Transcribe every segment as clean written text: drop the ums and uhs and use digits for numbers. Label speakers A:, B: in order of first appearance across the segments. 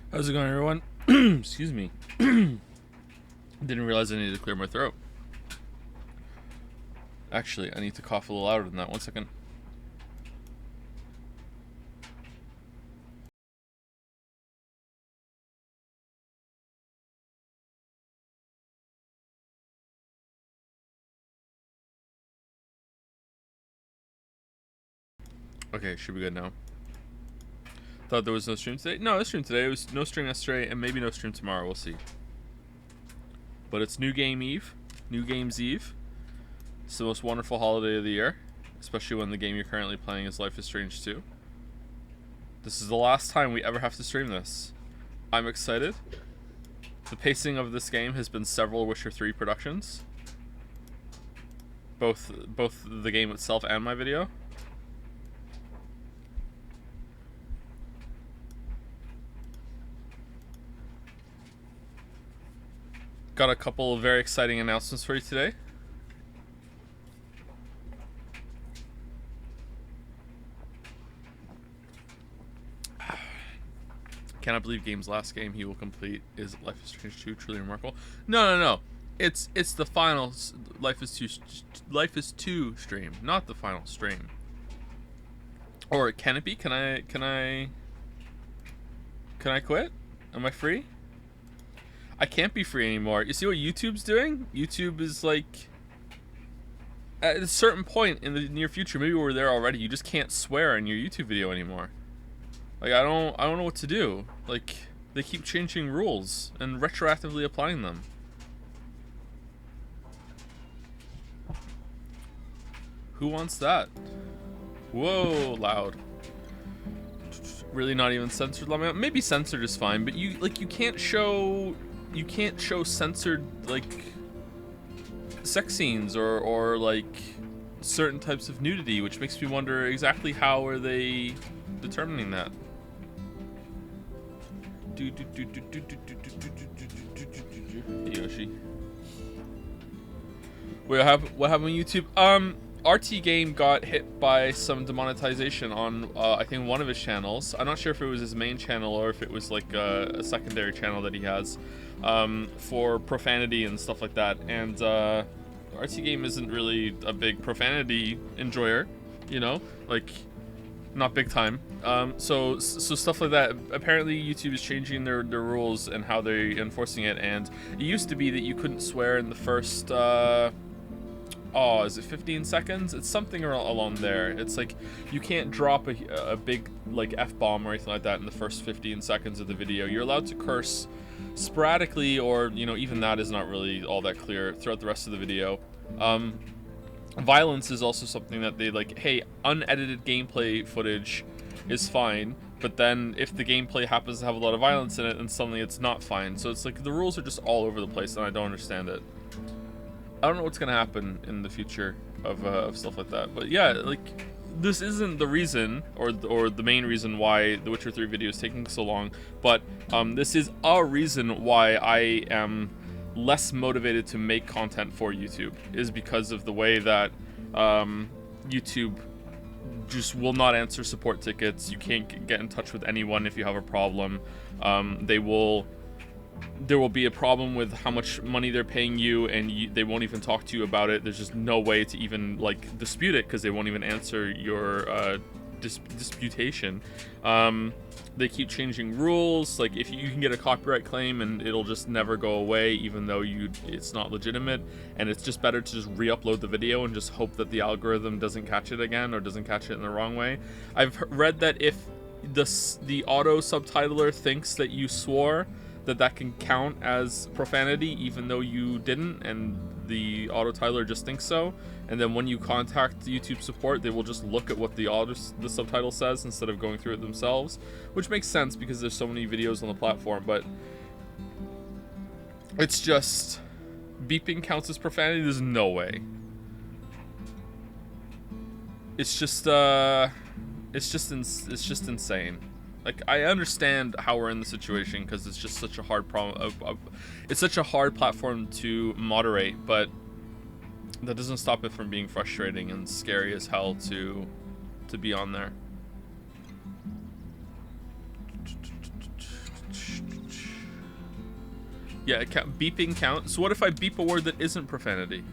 A: How's it going, everyone? Excuse me. Didn't realize I needed to clear my throat. Actually, I need to cough a little louder than that. 1 second. Okay, should be good now. Thought there was no stream today. No stream today. It was no stream yesterday, and maybe no stream tomorrow. We'll see. But it's New Game Eve. New Games Eve. It's the most wonderful holiday of the year, especially when the game you're currently playing is Life is Strange 2. This is the last time we ever have to stream this. I'm excited. The pacing of this game has been several Witcher 3 productions. Both the game itself and my video. Got a couple of very exciting announcements for you today. Cannot believe Game's last game he will complete is Life is Strange 2. Truly remarkable. No. It's the final Life is 2 stream, not the final stream. Or can it be? Can I quit? Am I free? I can't be free anymore. You see what YouTube's doing? YouTube is like, at a certain point in the near future, maybe we're there already, you just can't swear in your YouTube video anymore. Like, I don't know what to do. Like, they keep changing rules and retroactively applying them. Who wants that? Whoa, loud. Really not even censored? Maybe censored is fine, but you can't show censored, like, sex scenes or like certain types of nudity, which makes me wonder exactly how are they determining that. Hey, Yoshi. Wait, what happened on YouTube? RT Game got hit by some demonetization on I think one of his channels. I'm not sure if it was his main channel or if it was like a secondary channel that he has, for profanity and stuff like that. And RT Game isn't really a big profanity enjoyer, you know, like, not big time. So stuff like that. Apparently YouTube is changing their rules and how they're enforcing it. And it used to be that you couldn't swear in the first is it 15 seconds? It's something along there. It's like you can't drop a big like F-bomb or anything like that in the first 15 seconds of the video. You're allowed to curse sporadically, or, you know, even that is not really all that clear throughout the rest of the video. Violence is also something that they like, hey, unedited gameplay footage is fine, but then if the gameplay happens to have a lot of violence in it, then suddenly it's not fine. So it's like the rules are just all over the place, and I don't understand it. I don't know what's gonna happen in the future of stuff like that, but yeah, like, this isn't the reason or the main reason why the Witcher 3 video is taking so long, but this is a reason why I am less motivated to make content for YouTube, is because of the way that YouTube just will not answer support tickets. You can't get in touch with anyone if you have a problem. There will be a problem with how much money they're paying you, and they won't even talk to you about it. There's just no way to even like dispute it, because they won't even answer your disputation. They keep changing rules. Like, if you can get a copyright claim and it'll just never go away, even though it's not legitimate, and it's just better to just re-upload the video and just hope that the algorithm doesn't catch it again, or doesn't catch it in the wrong way. I've read that if the auto subtitler thinks that you swore, that can count as profanity even though you didn't, and the auto titler just thinks so. And then when you contact YouTube support, they will just look at what the subtitle says instead of going through it themselves, which makes sense because there's so many videos on the platform. But it's just, beeping counts as profanity? There's no way. It's just insane. Like, I understand how we're in the situation because it's just such a hard problem. It's such a hard platform to moderate, but that doesn't stop it from being frustrating and scary as hell to be on there. Yeah, beeping count. So what if I beep a word that isn't profanity?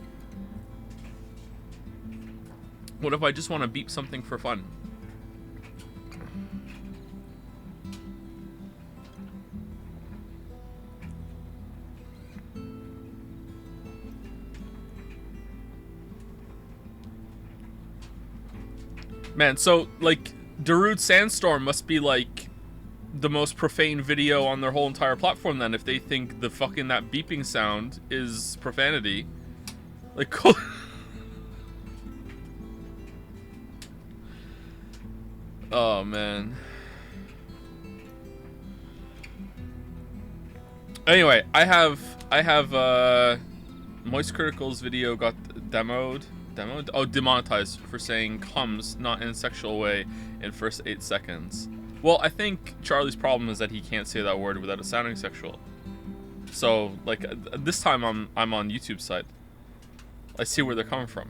A: What if I just want to beep something for fun? Man, so, like, Darude Sandstorm must be, like, the most profane video on their whole entire platform, then, if they think the fucking that beeping sound is profanity. Like, cool. Oh, man. Anyway, I have, Moist Critical's video got demoed? Oh, demonetized for saying comes not in a sexual way in first 8 seconds. Well, I think Charlie's problem is that he can't say that word without it sounding sexual. So, like, this time I'm on YouTube's side. I see where they're coming from.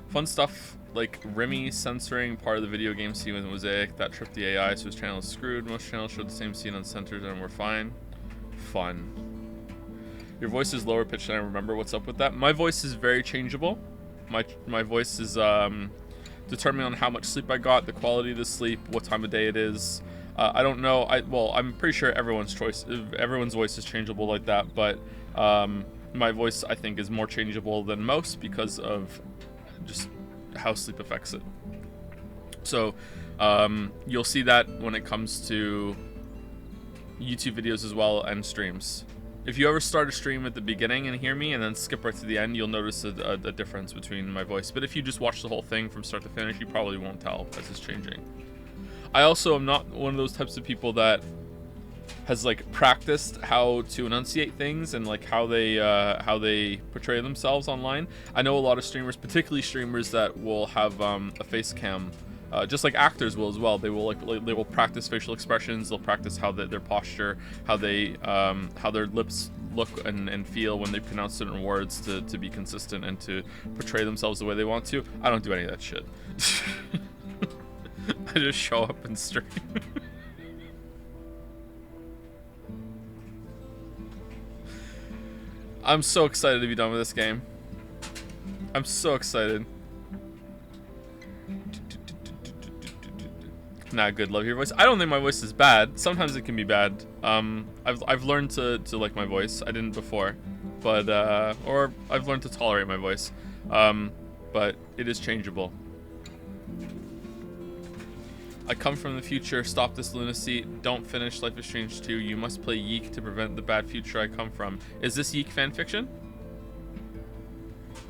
A: Fun stuff like Remy censoring part of the video game scene with Mosaic. That tripped the AI, so his channel is screwed. Most channels showed the same scene uncensored and we're fine. Fun. Your voice is lower pitched than I remember. What's up with that? My voice is very changeable. My voice is determined on how much sleep I got, the quality of the sleep, what time of day it is. I don't know. I'm pretty sure everyone's voice is changeable like that, but my voice I think is more changeable than most because of just how sleep affects it. So you'll see that when it comes to YouTube videos as well and streams. If you ever start a stream at the beginning and hear me and then skip right to the end, you'll notice a difference between my voice. But if you just watch the whole thing from start to finish, you probably won't tell as it's changing. I also am not one of those types of people that has like practiced how to enunciate things and like how they portray themselves online. I know a lot of streamers, particularly streamers that will have a face cam, just like actors will as well. They will practice facial expressions. They'll practice how their posture, how their lips look and feel when they pronounce certain words to be consistent and to portray themselves the way they want to. I don't do any of that shit. I just show up and stream. I'm so excited to be done with this game. I'm so excited. Nah, good. Love your voice. I don't think my voice is bad. Sometimes it can be bad. I've learned to like my voice. I didn't before, but or I've learned to tolerate my voice. But it is changeable. I come from the future. Stop this lunacy. Don't finish Life is Strange 2. You must play Yeek to prevent the bad future I come from. Is this Yeek fanfiction?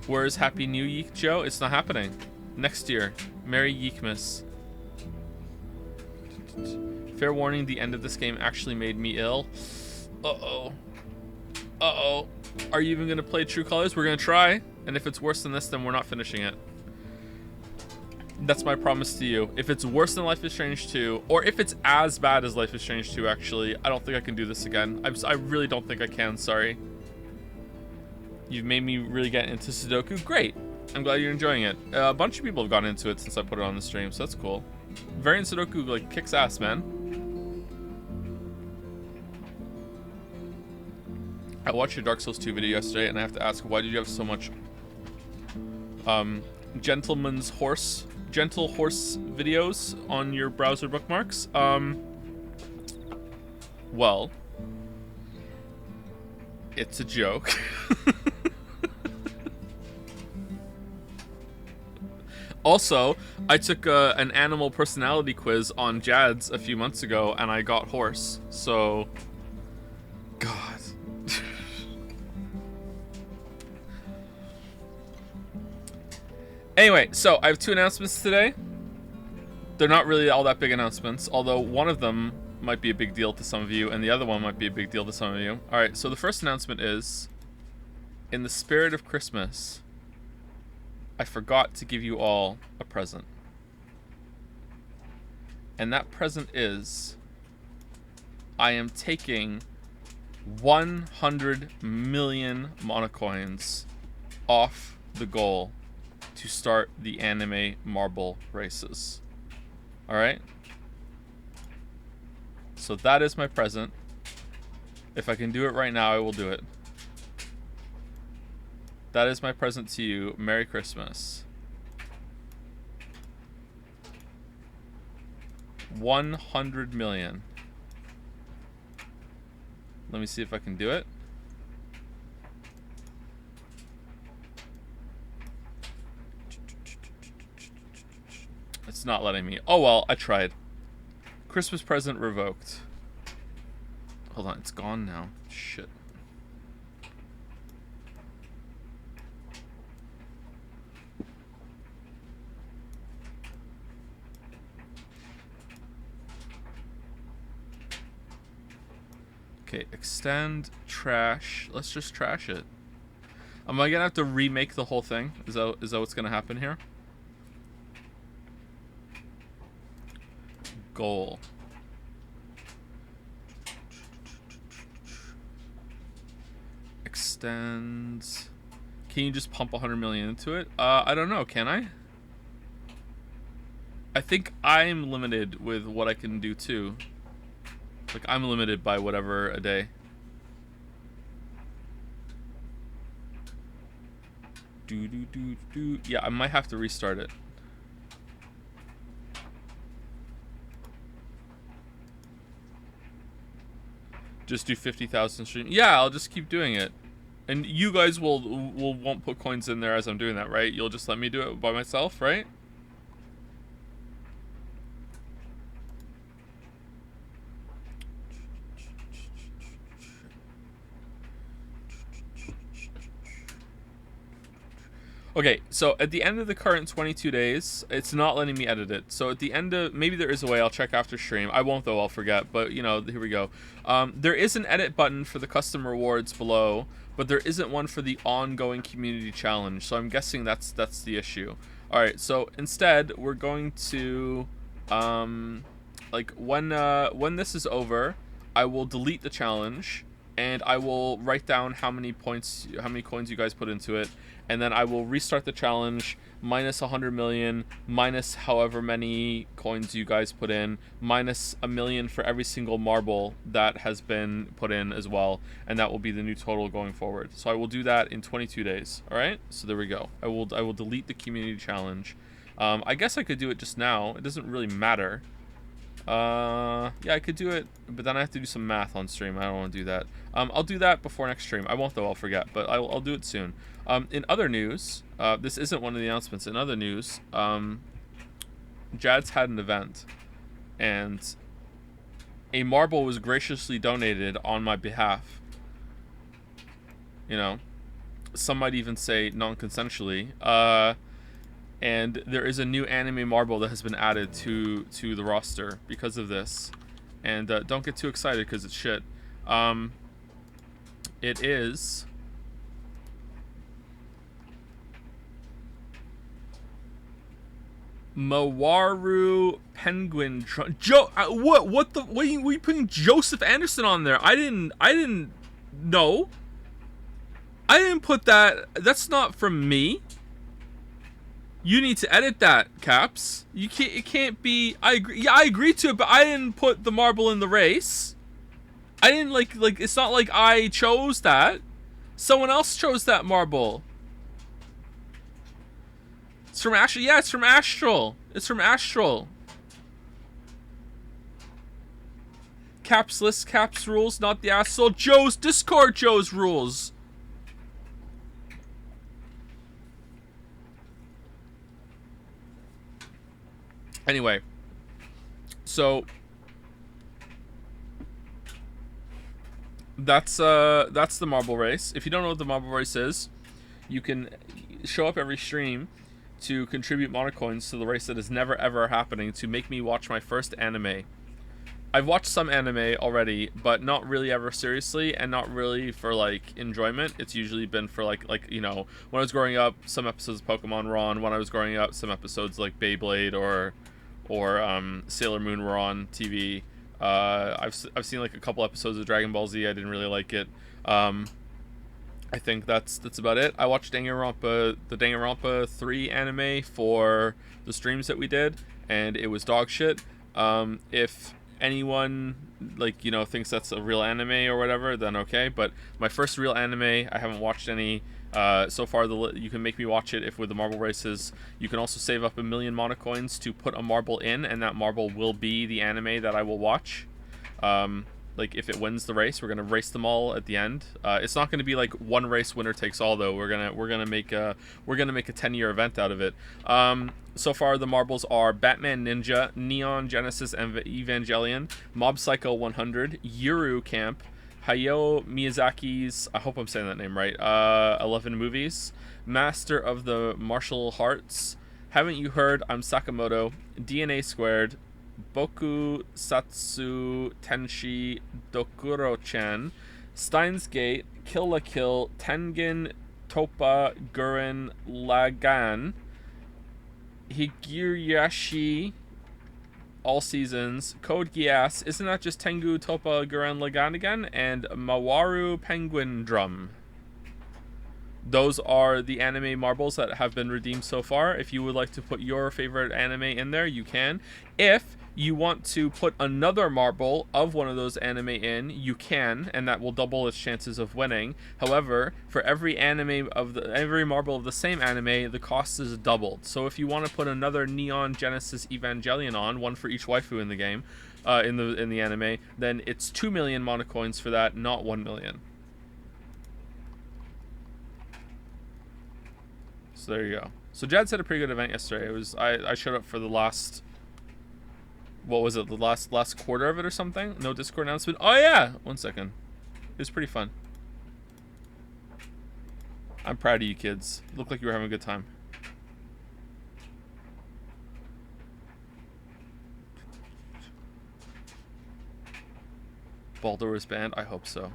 A: Where is Happy New Yeek, Joe? It's not happening. Next year. Merry Yeekmas. Fair warning, the end of this game actually made me ill. Uh-oh. Uh-oh. Are you even going to play True Colors? We're going to try. And if it's worse than this, then we're not finishing it. That's my promise to you. If it's worse than Life is Strange 2, or if it's as bad as Life is Strange 2, actually, I don't think I can do this again. I really don't think I can, sorry. You've made me really get into Sudoku. Great. I'm glad you're enjoying it. A bunch of people have gotten into it since I put it on the stream, so that's cool. Variant Sudoku, like, kicks ass, man. I watched your Dark Souls 2 video yesterday, and I have to ask, why did you have so much gentle horse videos on your browser bookmarks? Well, it's a joke. Also, I took an animal personality quiz on Jads a few months ago, and I got horse, so... God. Anyway, so I have 2 announcements today. They're not really all that big announcements, although one of them might be a big deal to some of you, and the other one might be a big deal to some of you. Alright, so the first announcement is, in the spirit of Christmas, I forgot to give you all a present. And that present is, I am taking 100 million monocoins off the goal to start the anime marble races. Alright? So that is my present. If I can do it right now, I will do it. That is my present to you. Merry Christmas. 100 million. Let me see if I can do it. It's not letting me. Oh well, I tried. Christmas present revoked. Hold on, it's gone now. Shit. Okay, extend, trash. Let's just trash it. Am I gonna have to remake the whole thing? Is that what's gonna happen here? Goal. Extends. Can you just pump 100 million into it? I don't know. Can I? I think I'm limited with what I can do too. Like, I'm limited by whatever a day. Yeah, I might have to restart it. Just do 50,000 stream. Yeah, I'll just keep doing it. And you guys won't put coins in there as I'm doing that, right? You'll just let me do it by myself, right? Okay, so at the end of the current 22 days, it's not letting me edit it. So at the end of, maybe there is a way, I'll check after stream. I won't though, I'll forget, but you know, here we go. There is an edit button for the custom rewards below, but there isn't one for the ongoing community challenge. So I'm guessing that's the issue. All right, so instead we're going to, like when this is over, I will delete the challenge and I will write down how many coins you guys put into it. And then I will restart the challenge, minus 100 million, minus however many coins you guys put in, minus 1 million for every single marble that has been put in as well. And that will be the new total going forward. So I will do that in 22 days. All right, so there we go. I will delete the community challenge. I guess I could do it just now. It doesn't really matter. Yeah, I could do it, but then I have to do some math on stream. I don't want to do that. I'll do that before next stream. I won't though, I'll forget, but I'll do it soon. In other news, this isn't one of the announcements. In other news, Jad's had an event, and a marble was graciously donated on my behalf. You know, some might even say non-consensually. And there is a new anime marble that has been added to the roster because of this. And don't get too excited because it's shit. It is Mawaru Penguin. What are you putting Joseph Anderson on there? I didn't know. I didn't put that. That's not from me. You need to edit that, Caps. You can't. It can't be. I agree. Yeah, I agree to it, but I didn't put the marble in the race. I didn't like. It's not like I chose that. Someone else chose that marble. It's from Astral. Yeah, it's from Astral. It's from Astral. Caps list, Caps rules, not the asshole. Joe's Discord. Joe's rules. Anyway, so that's the marble race. If you don't know what the marble race is, you can show up every stream to contribute monocoins to the race that is never ever happening to make me watch my first anime. I've watched some anime already, but not really ever seriously, and not really for like enjoyment. It's usually been for like you know, when I was growing up, some episodes of Pokemon were on. When I was growing up, some episodes like Beyblade or Sailor Moon were on TV. I've seen like a couple episodes of Dragon Ball Z. I didn't really like it. I think that's about it. I watched the Danganronpa 3 anime for the streams that we did, and it was dog shit. If anyone like, you know, thinks that's a real anime or whatever, then okay. But my first real anime, I haven't watched any so far. You can make me watch it if with the marble races. You can also save up 1,000,000 monocoins to put a marble in, and that marble will be the anime that I will watch. Like if it wins the race, we're gonna race them all at the end. It's not gonna be like one race winner takes all though. We're gonna make a 10-year event out of it. So far the marbles are Batman Ninja, Neon Genesis Evangelion, Mob Psycho 100, Yuru Camp, Hayao Miyazaki's, I hope I'm saying that name right, 11 movies, Master of the Martial Arts, Haven't You Heard, I'm Sakamoto, DNA Squared, Boku Satsu Tenshi Dokuro-chan, Steins Gate, Kill la Kill, Tengen Toppa Gurren Lagann, Higurashi All Seasons, Code Geass, isn't that just Tengu Toppa Gurren Lagann again? And Mawaru Penguin Drum. Those are the anime marbles that have been redeemed so far. If you would like to put your favorite anime in there, you can. If you want to put another marble of one of those anime in, you can, and that will double its chances of winning. However, for every marble of the same anime, the cost is doubled. So if you want to put another Neon Genesis Evangelion on, one for each waifu in the game, in the anime, then it's 2,000,000 monocoins for that, not 1,000,000. So there you go. So Jad had a pretty good event yesterday. It was I showed up for the last, what was it, the last quarter of it or something? No Discord announcement. Oh yeah, 1 second. It was pretty fun. I'm proud of you kids. Looked like you were having a good time. Baldur was banned? I hope so.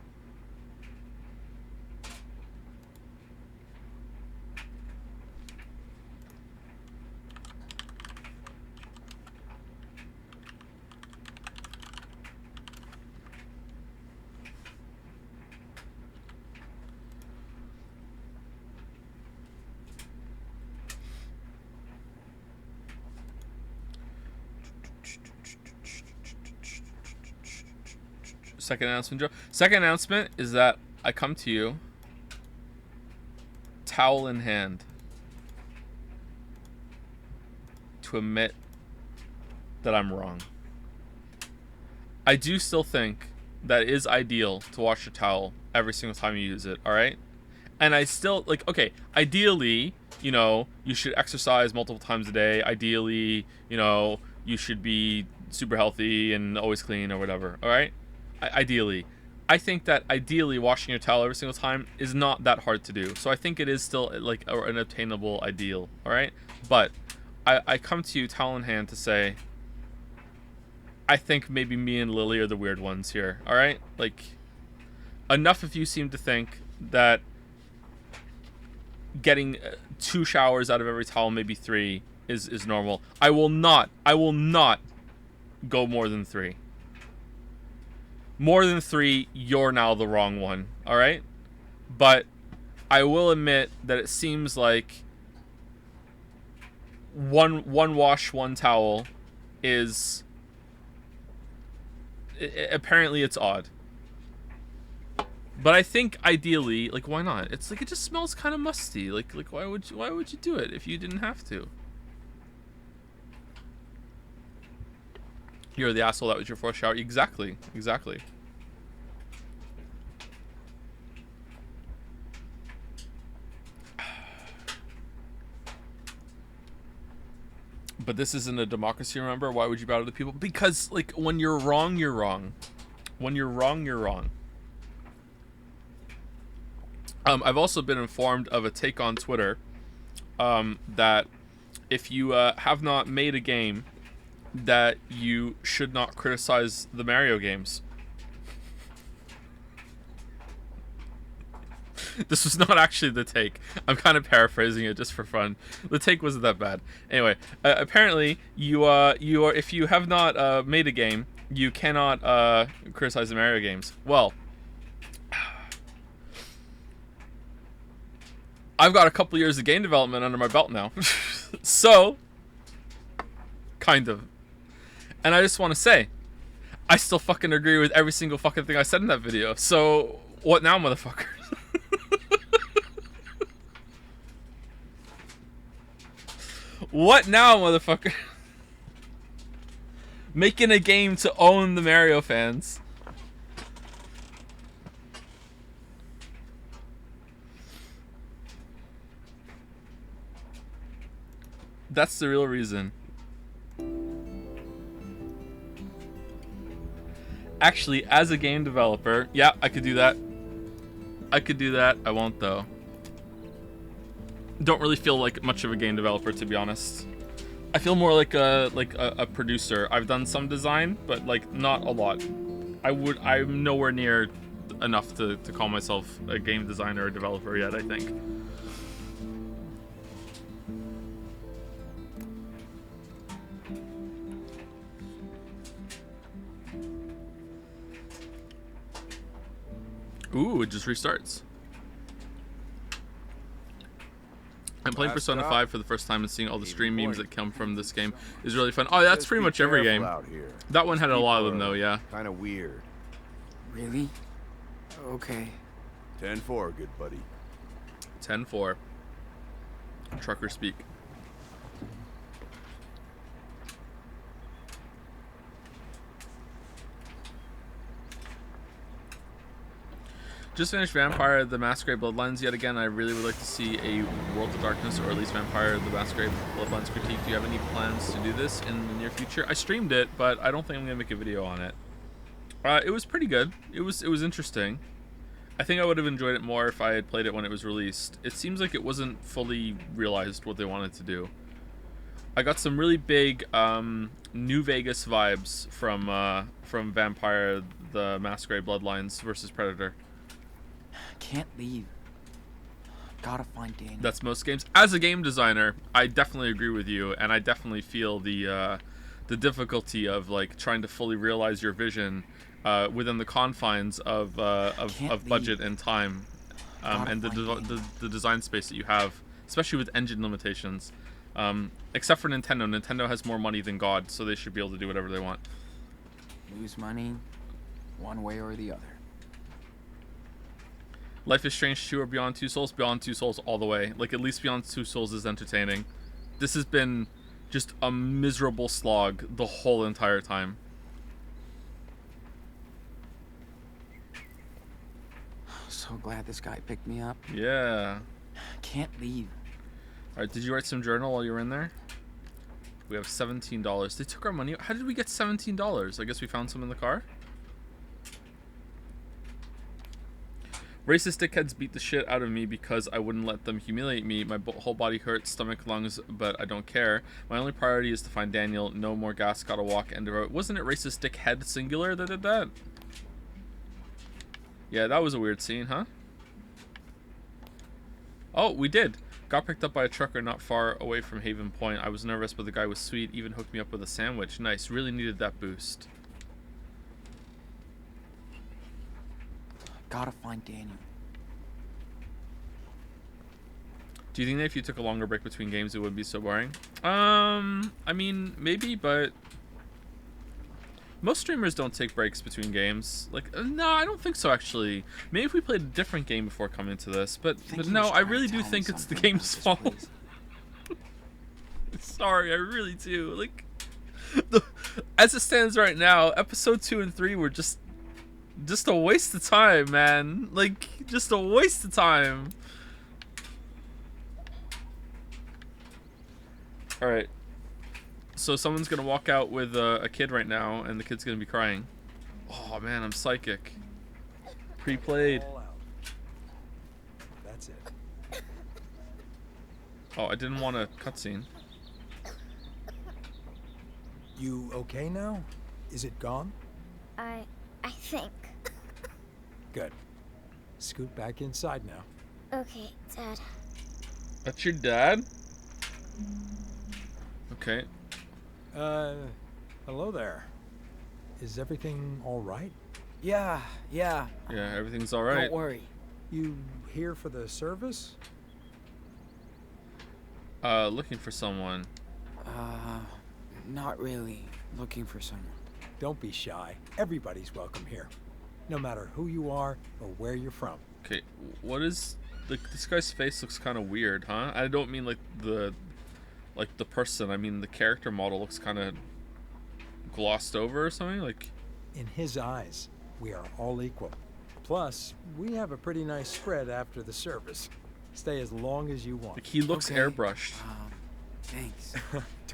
A: Second announcement, Joe. Second announcement is that I come to you, towel in hand, to admit that I'm wrong. I do still think that it is ideal to wash your towel every single time you use it, alright? And I still, like, okay, ideally, you know, you should exercise multiple times a day. Ideally, you know, you should be super healthy and always clean or whatever, alright? Ideally. I think that ideally washing your towel every single time is not that hard to do. So I think it is still like an attainable ideal, alright? But I come to you towel in hand to say, I think maybe me and Lily are the weird ones here, alright? Like, enough of you seem to think that getting 2 showers out of every towel, maybe 3, is normal. I will not go more than 3. More than 3, you're now the wrong one, alright? But I will admit that it seems like one wash, one towel is... apparently it's odd. But I think ideally, like, why not? It's like, it just smells kind of musty. Like why would you do it if you didn't have to? You're the asshole that was your first shower. Exactly. But this isn't a democracy, remember? Why would you bow to the people? Because, like, when you're wrong, you're wrong. When you're wrong, you're wrong. I've also been informed of a take on Twitter that if you have not made a game, that you should not criticize the Mario games. This was not actually the take. I'm kind of paraphrasing it just for fun. The take wasn't that bad. Anyway, apparently you are if you have not made a game, you cannot criticize the Mario games. Well, I've got a couple years of game development under my belt now. So, kind of. And I just want to say, I still fucking agree with every single fucking thing I said in that video. So what now, motherfucker? What now, motherfucker? Making a game to own the Mario fans. That's the real reason. Actually, as a game developer, yeah, I could do that. I could do that. I won't, though. Don't really feel like much of a game developer, to be honest. I feel more like a producer. I've done some design, but like not a lot. I'm nowhere near enough to call myself a game designer or developer yet, I think. Ooh, it just restarts. I'm playing Persona 5 for the first time, and seeing all the stream memes that come from this game is really fun. Oh, that's pretty much every game. That one had a lot of them, though, yeah.
B: Kind of weird.
C: Really? Okay.
B: 10-4, good buddy.
A: 10-4. Trucker speak. Just finished Vampire the Masquerade Bloodlines yet again. I really would like to see a World of Darkness, or at least Vampire the Masquerade Bloodlines critique. Do you have any plans to do this in the near future? I streamed it, but I don't think I'm gonna make a video on it. It was pretty good. It was interesting. I think I would have enjoyed it more if I had played it when it was released. It seems like it wasn't fully realized what they wanted to do. I got some really big New Vegas vibes from Vampire the Masquerade Bloodlines versus Predator.
C: Can't leave. Gotta find Daniel.
A: That's most games. As a game designer, I definitely agree with you, and I definitely feel the difficulty of like trying to fully realize your vision within the confines of budget and time, and the design space that you have, especially with engine limitations. Except for Nintendo. Nintendo has more money than God, so they should be able to do whatever they want.
C: Lose money, one way or the other.
A: Life is Strange 2 or Beyond Two Souls? Beyond Two Souls all the way. Like, at least Beyond Two Souls is entertaining. This has been just a miserable slog the whole entire time.
C: So glad this guy picked me up.
A: Yeah.
C: Can't leave.
A: Alright, did you write some journal while you were in there? We have $17. They took our money. How did we get $17? I guess we found some in the car? Racist dickheads beat the shit out of me because I wouldn't let them humiliate me. My whole body hurts, stomach, lungs, but I don't care. My only priority is to find Daniel. No more gas, gotta walk. End of road. Wasn't it racist dickhead singular that did that? Yeah, that was a weird scene, huh? Oh, we did. Got picked up by a trucker not far away from Haven Point. I was nervous, but the guy was sweet. Even hooked me up with a sandwich. Nice. Really needed that boost.
C: Gotta find Daniel.
A: Do you think that if you took a longer break between games, it would be so boring? I mean, maybe, but most streamers don't take breaks between games. Like, no, I don't think so, actually. Maybe if we played a different game before coming to this, but no, I really do think it's the game's fault. Sorry, I really do. Like, as it stands right now, episode 2 and 3 were just a waste of time, man. Like, just a waste of time. Alright. So someone's gonna walk out with a kid right now, and the kid's gonna be crying. Oh, man, I'm psychic. Pre-played.
D: That's it.
A: Oh, I didn't want a cutscene.
D: You okay now? Is it gone?
E: I think.
D: Good. Scoot back inside now.
E: Okay, Dad.
A: That's your dad? Okay.
D: Hello there. Is everything all right?
C: Yeah.
A: Yeah, everything's alright.
C: Don't worry.
D: You here for the service?
A: Looking for someone.
C: Not really looking for someone.
D: don't be shy. Everybody's welcome here, no matter who you are or where you're from.
A: Okay, what is this guy's face looks kind of weird, huh? I don't mean like the person. I mean the character model looks kind of glossed over or something. Like,
D: In his eyes, we are all equal. Plus, we have a pretty nice spread after the service. Stay as long as you want.
A: he looks
C: Okay.
A: airbrushed.
C: Thanks.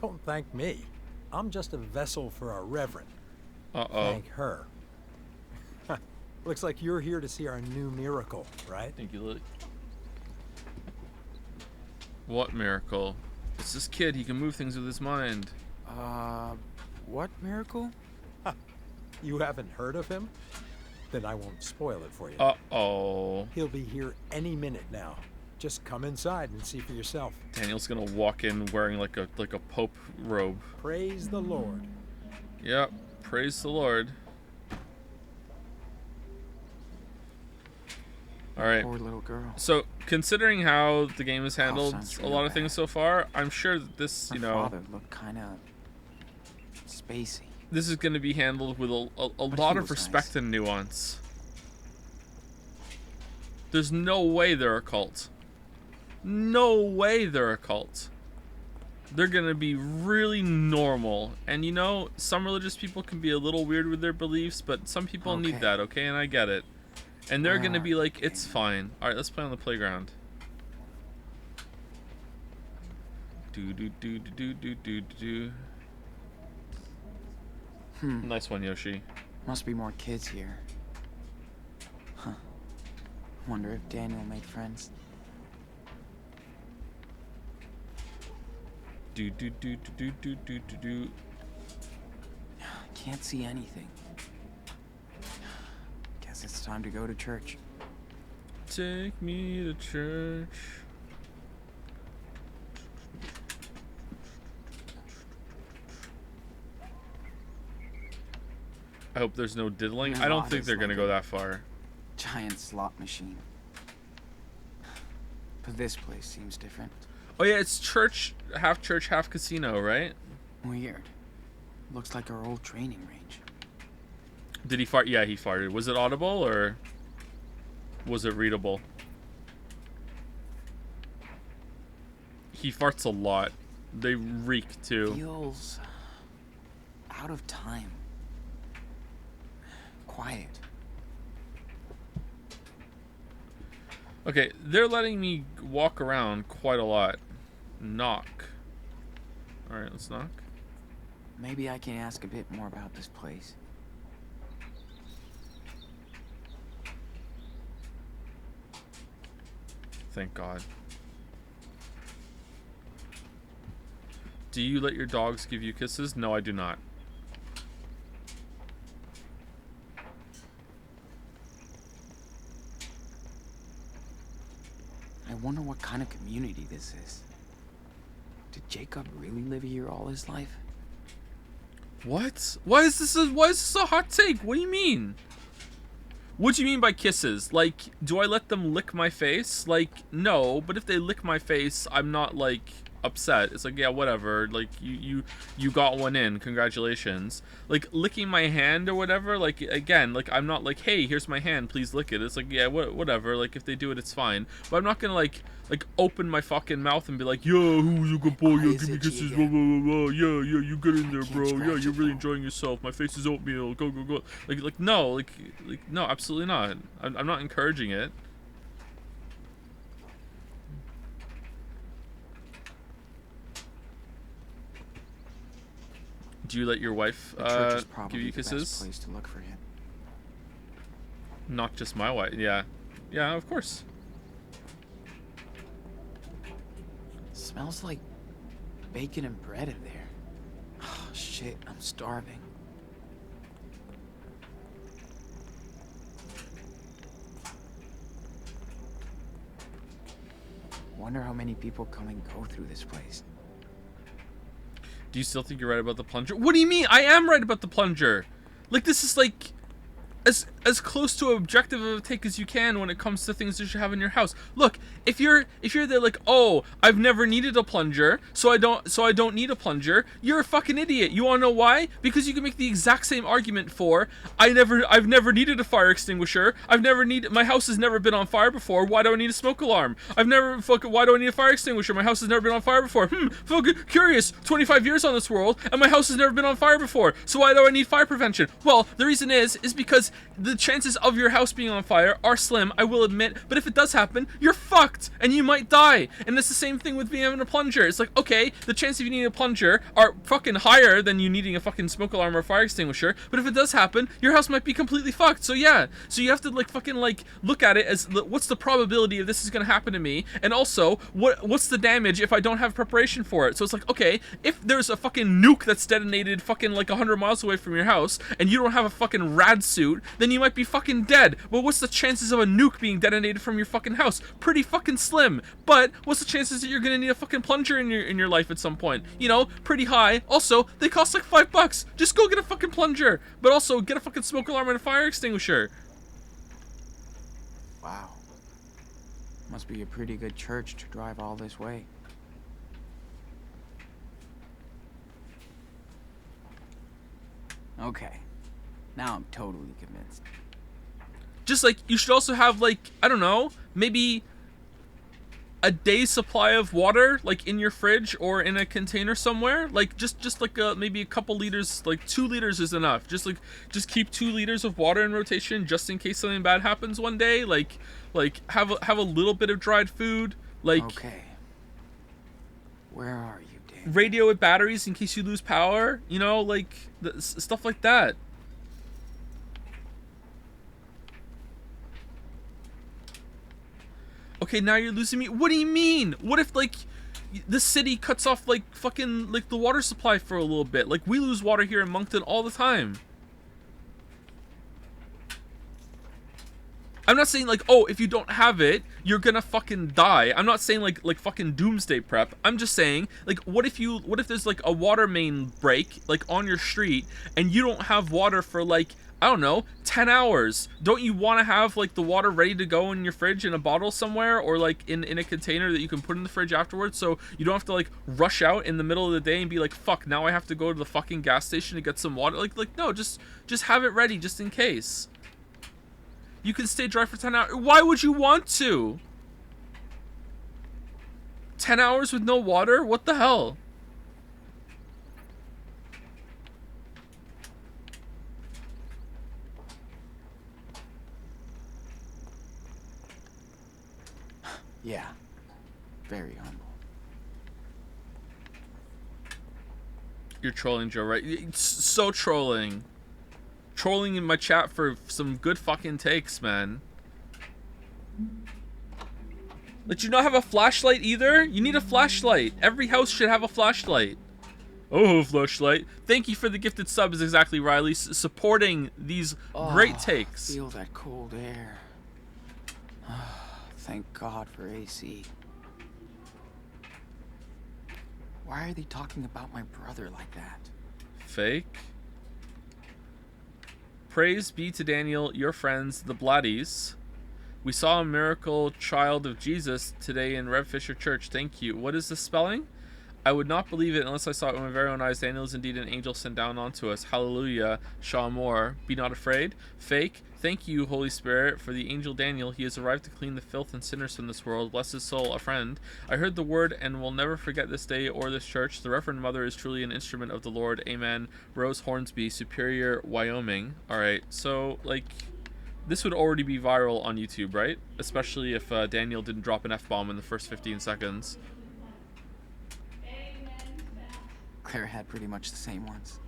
D: Don't thank me. I'm just a vessel for our reverend.
A: Uh-oh.
D: Thank her. Looks like you're here to see our new miracle, right?
A: Thank you, Lily. What miracle? It's this kid. He can move things with his mind.
C: What miracle?
D: You haven't heard of him? Then I won't spoil it for you.
A: Uh-oh.
D: He'll be here any minute now. Just come inside and see for yourself.
A: Daniel's gonna walk in wearing like a pope robe.
D: Praise the Lord.
A: Yep. Praise the Lord. All right.
C: Poor little girl.
A: So, considering how the game has handled
C: sounds
A: a
C: really
A: lot of
C: bad.
A: things so far, I'm sure that this,
C: Her
A: you know,
C: father looked kind of spacey.
A: this is going to be handled with a
C: he
A: lot of
C: was
A: respect
C: nice.
A: and nuance. There's no way they're a cult. No way they're a cult. They're going to be really normal. And you know, some religious people can be a little weird with their beliefs, but some people need
C: Okay.
A: that, okay? And I get it. And they're going to be like,
C: Okay.
A: it's fine. All right, let's play on the playground. Do do do do do do do do. Nice one, Yoshi.
C: Must be more kids here. Huh. Wonder if Daniel made friends.
A: Do do do do do do do do do.
C: Can't see anything. Guess it's time to go to church.
A: Take me to church. I hope there's no diddling.
C: My
A: I don't
C: lot
A: think
C: is
A: they're gonna
C: like
A: go
C: a-
A: that far.
C: Giant slot machine. But this place seems different.
A: Oh yeah, it's church, half casino, right?
C: Weird. Looks like our old training range.
A: Did he fart? Yeah, he farted. Was it audible or was it readable? He farts a lot. They reek too.
C: Feels out of time. Quiet.
A: Okay, they're letting me walk around quite a lot. Knock. Alright, let's knock.
C: Maybe I can ask a bit more about this place.
A: Thank God. Do you let your dogs give you kisses? No, I do not.
C: I wonder what kind of community this is. Did Jacob really live here all his life?
A: What? Why is this a hot take? What do you mean? What do you mean by kisses? Like, do I let them lick my face? Like, no, but if they lick my face, I'm not like upset. It's like, yeah, whatever. Like, you got one in. Congratulations. Like, licking my hand or whatever, like, again, like, I'm not like, hey, here's my hand, please lick it. It's like, yeah, whatever. Like, if they do it, it's fine. But I'm not gonna like open my fucking mouth and be like, yo, who's a good boy?
C: Why
A: Yo,
C: is
A: give me
C: it
A: kisses.
C: you
A: Blah,
C: again?
A: blah, blah, blah. Yeah, you get in there,
C: can't
A: bro. Yeah,
C: scratch
A: you're
C: it,
A: really
C: though.
A: enjoying yourself. My face is oatmeal. Go, go, go. Like, no, like, no, absolutely not. I'm not encouraging it. Do you let your wife
C: The church is
A: give
C: probably
A: you
C: the best
A: kisses?
C: place to look for him.
A: Not just my wife. Yeah, yeah, of course.
C: Smells like bacon and bread in there. Oh, shit, I'm starving. Wonder how many people come and go through this place.
A: Do you still think you're right about the plunger? What do you mean? I am right about the plunger. Like, this is like as close to objective of a take as you can when it comes to things that you have in your house. Look, if you're there like, oh, I've never needed a plunger, so I don't need a plunger, you're a fucking idiot. You wanna know why? Because you can make the exact same argument for I've never needed a fire extinguisher. My house has never been on fire before. Why do I need a smoke alarm? Why do I need a fire extinguisher? My house has never been on fire before. Fucking curious. 25 years on this world and my house has never been on fire before. So why do I need fire prevention? Well, the reason is because the chances of your house being on fire are slim, I will admit, but if it does happen, you're fucked and you might die. And it's the same thing with having a plunger. It's like, okay, the chances of you needing a plunger are fucking higher than you needing a fucking smoke alarm or a fire extinguisher, but if it does happen, your house might be completely fucked. So yeah, so you have to like fucking like look at it as what's the probability of this is gonna happen to me, and also what's the damage if I don't have preparation for it. So it's like, okay, if there's a fucking nuke that's detonated fucking like 100 miles away from your house and you don't have a fucking rad suit, then you might be fucking dead. Well, what's the chances of a nuke being detonated from your fucking house? Pretty fucking slim. But what's the chances that you're gonna need a fucking plunger in your life at some point? You know, pretty high. Also, they cost like $5. Just go get a fucking plunger, but also get a fucking smoke alarm and a fire extinguisher.
C: Wow. Must be a pretty good church to drive all this way. Okay. Now I'm totally convinced.
A: Just like you should also have like, I don't know, maybe a day's supply of water like in your fridge or in a container somewhere. Like just like maybe a couple liters, like 2 liters is enough. Just keep 2 liters of water in rotation just in case something bad happens one day. Like have a little bit of dried food. Like,
C: okay. Where are you, Dan?
A: Radio with batteries in case you lose power. You know, like stuff like that. Okay, now you're losing me. What do you mean? What if, like, the city cuts off, like, fucking, like, the water supply for a little bit? Like, we lose water here in Moncton all the time. I'm not saying, like, oh, if you don't have it, you're gonna fucking die. I'm not saying, like fucking doomsday prep. I'm just saying, like, what if there's, like, a water main break, like, on your street, and you don't have water for, like, I don't know, 10 hours. Don't you want to have like the water ready to go in your fridge in a bottle somewhere, or like in a container that you can put in the fridge afterwards, so you don't have to like rush out in the middle of the day and be like, fuck, now I have to go to the fucking gas station to get some water. Like no, just have it ready just in case. You can stay dry for 10 hours. Why would you want to? 10 hours with no water? What the hell?
C: Yeah. Very humble.
A: You're trolling, Joe, right? It's so trolling. Trolling in my chat for some good fucking takes, man. Did you not have a flashlight either? You need a flashlight. Every house should have a flashlight. Oh, flashlight. Thank you for the gifted sub, is exactly Riley. Supporting these great takes.
C: Feel that cold air. Thank God for AC. Why are they talking about my brother like that?
A: Fake. Praise be to Daniel, your friends, the Blatties. We saw a miracle child of Jesus today in Rev Fisher Church. Thank you. What is the spelling? I would not believe it unless I saw it with my very own eyes. Daniel is indeed an angel sent down onto us. Hallelujah. Shamor. Be not afraid. Fake. Thank you, Holy Spirit, for the angel Daniel. He has arrived to clean the filth and sinners from this world. Bless his soul, a friend. I heard the word and will never forget this day or this church. The Reverend Mother is truly an instrument of the Lord. Amen. Rose Hornsby, Superior, Wyoming. All right, so, like, this would already be viral on YouTube, right? Especially if Daniel didn't drop an F-bomb in the first 15 seconds.
C: Claire had pretty much the same ones.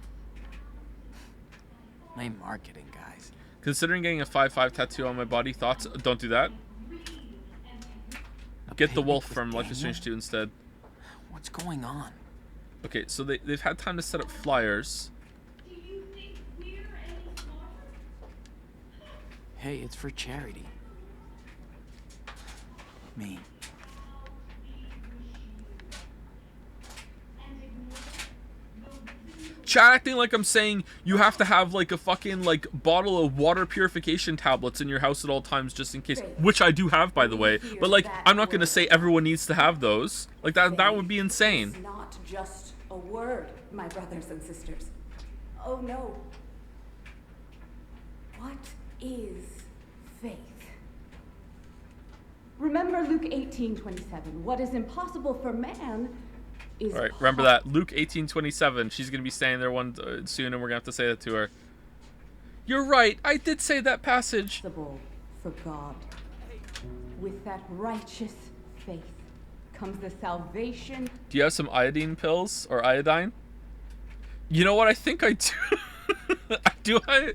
C: Lame marketing, guys.
A: Considering getting a 5/5 tattoo on my body, thoughts? Don't do that. Get the wolf from Life is Strange 2 instead.
C: What's going on?
A: Okay, so they've had time to set up flyers.
C: Hey, it's for charity. Me.
A: Chat acting like I'm saying you have to have like a fucking like bottle of water purification tablets in your house at all times just in case, which I do have, by the way. But like, I'm not gonna say everyone needs to have those. Like that would be insane.
F: It's not just a word, my brothers and sisters. Oh no. What is faith? Remember Luke 18:27. What is impossible for man is
A: All right, remember that. Luke 18:27. She's gonna be saying there one soon, and we're gonna have to say that to her. You're right. I did say that passage.
F: possible for God. With that righteous faith comes the salvation.
A: Do you have some iodine pills or iodine? You know what? I think I do. Do I?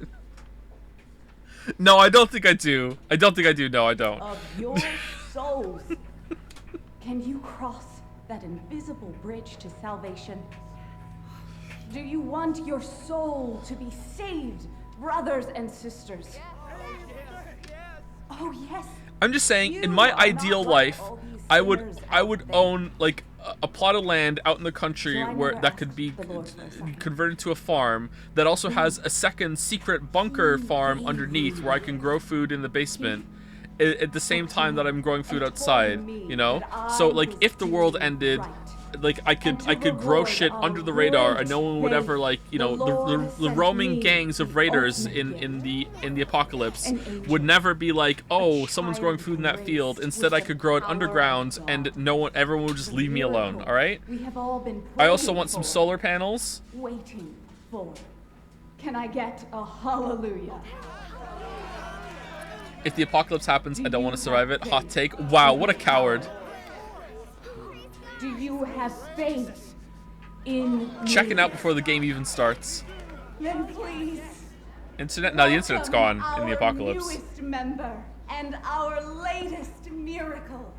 A: No, I don't think I do. I don't think I do. No, I don't.
F: Of your souls. Can you cross that invisible bridge to salvation? Do you want your soul to be saved, brothers and sisters? Oh yes.
A: I'm just saying, in my ideal life, I would own like a plot of land out in the country where that could be converted to a farm that also has a second secret bunker farm underneath where I can grow food in the basement at the same time that I'm growing food outside, you know? So like if the world ended, like I could grow shit under the radar and no one would ever like, you know, the roaming gangs of raiders in the apocalypse would never be like, oh, someone's growing food in that field. Instead I could grow it underground and everyone would just leave me alone, all right? I also want some solar panels.
F: Waiting for. Can I get a hallelujah?
A: If the apocalypse happens, I don't want to survive it. Hot take. Wow, what a coward.
F: Do you have faith in
A: Checking
F: me?
A: out before the game even starts.
F: Then please.
A: Internet? No, the internet's gone in the apocalypse.
F: Our newest member and our latest miracle,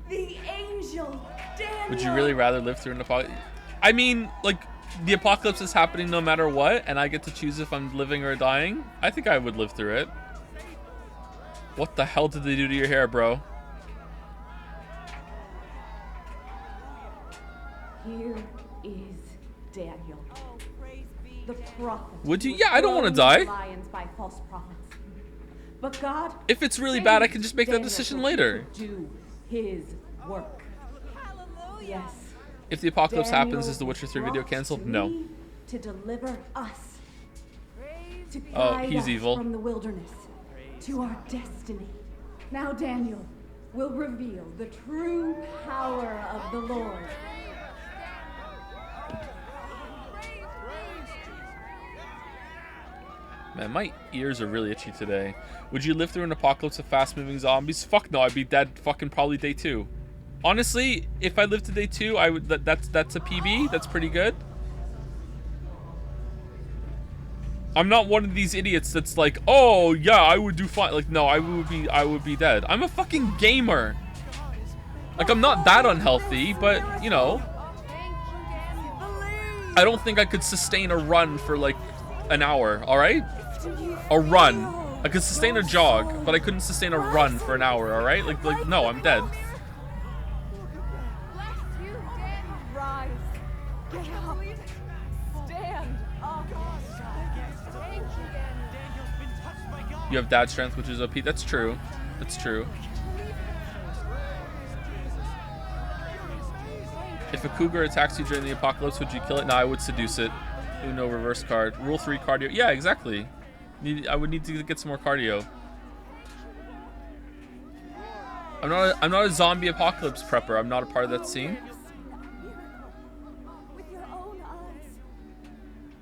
F: the angel Daniel.
A: Would you really rather live through an apocalypse? I mean, like, the apocalypse is happening no matter what, and I get to choose if I'm living or dying. I think I would live through it. What the hell did they do to your hair, bro?
F: Here is Daniel, the prophet.
A: Would you?
F: who was
A: Yeah, I don't want to
F: thrown into
A: die.
F: lions by false prophets. But God,
A: If it's really bad, I can just make that decision later.
F: Do His work. Yes.
A: If the apocalypse
F: Daniel
A: happens, is the Witcher 3 video
F: brought
A: canceled?
F: to
A: No.
F: me to deliver us. To
A: Oh,
F: guide
A: he's
F: us
A: evil.
F: from the wilderness to our destiny. Now Daniel will reveal the true power of the Lord.
A: Man, my ears are really itchy today. Would you live through an apocalypse of fast-moving zombies? Fuck no, I'd be dead fucking probably day 2. Honestly, if I lived to day 2, I would. That's a PB. That's pretty good. I'm not one of these idiots that's like, oh yeah, I would do fine. Like, no, I would be dead. I'm a fucking gamer. Like, I'm not that unhealthy, but you know, I don't think I could sustain a run for like an hour. All right, a run. I could sustain a jog, but I couldn't sustain a run for an hour. All right, like no, I'm dead.
F: Rise. Get up. Stand up.
A: You have dad strength, which is OP. That's true. That's true. If a cougar attacks you during the apocalypse, would you kill it? No, I would seduce it. Uno reverse card. Rule 3 cardio. Yeah, exactly. I would need to get some more cardio. I'm not a zombie apocalypse prepper. I'm not a part of that scene.
F: With your own eyes.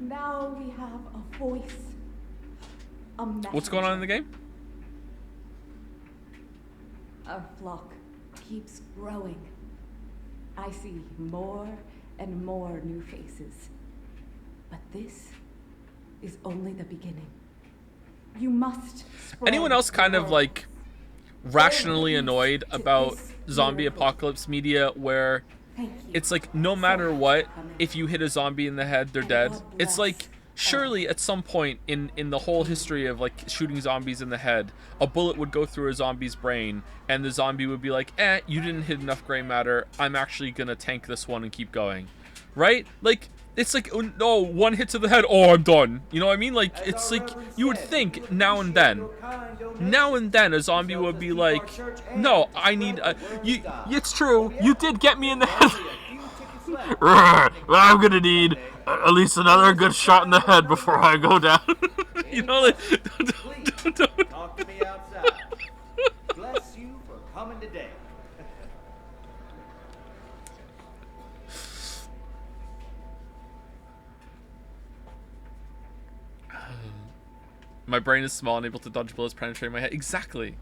F: Now we have a voice. A
A: What's going on in the game?
F: Our flock keeps growing. I see more and more new faces. But this is only the beginning. You must spread
A: Anyone else kind
F: the
A: of
F: word.
A: like rationally annoyed about zombie apocalypse media where
F: Thank you.
A: it's like no matter what, if you hit a zombie in the head, they're dead? It's like surely at some point in the whole history of like shooting zombies in the head, a bullet would go through a zombie's brain and the zombie would be like, you didn't hit enough gray matter. I'm actually gonna tank this one and keep going. Right? Like, it's like, oh, one hit to the head, oh, I'm done. You know what I mean? Like, it's like, you would think now and then a zombie would be like, no, I need, it's true, you did get me in the head. I'm gonna need at least another good shot in the head before I go down. You know, like, don't.
G: Talk to me outside. Bless you for coming today.
A: My brain is small and able to dodge bullets penetrating my head. Exactly.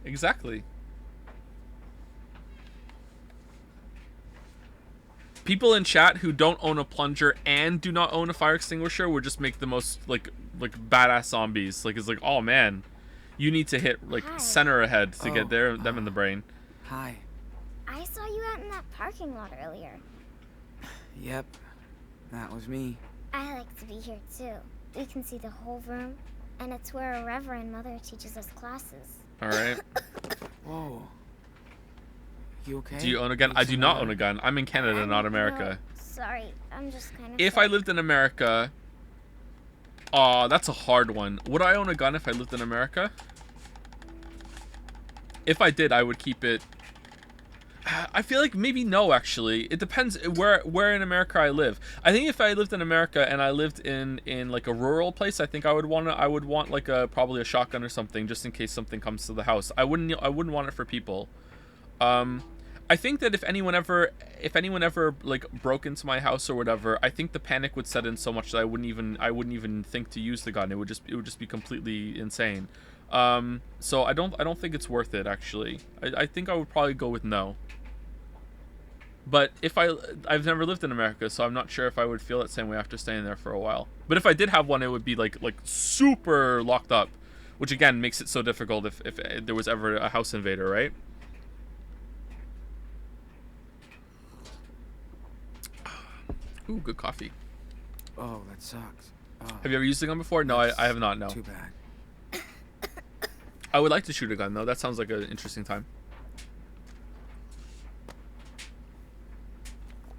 A: People in chat who don't own a plunger and do not own a fire extinguisher would just make the most like badass zombies. Like, it's like, oh man, you need to hit like center ahead to get them in the brain.
C: Hi.
E: I saw you out in that parking lot earlier.
C: Yep, that was me.
E: I like to be here too. We can see the whole room, and it's where a Reverend Mother teaches us classes.
A: All right.
C: Whoa. You okay?
A: Do you own a gun? I do not own a gun. I'm in Canada, not America.
E: No, sorry, I'm just kind of.
A: If I lived in America, that's a hard one. Would I own a gun if I lived in America? If I did, I would keep it. I feel like maybe no, actually. It depends where in America I live. I think if I lived in America and I lived in like a rural place, I think I would want like probably a shotgun or something just in case something comes to the house. I wouldn't want it for people. I think that if anyone ever like broke into my house or whatever, I think the panic would set in so much that I wouldn't even think to use the gun. It would just be completely insane. So I don't think it's worth it, actually. I think I would probably go with no. But if I've never lived in America, so I'm not sure if I would feel that same way after staying there for a while. But if I did have one, it would be like super locked up, which again makes it so difficult if there was ever a house invader, right? Ooh, good coffee.
C: Oh, that sucks. Oh,
A: Have you ever used a gun before? No, I have not, no.
C: Too bad.
A: I would like to shoot a gun, though. That sounds like an interesting time.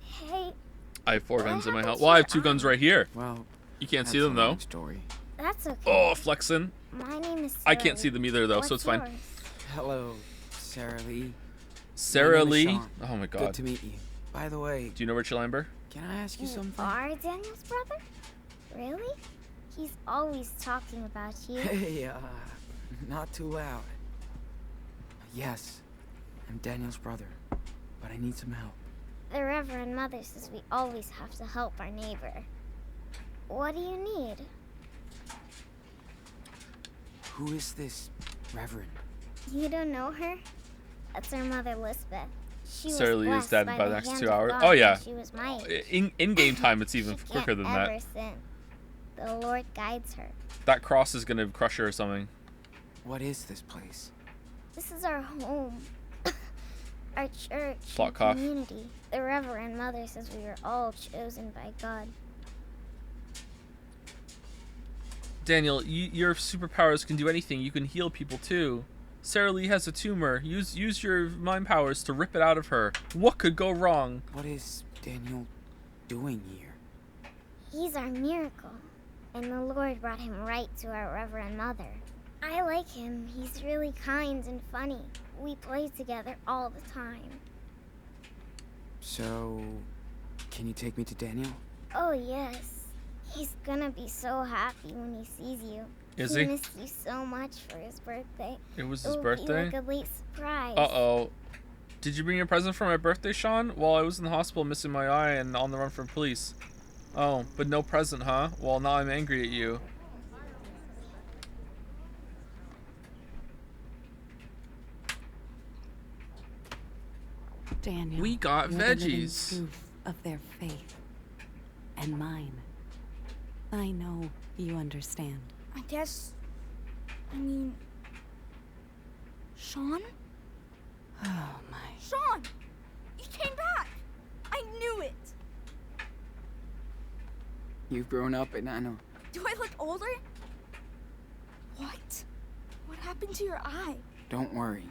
E: Hey,
A: I have 4 guns in my
E: happened
A: house.
E: to
A: Well, I
E: your
A: have 2 guns right here.
C: Well,
A: You can't
C: that's
A: see them,
C: a
A: though.
C: long story.
E: that's okay.
A: Oh, flexing.
E: My name is Sarah.
A: I can't see them either, though, so it's fine.
E: Yours?
C: Hello, Sarah Lee.
A: Sarah
C: My name is
A: Lee?
C: Sean.
A: Oh, my
C: Good
A: God.
C: to meet you. By the way,
A: Do you know Richard Amber?
C: can I ask you
E: You
C: something?
E: are Daniel's brother? Really? He's always talking about you.
C: Hey, not too loud. Yes, I'm Daniel's brother, but I need some help.
E: The Reverend Mother says we always have to help our neighbor. What do you need?
C: Who is this Reverend?
E: You don't know her? That's our mother, Lisbeth. She
A: Sarah
E: was
A: Lee is
E: blessed
A: dead
E: by
A: by
E: the
A: the next
E: hand
A: 2
E: of
A: hours.
E: God
A: Oh,
E: when
A: yeah.
E: She was my age.
A: In game time, it's even
E: She
A: quicker than
E: can't
A: that.
E: ever sin. The Lord guides her.
A: That cross is going to crush her or something.
C: What is this place?
E: This is our home. Our church
A: Plot
E: and
A: cough.
E: community. The Reverend Mother says we are all chosen by God.
A: Daniel, your superpowers can do anything. You can heal people, too. Sarah Lee has a tumor. Use your mind powers to rip it out of her. What could go wrong?
C: What is Daniel doing here?
E: He's our miracle, and the Lord brought him right to our Reverend Mother. I like him. He's really kind and funny. We play together all the time.
C: So, can you take me to Daniel?
E: Oh, yes. He's gonna be so happy when he sees you.
A: Is he?
E: missed you so much for his birthday.
A: It was
E: It
A: his
E: will
A: birthday?
E: be like a late surprise.
A: Uh-oh. Did you bring your present for my birthday, Sean? Well, I was in the hospital missing my eye and on the run from police. Oh, but no present, huh? Well, now I'm angry at you.
H: Daniel,
A: We got
H: you're the living
A: veggies.
H: proof of their faith. And mine. I know you understand.
I: I mean, Sean?
H: Oh my.
I: Sean! You came back! I knew it!
C: You've grown up, and I know.
I: Do I look older? What? What happened to your eye?
C: Don't worry.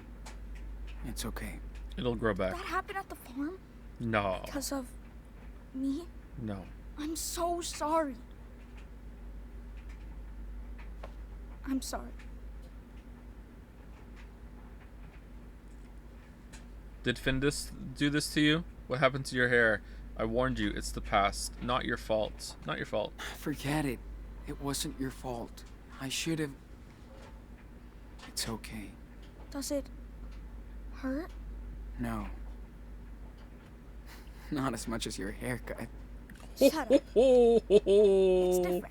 C: It's okay.
A: It'll grow back.
I: That happened at the farm?
A: No.
I: Because of me?
A: No.
I: I'm so sorry. I'm sorry.
A: Did Findus do this to you? What happened to your hair? I warned you, it's the past. Not your fault. Not your fault.
C: Forget it. It wasn't your fault. I should have... It's okay.
I: Does it hurt?
C: No. Not as much as your haircut.
I: Shut up. It's
A: It's
I: different.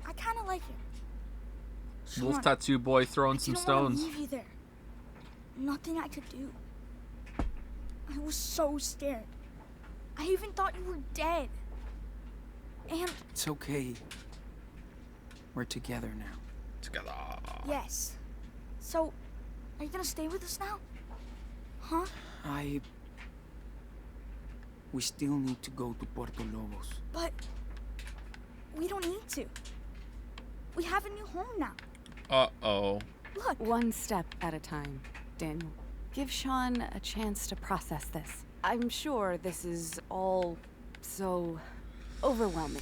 I: I kind of like it.
A: Wolf
I: Sean,
A: tattoo boy throwing
I: I
A: some
I: didn't wanna
A: stones.
I: leave you there. Nothing I could do. I was so scared. I even thought you were dead. And
C: It's okay. We're together now.
A: Together.
I: yes. So, are you gonna stay with us now? Huh?
C: We still need to go to Puerto Lobos.
I: But we don't need to. We have a new home now.
A: Uh-oh.
I: Look.
H: One step at a time, Daniel. Give Sean a chance to process this. I'm sure this is all so overwhelming.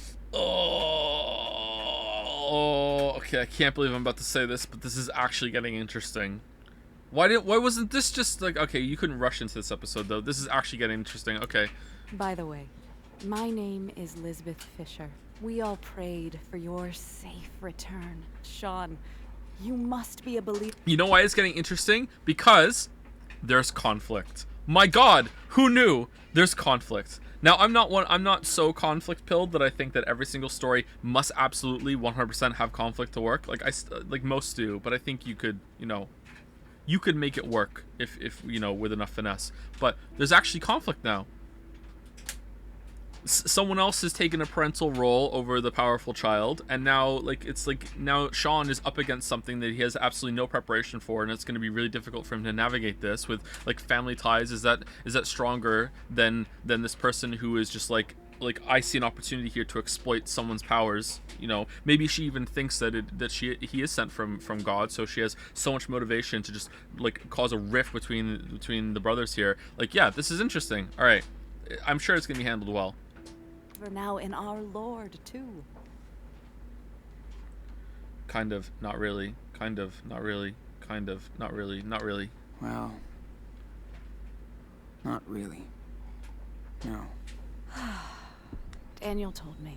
A: Oh, okay. I can't believe I'm about to say this, but this is actually getting interesting. Why wasn't this just like, okay, you couldn't rush into this episode though. This is actually getting interesting. Okay.
H: By the way, my name is Lisbeth Fisher. We all prayed for your safe return. Sean, you must be a believer.
A: You know why it's getting interesting? Because there's conflict. My God, who knew? There's conflict. Now, I'm not so conflict pilled that I think that every single story must absolutely 100% have conflict to work. Like most do, but I think you could make it work if with enough finesse. But there's actually conflict now. Someone else has taken a parental role over the powerful child, and now now Sean is up against something that he has absolutely no preparation for, and it's going to be really difficult for him to navigate this with like family ties. Is that stronger than this person who is just like I see an opportunity here to exploit someone's powers? Maybe she even thinks that he is sent from God, so she has so much motivation to just like cause a rift between the brothers here. Yeah, this is interesting. All right, I'm sure it's going to be handled well.
H: For now in our Lord, too.
A: Kind of, not really. Kind of, not really. Kind of, not really. Not really.
C: Well, not really. No.
H: Daniel told me.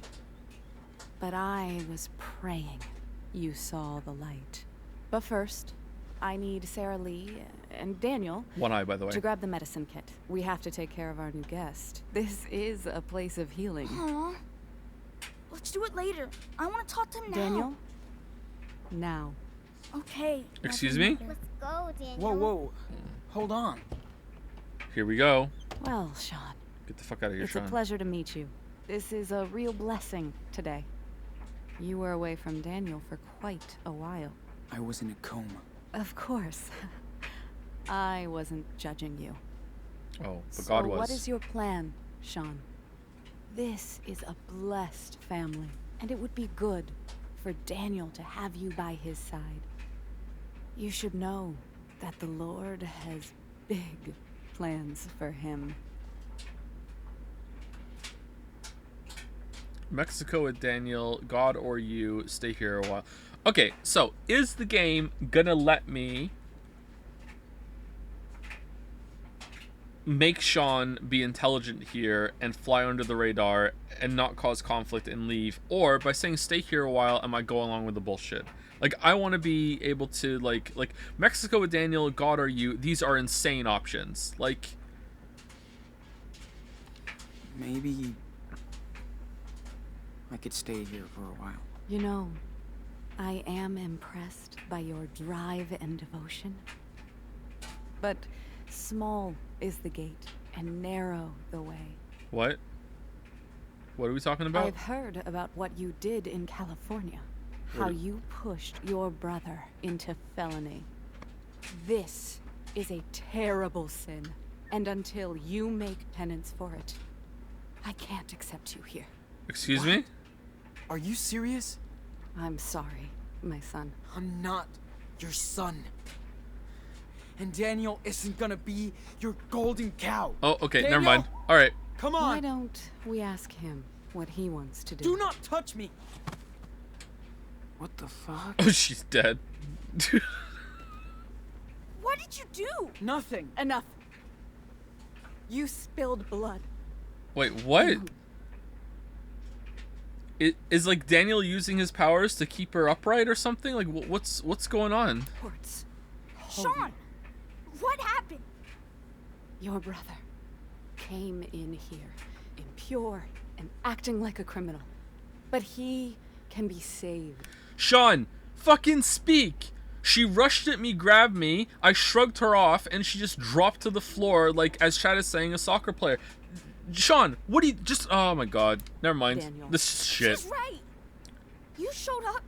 H: But I was praying you saw the light. But first, I need Sarah Lee and Daniel
A: One eye, by the way.
H: to grab the medicine kit. We have to take care of our new guest. This is a place of healing.
I: Aw. Let's do it later. I want to talk to him now.
H: Daniel? Now.
I: Okay.
A: Excuse me?
E: Let's go, Daniel.
C: Whoa, whoa. Hold on.
A: Here we go.
H: Well, Sean,
A: Get the fuck out of here,
H: it's
A: Sean.
H: a pleasure to meet you. This is a real blessing today. You were away from Daniel for quite a while.
C: I was in a coma.
H: Of course. I wasn't judging you.
A: Oh, but
H: So
A: God was.
H: what is your plan, Sean? This is a blessed family, and it would be good for Daniel to have you by his side. You should know that the Lord has big plans for him.
A: Mexico with Daniel, God or you, stay here a while. Okay, so is the game gonna let me make Sean be intelligent here and fly under the radar and not cause conflict and leave? Or by saying stay here a while, am I going along with the bullshit? I want to be able to like Mexico with Daniel, God or you, these are insane options.
C: Maybe I could stay here for a while.
H: You know, I am impressed by your drive and devotion. But small is the gate and narrow the way.
A: What are we talking about?
H: I've heard about what you did in California. How
A: What?
H: you pushed your brother into felony. This is a terrible sin, and until you make penance for it, I can't accept you here.
A: Excuse me?
C: Are you serious?
H: I'm sorry, my son.
C: I'm not your son. And Daniel isn't gonna be your golden cow.
A: Oh, okay, never
C: Daniel!
A: mind. All right.
C: Come
H: Why
C: on.
H: don't we ask him? what he wants to do.
C: Do not touch me! What the fuck?
A: Oh, she's dead.
I: What did you do?
C: Nothing.
H: Enough. You spilled blood.
A: Wait, what? Is like Daniel using his powers to keep her upright or something? Like what's going on?
H: Quartz.
I: Sean, what happened?
H: Your brother came in here, impure and acting like a criminal. But he can be saved.
A: Sean, fucking speak. She rushed at me, grabbed me, I shrugged her off, and she just dropped to the floor like, as Chad is saying, a soccer player. Sean, what do you just... Oh my god. Never mind.
H: Daniel.
A: This is shit.
I: She's right. You showed up,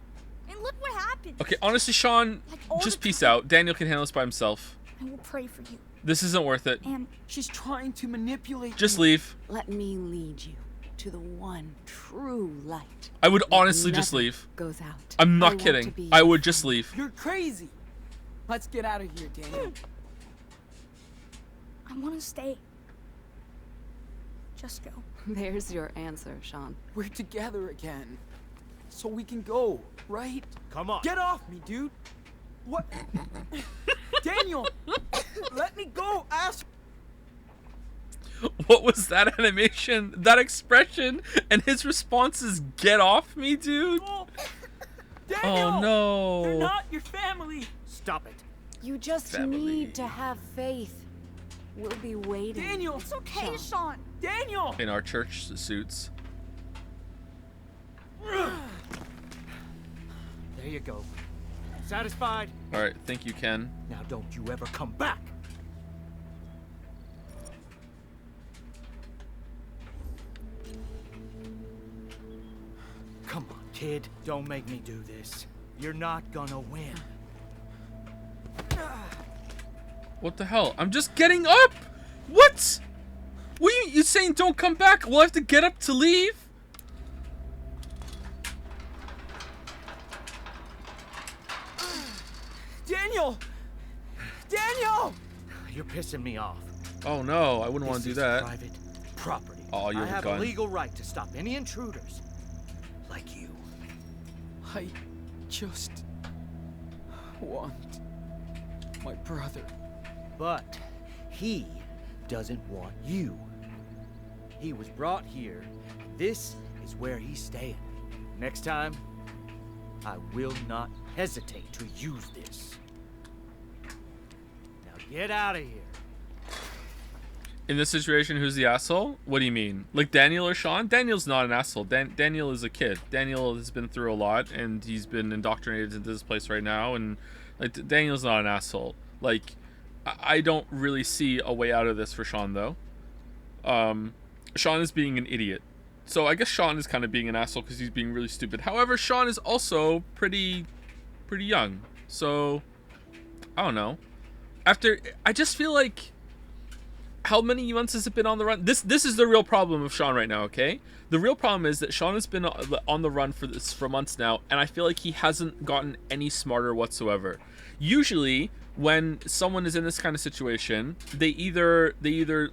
I: and look what happened.
A: Okay, honestly, Sean,
I: Like all
A: just
I: the
A: peace
I: time.
A: out. Daniel can handle this by himself.
I: I will pray for you.
A: This isn't worth it.
I: And
C: She's trying to manipulate
A: Just
C: me.
A: leave.
H: Let me lead you to the one true light.
A: I would
H: that
A: honestly just
H: never
A: leave.
H: Goes out.
A: I'm
H: I
A: not
H: want to
A: kidding.
H: be
A: I
H: your
A: would just
H: friend.
A: leave.
C: You're crazy. Let's get out of here, Daniel.
I: I want to stay. Just go.
H: There's your answer, Sean.
C: We're together again. So we can go, right?
G: Come on.
C: Get off me, dude. What? Daniel! Let me go, ass.
A: What was that animation? That expression? And his response is, get off me, dude?
C: Daniel!
A: Oh no.
C: They're not your family.
G: Stop it.
H: You just
A: Family.
H: need to have faith. We'll be waiting.
C: Daniel!
I: It's okay,
H: Sean.
I: Sean.
C: Daniel!
A: In our church suits.
G: There you go. Satisfied?
A: Alright, thank you, Ken.
G: Now don't you ever come back. Come on, kid. Don't make me do this. You're not gonna win.
A: What the hell? I'm just getting up! What? What are you saying don't come back? We'll have to get up to leave?
C: Daniel! Daniel!
G: You're pissing me off.
A: Oh no, I wouldn't want to do
G: This is
A: that.
G: private property.
A: Oh, you
G: I
A: have a
G: have
A: gun.
G: a legal right to stop any intruders like you.
C: I just want my brother.
G: But he doesn't want you. He was brought here. This is where he's staying. Next time, I will not hesitate to use this. Now get out of here.
A: In this situation, who's the asshole? What do you mean? Like Daniel or Sean? Daniel's not an asshole. Daniel is a kid. Daniel has been through a lot, and he's been indoctrinated into this place right now, and like Daniel's not an asshole. Like, I don't really see a way out of this for Sean, though. Sean is being an idiot. So I guess Sean is kind of being an asshole because he's being really stupid. However, Sean is also pretty young. So, I don't know. I just feel like, how many months has it been on the run? This is the real problem of Sean right now, okay? The real problem is that Sean has been on the run for months now, and I feel like he hasn't gotten any smarter whatsoever. Usually, when someone is in this kind of situation, they either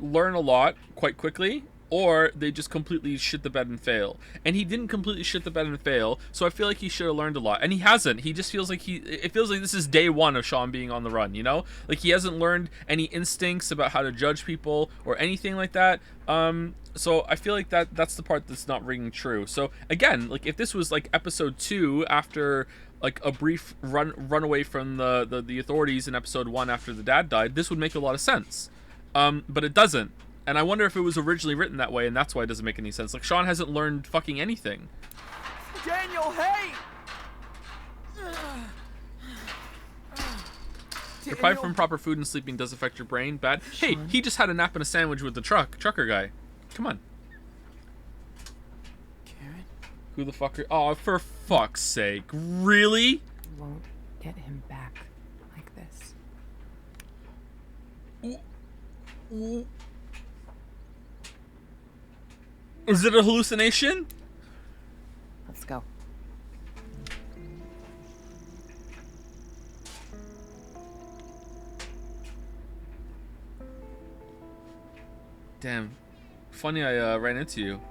A: learn a lot quite quickly, or they just completely shit the bed and fail. And he didn't completely shit the bed and fail, so I feel like he should have learned a lot. And he hasn't. He just feels like it feels like this is day one of Sean being on the run, you know? Like he hasn't learned any instincts about how to judge people or anything like that. So I feel like that's the part that's not ringing true. So again, like if this was like episode 2 after like a brief run away from the authorities in episode 1 after the dad died, this would make a lot of sense. But it doesn't. And I wonder if it was originally written that way, and that's why it doesn't make any sense. Like, Sean hasn't learned fucking anything.
C: Daniel, hey!
A: Deprived from proper food and sleeping does affect your brain. Bad. Hey, he just had a nap and a sandwich with the trucker guy. Come on.
C: Karen?
A: Who the fuck are... Oh, for fuck's sake. Really?
J: Won't get him back like this.
A: Is it a hallucination?
J: Let's go.
A: Damn. Funny I ran into you.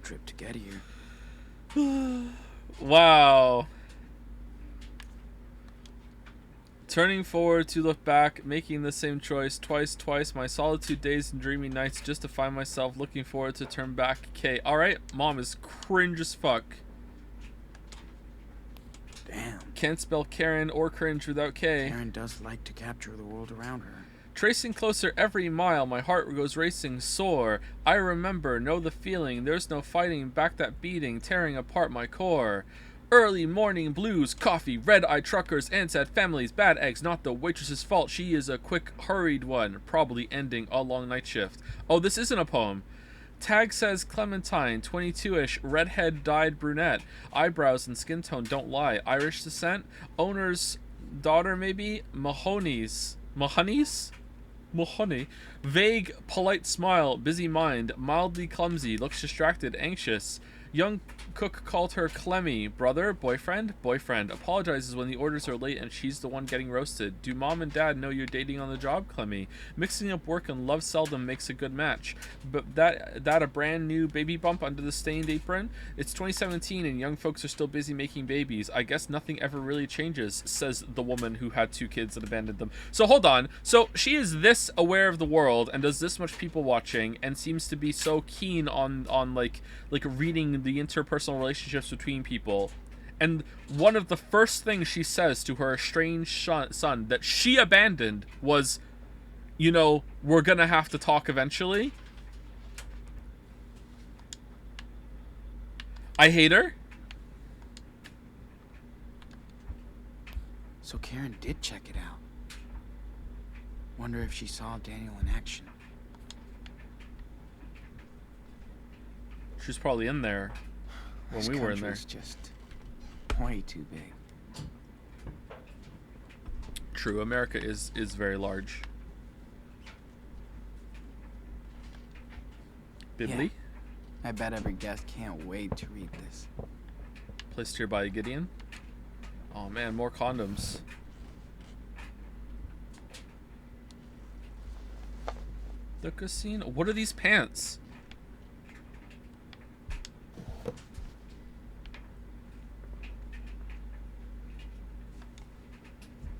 C: road trip to get here.
A: Wow. Turning forward to look back, making the same choice twice, my solitude days and dreamy nights just to find myself looking forward to turn back. K. Alright, mom is cringe as fuck.
C: Damn.
A: Can't spell Karen or cringe without K.
C: Karen does like to capture the world around her.
A: Tracing closer every mile, my heart goes racing sore. I remember, know the feeling, there's no fighting back that beating, tearing apart my core. Early morning blues, coffee, red-eyed truckers, and sad families, bad eggs, not the waitress's fault. She is a quick, hurried one, probably ending a long night shift. Oh, this isn't a poem. Tag says Clementine, 22-ish, redhead dyed brunette, eyebrows and skin tone don't lie. Irish descent, owner's daughter maybe, Mahoney. Vague, polite smile, busy mind, mildly clumsy, looks distracted, anxious. Young cook called her Clemmy. Brother? Boyfriend? Boyfriend. Apologizes when the orders are late and she's the one getting roasted. Do mom and dad know you're dating on the job, Clemmy? Mixing up work and love seldom makes a good match. But that a brand new baby bump under the stained apron? It's 2017 and young folks are still busy making babies. I guess nothing ever really changes, says the woman who had 2 kids and abandoned them. So hold on. So she is this aware of the world and does this much people watching and seems to be so keen on like reading the interpersonal relationships between people, and one of the first things she says to her estranged son that she abandoned was, you know, we're gonna have to talk eventually. I hate her.
C: So Karen did check it out. Wonder if she saw Daniel in action.
A: She's probably in there when we were in there.
C: This country's just way too big.
A: True, America is very large. Bibli?
C: Yeah. I bet every guest can't wait to read this.
A: Placed here by Gideon. Oh man, more condoms. The casino. What are these pants?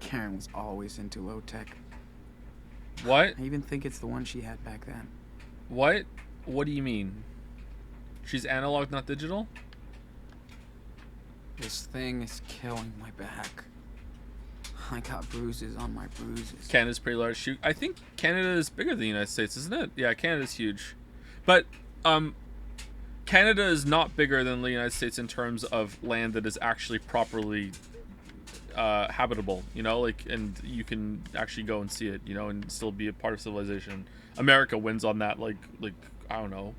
C: Karen was always into low tech.
A: What?
C: I even think it's the one she had back then.
A: What? What do you mean? She's analog, not digital?
C: This thing is killing my back. I got bruises on my bruises.
A: Canada's pretty large. Shoot, I think Canada is bigger than the United States, isn't it? Yeah, Canada's huge. But Canada is not bigger than the United States in terms of land that is actually properly habitable, you know, like, and you can actually go and see it, you know, and still be a part of civilization. America wins on that like I don't know,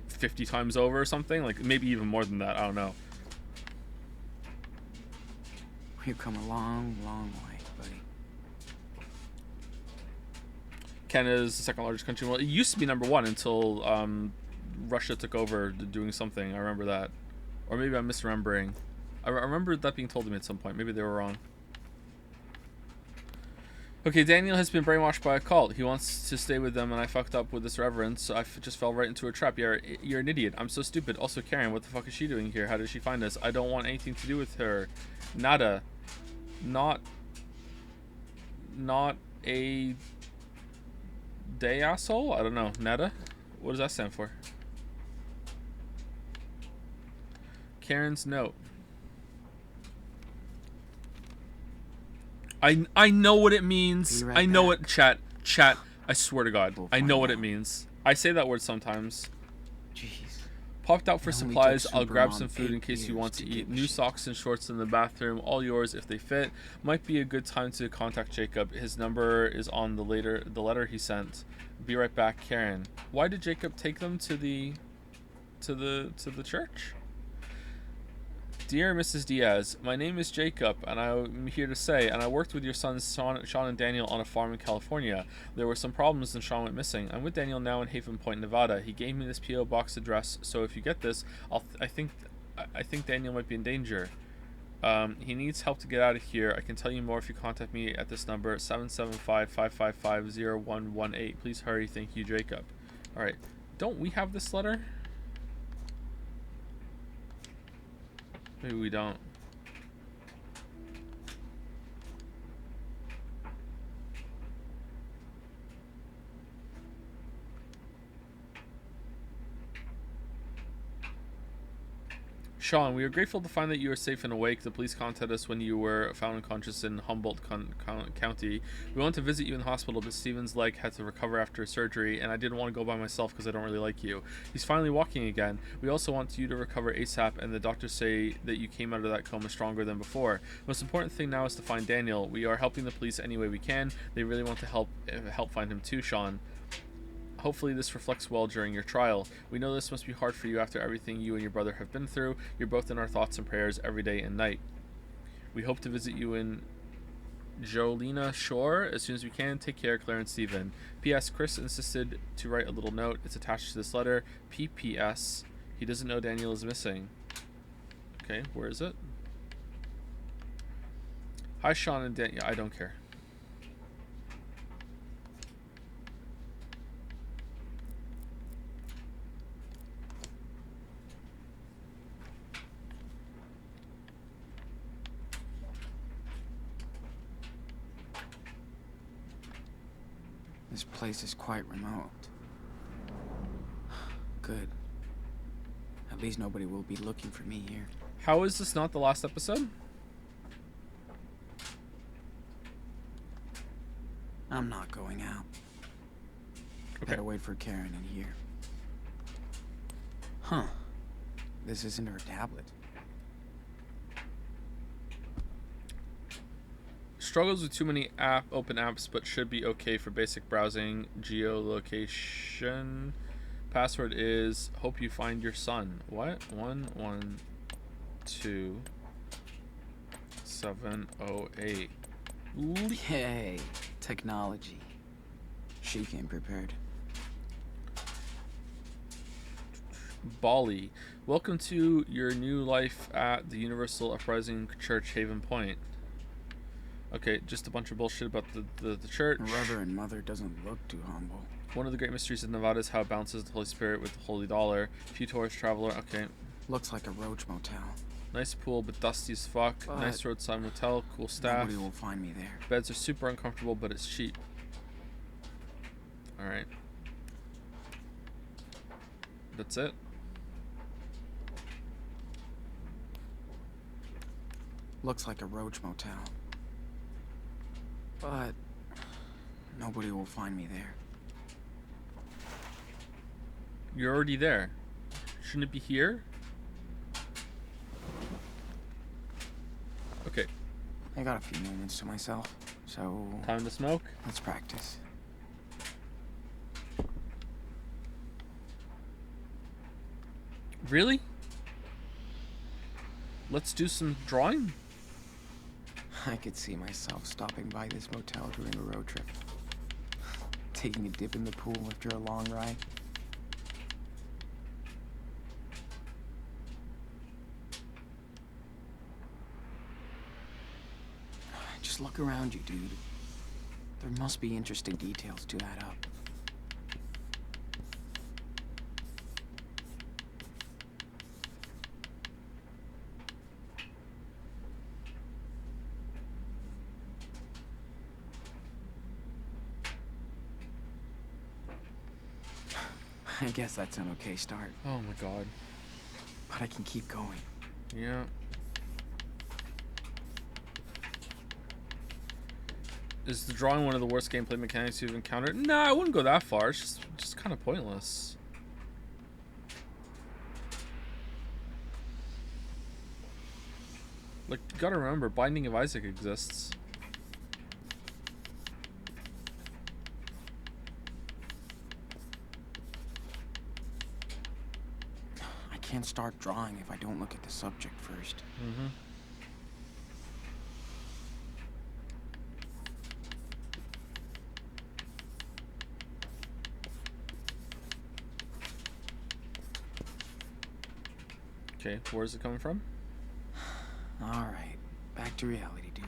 A: 50 times over or something, like maybe even more than that. I don't know.
C: We've come a long, long way, buddy.
A: Canada is the second largest country. Well, it used to be #1 until Russia took over doing something. I remember that, or maybe I'm misremembering. I remember that being told to me at some point. Maybe they were wrong. Okay, Daniel has been brainwashed by a cult. He wants to stay with them, and I fucked up with this reverence. So I just fell right into a trap. You're an idiot. I'm so stupid. Also, Karen, what the fuck is she doing here? How did she find us? I don't want anything to do with her. Nada. Not a day asshole? I don't know. Nada? What does that stand for? Karen's note. I know what it means.
C: Right
A: I know
C: back.
A: what chat. I swear to God,
C: We'll
A: I know
C: find
A: what
C: out.
A: it means. I say that word sometimes.
C: Jeez.
A: Popped out for
C: It only
A: supplies.
C: took
A: I'll grab
C: Supermom
A: some food in
C: 8
A: case you
C: years
A: want
C: to
A: to
C: get
A: eat.
C: me
A: New
C: shit.
A: socks and shorts in the bathroom. All yours if they fit. Might be a good time to contact Jacob. His number is on the letter he sent. Be right back, Karen. Why did Jacob take them to the church? Dear Mrs. Diaz, my name is Jacob, and I'm here to say, and I worked with your sons Sean and Daniel on a farm in California. There were some problems and Sean went missing. I'm with Daniel now in Haven Point, Nevada. He gave me this P.O. box address, so if you get this, I think Daniel might be in danger. He needs help to get out of here. I can tell you more if you contact me at this number, 775-555-0118. Please hurry. Thank you, Jacob. All right. Don't we have this letter? Maybe we don't. Sean, we are grateful to find that you are safe and awake. The police contacted us when you were found unconscious in Humboldt County. We went to visit you in the hospital, but Steven's leg had to recover after surgery, and I didn't want to go by myself because I don't really like you. He's finally walking again. We also want you to recover ASAP, and the doctors say that you came out of that coma stronger than before. The most important thing now is to find Daniel. We are helping the police any way we can. They really want to help find him too, Sean. Hopefully this reflects well during your trial. We know this must be hard for you after everything you and your brother have been through. You're both in our thoughts and prayers every day and night. We hope to visit you in Jolena Shore as soon as we can. Take care, Claire and Steven. P.S. Chris insisted to write a little note. It's attached to this letter. P.P.S. He doesn't know Daniel is missing. Okay, where is it? Hi, Sean and Daniel. I don't care.
C: This place is quite remote. Good. At least nobody will be looking for me here.
A: How is this not the last episode?
C: I'm not going out.
A: Okay.
C: Better wait for Karen in here. Huh. This isn't her tablet.
A: Struggles with too many open apps, but should be okay for basic browsing. Geolocation. Password is hope you find your son. What? 112708.
C: Yay, technology. She came prepared.
A: Bali. Welcome to your new life at the Universal Uprising Church, Haven Point. Okay, just a bunch of bullshit about the church.
C: Reverend Mother doesn't look too humble.
A: One of the great mysteries of Nevada is how it balances the Holy Spirit with the Holy Dollar. Few tourist traveler. Okay.
C: Looks like a roach motel.
A: Nice pool, but dusty as fuck.
C: But
A: nice roadside motel. Cool staff.
C: Nobody will find me there.
A: Beds are super uncomfortable, but it's cheap. Alright. That's it.
C: Looks like a roach motel. But nobody will find me there.
A: You're already there. Shouldn't it be here? Okay.
C: I got a few moments to myself, so...
A: Time to smoke?
C: Let's practice.
A: Really? Let's do some drawing?
C: I could see myself stopping by this motel during a road trip. Taking a dip in the pool after a long ride. Just look around you, dude. There must be interesting details to add up. I guess that's an okay start.
A: Oh my god.
C: But I can keep going.
A: Yeah. Is the drawing one of the worst gameplay mechanics you've encountered? Nah, I wouldn't go that far. It's just kind of pointless. Like, you gotta remember, Binding of Isaac exists.
C: I can't start drawing if I don't look at the subject first.
A: Mm-hmm. Okay, where's it coming from?
C: Alright, back to reality, dude.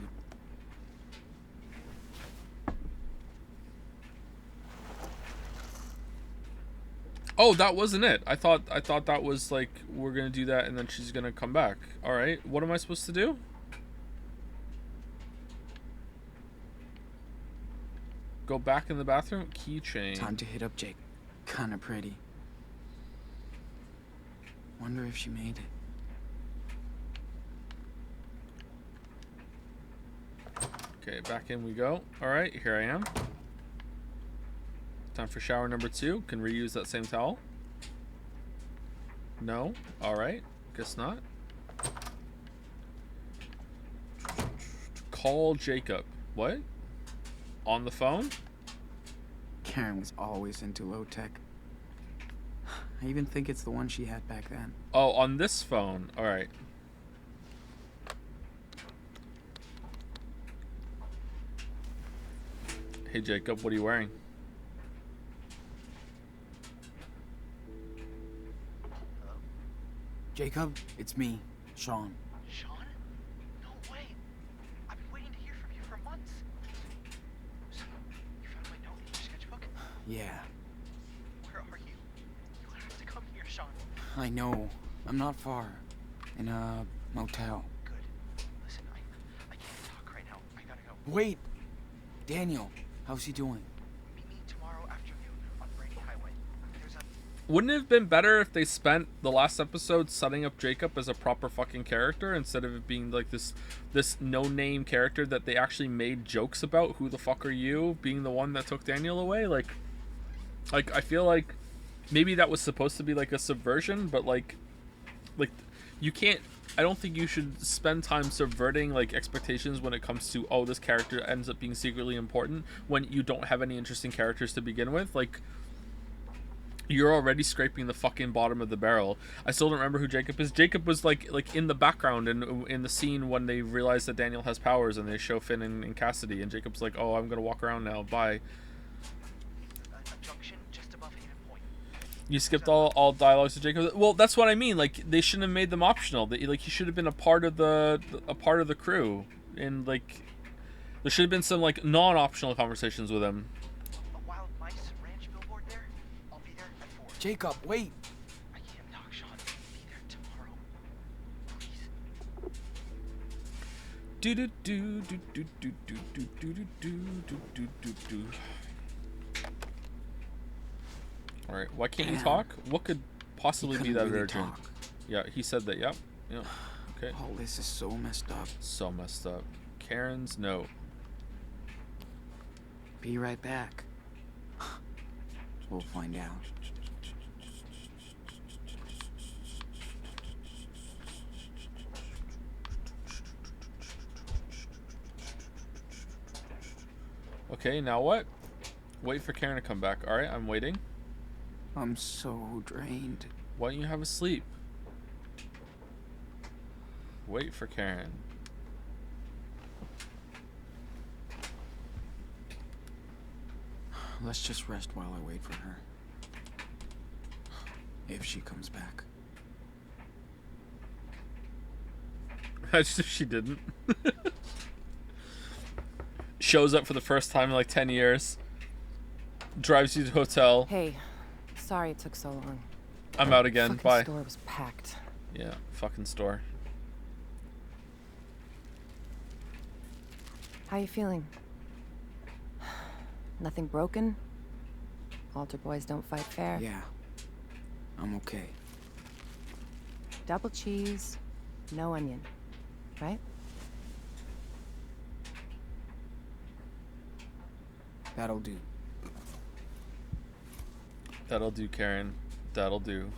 A: Oh, that wasn't it. I thought that was like we're gonna do that and then she's gonna come back. All right. What am I supposed to do? Go back in the bathroom. Keychain.
C: Time to hit up Jake. Kinda pretty. Wonder if she made it.
A: Okay, back in we go. All right, here I am. Time for shower number 2. Can reuse that same towel? No? All right, guess not. Call Jacob. What? On the phone?
C: Karen was always into low tech. I even think it's the one she had back then.
A: Oh, on this phone. All right. Hey Jacob, what are you wearing?
C: Jacob, it's me, Sean.
K: Sean? No way. I've been waiting to hear from you for months. So, you found my note in your sketchbook?
C: Yeah,
K: Where are you? You have to come here, Sean.
C: I know. I'm not far. In a motel.
K: Good. Listen, I can't talk right now. I gotta go.
C: Wait! Daniel, how's he doing?
K: Meet me tomorrow afternoon on Brady Highway. There's a...
A: Wouldn't it have been better if they spent the last episode setting up Jacob as a proper fucking character instead of it being like this no-name character that they actually made jokes about? Who the fuck are you? Being the one that took Daniel away? Like I feel like maybe that was supposed to be like a subversion, but like you can't. I don't think you should spend time subverting like expectations when it comes to, oh, this character ends up being secretly important when you don't have any interesting characters to begin with. Like, you're already scraping the fucking bottom of the barrel. I still don't remember who Jacob is. Jacob was like in the background in the scene when they realize that Daniel has powers and they show Finn and Cassidy, and Jacob's like, oh, I'm gonna walk around now, bye.
K: A junction just above Haven Point.
A: You skipped all dialogues to Jacob. Well, that's what I mean. Like, they shouldn't have made them optional. Like, he should have been a part of the crew. And like, there should have been some like non-optional conversations with him.
K: A Wild Mice Ranch billboard there? I'll be there at 4.
C: Jacob, wait!
K: I can't talk, Sean. Be there tomorrow. Please.
A: Do do do do do do do do do do do do do do. All right, why can't you talk? What could possibly be that
C: really
A: urgent?
C: talk.
A: Yeah, he said that. Yep. Yeah. Okay.
C: All this is so messed up.
A: So messed up. Karen's note.
C: Be right back. We'll find out.
A: Okay, now what? Wait for Karen to come back. All right, I'm waiting.
C: I'm so drained.
A: Why don't you have a sleep? Wait for Karen.
C: Let's just rest while I wait for her. If she comes back.
A: That's if she didn't. Shows up for the first time in like 10 years. Drives you to the hotel.
J: Hey, sorry it took so long.
A: I'm out again.
J: Fucking
A: Bye.
J: store was packed.
A: Yeah, fucking store.
J: How you feeling? Nothing broken? Altar boys don't fight fair?
C: Yeah. I'm okay.
J: Double cheese, no onion, right?
C: That'll do.
A: That'll do, Karen. That'll do.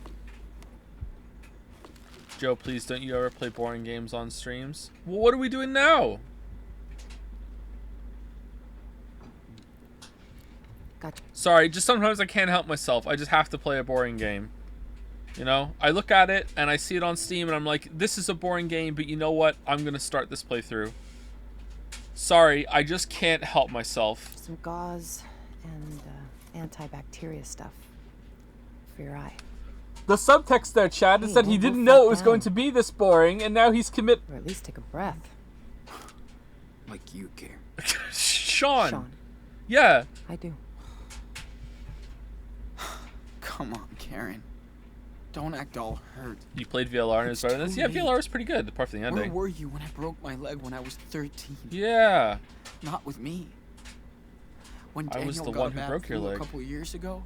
A: Joe, please don't you ever play boring games on streams? Well, what are we doing now?
J: Gotcha.
A: Sorry, just sometimes I can't help myself. I just have to play a boring game. You know? I look at it and I see it on Steam and I'm like, this is a boring game, but you know what? I'm gonna start this playthrough. Sorry, I just can't help myself.
J: Some gauze and antibacteria stuff for your eye.
A: The subtext there, Chad, is
J: Hey,
A: that he
J: we'll
A: didn't
J: both
A: know
J: back
A: it was going
J: down.
A: to be this boring, and now he's
J: Or at least take a breath.
C: Like you care.
A: Sean.
J: Sean,
A: Yeah.
J: I do.
C: Come on, Karen, don't act all hurt.
A: You played VLR and it's better than this?
C: too
A: Yeah,
C: late.
A: VLR was pretty good, apart from the
C: Where
A: ending.
C: were you when I broke my leg when I was 13?
A: Yeah.
C: Not with me. When
A: I
C: Daniel
A: was the
C: got
A: one
C: a
A: who
C: bad
A: broke your
C: flu
A: leg.
C: a couple of years ago,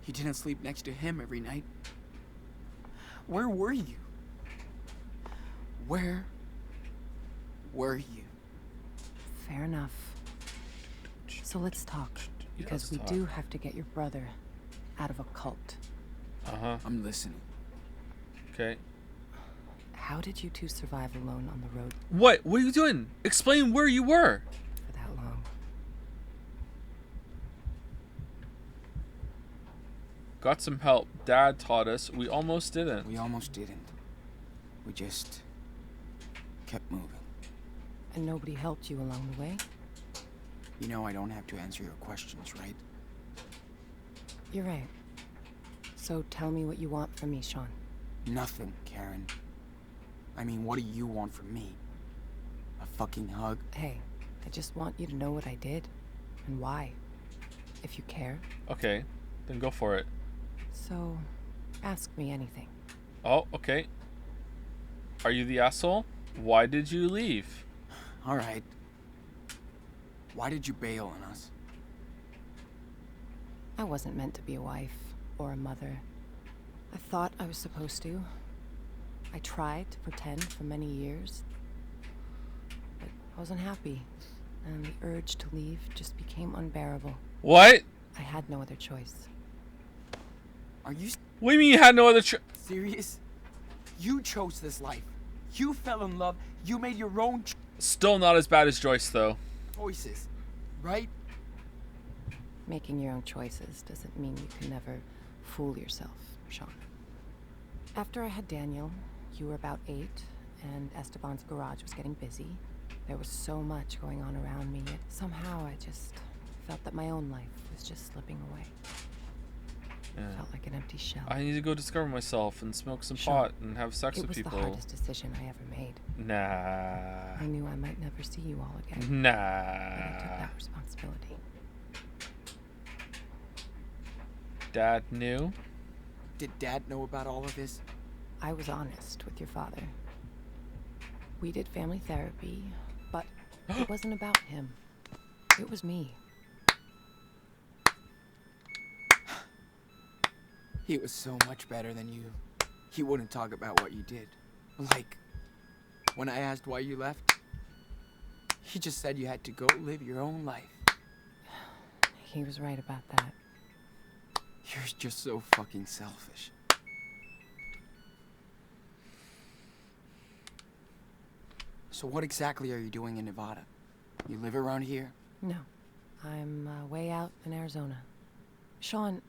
C: you didn't sleep next to him every night. Where were you? Where were you?
J: Fair enough. So let's talk, because
A: let's
J: we
A: talk.
J: do have to get your brother out of a cult.
A: Uh-huh.
C: I'm listening.
A: Okay.
J: How did you two survive alone on the road
A: What? What are you doing? Explain where you were.
J: for that long?
A: Got some help. Dad taught us. We almost didn't.
C: We almost didn't. We just kept moving.
J: And nobody helped you along the way?
C: You know I don't have to answer your questions, right?
J: You're right. So tell me what you want from me, Sean.
C: Nothing, Karen. I mean, what do you want from me? A fucking hug?
J: Hey, I just want you to know what I did and why, if you care.
A: Okay. Then go for it.
J: So, ask me anything.
A: Oh, okay. Are you the asshole? Why did you leave?
C: All right. Why did you bail on us?
J: I wasn't meant to be a wife or a mother. I thought I was supposed to. I tried to pretend for many years, but I wasn't happy, and the urge to leave just became unbearable.
A: What?
J: I had no other choice.
C: Are you
A: What do you mean you had no other
C: serious? You chose this life. You fell in love. You made your own
A: Still not as bad as Joyce, though.
C: choices, right?
J: Making your own choices doesn't mean you can never fool yourself, Sean. After I had Daniel, you were about 8, and Esteban's garage was getting busy. There was so much going on around me, yet somehow I just felt that my own life was just slipping away.
A: Yeah.
J: Felt like an empty shell.
A: I need to go discover myself and smoke some
J: Sean,
A: pot and have sex
J: it
A: with
J: was
A: people.
J: the hardest decision I ever made.
A: Nah.
J: I knew I might never see you all again. But I took
A: Nah.
J: that responsibility.
A: Dad knew?
C: Did Dad know about all of this?
J: I was honest with your father. We did family therapy, but it wasn't about him. It was me.
C: He was so much better than you. He wouldn't talk about what you did. Like, when I asked why you left, he just said you had to go live your own life.
J: He was right about that.
C: You're just so fucking selfish. So what exactly are you doing in Nevada? You live around here?
J: No, I'm way out in Arizona. Sean,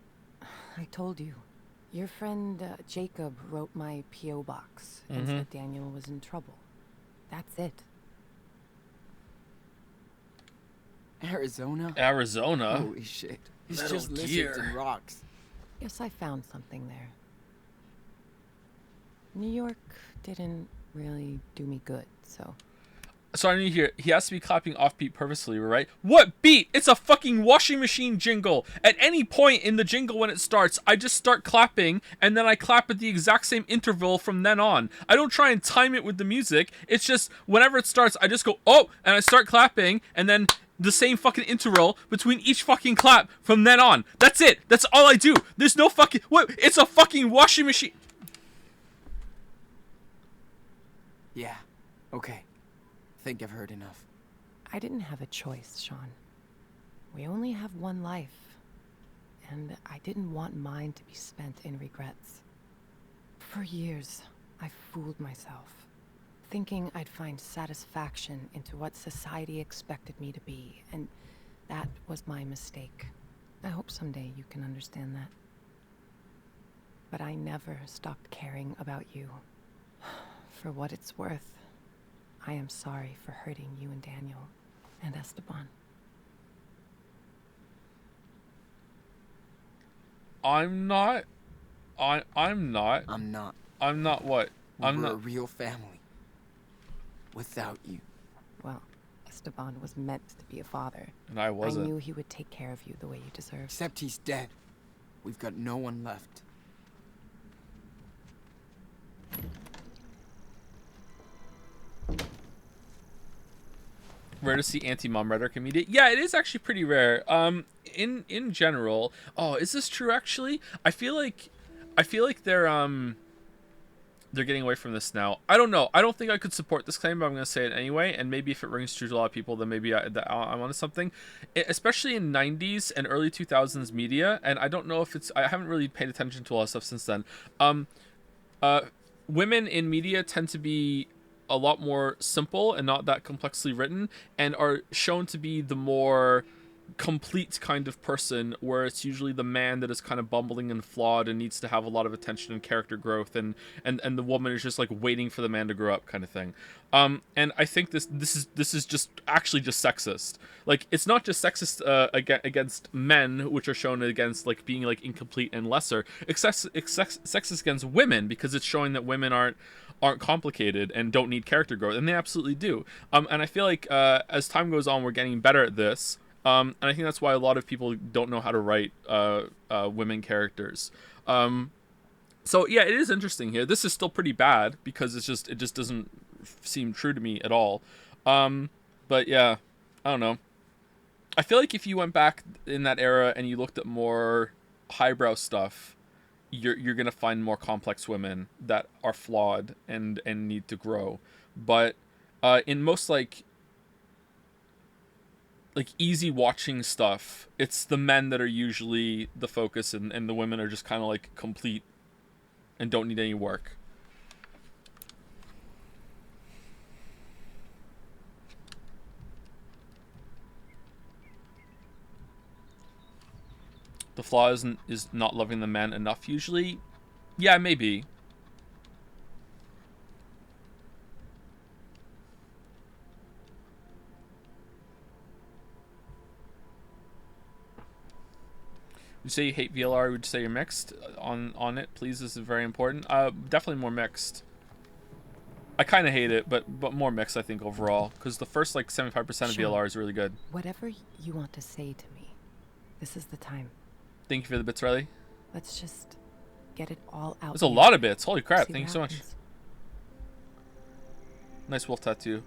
J: I told you. Your friend Jacob wrote my P.O. box and said Daniel was in trouble. That's it.
C: Arizona?
A: Arizona?
C: Holy shit. It's
A: Metal
C: just lizards
A: Gear.
C: and rocks.
J: Guess I found something there. New York didn't really do me good, so...
A: So I need to hear, he has to be clapping off beat purposely, right? What beat? It's a fucking washing machine jingle. At any point in the jingle when it starts, I just start clapping, and then I clap at the exact same interval from then on. I don't try and time it with the music. It's just, whenever it starts, I just go, oh, and I start clapping, and then the same fucking interval between each fucking clap from then on. That's it. That's all I do. There's no fucking, what? It's a fucking washing machine.
C: Yeah, okay. Think I've heard enough.
J: I didn't have a choice, Sean. We only have one life, and I didn't want mine to be spent in regrets. For years, I fooled myself, thinking I'd find satisfaction into what society expected me to be, and that was my mistake. I hope someday you can understand that. But I never stopped caring about you. For what it's worth, I am sorry for hurting you and Daniel and Esteban.
A: I'm not.
C: I'm not.
A: I'm not what? I'm
C: We're a
A: not.
C: real family. Without you.
J: Well, Esteban was meant to be a father.
A: And I wasn't.
J: I knew he would take care of you the way you deserve.
C: Except he's dead. We've got no one left.
A: Rare to see anti-mom rhetoric in media. Yeah, it is actually pretty rare. In general. Oh, is this true actually? I feel like they're getting away from this now. I don't know. I don't think I could support this claim, but I'm going to say it anyway. And maybe if it rings true to a lot of people, then maybe I'm onto something. Especially in 90s and early 2000s media. And I don't know if it's... I haven't really paid attention to a lot of stuff since then. Women in media tend to be a lot more simple and not that complexly written, and are shown to be the more complete kind of person, where it's usually the man that is kind of bumbling and flawed and needs to have a lot of attention and character growth, and the woman is just like waiting for the man to grow up kind of thing. And I think this is just actually just sexist. Like, it's not just sexist against men, which are shown against like being like incomplete and lesser. It's sexist against women, because it's showing that women aren't complicated and don't need character growth, and they absolutely do. And I feel like as time goes on, we're getting better at this. And I think that's why a lot of people don't know how to write women characters. So yeah, it is interesting here. This is still pretty bad because it just doesn't seem true to me at all. But yeah, I don't know. I feel like if you went back in that era and you looked at more highbrow stuff, you're gonna find more complex women that are flawed and need to grow. But in most like easy watching stuff, it's the men that are usually the focus, and the women are just kind of like complete and don't need any work. The flaw is not loving the man enough usually. Yeah, maybe. Would you say you hate VLR? Would you say you're mixed on it? Please, this is very important. Definitely more mixed. I kind of hate it, but more mixed, I think, overall. Because the first, like, 75% of VLR is really good.
J: Whatever you want to say to me, this is the time.
A: Thank you for the bits, Riley.
J: Let's just get it all out.
A: There's a lot of bits. Holy crap. Thank you so much. Nice wolf tattoo.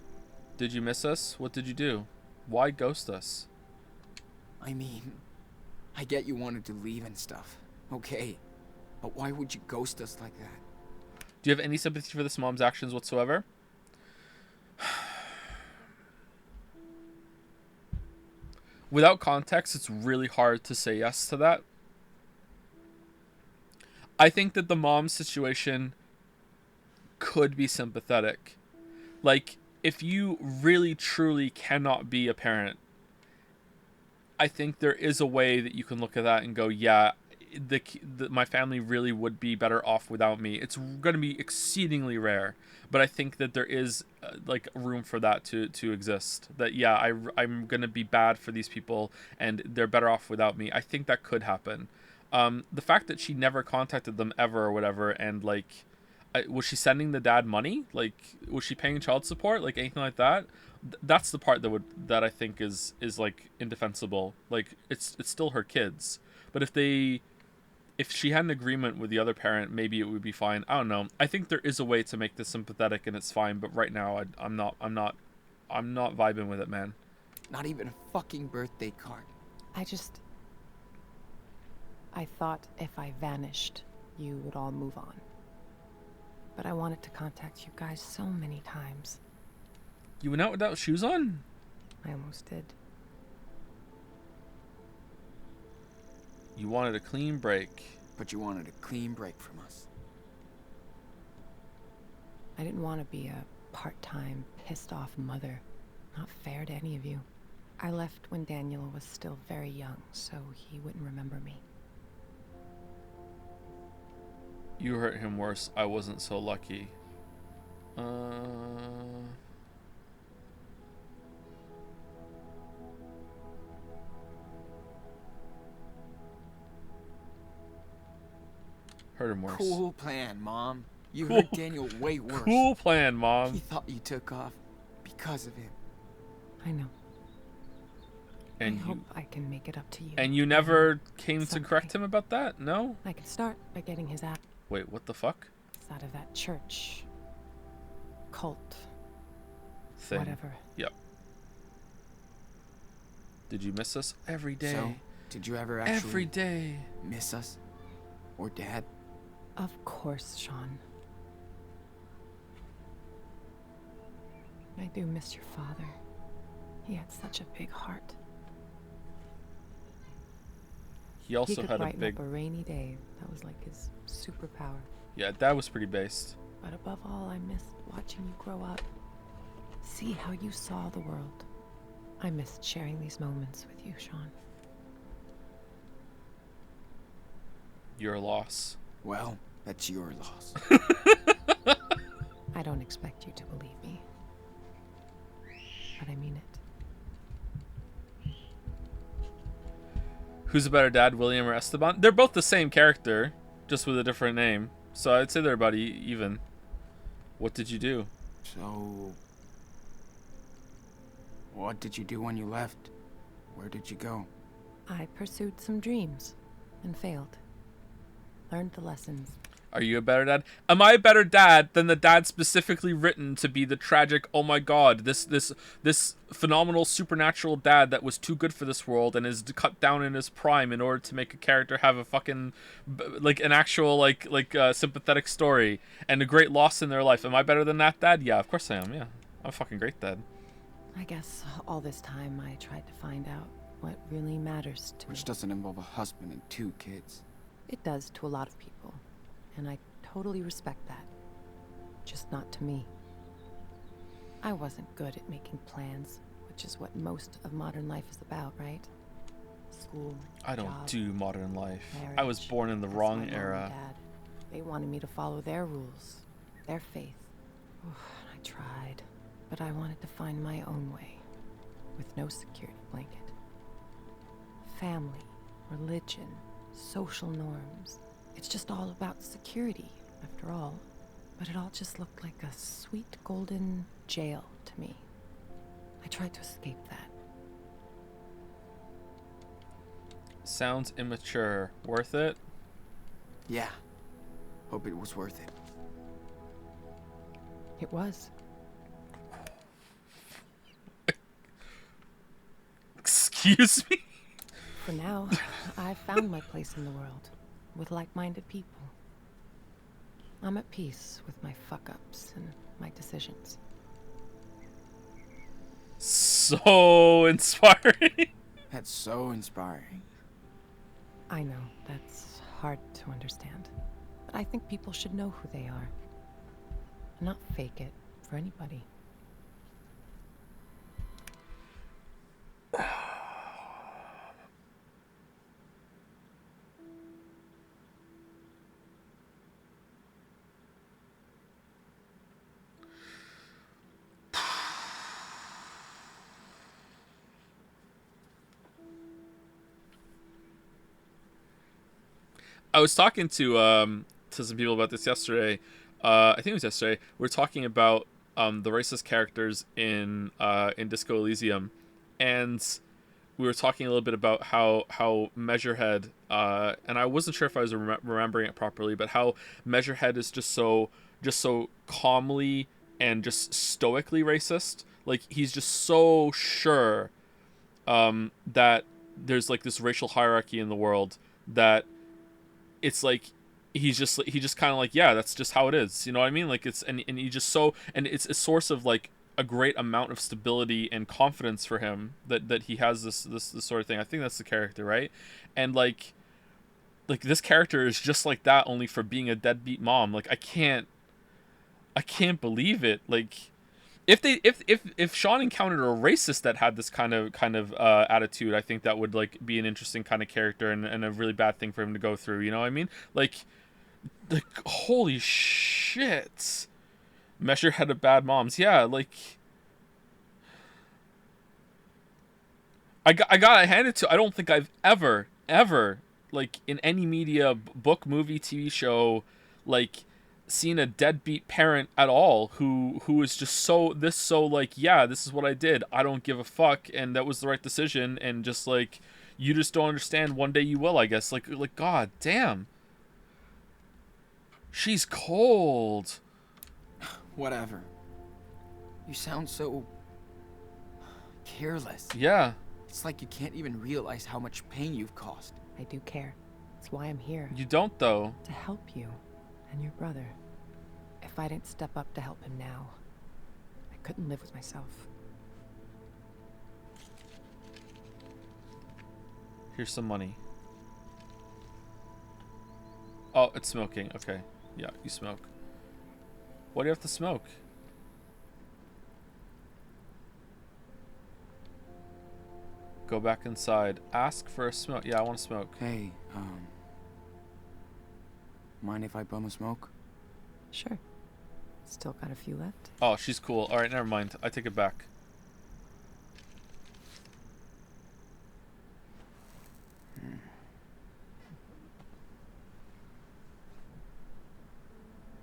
A: Did you miss us? What did you do? Why ghost us?
C: I mean, I get you wanted to leave and stuff. Okay. But why would you ghost us like that?
A: Do you have any sympathy for this mom's actions whatsoever? Without context, it's really hard to say yes to that. I think that the mom's situation could be sympathetic. Like, if you really truly cannot be a parent, I think there is a way that you can look at that and go, yeah, my family really would be better off without me. It's going to be exceedingly rare, but I think that there is like room for that to exist. That, yeah, I'm going to be bad for these people and they're better off without me. I think that could happen. The fact that she never contacted them ever or whatever, and like, was she sending the dad money? Like, was she paying child support? Like, anything like that? That's the part that I think is like indefensible. Like, it's still her kids. But if she had an agreement with the other parent, maybe it would be fine. I don't know. I think there is a way to make this sympathetic and it's fine, but right now I'm not vibing with it, man.
C: Not even a fucking birthday card.
J: I thought if I vanished, you would all move on. But I wanted to contact you guys so many times.
A: You went out without shoes on?
J: I almost did.
A: You wanted a clean break.
C: But you wanted a clean break from us.
J: I didn't want to be a part-time, pissed-off mother. Not fair to any of you. I left when Daniel was still very young, so he wouldn't remember me.
A: You hurt him worse. I wasn't so lucky. Hurt him worse.
C: Cool plan, Mom. You hurt Daniel way worse.
A: Cool plan, Mom.
C: He thought you took off because of him.
J: I know.
A: And
J: I hope I can make it up to you.
A: And you never came to
J: Someday.
A: correct him about that? No?
J: I can start by getting his ass
A: Wait, what the fuck?
J: out of that church. Cult.
A: Thing.
J: Whatever.
A: Yep. Did you miss us? Every day.
C: So, did you ever actually
A: Every day.
C: miss us? Or Dad?
J: Of course, Sean. I do miss your father. He had such a big heart.
A: He also
J: he could
A: had a
J: brighten
A: big...
J: up a rainy day. That was like his superpower.
A: Yeah, that was pretty based.
J: But above all, I missed watching you grow up. See how you saw the world. I missed sharing these moments with you, Sean.
A: Your loss.
C: Well, that's your loss.
J: I don't expect you to believe me. But I mean it.
A: Who's a better dad, William or Esteban? They're both the same character, just with a different name. So I'd say they're about even. What did you do?
C: So, what did you do when you left? Where did you go?
J: I pursued some dreams and failed. Learned the lessons.
A: Are you a better dad? Am I a better dad than the dad specifically written to be the tragic, oh my god, this phenomenal supernatural dad that was too good for this world and is cut down in his prime in order to make a character have a fucking, like, an actual, sympathetic story and a great loss in their life? Am I better than that dad? Yeah, of course I am, yeah. I'm a fucking great dad.
J: I guess all this time I tried to find out what really matters to me.
C: Which doesn't involve a husband and 2 kids.
J: It does to a lot of people, and I totally respect that. Just not to me. I wasn't good at making plans, which is what most of modern life is about, right? School,
A: I don't
J: job,
A: do modern life.
J: marriage.
A: I was born in the
J: That's
A: wrong
J: my mom
A: era.
J: and Dad. They wanted me to follow their rules, their faith. I tried, but I wanted to find my own way, with no security blanket. Family, religion, social norms. It's just all about security, after all. But it all just looked like a sweet golden jail to me. I tried to escape that.
A: Sounds immature. Worth it?
C: Yeah. Hope it was worth it.
J: It was.
A: Excuse me?
J: For now, I've found my place in the world, with like-minded people. I'm at peace with my fuck-ups and my decisions.
A: So inspiring.
C: That's so inspiring.
J: I know, that's hard to understand. But I think people should know who they are. And not fake it for anybody.
A: I was talking to some people about this yesterday. I think it was yesterday. We were talking about the racist characters in Disco Elysium, and we were talking a little bit about how Measurehead, and I wasn't sure if I was remembering it properly, but how Measurehead is just so calmly and just stoically racist. Like, he's just so sure that there's like this racial hierarchy in the world that it's like he just kind of like, yeah, that's just how it is, you know what I mean? Like, it's and he just so, and it's a source of like a great amount of stability and confidence for him that he has this sort of thing. I think that's the character, right? And like this character is just like that, only for being a deadbeat mom. Like, I can't believe it. Like, if Sean encountered a racist that had this kind of attitude, I think that would like be an interesting kind of character and a really bad thing for him to go through. You know what I mean? Like holy shit, Mesher had a bad moms. Yeah, like I gotta hand it to. I don't think I've ever like in any media, book, movie, TV show, like seen a deadbeat parent at all who is just so like, yeah, this is what I did, I don't give a fuck, and that was the right decision, and just like, you just don't understand, one day you will, I guess. Like god damn, she's cold.
C: Whatever. You sound so careless.
A: Yeah.
C: It's like you can't even realize how much pain you've caused.
J: I do care. That's why I'm here.
A: You don't, though.
J: To help you and your brother. If I didn't step up to help him now, I couldn't live with myself.
A: Here's some money. Oh, it's smoking. Okay. Yeah, you smoke. Why do you have to smoke? Go back inside. Ask for a smoke. Yeah, I want to smoke.
C: Hey, mind if I bum a smoke?
J: Sure. Still got a few left.
A: Oh, she's cool. Alright, never mind. I take it back.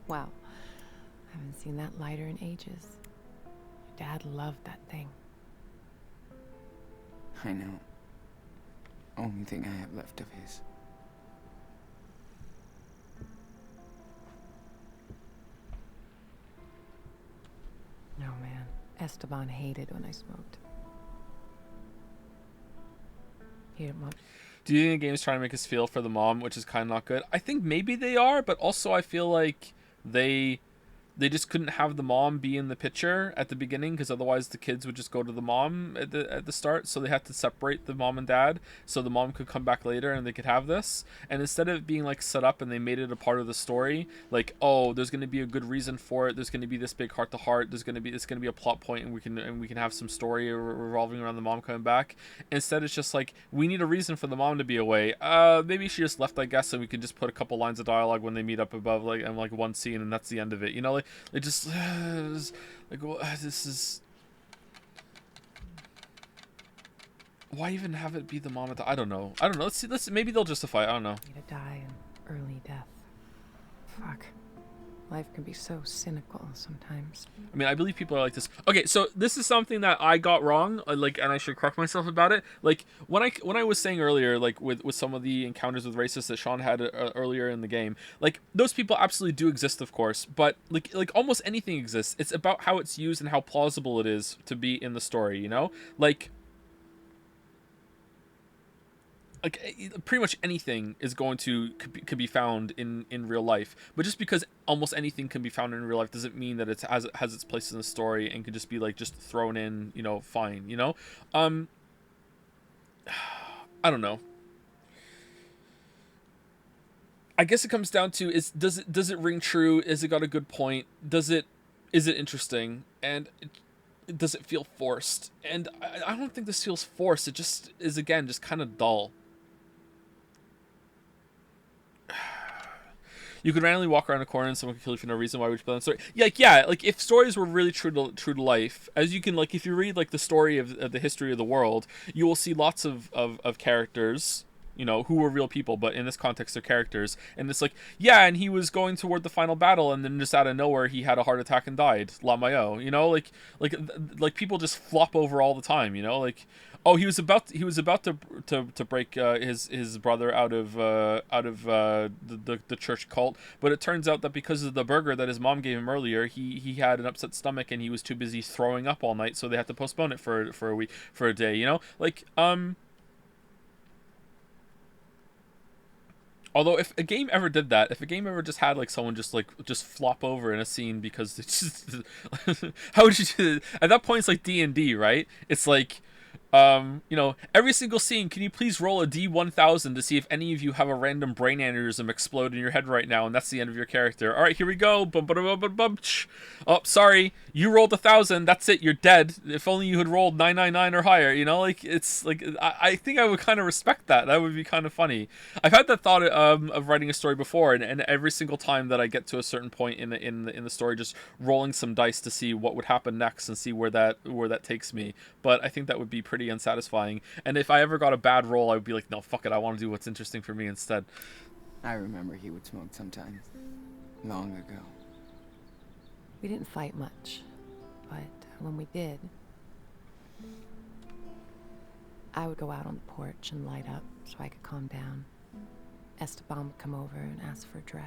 J: Wow. I haven't seen that lighter in ages. Your dad loved that thing.
C: I know. Only thing I have left of his.
J: No, man. Esteban hated when I smoked. He didn't want...
A: Do you think the game's trying to make us feel for the mom, which is kind of not good? I think maybe they are, but also I feel like they just couldn't have the mom be in the picture at the beginning, because otherwise the kids would just go to the mom at the start, so they had to separate the mom and dad so the mom could come back later and they could have this. And instead of it being like set up and they made it a part of the story, like, oh, there's going to be a good reason for it, there's going to be this big heart to heart, it's going to be a plot point, and we can have some story revolving around the mom coming back. Instead it's just like, we need a reason for the mom to be away. Maybe she just left, I guess, and we can just put a couple lines of dialogue when they meet up above, like, and like one scene, and that's the end of it, you know? Like, it just like, this is, why even have it be the mom at the, I don't know. Let's see, maybe they'll justify it. I don't know.
J: To die an early death. Fuck. Life can be so cynical sometimes.
A: I mean, I believe people are like this. Okay, so this is something that I got wrong, like, and I should correct myself about it. Like, when I was saying earlier, like, with some of the encounters with racists that Sean had earlier in the game, like, those people absolutely do exist, of course, but like almost anything exists. It's about how it's used and how plausible it is to be in the story, you know? Like, pretty much anything is going to could be found in real life, but just because almost anything can be found in real life doesn't mean that it has its place in the story and can just be like just thrown in, you know, fine, you know. I don't know. I guess it comes down to, does it ring true? Is it got a good point? Is it interesting? And does it feel forced? And I don't think this feels forced. It just is, again, just kind of dull. You could randomly walk around a corner and someone could kill you for no reason. Why would you play that story? Yeah, like, if stories were really true to life, as you can, like, if you read, like, the story of the history of the world, you will see lots of characters, you know, who were real people, but in this context they're characters. And it's like, yeah, and he was going toward the final battle, and then just out of nowhere he had a heart attack and died. Lamayo, you know, like people just flop over all the time, you know, like, oh, he was about to break his brother out of the church cult, but it turns out that because of the burger that his mom gave him earlier, he had an upset stomach and he was too busy throwing up all night, so they had to postpone it for a week, for a day, you know, like, although if a game ever did that, if a game ever just had like someone just flop over in a scene because it's just how would you do it? At that point it's like D&D, right? It's like, you know, every single scene, can you please roll a D1000 to see if any of you have a random brain aneurysm explode in your head right now, and that's the end of your character. All right, here we go. Oh, sorry, you rolled 1,000. That's it. You're dead. If only you had rolled 999 or higher. You know, like, it's like, I think I would kind of respect that. That would be kind of funny. I've had that thought of writing a story before, and every single time that I get to a certain point in the story, just rolling some dice to see what would happen next and see where that takes me. But I think that would be pretty unsatisfying, and if I ever got a bad roll, I would be like, no, fuck it, I want to do what's interesting for me instead.
C: I remember he would smoke sometimes. long ago.
J: We didn't fight much, but when we did, I would go out on the porch and light up so I could calm down. Esteban would come over and ask for a drag.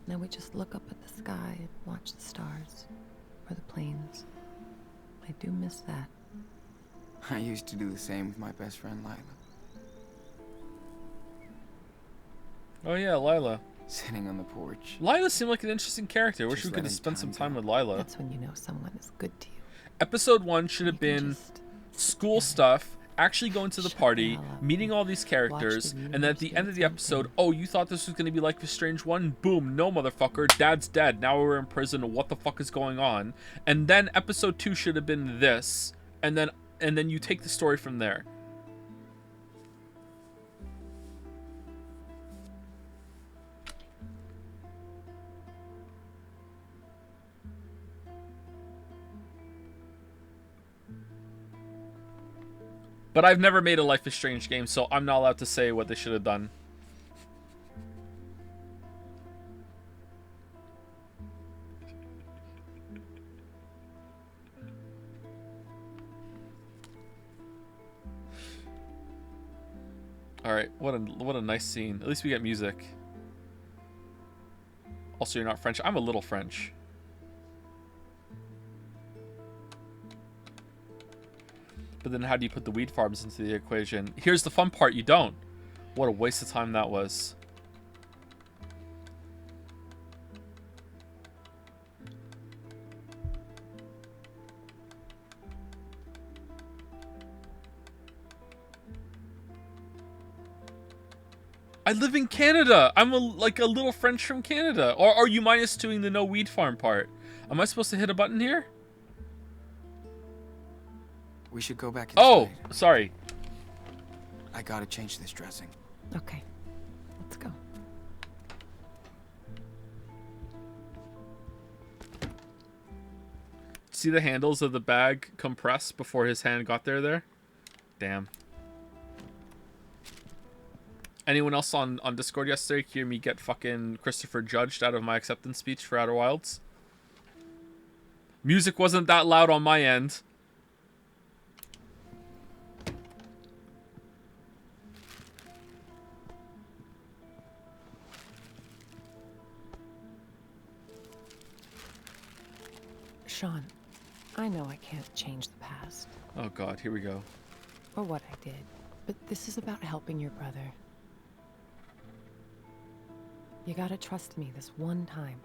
J: Then we'd just look up at the sky and watch the stars or the planes. I do miss that.
C: I used to do the same with my best friend Lila.
A: Oh yeah, Lila.
C: Sitting on the porch.
A: Lila seemed like an interesting character. Wish
C: Just
A: we could have
C: letting
A: spent some
C: time
A: time
C: go.
A: with Lila.
J: That's when you know someone is good to you.
A: Episode 1 should have been school stuff, actually going to the party, meeting all these characters, and then at the end of the episode, oh, you thought this was going to be Life is Strange 1? Boom, no motherfucker, Dad's dead, now we're in prison, what the fuck is going on? And then episode 2 should have been this, and then you take the story from there. But I've never made a Life is Strange game, so I'm not allowed to say what they should have done. All right, what a nice scene. At least we get music. Also, you're not French. I'm a little French. But then how do you put the weed farms into the equation? Here's the fun part, you don't. What a waste of time that was. I live in Canada. I'm like a little French from Canada. Or are you minus doing the no weed farm part? Am I supposed to hit a button here?
C: We should go back inside.
A: Oh, sorry.
C: I gotta change this dressing.
J: Okay, let's go.
A: See the handles of the bag compress before his hand got there? Damn. Anyone else on Discord yesterday hear me get fucking Christopher judged out of my acceptance speech for Outer Wilds? Music wasn't that loud on my end.
J: Sean, I know I can't change the past,
A: Oh god, here we go.
J: or what I did, but this is about helping your brother. You gotta trust me this one time.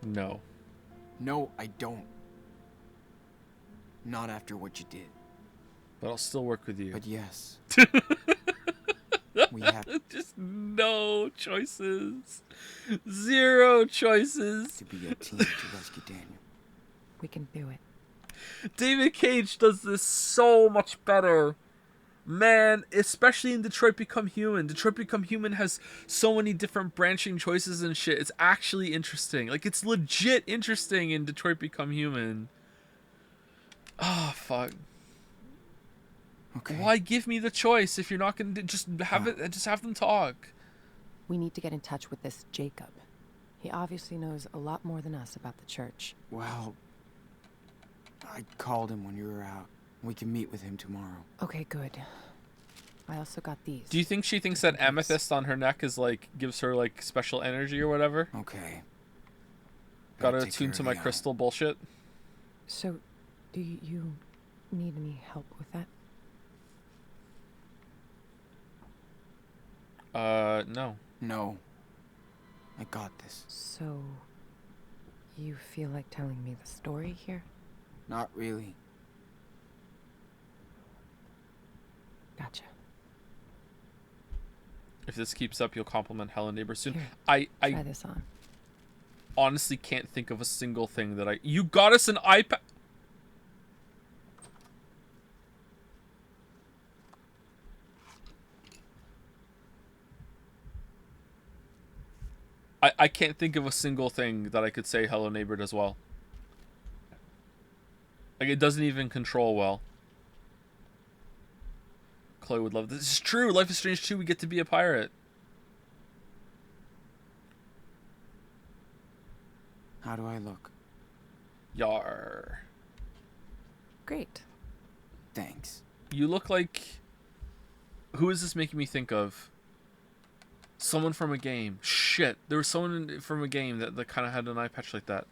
A: No.
C: No, I don't. Not after what you did.
A: But I'll still work with you.
C: But yes. We have
A: Just no choices. Zero choices.
C: to be a team to rescue Daniel.
J: We can do it.
A: David Cage does this so much better. Man, especially in Detroit Become Human. Detroit Become Human has so many different branching choices and shit. It's actually interesting. Like, it's legit interesting in Detroit Become Human. Oh, fuck.
C: Okay.
A: Why give me the choice if you're not going to just have it? Just have them talk.
J: We need to get in touch with this Jacob. He obviously knows a lot more than us about the church.
C: Well, I called him when you were out. We can meet with him tomorrow.
J: Okay, good. I also got these.
A: Do you think she thinks that amethyst on her neck is like gives her like special energy or whatever?
C: Okay.
A: Gotta
C: take
A: attune
C: care
A: to
C: of
A: my
C: the
A: crystal bullshit.
J: So, do you need any help with that?
A: No.
C: No. I got this.
J: So, you feel like telling me the story here?
C: Not really.
J: Gotcha.
A: If this keeps up, you'll compliment Helen Neighbor soon.
J: Here,
A: I
J: try this on.
A: honestly can't think of a single thing that You got us an iPad. I can't think of a single thing that I could say Hello Neighbor does well. Like, it doesn't even control well. Chloe would love this. This is true. Life is Strange 2, we get to be a pirate.
C: How do I look?
A: Yar.
J: Great.
C: Thanks.
A: You look like... Who is this making me think of? Someone from a game. Shit. There was someone from a game that kind of had an eye patch like that.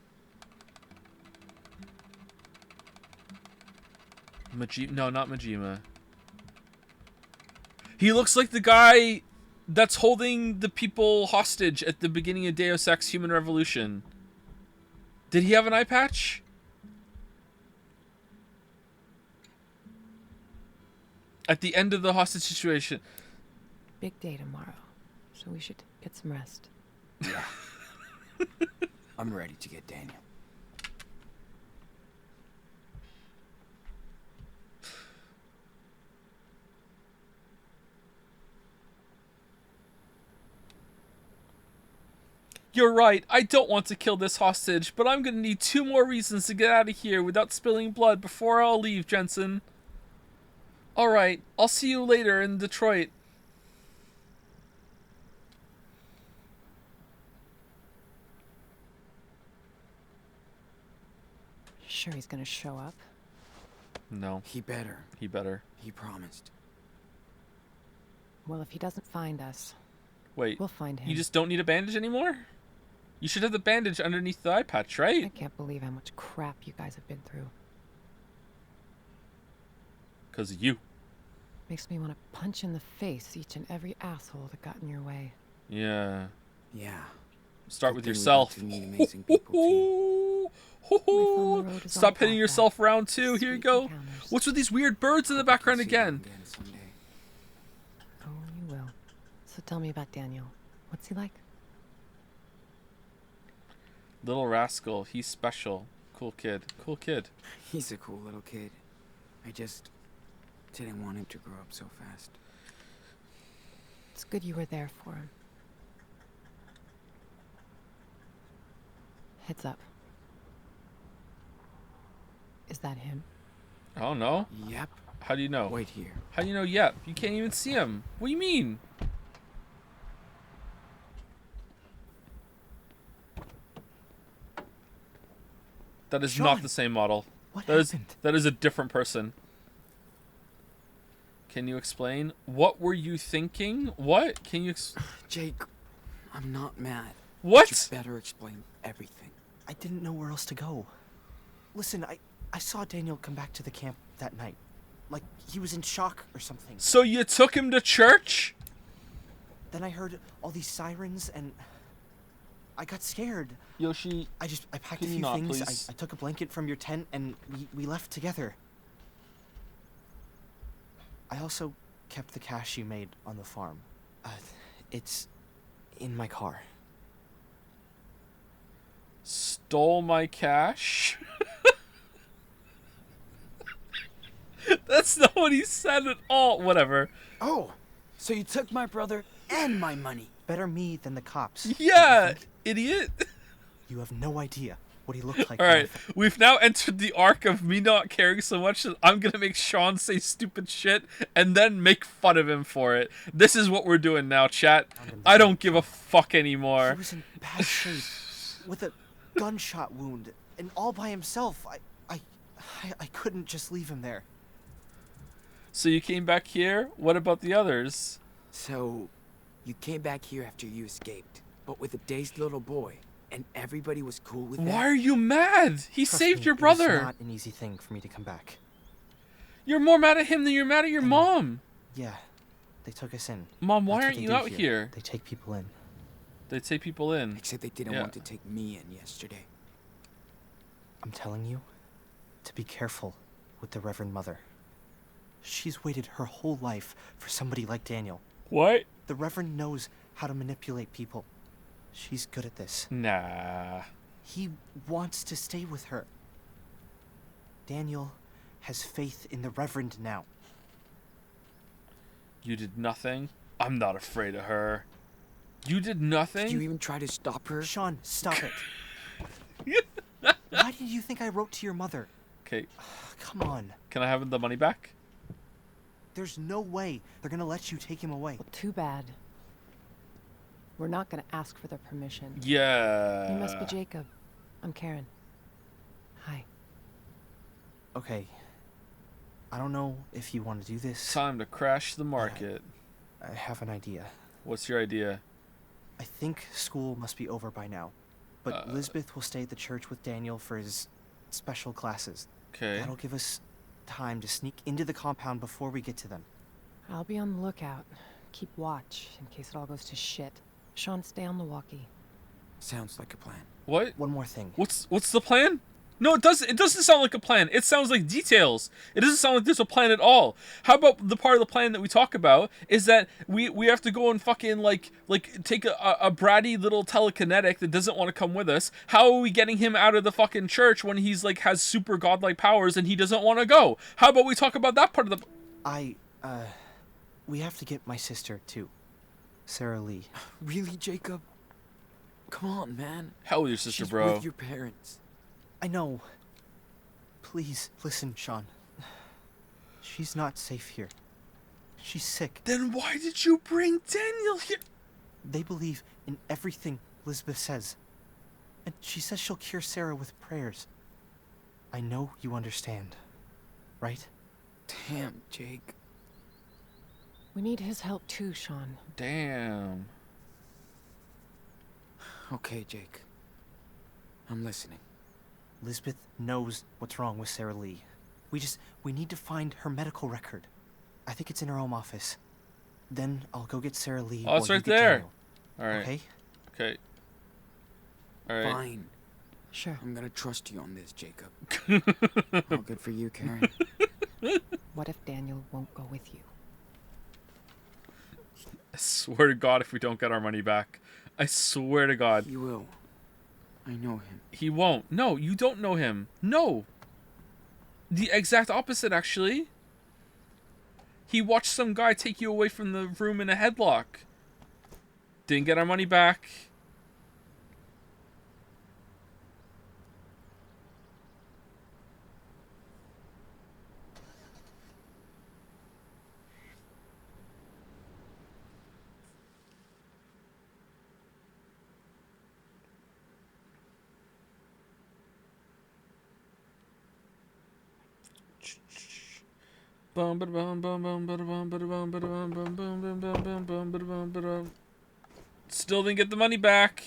A: No, not Majima. He looks like the guy that's holding the people hostage at the beginning of Deus Ex Human Revolution. Did he have an eye patch? At the end of the hostage situation.
J: Big day tomorrow, so we should get some rest.
C: Yeah. I'm ready to get Daniel.
A: You're right, I don't want to kill this hostage, but I'm gonna need 2 more reasons to get out of here without spilling blood before I'll leave, Jensen. Alright, I'll see you later in Detroit.
J: You sure he's gonna show up?
A: No.
C: He better.
A: He better.
C: He promised.
J: Well, if he doesn't find us,
A: Wait,
J: we'll find him.
A: you just don't need a bandage anymore? You should have the bandage underneath the eye patch, right?
J: I can't believe how much crap you guys have been through.
A: Because of you.
J: Makes me want to punch in the face each and every asshole that got in your way.
A: Yeah.
C: Yeah.
A: Start with
C: Good thing we
A: yourself.
C: got to meet amazing people, too.
J: Life on the road is all
A: Stop hitting
J: about
A: yourself
J: that.
A: round 2. Here you
J: Sweet
A: go.
J: encounters.
A: What's with these weird birds in the background
C: See him
A: again?
C: someday.
J: Oh, you will. So tell me about Daniel. What's he like?
A: Little rascal. He's special. Cool kid. Cool kid.
C: He's a cool little kid. I just didn't want him to grow up so fast.
J: It's good you were there for him. Heads up. Is that him?
A: I don't know.
C: Yep.
A: How do you know?
C: Wait here.
A: How do you know yep? You can't even see him. What do you mean? That is not
K: Sean,
A: the same model.
K: What
A: That is
K: happened?
A: that is a different person. Can you explain? What were you thinking? What? Can you
C: Jake, I'm not mad.
A: What?
C: You better explain everything.
K: I didn't know where else to go. Listen, I saw Daniel come back to the camp that night. Like he was in shock or something.
A: So you took him to church?
K: Then I heard all these sirens and I got scared.
A: Yoshi,
K: I packed a
A: can you
K: few
A: not,
K: things.
A: please?
K: I took a blanket from your tent and we left together. I also kept the cash you made on the farm. It's in my car.
A: Stole my cash? That's not what he said at all. Whatever.
C: Oh, so you took my brother and my money.
K: Better me than the cops. don't you
A: Yeah,
K: think?
A: idiot.
K: You have no idea what he looked like.
A: All
K: when I
A: right, we've now entered the arc of me not caring so much that I'm gonna make Sean say stupid shit and then make fun of him for it. This is what we're doing now, chat. I don't give a fuck
K: He
A: anymore.
K: was in bad shape, with a gunshot wound, and all by himself. I couldn't just leave him there.
A: So you came back here? What about the others?
C: So, you came back here after you escaped, but with a dazed little boy, and everybody was cool with that?
A: Why are you mad? He
K: Trust
A: saved
K: me,
A: your
K: It was
A: brother.
K: not an easy thing for me to come back.
A: You're more mad at him than you're mad at your
K: And-
A: mom.
K: Yeah, they took us in.
A: Mom, why
K: That's what
A: aren't
K: they
A: you
K: do
A: out here?
K: They take people in.
A: They take people in.
C: Except they didn't
A: Yeah.
C: want to take me in yesterday.
K: I'm telling you, to be careful with the Reverend Mother. She's waited her whole life for somebody like Daniel.
A: What?
K: The Reverend knows how to manipulate people. She's good at this.
A: Nah.
K: He wants to stay with her. Daniel has faith in the Reverend now.
A: You did nothing? I'm not afraid of her. You did nothing?
C: Did you even try to stop her?
K: Sean, stop it. Why did you think I wrote to your mother?
A: Okay,
K: Come on.
A: can I have the money back?
K: There's no way they're gonna let you take him away.
J: Well, too bad. We're not gonna ask for their permission.
A: Yeah.
J: You must be Jacob. I'm Karen. Hi.
K: Okay. I don't know if you want to do this.
A: Time to crash the market.
K: I have an idea.
A: What's your idea?
K: I think school must be over by now. But Lisbeth will stay at the church with Daniel for his special classes.
A: Okay.
K: That'll give us time to sneak into the compound before we get to them.
J: I'll be on the lookout. Keep watch in case it all goes to shit. Sean, stay on the walkie.
C: Sounds like a plan.
A: What?
K: One more thing.
A: What's the plan? No, it doesn't sound like a plan. It sounds like details. It doesn't sound like there's a plan at all. How about the part of the plan that we talk about is that we have to go and fucking like take a bratty little telekinetic that doesn't want to come with us. How are we getting him out of the fucking church when he's like has super godlike powers and he doesn't want to go? How about we talk about that part of the
K: We have to get my sister too. Sarah Lee.
C: Really, Jacob? Come on, man.
A: Hell with your sister,
C: She's
A: bro.
C: with your parents.
K: I know. Please, listen, Sean. She's not safe here. She's sick.
A: Then why did you bring Daniel here?
K: They believe in everything Lisbeth says. And she says she'll cure Sarah with prayers. I know you understand, right?
C: Damn, Jake.
J: We need his help too, Sean.
A: Damn.
C: Okay, Jake. I'm listening.
K: Lisbeth knows what's wrong with Sarah Lee. We need to find her medical record. I think it's in her home office. Then I'll go get Sarah Lee.
A: Oh, it's
K: while you
A: right
K: get
A: there.
K: Daniel.
A: All right.
K: Okay?
A: Okay. All right.
C: Fine.
J: Sure.
C: I'm gonna trust you on this, Jacob. All good for you, Karen.
J: What if Daniel won't go with you?
A: I swear to God, if we don't get our money back, I swear to God.
C: He will. I know him.
A: He won't. No, you don't know him. No. The exact opposite, actually. He watched some guy take you away from the room in a headlock. Didn't get our money back. Still didn't get the money back.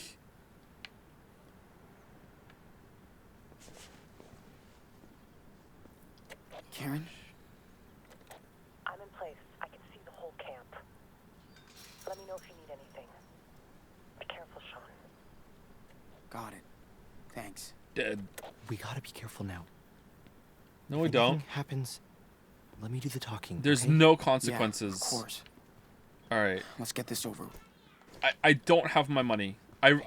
C: Karen?
L: I'm in place. I can see the whole camp. Let me know if you need anything. Be careful, Sean.
C: Got it. Thanks.
A: Dead.
K: We gotta be careful now.
A: No, we
K: If
A: don't.
K: anything happens, let me do the talking.
A: There's
K: okay?
A: no consequences.
C: Yeah, of course.
A: All right.
C: Let's get this over with.
A: I don't have my money. I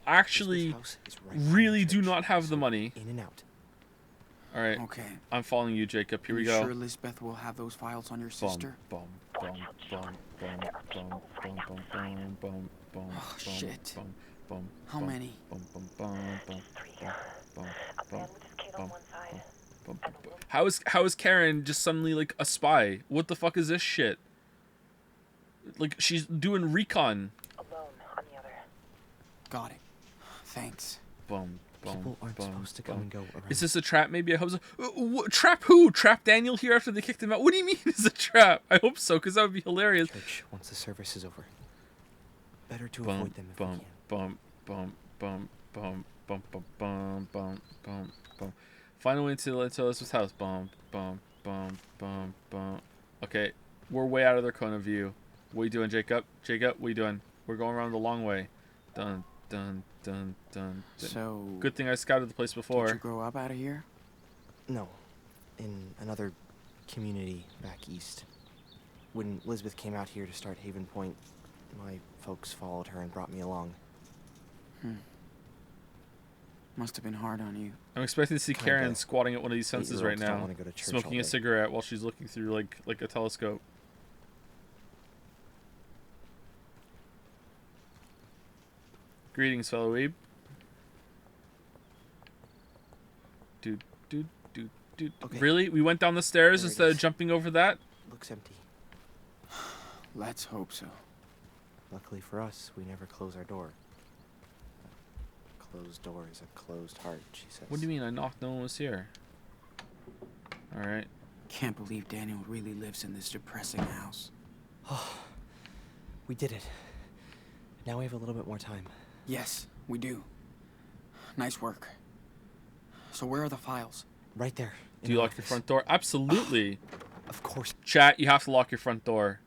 A: actually really do not have the money.
K: In and out.
A: All right.
C: Okay.
A: I'm following you, Jacob. Here we
C: You
A: go.
C: sure Lisbeth will have those files on your sister?
A: Boom, boom, boom, boom, boom, boom, boom, boom, boom, boom,
C: Oh, shit.
A: boom, boom.
C: How many?
A: Boom, boom, boom, boom, boom, boom,
L: A man with his kid on one side.
A: boom, boom, boom. How is Karen just suddenly like a spy? What the fuck is this shit? Like she's doing recon.
L: Alone on the other.
C: Got it. Thanks.
A: Boom, boom,
K: People aren't
A: boom,
K: supposed to
A: boom.
K: come and go around.
A: Is this a trap? Maybe I hope so. Trap who? Trap Daniel here after they kicked him out? What do you mean it's a trap? I hope so, because that would be hilarious.
K: Church once the service is over. Better to
A: Boom,
K: avoid them if we
A: boom,
K: can.
A: boom, boom, boom, boom, boom, boom, boom, boom, boom. Find a way into Elizabeth's house. Boom, boom, boom, boom, boom. Okay, we're way out of their cone of view. What are you doing, Jacob? Jacob, what are you doing? We're going around the long way. Dun, dun, dun, dun, dun.
C: So.
A: Good thing I scouted the place
C: Did you
A: before.
C: grow up out of here?
K: No. In another community back east. When Lisbeth came out here to start Haven Point, my folks followed her and brought me along.
C: Must have been hard on you.
A: I'm expecting to see
K: Kinda.
A: Karen squatting at one of these fences right
K: 8-year-olds don't
A: now,
K: wanna go to church
A: smoking
K: all
A: a
K: day.
A: cigarette while she's looking through like a telescope. Greetings, fellow weeb. Dude.
K: Okay.
A: Really? We went down the stairs
K: There it
A: instead of
K: is.
A: jumping over that?
K: Looks empty.
C: Let's hope so.
K: Luckily for us, we never close our door. A closed door is a closed heart, she says.
A: What do you mean? I knocked, no one was here. Alright.
C: Can't believe Daniel really lives in this depressing house.
K: Oh, we did it. Now we have a little bit more time.
C: Yes, we do. Nice work. So where are the files?
K: Right there.
A: Do you lock your front door? Absolutely.
K: Of course.
A: Chat, you have to lock your front door.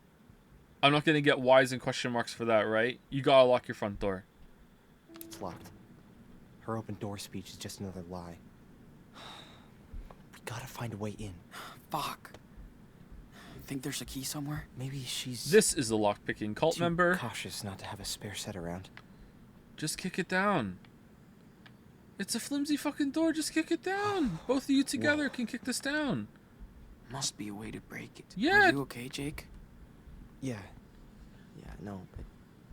A: I'm not going to get whys and question marks for that, right? You gotta lock your front door.
K: It's locked. Her open door speech is just another lie. We gotta find a way in.
C: Fuck. Think there's a key somewhere?
K: Maybe she's...
A: This is a lockpicking cult
K: too
A: member.
K: cautious not to have a spare set around.
A: Just kick it down. It's a flimsy fucking door. Just kick it down. Both of you together can kick this down.
C: Must be a way to break it.
A: Yeah.
C: Are you okay, Jake?
K: Yeah. Yeah, no,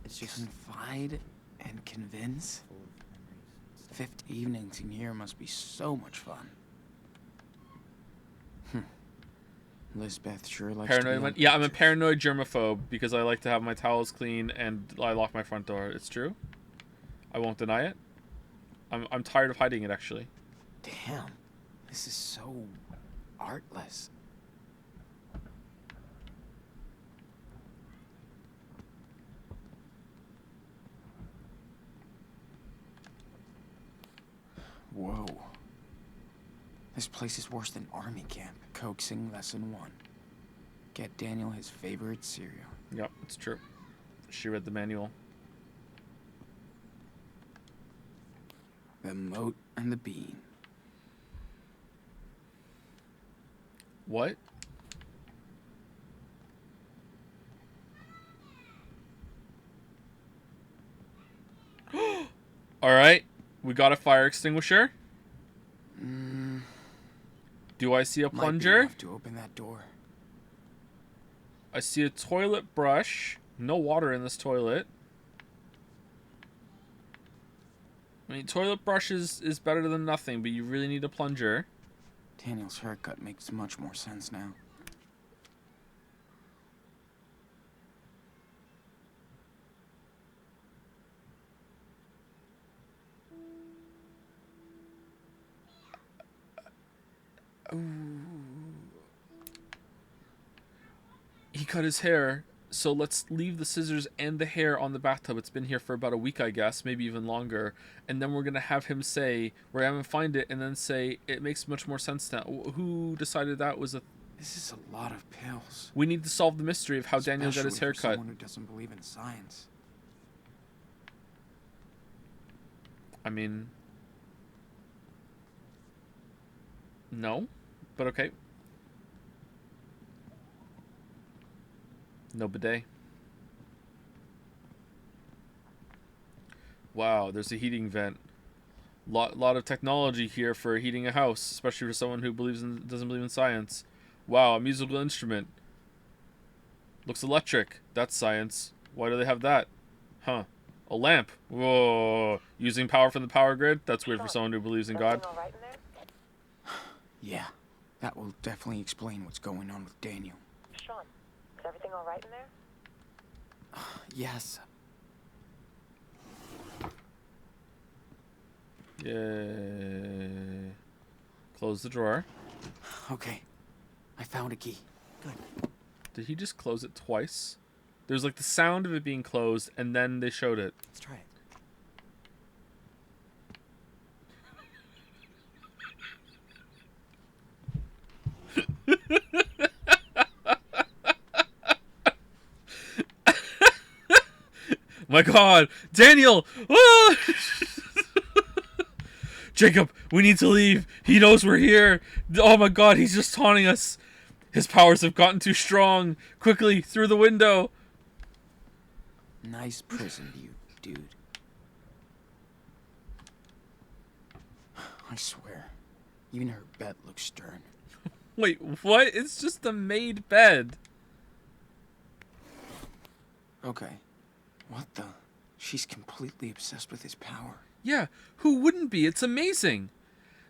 K: it's just...
C: Confide and convince? 50 evenings in here must be so much fun. Lisbeth sure likes to be
A: Paranoid.
C: on
A: Yeah, I'm a
C: pictures.
A: paranoid germaphobe because I like to have my towels clean and I lock my front door. It's true. I won't deny it. I'm tired of hiding it, actually.
C: Damn. This is so artless. Whoa. This place is worse than army camp. Coaxing lesson 1. Get Daniel his favorite cereal.
A: Yep, it's true. She read the manual.
C: The moat and the bean.
A: What? Alright, we got a fire extinguisher. Do I see a
C: Might be
A: plunger?
C: enough to open that door.
A: I see a toilet brush. No water in this toilet. I mean, toilet brush is better than nothing, but you really need a plunger.
C: Daniel's haircut makes much more sense now.
A: He cut his hair, so let's leave the scissors and the hair on the bathtub. It's been here for about a week, I guess, maybe even longer. And then we're going to have him say, we're going to find it, and then say, it makes much more sense now. Who decided that was a...
C: This is a lot of pills.
A: We need to solve the mystery of how Daniel got his
C: Especially
A: hair
C: for
A: cut.
C: someone who doesn't believe in science.
A: I mean... No, but okay. No bidet. Wow, there's a heating vent. Lot of technology here for heating a house, especially for someone who doesn't believe in science. Wow, a musical instrument. Looks electric. That's science. Why do they have that? Huh. A lamp. Whoa. Using power from the power grid? That's weird for someone who believes in God.
L: All right in there?
C: Yeah, that will definitely explain what's going on with Daniel.
L: Sean, is everything all right in there?
C: Yes.
A: Yay. Close the drawer.
C: Okay, I found a key.
K: Good.
A: Did he just close it twice? There's like the sound of it being closed, and then they showed it.
K: Let's try it.
A: My God, Daniel! Ah! Jacob, we need to leave. He knows we're here. Oh my God, he's just taunting us. His powers have gotten too strong. Quickly, through the window.
C: Nice prison, you dude. I swear, even her bed looks stern.
A: Wait, what? It's just a made bed.
C: Okay. What the? She's completely obsessed with his power.
A: Yeah, who wouldn't be? It's amazing.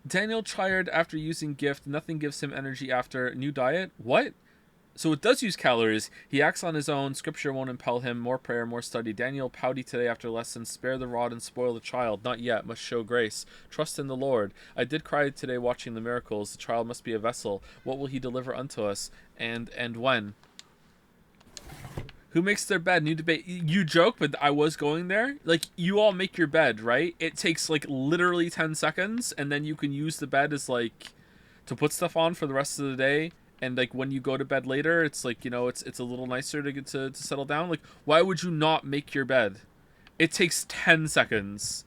A: Daniel tired after using gift. Nothing gives him energy after new diet. What? So it does use calories. He acts on his own. Scripture won't impel him. More prayer, more study. Daniel pouty today after lesson. Spare the rod and spoil the child. Not yet. Must show grace. Trust in the Lord. I did cry today watching the miracles. The child must be a vessel. What will he deliver unto us? And when? Who makes their bed? New debate. You joke, but I was going there. Like, you all make your bed, right? It takes like literally 10 seconds, and then you can use the bed as like to put stuff on for the rest of the day. And like when you go to bed later, it's like, you know, it's a little nicer to get to settle down. Like, why would you not make your bed? It takes 10 seconds.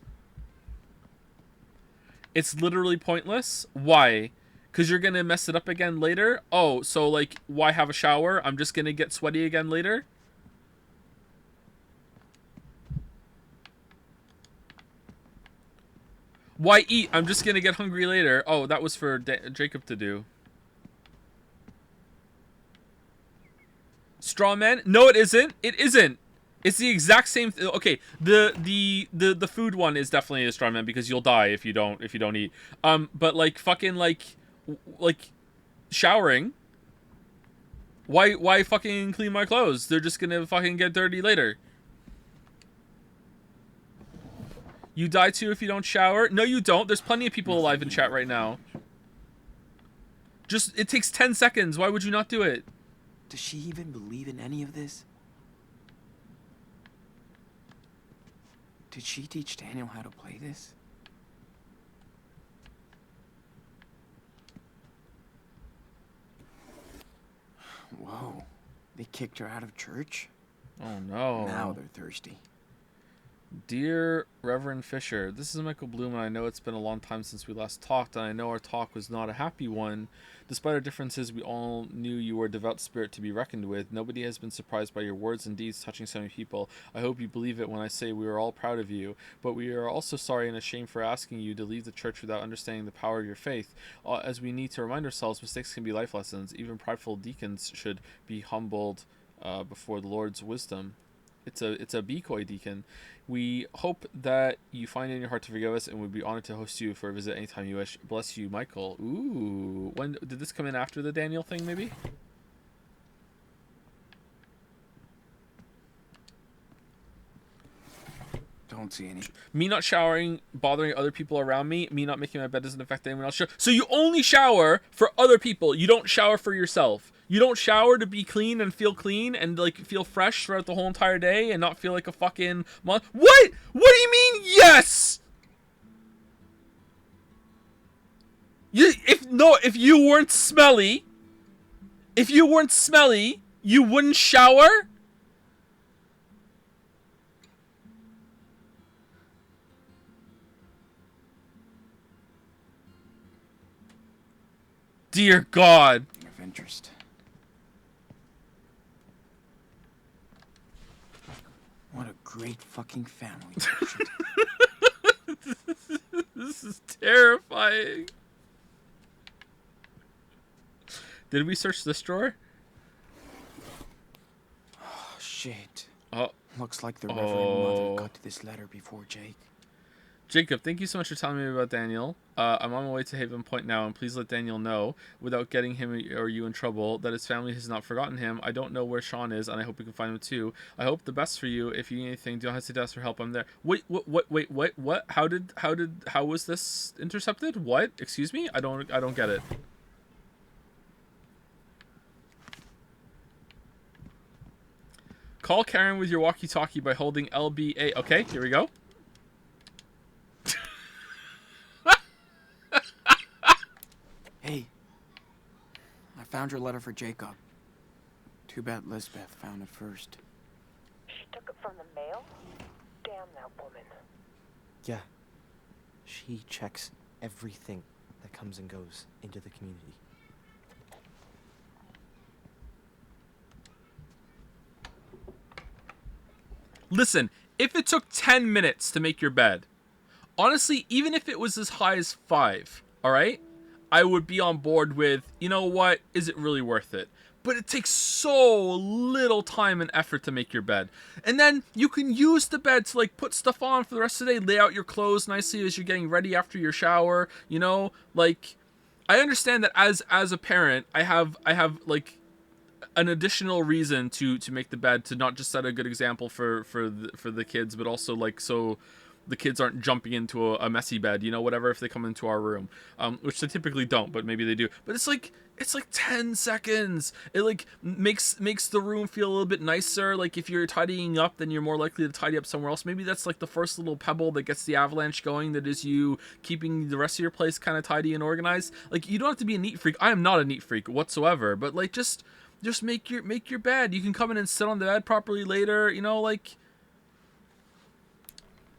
A: It's literally pointless. Why? Because you're gonna mess it up again later. Oh, so like, why have a shower? I'm just gonna get sweaty again later. Why eat? I'm just gonna get hungry later. Oh, that was for Jacob to do. Straw man? No, it isn't. It isn't. It's the exact same. Okay, the food one is definitely a straw man because you'll die if you don't eat. But like fucking like showering. Why fucking clean my clothes? They're just gonna fucking get dirty later. You die too if you don't shower? No, you don't. There's plenty of people alive in chat right now. Just, it takes 10 seconds. Why would you not do it?
C: Does she even believe in any of this? Did she teach Daniel how to play this? Whoa. They kicked her out of church?
A: Oh no.
C: Now they're thirsty.
A: Dear Reverend Fisher, this is Michael Bloom, and I know it's been a long time since we last talked, and I know our talk was not a happy one. Despite our differences, we all knew you were a devout spirit to be reckoned with. Nobody has been surprised by your words and deeds touching so many people. I hope you believe it when I say we are all proud of you, but we are also sorry and ashamed for asking you to leave the church without understanding the power of your faith. As we need to remind ourselves, mistakes can be life lessons. Even prideful deacons should be humbled before the Lord's wisdom. It's a decoy deacon. We hope that you find it in your heart to forgive us, and we'd be honored to host you for a visit anytime you wish. Bless you, Michael. Ooh, when did this come in after the Daniel thing? Maybe.
C: Don't see any.
A: Me not showering, bothering other people around me. Me not making my bed doesn't affect anyone else. So you only shower for other people. You don't shower for yourself. You don't shower to be clean and feel clean and like feel fresh throughout the whole entire day and not feel like a fucking month. What? What do you mean? Yes. If you weren't smelly, you wouldn't shower? Dear God.
C: Of interest. What a great fucking family.
A: This is terrifying. Did we search this drawer?
C: Oh, shit.
A: Oh.
C: Looks like the Reverend Mother got to this letter before Jake.
A: Jacob, thank you so much for telling me about Daniel. I'm on my way to Haven Point now, and please let Daniel know, without getting him or you in trouble, that his family has not forgotten him. I don't know where Sean is, and I hope we can find him too. I hope the best for you. If you need anything, don't hesitate to ask for help. I'm there. Wait, what? How was this intercepted? What? Excuse me? I don't get it. Call Karen with your walkie-talkie by holding LBA. Okay, here we go.
C: Hey, I found your letter for Jacob. Too bad Lisbeth found it first.
L: She took it from the mail? Damn that woman.
K: Yeah. She checks everything that comes and goes into the community.
A: Listen, if it took 10 minutes to make your bed, honestly, even if it was as high as 5, all right? I would be on board with, you know what, is it really worth it? But it takes so little time and effort to make your bed. And then you can use the bed to like put stuff on for the rest of the day, lay out your clothes nicely as you're getting ready after your shower, you know? Like, I understand that as a parent, I have like an additional reason to make the bed, to not just set a good example for the kids, but also like so the kids aren't jumping into a messy bed, you know, whatever, if they come into our room, which they typically don't, but maybe they do. But it's like 10 seconds. It like makes the room feel a little bit nicer. Like if you're tidying up, then you're more likely to tidy up somewhere else. Maybe that's like the first little pebble that gets the avalanche going, that is you keeping the rest of your place kind of tidy and organized. Like you don't have to be a neat freak. I am not a neat freak whatsoever, but like just make your bed. You can come in and sit on the bed properly later, you know, like.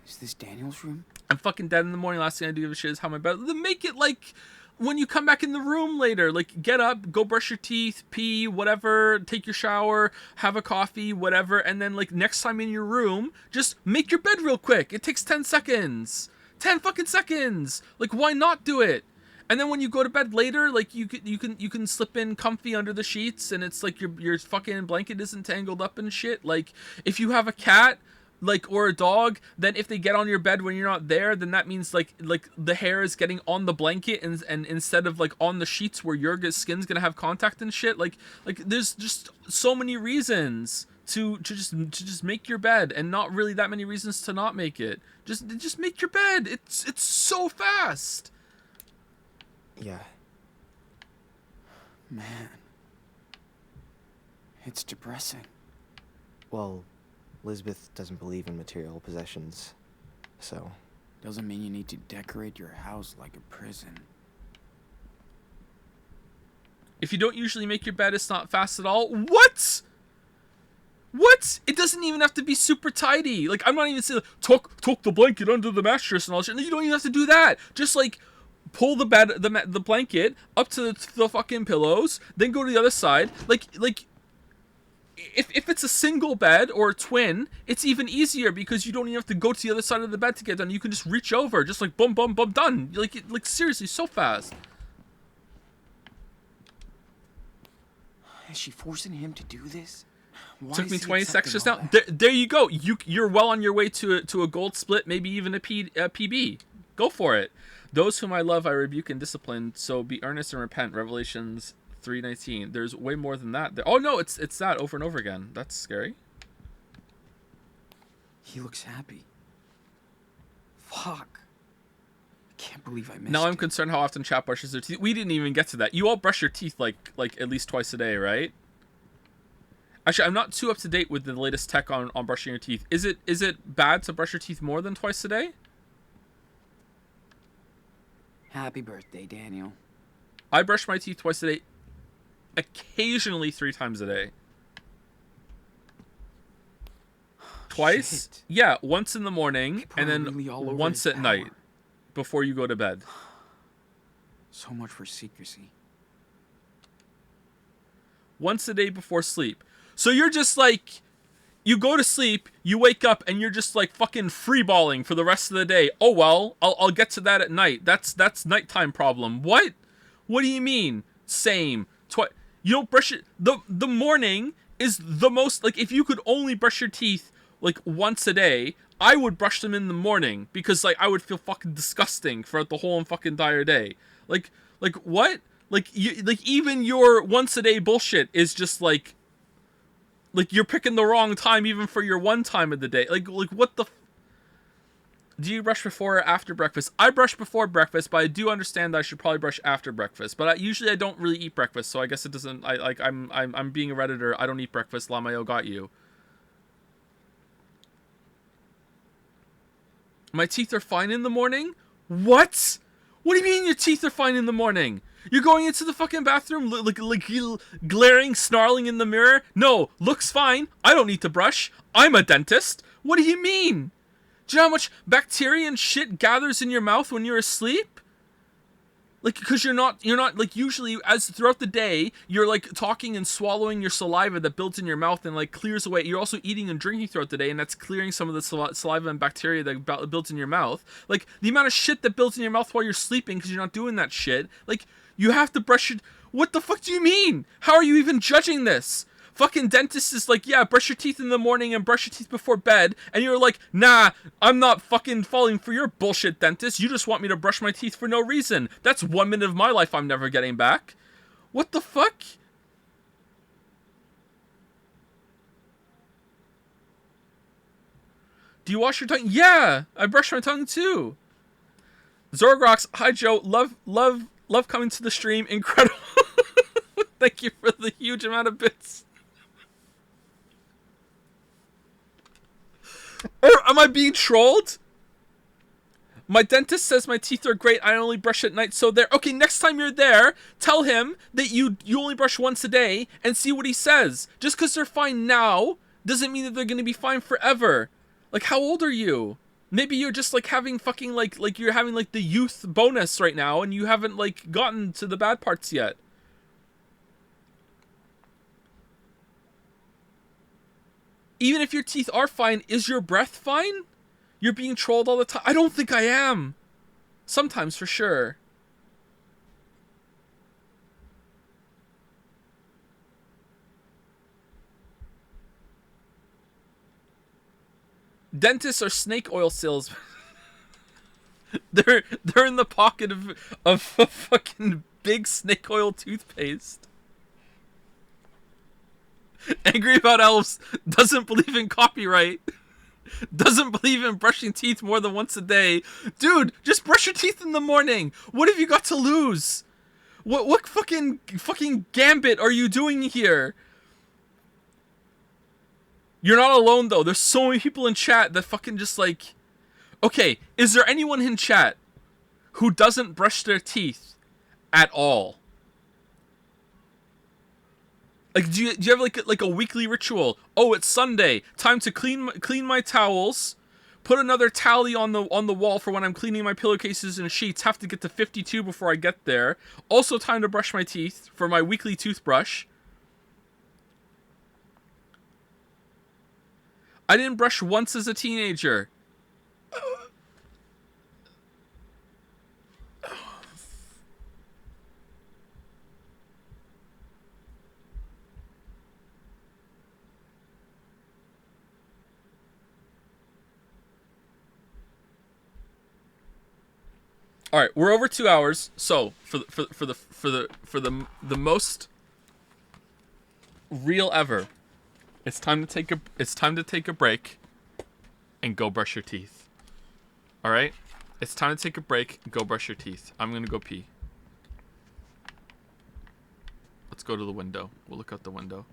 C: Is this Daniel's room?
A: I'm fucking dead in the morning. Last thing I do give a shit is how my bed. Then make it like when you come back in the room later. Like get up, go brush your teeth, pee, whatever, take your shower, have a coffee, whatever, and then like next time in your room, just make your bed real quick. It takes 10 seconds. 10 fucking seconds. Like why not do it? And then when you go to bed later, like you can slip in comfy under the sheets, and it's like your fucking blanket isn't tangled up and shit. Like if you have a cat, like, or a dog, then if they get on your bed when you're not there, then that means like the hair is getting on the blanket and instead of like on the sheets where your skin's gonna have contact and shit. Like there's just so many reasons to just make your bed, and not really that many reasons to not make it. Just make your bed. It's so fast.
K: Yeah.
C: Man. It's depressing.
K: Well, Lisbeth doesn't believe in material possessions, so...
C: Doesn't mean you need to decorate your house like a prison.
A: If you don't usually make your bed, it's not fast at all. What? What? It doesn't even have to be super tidy. Like, I'm not even saying, tuck the blanket under the mattress and all that shit. You don't even have to do that. Just, like, pull the bed, the blanket up to the fucking pillows, then go to the other side. Like... If it's a single bed or a twin, it's even easier because you don't even have to go to the other side of the bed to get done. You can just reach over, just like boom, boom, boom, done. Like seriously, so fast.
C: Is she forcing him to do this?
A: Took me 20 seconds just now. There you go. You're well on your way to a gold split, maybe even a PB. Go for it. Those whom I love, I rebuke and discipline. So be earnest and repent. Revelations 3:19. There's way more than that. Oh no, it's that over and over again. That's scary.
C: He looks happy. Fuck. I can't believe I missed
A: Now I'm
C: it.
A: concerned how often chat brushes their teeth. We didn't even get to that. You all brush your teeth like at least twice a day, right? Actually, I'm not too up to date with the latest tech on brushing your teeth. Is it bad to brush your teeth more than twice a day?
C: Happy birthday, Daniel.
A: I brush my teeth twice a day. Occasionally 3 times a day. Twice?
C: Shit.
A: Yeah, once in the morning and then
C: really all over
A: once
C: his
A: at night before you go to bed.
C: So much for secrecy.
A: Once a day before sleep. So you're just like, you go to sleep, you wake up, and you're just like fucking freeballing for the rest of the day. Oh well, I'll get to that at night. That's nighttime problem. What? What do you mean? Same. You don't brush it. The morning is the most, like, if you could only brush your teeth like once a day, I would brush them in the morning because like I would feel fucking disgusting for the whole fucking entire day. Like what? Like even your once a day bullshit is just like you're picking the wrong time even for your one time of the day. Like what the do you brush before or after breakfast? I brush before breakfast, but I do understand that I should probably brush after breakfast. But usually I don't really eat breakfast, so I guess it doesn't. I'm being a Redditor. I don't eat breakfast. Lamayo got you. My teeth are fine in the morning. What? What do you mean your teeth are fine in the morning? You're going into the fucking bathroom like glaring, snarling in the mirror? No, looks fine. I don't need to brush. I'm a dentist. What do you mean? Do you know how much bacteria and shit gathers in your mouth when you're asleep? Like, because you're not, like, usually, as throughout the day, you're, like, talking and swallowing your saliva that builds in your mouth and, like, clears away. You're also eating and drinking throughout the day, and that's clearing some of the saliva and bacteria that builds in your mouth. Like, the amount of shit that builds in your mouth while you're sleeping because you're not doing that shit. Like, you have to brush your... What the fuck do you mean? How are you even judging this? Fucking dentist is like, yeah, brush your teeth in the morning and brush your teeth before bed. And you're like, nah, I'm not fucking falling for your bullshit, dentist. You just want me to brush my teeth for no reason. That's 1 minute of my life I'm never getting back. What the fuck? Do you wash your tongue? Yeah, I brush my tongue too. Zorgrox, hi Joe, love coming to the stream. Incredible. Thank you for the huge amount of bits. Am I being trolled? My dentist says my teeth are great. I only brush at night, so there. Okay, next time you're there, tell him that you only brush once a day and see what he says. Just because they're fine now doesn't mean that they're going to be fine forever. Like, how old are you? Maybe you're just like having fucking like you're having like the youth bonus right now and you haven't like gotten to the bad parts yet. Even if your teeth are fine, is your breath fine? You're being trolled all the time. I don't think I am. Sometimes, for sure. Dentists are snake oil salesmen. they're in the pocket of a fucking big snake oil toothpaste. Angry about elves, doesn't believe in copyright. Doesn't believe in brushing teeth more than once a day. Dude, just brush your teeth in the morning. What have you got to lose? What fucking gambit are you doing here? You're not alone though. There's so many people in chat that fucking just like... Okay, is there anyone in chat who doesn't brush their teeth at all? Like, do you have like a weekly ritual? Oh, it's Sunday. Time to clean my towels. Put another tally on the wall for when I'm cleaning my pillowcases and sheets. Have to get to 52 before I get there. Also, time to brush my teeth for my weekly toothbrush. I didn't brush once as a teenager. All right, we're over 2 hours. So for the most real ever, it's time to take a break and go brush your teeth. All right, it's time to take a break. Go brush your teeth. I'm gonna go pee. Let's go to the window. We'll look out the window.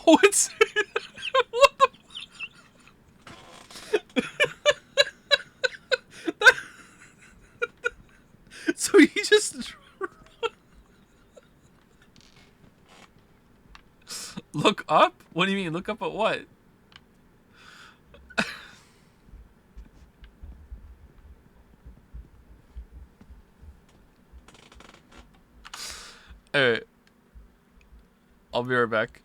A: Oh, it's what the. So he just look up? What do you mean? Look up at what? Alright. I'll be right back.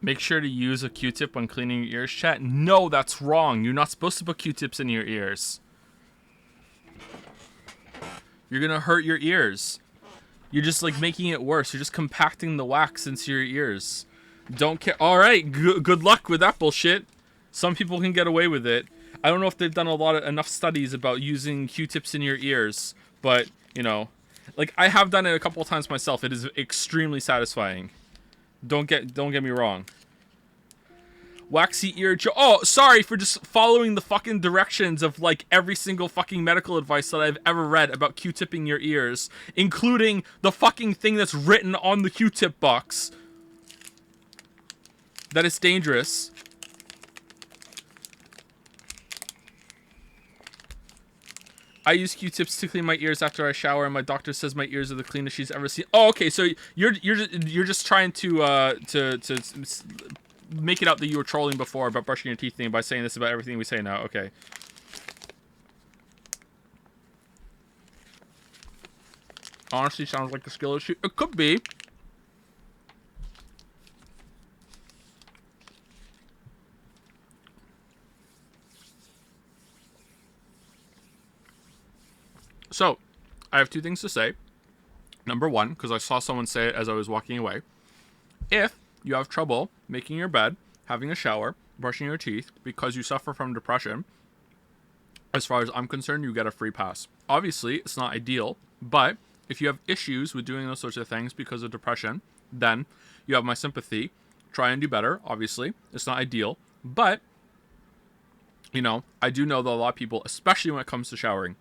A: Make sure to use a Q-tip when cleaning your ears, chat. No, that's wrong. You're not supposed to put Q-tips in your ears. You're gonna hurt your ears. You're just like making it worse. You're just compacting the wax into your ears. Don't care. All right, good luck with that bullshit. Some people can get away with it. I don't know if they've done enough studies about using Q-tips in your ears, but you know, like I have done it a couple of times myself. It is extremely satisfying. Don't get me wrong. Waxy ear oh, sorry for just following the fucking directions of like every single fucking medical advice that I've ever read about Q-tipping your ears, including the fucking thing that's written on the Q-tip box. That is dangerous. I use Q-tips to clean my ears after I shower, and my doctor says my ears are the cleanest she's ever seen. Oh, okay, so you're just trying to make it out that you were trolling before about brushing your teeth thing by saying this about everything we say now. Okay. Honestly, sounds like a skill issue. It could be. So, I have two things to say. Number one, because I saw someone say it as I was walking away. If you have trouble making your bed, having a shower, brushing your teeth because you suffer from depression, as far as I'm concerned, you get a free pass. Obviously, it's not ideal, but if you have issues with doing those sorts of things because of depression, then you have my sympathy. Try and do better, obviously. It's not ideal, but, you know, I do know that a lot of people, especially when it comes to showering,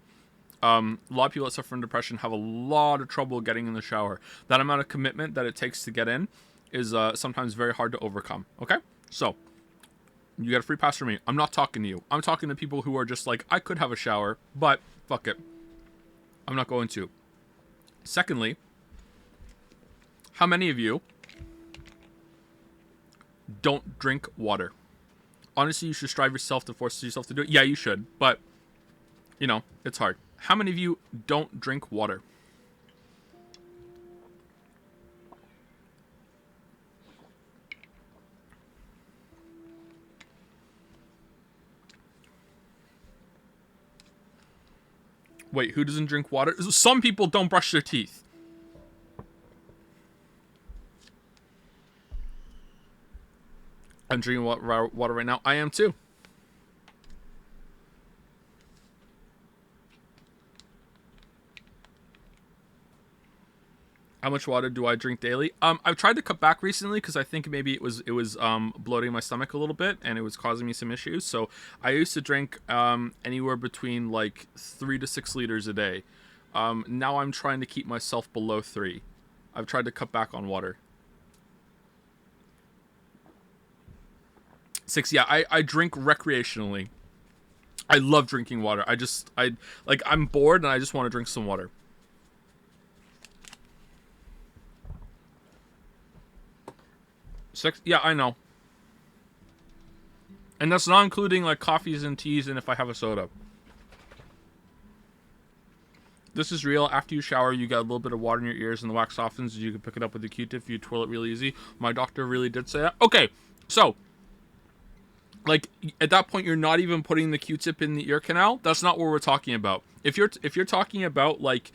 A: a lot of people that suffer from depression have a lot of trouble getting in the shower. That amount of commitment that it takes to get in is sometimes very hard to overcome. Okay? So, you get a free pass from me. I'm not talking to you. I'm talking to people who are just like, I could have a shower, but fuck it. I'm not going to. Secondly, how many of you don't drink water? Honestly, you should strive yourself to force yourself to do it. Yeah, you should, but, you know, it's hard. How many of you don't drink water? Wait, who doesn't drink water? Some people don't brush their teeth. I'm drinking water right now. I am too. How much water do I drink daily? I've tried to cut back recently because I think maybe it was bloating my stomach a little bit and it was causing me some issues. So I used to drink anywhere between like 3 to 6 liters a day. Now I'm trying to keep myself below 3. I've tried to cut back on water. 6, yeah, I drink recreationally. I love drinking water. I'm bored and I just want to drink some water. 6, yeah, I know. And that's not including like coffees and teas and if I have a soda. This is real. After you shower, you get a little bit of water in your ears and the wax softens. You can pick it up with the Q-tip. You twirl it really easy. My doctor really did say that. Okay, so like at that point, you're not even putting the Q-tip in the ear canal. That's not what we're talking about. If you're talking about like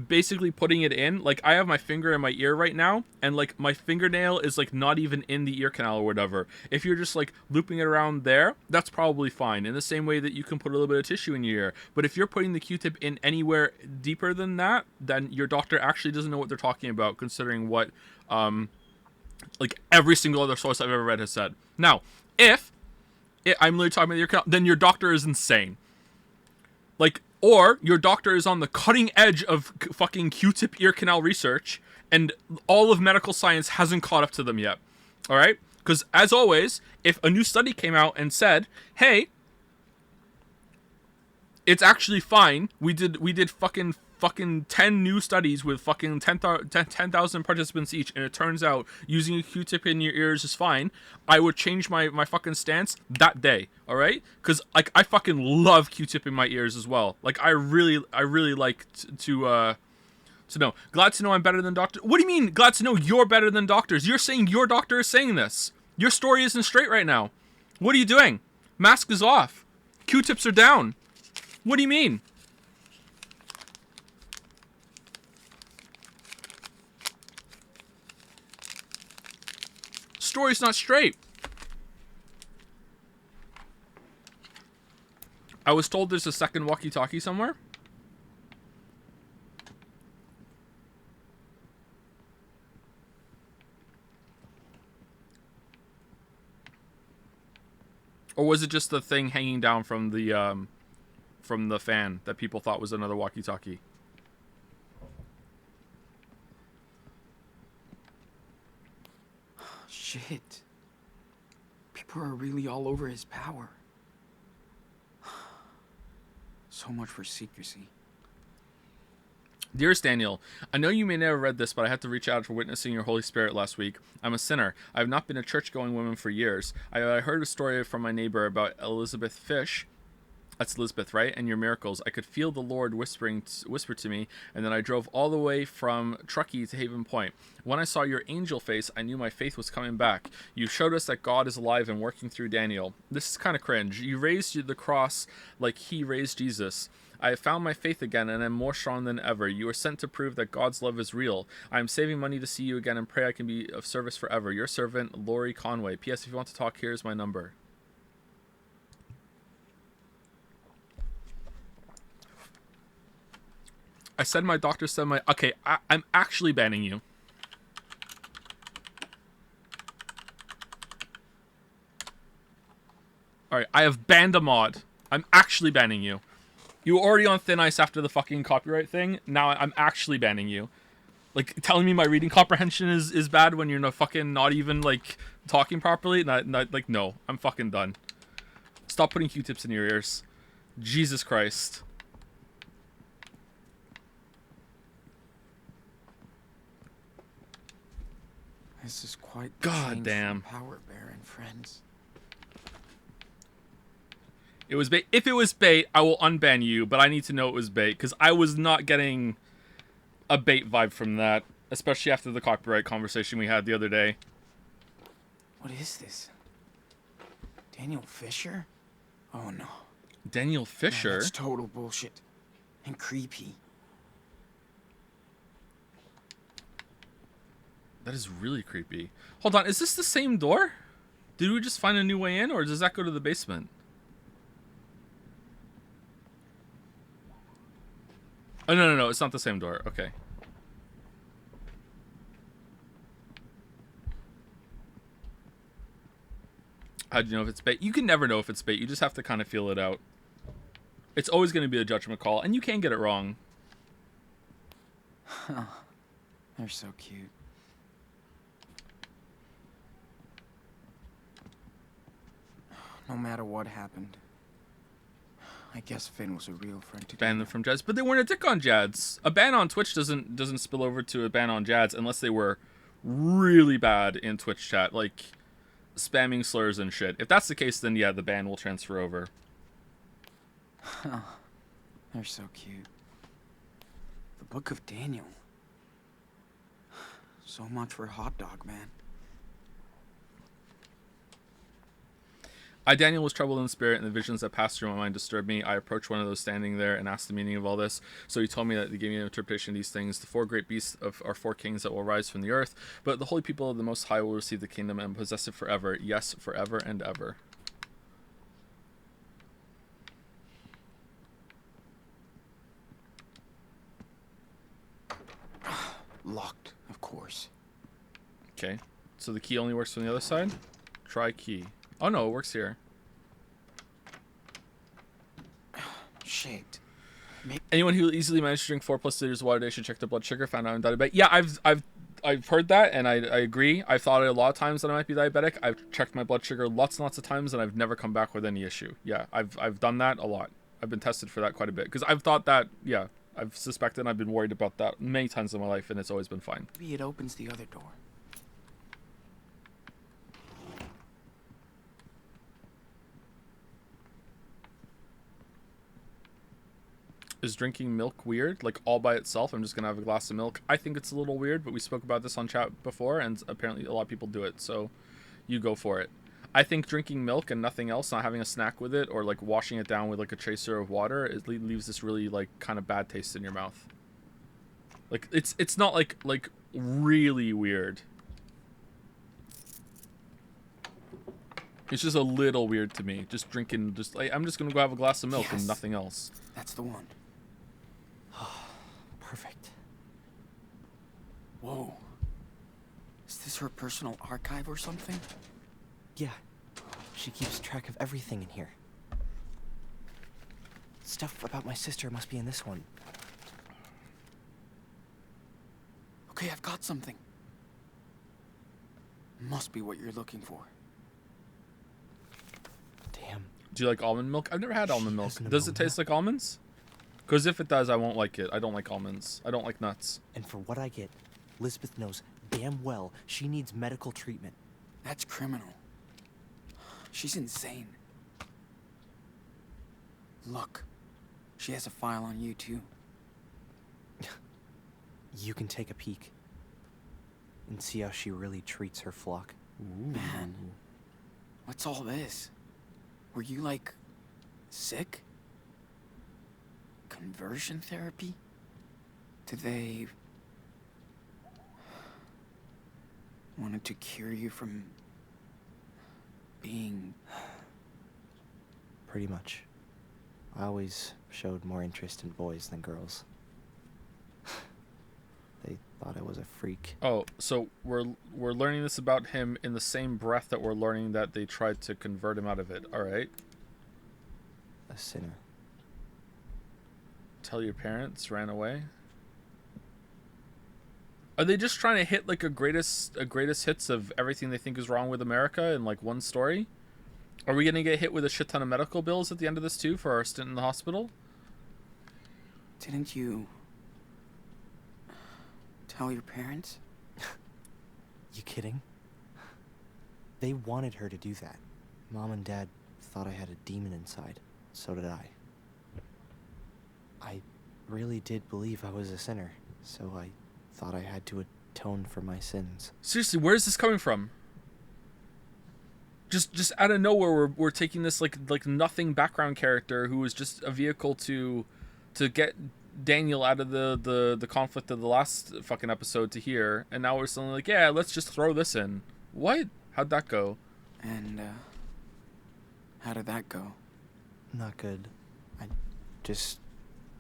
A: basically putting it in, like I have my finger in my ear right now and like my fingernail is like not even in the ear canal or whatever. If you're just like looping it around there, that's probably fine, in the same way that you can put a little bit of tissue in your ear. But if you're putting the Q-tip in anywhere deeper than that, then your doctor actually doesn't know what they're talking about, considering what like every single other source I've ever read has said. Now, if I'm literally talking about the ear canal, then your doctor is insane. Like, or your doctor is on the cutting edge of fucking Q-tip ear canal research, and all of medical science hasn't caught up to them yet. All right? Because as always, if a new study came out and said, "Hey, it's actually fine. We did fucking 10 new studies with fucking 10,000 participants each, and it turns out using a Q-tip in your ears is fine," I would change my fucking stance that day, all right? Because like I fucking love Q-tip in my ears as well. Like I really like to So no, glad to know I'm better than doctors. What do you mean, glad to know you're better than doctors? You're saying your doctor is saying this. Your story isn't straight right now. What are you doing? Mask is off. Q-tips are down. What do you mean? Story's not straight. I was told there's a second walkie-talkie somewhere. Or was it just the thing hanging down from the fan that people thought was another walkie-talkie?
C: Shit. People are really all over his power. So much for secrecy.
A: Dearest Daniel, I know you may never read this, but I had to reach out for witnessing your Holy Spirit last week. I'm a sinner. I have not been a church-going woman for years. I heard a story from my neighbor about Elizabeth Fish. That's Elizabeth, right? And your miracles. I could feel the Lord whisper to me, and then I drove all the way from Truckee to Haven Point. When I saw your angel face, I knew my faith was coming back. You showed us that God is alive and working through Daniel. This is kind of cringe. You raised the cross like he raised Jesus. I have found my faith again and am more strong than ever. You are sent to prove that God's love is real. I am saving money to see you again and pray I can be of service forever. Your servant, Lori Conway. P.S. If you want to talk, here's my number. I said my doctor said my... Okay, I'm actually banning you. Alright, I have banned a mod. I'm actually banning you. You were already on thin ice after the fucking copyright thing. Now I'm actually banning you. Like, telling me my reading comprehension is bad when you're not even, like, talking properly? Like, no. I'm fucking done. Stop putting Q-tips in your ears. Jesus Christ.
C: This is quite the
A: God
C: change
A: damn.
C: from Power Baron, friends.
A: It was bait. If it was bait, I will unban you, but I need to know it was bait, because I was not getting a bait vibe from that, especially after the copyright conversation we had the other day.
C: What is this? Daniel Fisher? Oh no.
A: Daniel Fisher?
C: No, that's total bullshit. And creepy.
A: That is really creepy. Hold on, is this the same door? Did we just find a new way in, or does that go to the basement? Oh, no, it's not the same door. Okay. How'd you know if it's bait? You can never know if it's bait. You just have to kind of feel it out. It's always going to be a judgment call, and you can get it wrong.
C: They're so cute. No matter what happened, I guess Finn was a real friend to
A: Ban them from Jads, but they weren't a dick on Jads. A ban on Twitch doesn't spill over to a ban on Jads unless they were really bad in Twitch chat, like spamming slurs and shit. If that's the case, then yeah, the ban will transfer over.
C: They're so cute. The Book of Daniel. So much for Hot Dog Man.
A: I, Daniel, was troubled in spirit, and the visions that passed through my mind disturbed me. I approached one of those standing there and asked the meaning of all this. So he told me that they gave me an interpretation of these things. The four great beasts are four kings that will rise from the earth, but the holy people of the Most High will receive the kingdom and possess it forever. Yes, forever and ever.
C: Locked, of course.
A: Okay, so the key only works from the other side? Try key. Oh no, it works here.
C: Shit.
A: Anyone who easily managed to drink 4+ liters of water a day should check their blood sugar. Found out I'm diabetic. Yeah, I've heard that, and I agree. I've thought it a lot of times that I might be diabetic. I've checked my blood sugar lots and lots of times, and I've never come back with any issue. Yeah, I've done that a lot. I've been tested for that quite a bit because I've thought that. Yeah, I've suspected and I've been worried about that many times in my life, and it's always been fine.
C: Maybe it opens the other door.
A: Is drinking milk weird? Like all by itself? I'm just gonna have a glass of milk. I think it's a little weird, but we spoke about this on chat before, and apparently a lot of people do it. So you go for it. I think drinking milk and nothing else, not having a snack with it, or like washing it down with like a chaser of water, it leaves this really like kind of bad taste in your mouth. Like it's not like really weird. It's just a little weird to me. Just drinking, just like I'm just gonna go have a glass of milk and nothing else.
C: That's the one.
K: Perfect.
C: Whoa. Is this her personal archive or something?
K: Yeah. She keeps track of everything in here. Stuff about my sister must be in this one.
C: Okay, I've got something. Must be what you're looking for.
K: Damn.
A: Do you like almond milk? I've never had almond milk.
K: has pneumonia.
A: Does it taste like almonds? Because if it does, I won't like it. I don't like almonds. I don't like nuts.
K: And for what I get, Lisbeth knows damn well she needs medical treatment.
C: That's criminal. She's insane. Look, she has a file on you too.
K: You can take a peek and see how she really treats her flock.
C: Man, what's all this? Were you, like, sick? Conversion therapy? Did they... wanted to cure you from... being...
K: Pretty much. I always showed more interest in boys than girls. They thought I was a freak.
A: Oh, so we're learning this about him in the same breath that we're learning that they tried to convert him out of it. All right.
K: A sinner.
A: Tell your parents ran away. Are they just trying to hit like a greatest hits of everything they think is wrong with America in like one story? Are we gonna get hit with a shit ton of medical bills at the end of this too for our stint in the hospital?
C: Didn't you... tell your parents?
K: You kidding? They wanted her to do that. Mom and Dad thought I had a demon inside. So did I. I really did believe I was a sinner, so I thought I had to atone for my sins.
A: Seriously, where is this coming from? Just out of nowhere, we're taking this like nothing background character who was just a vehicle to get Daniel out of the conflict of the last fucking episode to here, and now we're suddenly like, yeah, let's just throw this in. What? How'd that go?
C: And, how did that go?
K: Not good. I just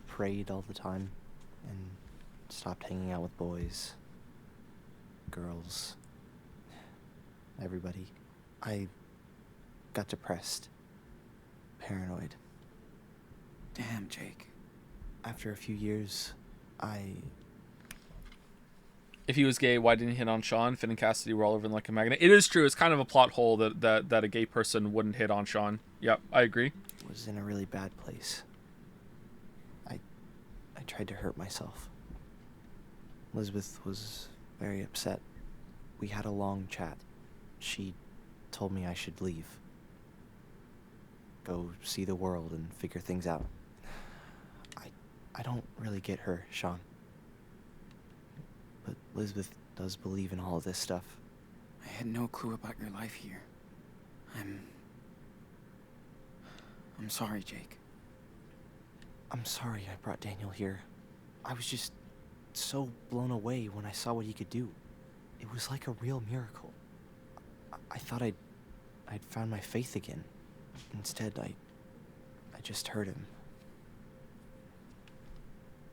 K: prayed all the time and stopped hanging out with boys, girls, everybody. I got depressed, paranoid.
C: Damn, Jake.
K: After a few years,
A: If he was gay, why didn't he hit on Sean? Finn and Cassidy were all over him like a magnet. It is true. It's kind of a plot hole that a gay person wouldn't hit on Sean. Yep, I agree.
K: was in a really bad place. I tried to hurt myself. Elizabeth was very upset. We had a long chat. She told me I should leave. Go see the world and figure things out. I don't really get her, Sean. But Elizabeth does believe in all of this stuff.
C: I had no clue about your life here. I'm sorry, Jake.
K: I'm sorry I brought Daniel here. I was just so blown away when I saw what he could do. It was like a real miracle. I thought I'd found my faith again. Instead, I just hurt him.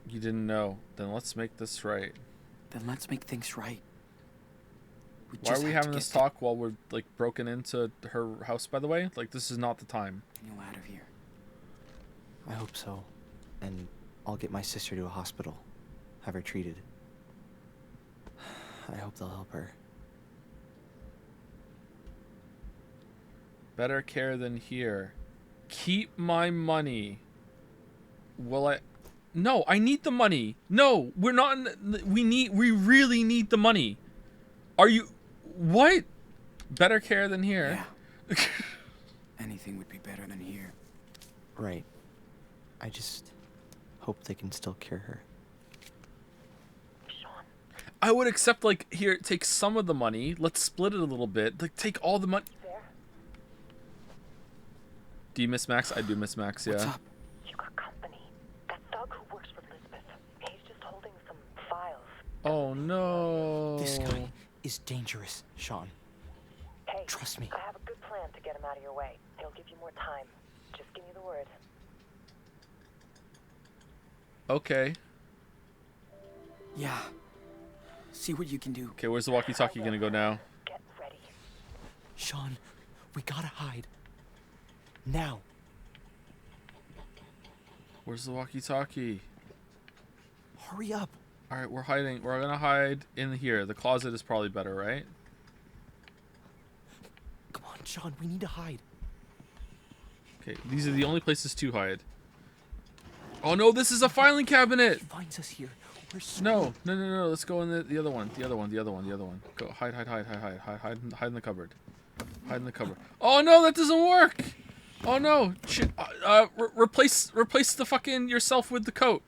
A: You didn't know. Then let's make this right.
C: Then let's make things right.
A: Why are we having this talk while we're like broken into her house, by the way? Like, this is not the time.
C: Daniel out of here.
K: I hope so. And I'll get my sister to a hospital. Have her treated. I hope they'll help her.
A: Better care than here. Keep my money. Will I... No, I need the money. No, we're not in... We really need the money. Are you... What? Better care than here.
C: Yeah. Anything would be better than here.
K: Right. I just hope they can still cure her.
A: I would accept, like, here, take some of the money. Let's split it a little bit. Like, take all the money. Do you miss Max? I do miss Max, yeah.
C: What's up?
L: You got company. That thug who works with Lisbeth. He's just holding some files.
A: Oh, no.
K: This guy is dangerous, Sean.
L: Hey,
K: trust me.
L: I have a good plan to get him out of your way. He'll give you more time. Just give me the word.
A: Okay.
C: Yeah. See what you can do.
A: Okay, where's the walkie-talkie gonna go now?
L: Get ready.
K: Sean, we gotta hide. Now.
A: Where's the walkie-talkie?
K: Hurry up.
A: Alright, we're hiding. We're gonna hide in here. The closet is probably better, right?
K: Come on, Sean, we need to hide.
A: Okay, these are the only places to hide. Oh no, this is a filing cabinet!
K: He finds us here. We're screwed.
A: No. Let's go in the other one. The other one. Go, hide in the cupboard. Hide in the cupboard. Oh no, that doesn't work! Oh no, shit. Replace the fucking yourself with the coat.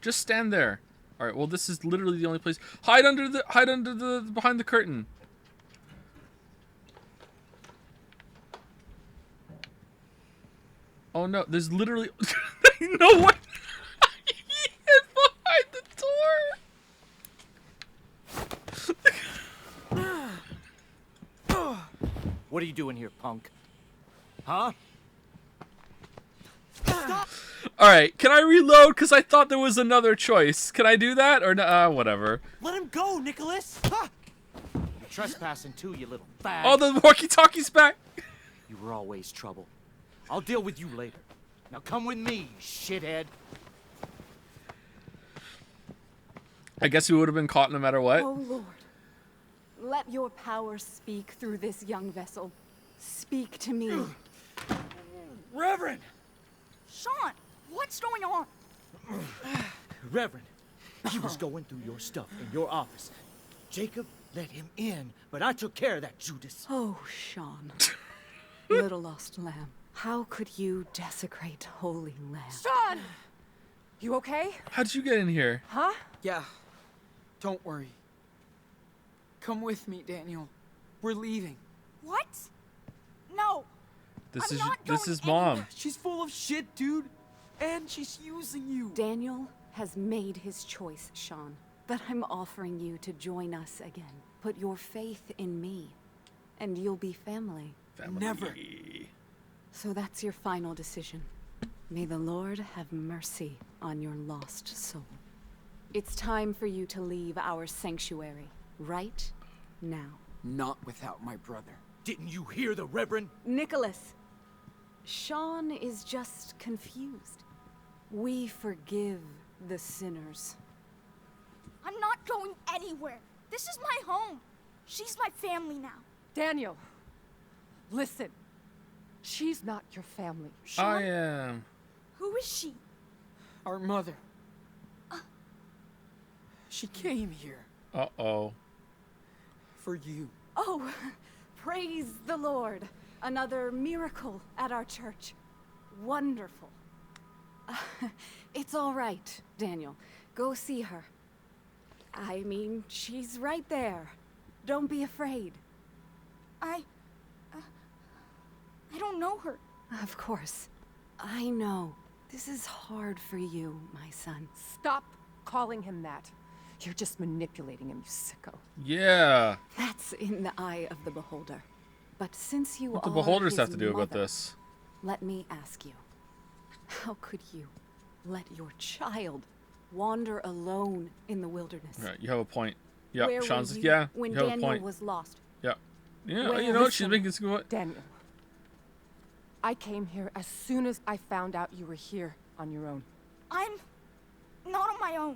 A: Just stand there. Alright, well this is literally the only place. Hide under the behind the curtain. Oh no, there's literally no way. He hid behind the door.
G: What are you doing here, punk? Huh?
A: Alright, can I reload? Because I thought there was another choice. Can I do that? Or whatever.
K: Let him go, Nicholas! Ah!
G: You're trespassing too, you little fag.
A: Oh, the walkie-talkie's back!
G: You were always trouble. I'll deal with you later. Now come with me, you shithead.
A: I guess we would have been caught no matter what.
H: Oh, Lord. Let your power speak through this young vessel. Speak to me.
G: Reverend!
I: Sean, what's going on?
G: Reverend, he was going through your stuff in your office. Jacob let him in, but I took care of that, Judas.
H: Oh, Sean. Little lost lamb. How could you desecrate holy land?
J: Sean! You okay?
A: How'd you get in here?
J: Huh?
C: Yeah. Don't worry. Come with me, Daniel. We're leaving.
I: What? No.
A: This
I: I'm
A: is
I: not
A: this
I: going
A: is mom.
I: anywhere.
C: She's full of shit, dude. And she's using you.
H: Daniel has made his choice, Sean. But I'm offering you to join us again. Put your faith in me, and you'll be family.
C: Never.
H: So that's your final decision. May the Lord have mercy on your lost soul. It's time for you to leave our sanctuary, right now.
C: Not without my brother.
G: Didn't you hear the Reverend?
H: Nicholas, Sean is just confused. We forgive the sinners.
I: I'm not going anywhere. This is my home. She's my family now.
J: Daniel, listen. She's not your family.
A: I am.
I: Who is she?
C: Our mother. She came here
A: Uh-oh.
C: for you.
H: Oh, praise the Lord. Another miracle at our church. Wonderful. It's all right, Daniel. Go see her. I mean, she's right there. Don't be afraid.
I: I don't know her.
H: Of course. I know. This is hard for you, my son.
J: Stop calling him that. You're just manipulating him, you sicko.
A: Yeah.
H: That's in the eye of the beholder. But since you
A: What do
H: are
A: beholders
H: his
A: have to do about
H: mother,
A: this?
H: let me ask you. How could you let your child wander alone in the wilderness?
A: Right, you have a point. Yeah,
H: Where
A: Sean's
H: were
A: like,
H: you
A: yeah,
H: when
A: you have a
H: Daniel
A: point.
H: was lost?
A: Yeah. Yeah,
H: Where-
A: you know what? She's
H: Listen.
A: making some what?
J: Daniel, I came here as soon as I found out you were here on your own.
I: I'm not on my own.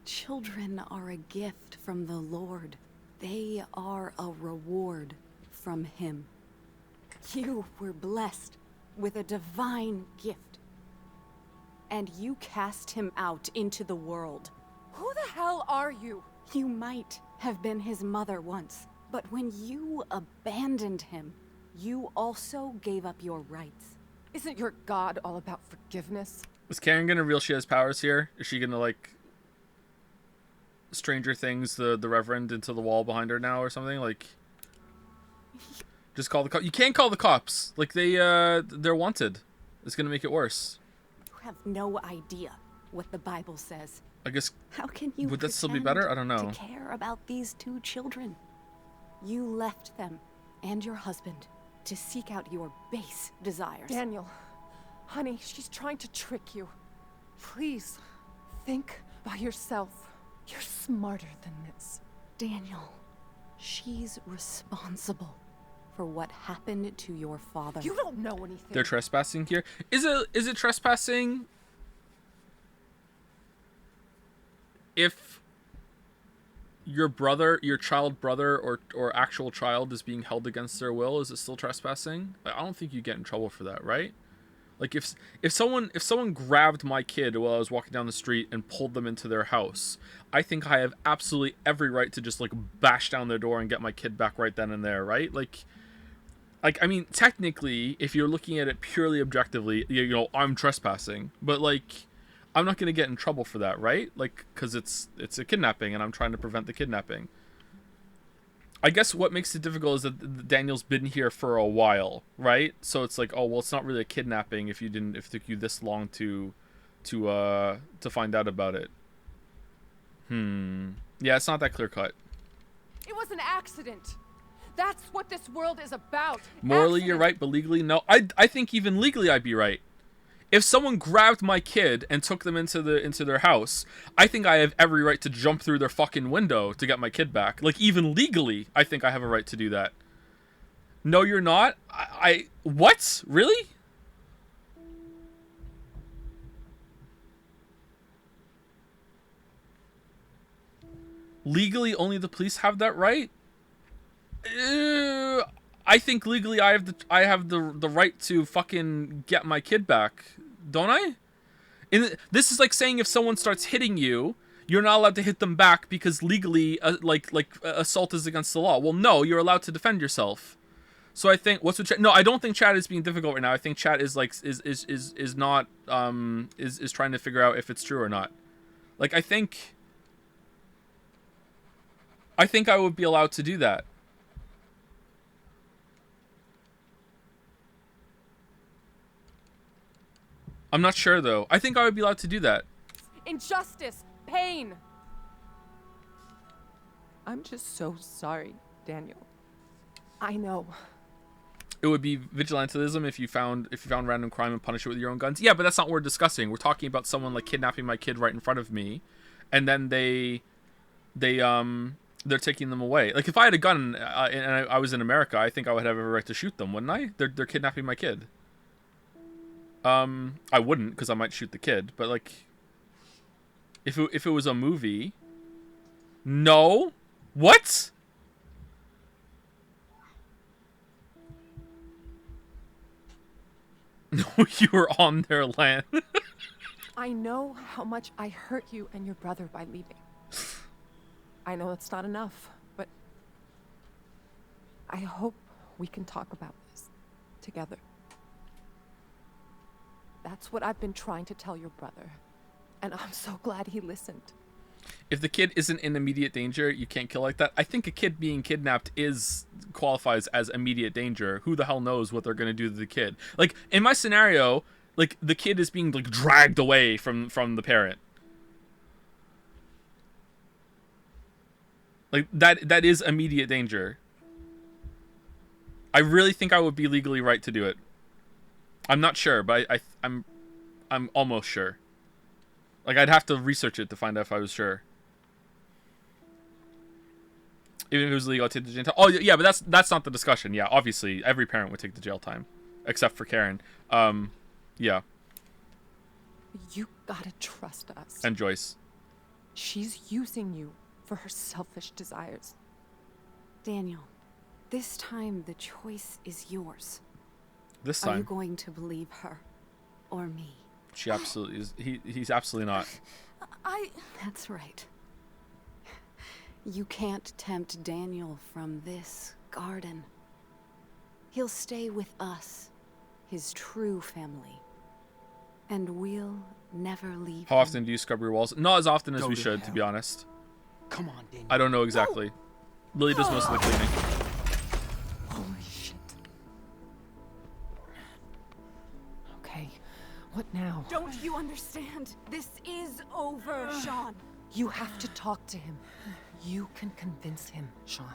H: Children are a gift from the Lord. They are a reward from Him. You were blessed with a divine gift. And you cast him out into the world.
J: Who the hell are you?
H: You might have been his mother once, but when you abandoned him, you also gave up your rights.
J: Isn't your God all about forgiveness?
A: Is Karen gonna reveal she has powers here? Is she gonna like Stranger Things the Reverend into the wall behind her now or something? Like, just call the cops. You can't call the cops. Like they're wanted. It's gonna make it worse.
H: You have no idea what the Bible says.
A: I guess.
H: How can you?
A: Would that still be better? I don't know.
H: To care about these two children, you left them and your husband to seek out your base desires.
J: Daniel, honey, she's trying to trick you. Please, think by yourself. You're smarter than this.
H: Daniel, she's responsible for what happened to your father.
J: You don't know anything.
A: They're trespassing here. Is it trespassing if your brother, your child brother, or actual child is being held against their will? Is it still trespassing? I don't think you get in trouble for that, right? Like if someone grabbed my kid while I was walking down the street and pulled them into their house, I think I have absolutely every right to just like bash down their door and get my kid back right then and there, right? Like I mean, technically, if you're looking at it purely objectively, you know, I'm trespassing, but like I'm not gonna get in trouble for that, right? Like, because it's a kidnapping and I'm trying to prevent the kidnapping. I guess what makes it difficult is that Daniel's been here for a while, right? So it's like, oh well, it's not really a kidnapping if it took you this long to find out about it. Yeah, it's not that clear cut.
J: It was an accident. That's what this world is about.
A: Morally, you're right, but legally, no. I think even legally, I'd be right. If someone grabbed my kid and took them into their house, I think I have every right to jump through their fucking window to get my kid back. Like, even legally, I think I have a right to do that. No, you're not? What? Really? Legally, only the police have that right? I think legally I have the right to fucking get my kid back, don't I? This is like saying if someone starts hitting you, you're not allowed to hit them back because legally, assault is against the law. Well, no, you're allowed to defend yourself. So I think no, I don't think Chad is being difficult right now. I think Chad is like is not is trying to figure out if it's true or not. Like I think I would be allowed to do that. I'm not sure, though. I think I would be allowed to do that.
J: Injustice, pain. I'm just so sorry, Daniel. I know.
A: It would be vigilantism if you found random crime and punish it with your own guns. Yeah, but that's not what we're discussing. We're talking about someone like kidnapping my kid right in front of me, and then they're taking them away. Like if I had a gun and I was in America, I think I would have every right to shoot them, wouldn't I? They're kidnapping my kid. I wouldn't, because I might shoot the kid, but like if it was a movie. No? What? No, you were on their land.
J: I know how much I hurt you and your brother by leaving. I know it's not enough, but I hope we can talk about this together. That's what I've been trying to tell your brother, and I'm so glad he listened.
A: If the kid isn't in immediate danger, you can't kill like that. I think a kid being kidnapped qualifies as immediate danger. Who the hell knows what they're going to do to the kid? Like, in my scenario, like, the kid is being, like, dragged away from the parent. Like, that is immediate danger. I really think I would be legally right to do it. I'm not sure, but I'm almost sure. Like, I'd have to research it to find out if I was sure. Even if it was legal, I'd take the jail time. Oh, yeah, but that's not the discussion. Yeah, obviously, every parent would take the jail time. Except for Karen. Yeah.
J: You gotta trust us.
A: And Joyce.
J: She's using you for her selfish desires.
H: Daniel, this time the choice is yours.
A: This time?
H: Are you going to believe her or me?
A: She absolutely is. He's absolutely not.
H: That's right. You can't tempt Daniel from this garden. He'll stay with us, his true family. And we'll never leave
A: How
H: him.
A: often do you scrub your walls? Not as often as
C: Go
A: we
C: to
A: should, to be
C: hell.
A: honest.
C: Come on, Daniel.
A: I don't know exactly. Lily does most of the cleaning.
J: Holy shit. Okay, what now?
H: Don't you understand? This is over, Sean.
J: You have to talk to him. You can convince him, Sean.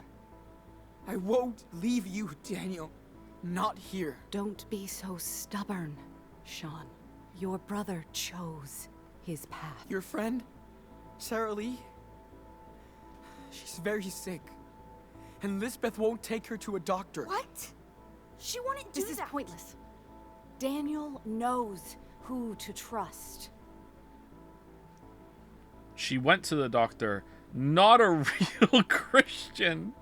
C: I won't leave you, Daniel. Not here.
H: Don't be so stubborn, Sean. Your brother chose his path.
C: Your friend, Sarah Lee, she's very sick. And Lisbeth won't take her to a doctor.
I: What? She wouldn't do
H: This is
I: that.
H: pointless. Daniel knows who to trust.
A: She went to the doctor. Not a real Christian.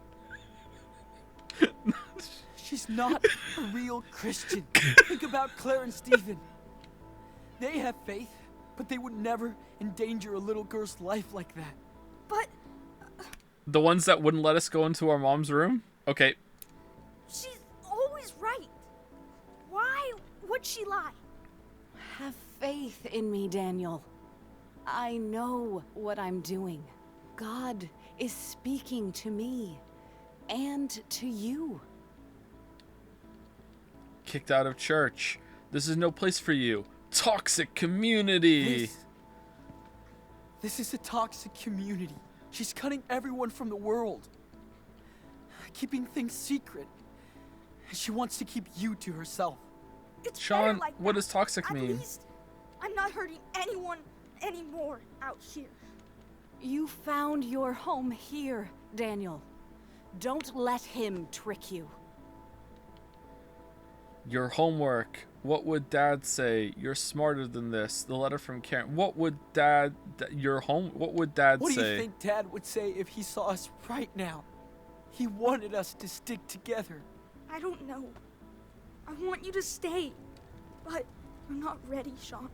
C: She's not a real Christian. Think about Claire and Stephen. They have faith, but they would never endanger a little girl's life like that.
I: But
A: The ones that wouldn't let us go into our mom's room? Okay.
I: she's always right. Why would she lie?
H: Have faith in me, Daniel. I know what I'm doing. God is speaking to me and to you.
A: Kicked out of church. This is no place for you. Toxic community.
C: This is a toxic community. She's cutting everyone from the world. Keeping things secret. She wants to keep you to herself.
I: It's
A: Sean,
I: better like
A: what
I: that.
A: does toxic
I: At
A: mean?
I: least I'm not hurting anyone anymore out here.
H: You found your home here, Daniel. Don't let him trick you.
A: Your homework. What would Dad say? You're smarter than this. The letter from Karen. What would Dad? What would Dad
C: What do
A: say?
C: you think Dad would say if he saw us right now? He wanted us to stick together.
I: I don't know. I want you to stay, but I'm not ready, Sean.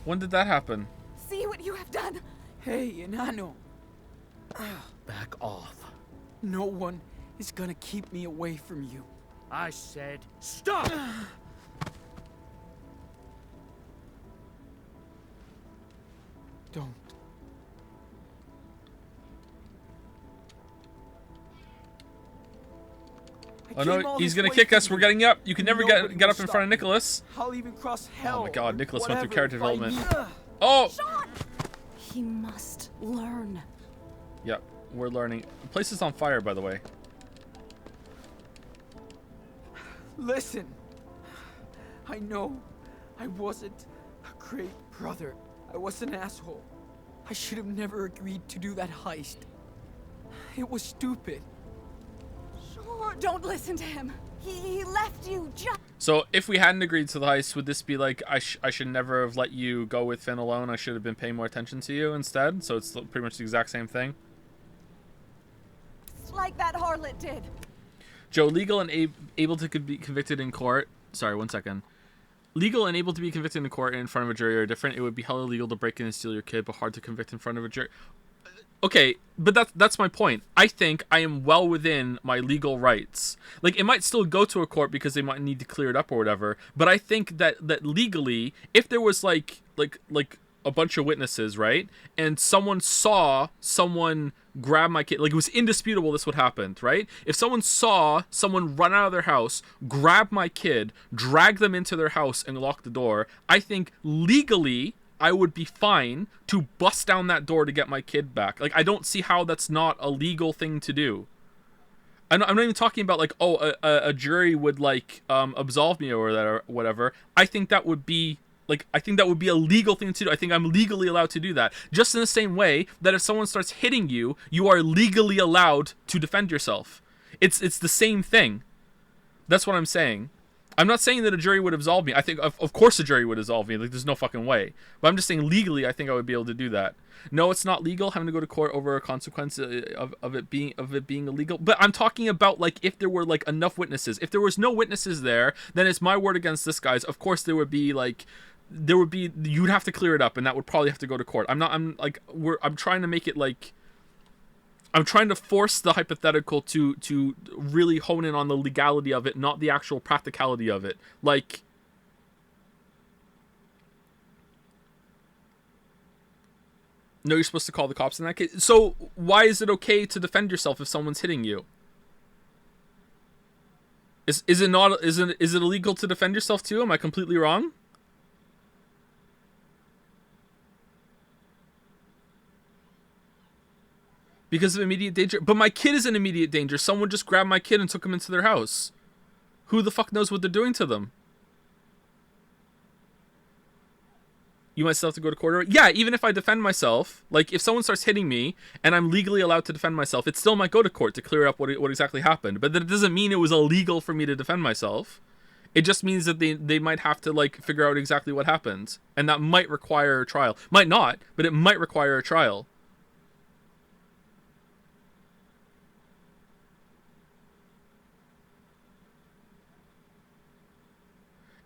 A: When did that happen?
H: See what you have done?
C: Hey, Enano.
G: Back off.
C: No one is gonna keep me away from you.
G: I said stop!
C: Don't. I
A: Oh
C: came
A: no,
C: all
A: he's
C: this
A: gonna
C: way
A: kick
C: for
A: us. We're
C: you.
A: getting up. You can never
C: Nobody
A: get
C: will
A: up in front
C: stop
A: of
C: me.
A: Nicholas.
C: I'll even cross hell.
A: Oh my God,
C: or
A: Nicholas went through
C: whatever
A: character
C: if I
A: development.
C: need-
A: Oh!
I: Sean!
H: He must learn.
A: Yep, we're learning. The place is on fire, by the way.
C: Listen, I know I wasn't a great brother. I was an asshole. I should have never agreed to do that heist. It was stupid.
I: Sean!
H: Don't listen to him. He left you just.
A: So if we hadn't agreed to the heist, would this be like I should never have let you go with Finn alone? I should have been paying more attention to you instead. So it's pretty much the exact same thing.
H: like that harlot did.
A: Joe, legal and able to be convicted in court. Sorry, 1 second. Legal and able to be convicted in court and in front of a jury are different. It would be hella illegal to break in and steal your kid, but hard to convict in front of a jury. Okay, but that's my point. I think I am well within my legal rights. Like, it might still go to a court because they might need to clear it up or whatever, but I think that legally, if there was like a bunch of witnesses, right, and someone saw someone grab my kid, like, it was indisputable this would happen, right? If someone saw someone run out of their house, grab my kid, drag them into their house and lock the door, I think legally I would be fine to bust down that door to get my kid back. Like, I don't see how that's not a legal thing to do. I'm not even talking about, like, oh, a jury would, like, absolve me or whatever. I think that would be, like, I think that would be a legal thing to do. I think I'm legally allowed to do that. Just in the same way that if someone starts hitting you, you are legally allowed to defend yourself. It's the same thing. That's what I'm saying. I'm not saying that a jury would absolve me. I think, of course, a jury would absolve me. Like, there's no fucking way. But I'm just saying, legally, I think I would be able to do that. No, it's not legal having to go to court over a consequence of it being illegal. But I'm talking about, like, if there were, like, enough witnesses. If there was no witnesses there, then it's my word against this guy's. Of course, there would be you'd have to clear it up, and that would probably have to go to court. I'm trying to make it like. I'm trying to force the hypothetical to really hone in on the legality of it, not the actual practicality of it. Like, No, you're supposed to call the cops in that case. So why is it okay to defend yourself if someone's hitting you? Is it illegal to defend yourself too? Am I completely wrong? Because of immediate danger? But my kid is in immediate danger. Someone just grabbed my kid and took him into their house. Who the fuck knows what they're doing to them? You might still have to go to court. Yeah, even if I defend myself, like if someone starts hitting me and I'm legally allowed to defend myself, it still might go to court to clear up what exactly happened. But that doesn't mean it was illegal for me to defend myself. It just means that they might have to like figure out exactly what happened. And that might require a trial. Might not, but it might require a trial.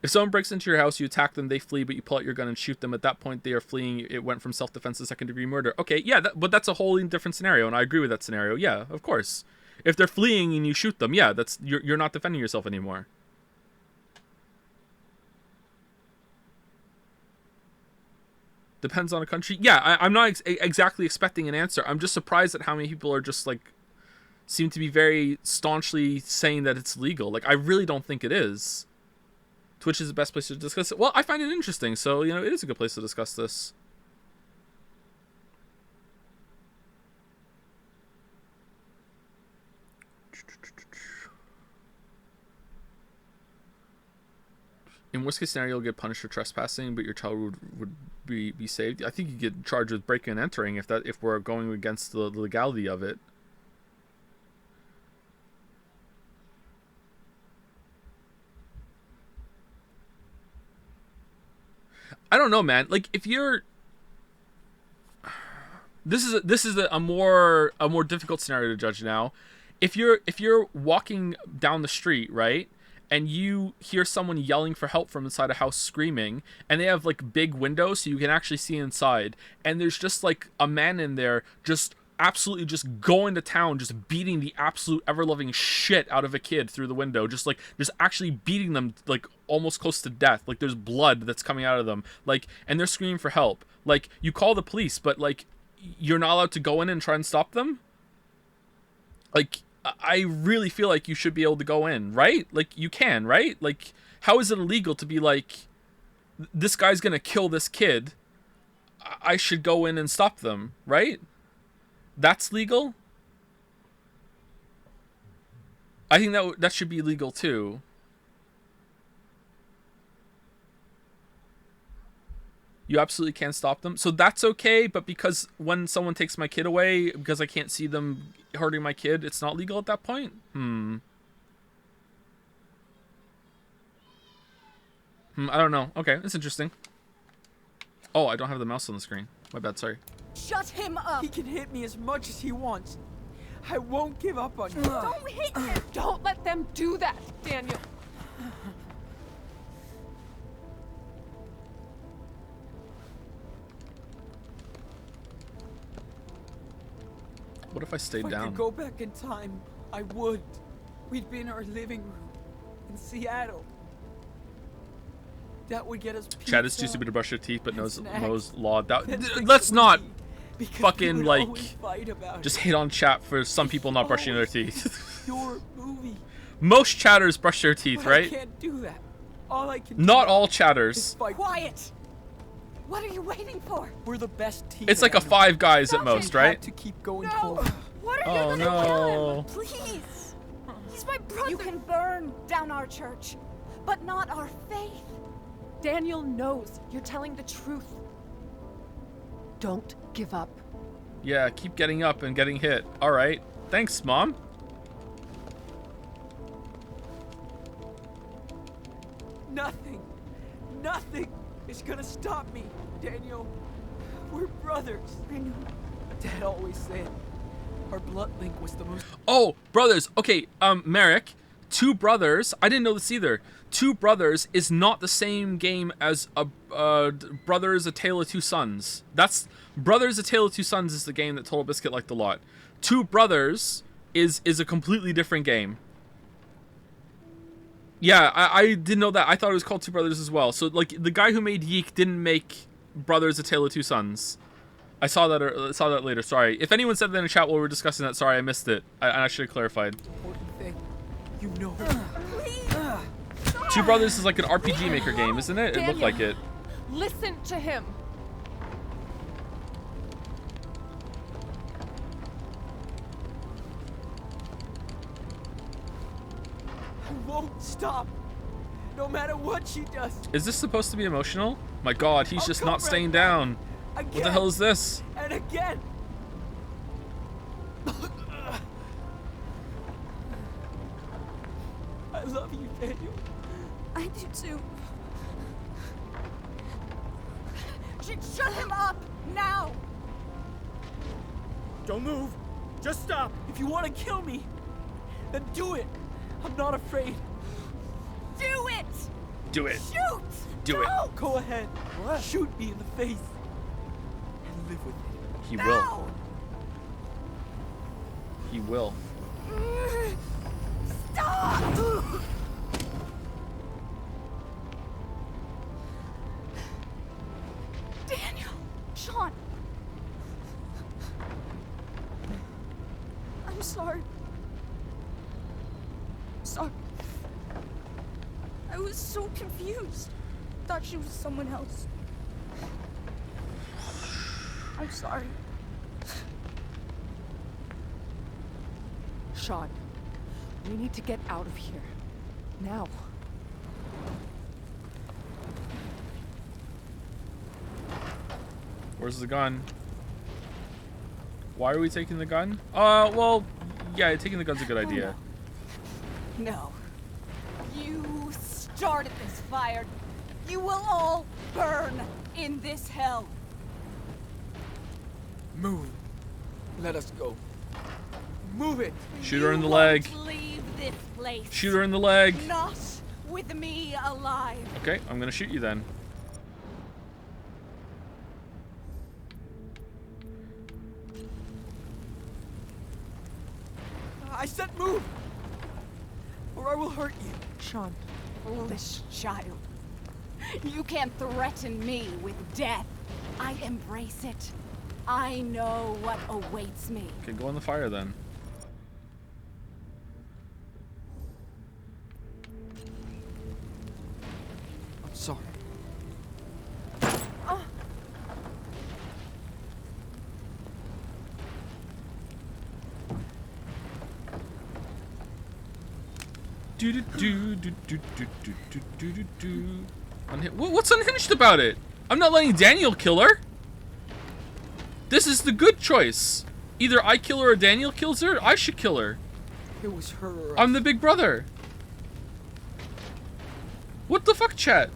A: If someone breaks into your house, you attack them, they flee, but you pull out your gun and shoot them. At that point, they are fleeing. It went from self-defense to second-degree murder. Okay, yeah, but that's a wholly different scenario, and I agree with that scenario. Yeah, of course. If they're fleeing and you shoot them, yeah, you're not defending yourself anymore. Depends on a country. Yeah, I'm not exactly expecting an answer. I'm just surprised at how many people are just, like, seem to be very staunchly saying that it's legal. Like, I really don't think it is. Twitch is the best place to discuss it. Well, I find it interesting, so, you know, it is a good place to discuss this. In worst case scenario, you'll get punished for trespassing, but your child would be saved. I think you get charged with breaking and entering if we're going against the legality of it. I don't know, man. Like, if you're, this is a more difficult scenario to judge now. If you're walking down the street, right, and you hear someone yelling for help from inside a house, screaming, and they have like big windows so you can actually see inside, and there's just like a man in there just absolutely just going to town, just beating the absolute ever-loving shit out of a kid through the window, just actually beating them like almost close to death. Like there's blood that's coming out of them, like, and they're screaming for help. Like, you call the police, but like you're not allowed to go in and try and stop them. Like, I really feel like you should be able to go in, right? Like, you can, right? Like, how is it illegal to be like, this guy's gonna kill this kid, I should go in and stop them, right? That's legal? I think that should be legal too. You absolutely can't stop them. So that's okay, but because when someone takes my kid away, because I can't see them hurting my kid, it's not legal at that point? I don't know. Okay, that's interesting. Oh, I don't have the mouse on the screen. My bad, sorry.
C: Shut him up! He can hit me as much as he wants. I won't give up on you.
I: Don't hit him!
M: Don't let them do that, Daniel.
A: What if I stayed
C: If
A: down?
C: I could go back in time, I would. We'd be in our living room in Seattle. That would get us pizza.
A: Chad is too stupid to brush your teeth, but knows
C: snacks.
A: law.
C: Then fix
A: Let's
C: the
A: not
C: movie, because we
A: fucking
C: would
A: like
C: always fight about
A: just
C: it.
A: hate on chat for some people not brushing their teeth.
C: Your movie.
A: Most chatters brush their teeth,
C: But
A: right?
C: I can't do that. All I can
A: Not
C: do
A: all
C: is
A: chatters.
C: fight.
I: Quiet! What are you waiting for?
C: We're the best team.
A: It's like a
C: Daniel.
A: 5 guys at
C: We
A: most,
C: have
A: right?
C: to keep going
I: No!
C: forward.
I: What are
A: Oh
I: you gonna
A: no.
I: do? Please! He's my brother!
F: You can burn down our church, but not our faith.
M: Daniel knows you're telling the truth. Don't give up.
A: Yeah, keep getting up and getting hit. All right. Thanks, Mom.
C: Nothing is gonna stop me, Daniel. We're brothers.
I: I know.
C: Dad always said our blood link was the most.
A: Oh, brothers. Okay, Merrick, Two Brothers. I didn't know this either. Two Brothers is not the same game as Brothers: A Tale of Two Sons. That's Brothers: A Tale of Two Sons is the game that Total Biscuit liked a lot. Two Brothers is a completely different game. Yeah, I didn't know that. I thought it was called Two Brothers as well. So like the guy who made Yeek didn't make Brothers: A Tale of Two Sons. I saw that later. Sorry. If anyone said that in the chat while we were discussing that, sorry, I missed it. I should have clarified.
C: Important thing. You know.
A: Two Brothers is like an RPG Maker game, isn't it? It looked like it.
M: Listen to him.
C: I won't stop. No matter what she does.
A: Is this supposed to be emotional? My God, he's just not staying down. What the hell is this?
C: And again. I love you, Daniel.
I: I do too. Shut him up now.
C: Don't move. Just stop. If you want to kill me, then do it. I'm not afraid.
I: Do it.
A: Do it.
I: Shoot.
A: Do it.
C: Go ahead. Shoot me in the face. And live with it.
A: He will. He will.
I: Stop. Daniel. Sean. I'm sorry. Sorry. I was so confused. Thought she was someone else. I'm sorry.
M: Sean, we need to get out of here. Now.
A: Where's the gun? Why are we taking the gun? Well, yeah, taking the gun's a good idea.
H: No. You started this fire. You will all burn in this hell.
C: Move. Let us go. Move it.
A: Shoot her in the leg.
H: Leave this place.
A: Shoot her in the leg.
H: Not with me alive.
A: Okay, I'm gonna shoot you then.
C: I said move, or I will hurt you.
M: Sean.
H: Foolish child. You can't threaten me with death. I embrace it. I know what awaits me.
A: Okay, go in the fire then.
C: I'm sorry.
A: Do do do do do do do do do do. What's unhinged about it? I'm not letting Daniel kill her. This is the good choice. Either I kill her or Daniel kills her. I should kill her.
C: It was her or
A: I'm the big brother. What the fuck, chat?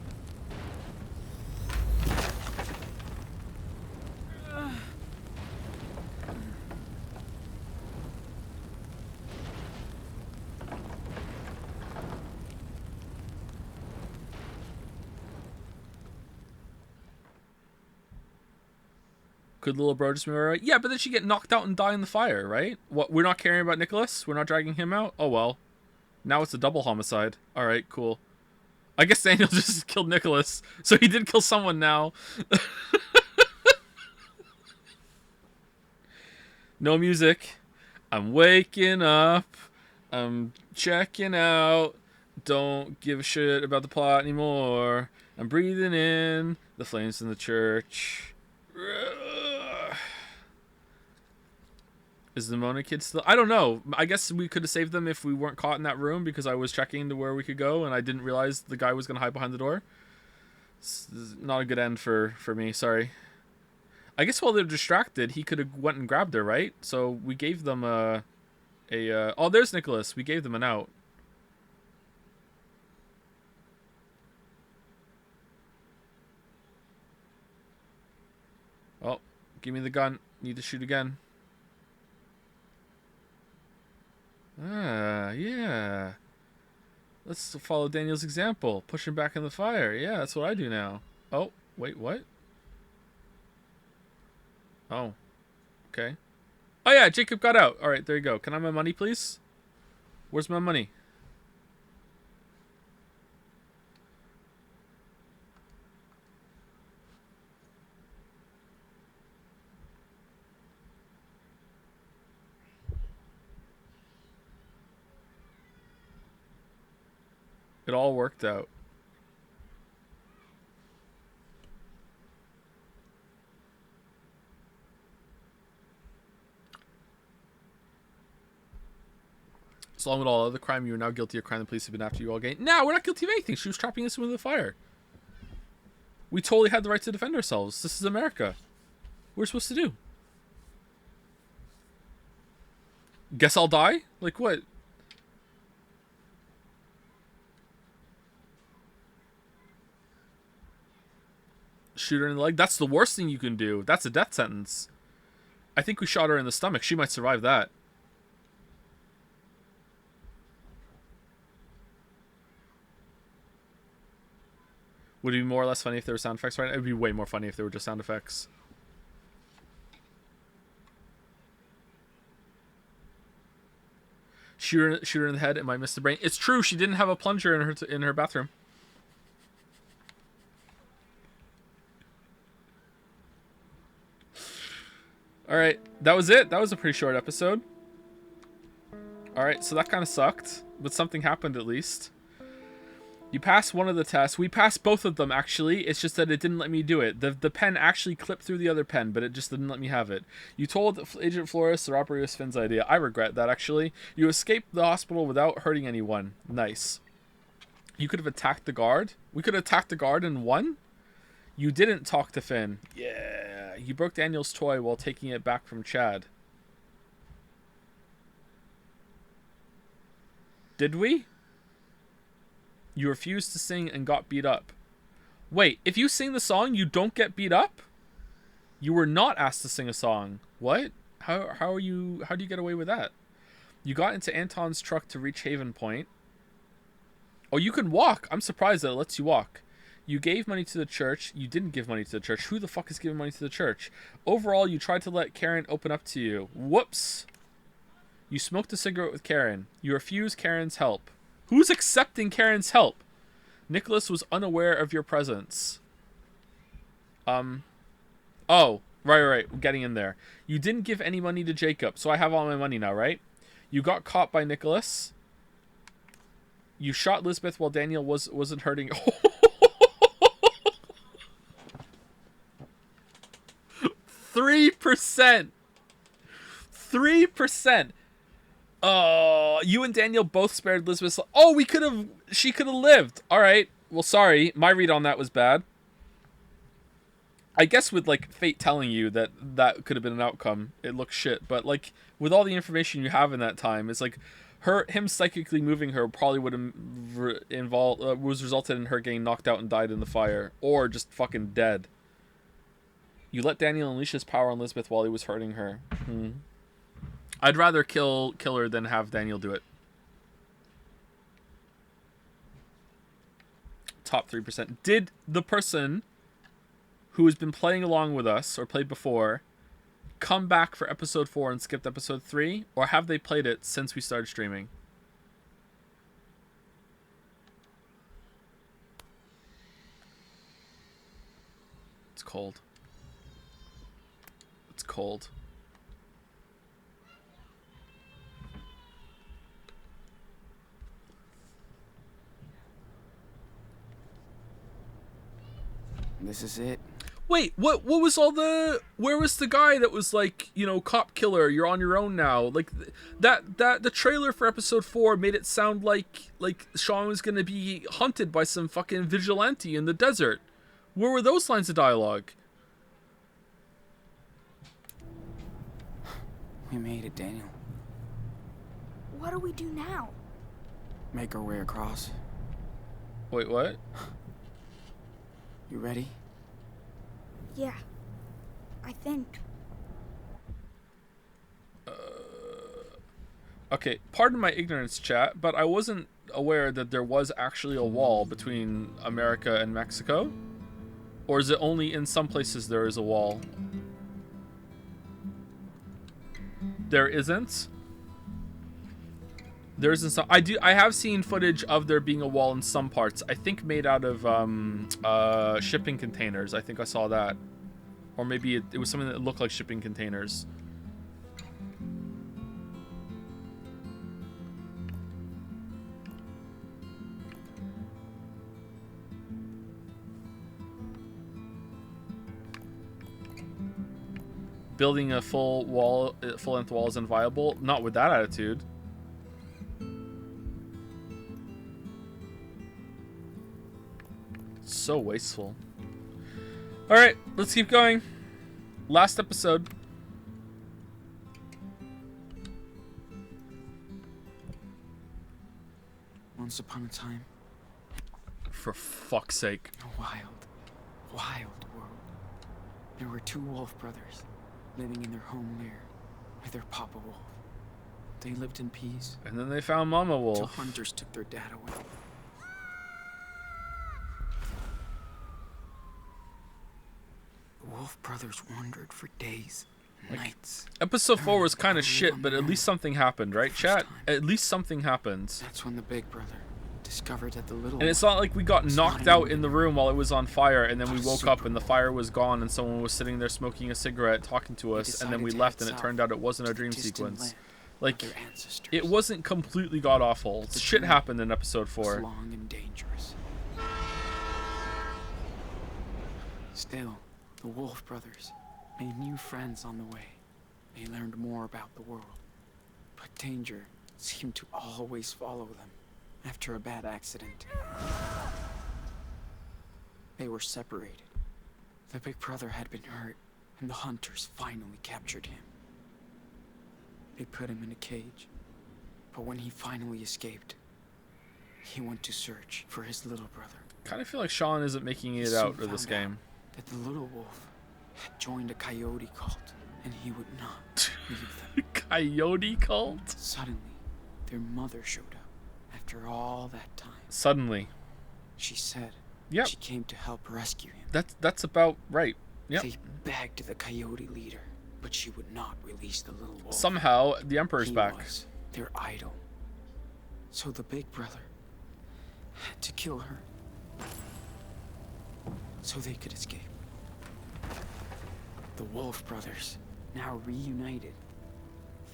A: Could little bro just be alright? Yeah, but then she get knocked out and die in the fire, right? What? We're not caring about Nicholas? We're not dragging him out? Oh well. Now it's a double homicide. Alright, cool. I guess Daniel just killed Nicholas. So he did kill someone now. No music. I'm waking up. I'm checking out. Don't give a shit about the plot anymore. I'm breathing in the flames in the church. Is the Mona kid still? I don't know. I guess we could have saved them if we weren't caught in that room because I was checking to where we could go and I didn't realize the guy was going to hide behind the door. This is not a good end for me. Sorry. I guess while they're distracted, he could have went and grabbed her, right? So we gave them oh, there's Nicholas. We gave them an out. Oh, give me the gun. Need to shoot again. Ah, yeah. Let's follow Daniel's example. Push him back in the fire. Yeah, that's what I do now. Oh, wait, what? Oh, okay. Oh, yeah, Jacob got out. All right, there you go. Can I have my money, please? Where's my money? It all worked out. So along with all other crime, you are now guilty of crime the police have been after you all game. No, we're not guilty of anything. She was trapping us into the fire. We totally had the right to defend ourselves. This is America. What are we supposed to do? Guess I'll die? Like what? Shoot her in the leg? That's the worst thing you can do. That's a death sentence. I think we shot her in the stomach. She might survive that. Would it be more or less funny if there were sound effects right now? It would be way more funny if there were just sound effects. Shoot her in the head and might miss the brain. It's true. She didn't have a plunger in her bathroom. All right, that was it. That was a pretty short episode. All right, so that kind of sucked, but something happened at least. You passed one of the tests. We passed both of them, actually. It's just that it didn't let me do it. The pen actually clipped through the other pen, but it just didn't let me have it. You told Agent Flores the robbery was Finn's idea. I regret that, actually. You escaped the hospital without hurting anyone. Nice. You could have attacked the guard. We could have attacked the guard and won. You didn't talk to Finn. Yeah. You broke Daniel's toy while taking it back from Chad. Did we? You refused to sing and got beat up. Wait, if you sing the song, you don't get beat up? You were not asked to sing a song. What? How do you get away with that? You got into Anton's truck to reach Haven Point. Oh, you can walk. I'm surprised that it lets you walk. You gave money to the church. You didn't give money to the church. Who the fuck is giving money to the church? Overall, you tried to let Karen open up to you. Whoops. You smoked a cigarette with Karen. You refused Karen's help. Who's accepting Karen's help? Nicholas was unaware of your presence. Oh, right. We're getting in there. You didn't give any money to Jacob, so I have all my money now, right? You got caught by Nicholas. You shot Lisbeth while Daniel wasn't hurting. 3%. 3%. You and Daniel both spared Lisbeth. Oh, she could have lived. All right. Well, sorry. My read on that was bad. I guess with like fate telling you that could have been an outcome, it looks shit. But like with all the information you have in that time, it's like him psychically moving her probably would have was resulted in her getting knocked out and died in the fire, or just fucking dead. You let Daniel unleash his power on Lisbeth while he was hurting her. I'd rather kill her than have Daniel do it. Top 3%. Did the person who has been playing along with us or played before come back for episode 4 and skipped episode 3, or have they played it since we started streaming? It's cold. It's cold.
N: This is it.
A: Wait, what was all the... Where was the guy that was like, you know, cop killer, you're on your own now? Like, the trailer for episode 4 made it sound like Sean was gonna be hunted by some fucking vigilante in the desert. Where were those lines of dialogue?
N: We made it, Daniel.
I: What do we do now?
N: Make our way across.
A: Wait, what?
N: You ready?
I: Yeah, I think.
A: Okay, pardon my ignorance, chat, but I wasn't aware that there was actually a wall between America and Mexico. Or is it only in some places there is a wall? There isn't? There isn't some... I have seen footage of there being a wall in some parts. I think made out of shipping containers. I think I saw that. Or maybe it was something that looked like shipping containers. Building a full-length wall is inviable. Not with that attitude. So wasteful. All right, let's keep going. Last episode.
N: Once upon a time,
A: For fuck's sake.
N: a wild, wild world. There were two wolf brothers living in their home lair with their papa wolf. They lived in peace.
A: And then they found Mama
N: Till
A: Wolf.
N: hunters took their dad away. The wolf brothers wandered for days, nights.
A: Episode 4 was kind of shit, but at least something happened, right, chat? At least something happened.
N: That's when the big brother discovered that the little
A: And it's not like we got knocked out in the room while it was on fire, and then we woke up and the fire was gone, and someone was sitting there smoking a cigarette, talking to us, and then we left, and it turned out it wasn't a dream sequence. Like, it wasn't completely god-awful. Shit happened in episode 4.
N: long and dangerous. Still, the Wolf brothers made new friends on the way. They learned more about the world. But danger seemed to always follow them after a bad accident. They were separated. The big brother had been hurt, and the hunters finally captured him. They put him in a cage, but when he finally escaped, he went to search for his little brother.
A: Kind of feel like Sean isn't making it out of this game.
N: That the little wolf had joined a coyote cult, and he would not leave them.
A: Coyote cult?
N: Suddenly, their mother showed up after all that time.
A: Suddenly.
N: She said
A: Yep.
N: she came to help rescue him.
A: That's about right. Yep.
N: They begged the coyote leader, but she would not release the little wolf.
A: Somehow, the Emperor's
N: He
A: back.
N: was their idol. So the big brother had to kill her so they could escape. The Wolf brothers, now reunited,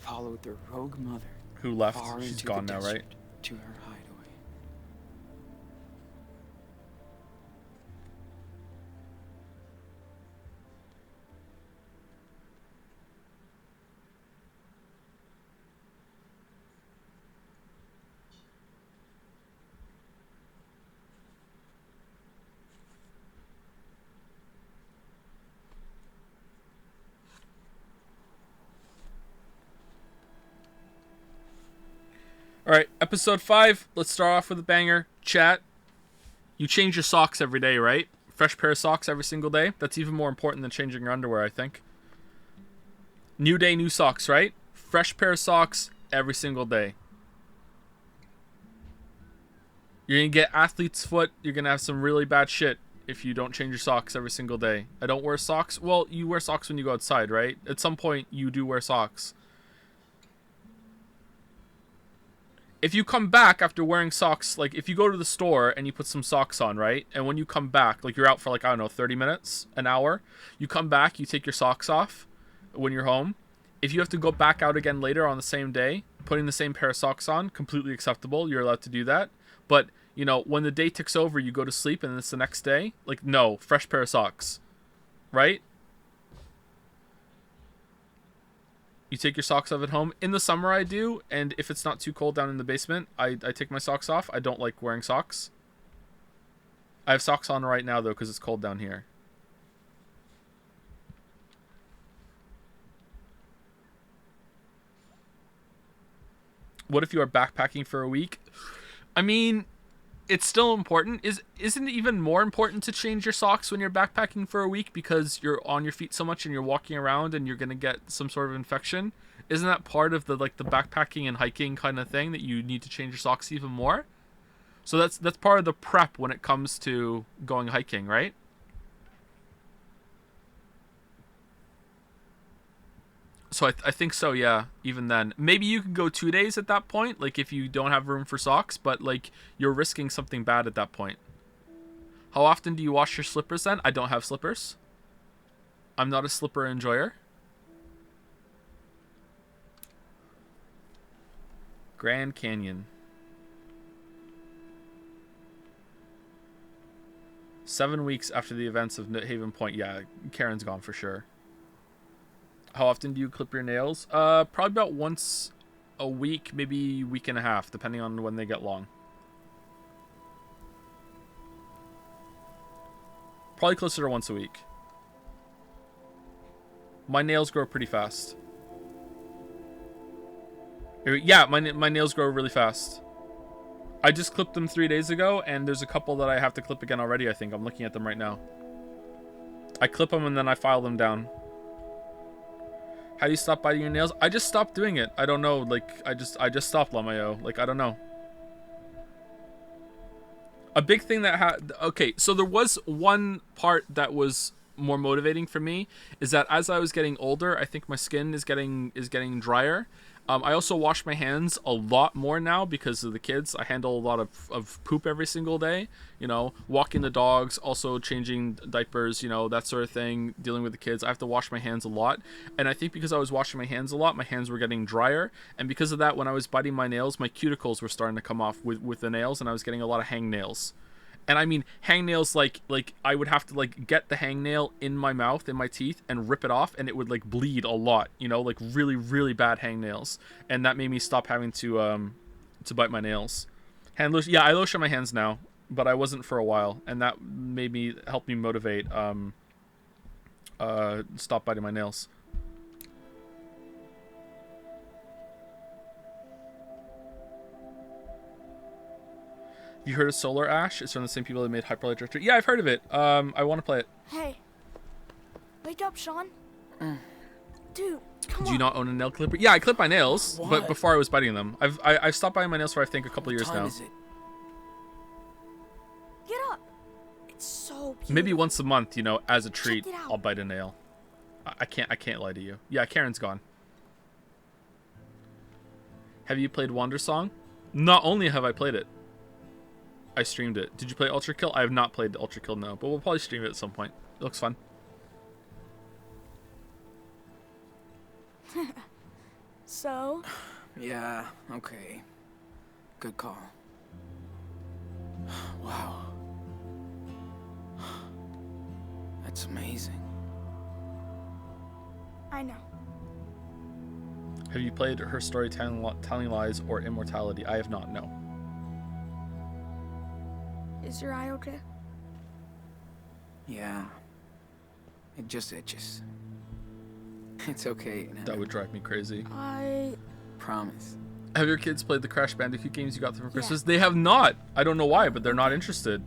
N: followed their rogue mother
A: Who left?
N: far
A: She's
N: into
A: gone
N: the
A: now, right?
N: desert to her hideaway.
A: Alright, episode 5. Let's start off with a banger. Chat, you change your socks every day, right? Fresh pair of socks every single day. That's even more important than changing your underwear, I think. New day, new socks, right? Fresh pair of socks every single day. You're going to get athlete's foot. You're going to have some really bad shit if you don't change your socks every single day. I don't wear socks. Well, you wear socks when you go outside, right? At some point, you do wear socks. If you come back after wearing socks, like if you go to the store and you put some socks on, right? And when you come back, like you're out for like, I don't know, 30 minutes, an hour. You come back, you take your socks off when you're home. If you have to go back out again later on the same day, putting the same pair of socks on, completely acceptable. You're allowed to do that. But, you know, when the day ticks over, you go to sleep and it's the next day. Like, no, fresh pair of socks. Right? You take your socks off at home. In the summer I do, and if it's not too cold down in the basement, I take my socks off. I don't like wearing socks. I have socks on right now, though, because it's cold down here. What if you are backpacking for a week? I mean, it's still important. Isn't it even more important to change your socks when you're backpacking for a week because you're on your feet so much and you're walking around and you're gonna get some sort of infection? Isn't that part of the backpacking and hiking kind of thing that you need to change your socks even more? So that's part of the prep when it comes to going hiking, right? So I think so, yeah, even then. Maybe you could go 2 days at that point, like if you don't have room for socks, but like you're risking something bad at that point. How often do you wash your slippers then? I don't have slippers. I'm not a slipper enjoyer. Grand Canyon. 7 weeks after the events of Haven Point. Yeah, Karen's gone for sure. How often do you clip your nails? Probably about once a week, maybe week and a half, depending on when they get long. Probably closer to once a week. My nails grow pretty fast. Yeah, my nails grow really fast. I just clipped them 3 days ago, and there's a couple that I have to clip again already, I think. I'm looking at them right now. I clip them and then I file them down. How do you stop biting your nails? I just stopped doing it. I don't know. Like, I just stopped, Lamayo. Like, I don't know. A big thing that okay, so there was one part that was more motivating for me, is that as I was getting older, I think my skin is getting drier. I also wash my hands a lot more now because of the kids. I handle a lot of poop every single day, you know, walking the dogs, also changing diapers, you know, that sort of thing, dealing with the kids. I have to wash my hands a lot. And I think because I was washing my hands a lot, my hands were getting drier. And because of that, when I was biting my nails, my cuticles were starting to come off with the nails, and I was getting a lot of hangnails. And I mean hangnails, like I would have to like get the hangnail in my mouth, in my teeth, and rip it off, and it would like bleed a lot, you know, like really, really bad hangnails. And that made me stop having to bite my nails. Hand lotion, yeah, I lotion my hands now, but I wasn't for a while, and that made me help me motivate stop biting my nails. Have you heard of Solar Ash? It's from the same people that made Hyper Light Drifter. Yeah, I've heard of it. I want to play it.
I: Hey, wake up, Sean. Dude, come on.
A: Do you not own a nail clipper? Yeah, I clip my nails, but before I was biting them. I've stopped biting my nails for I think a couple years now.
I: Is it? Get up. It's so beautiful.
A: Maybe once a month, you know, as a treat, I'll bite a nail. I can't lie to you. Yeah, Karen's gone. Have you played Wandersong? Not only have I played it, I streamed it. Did you play Ultra Kill? I have not played Ultra Kill, no, but we'll probably stream it at some point. It looks fun.
I: So?
N: Yeah, okay. Good call. Wow. That's amazing.
I: I know.
A: Have you played Her Story Telling Lies or Immortality? I have not, no.
I: Is your eye okay?
N: Yeah. It just itches. It's okay.
A: That would drive me crazy.
I: I
N: promise.
A: Have your kids played the Crash Bandicoot games you got them for Christmas? They have not. I don't know why, but they're not interested.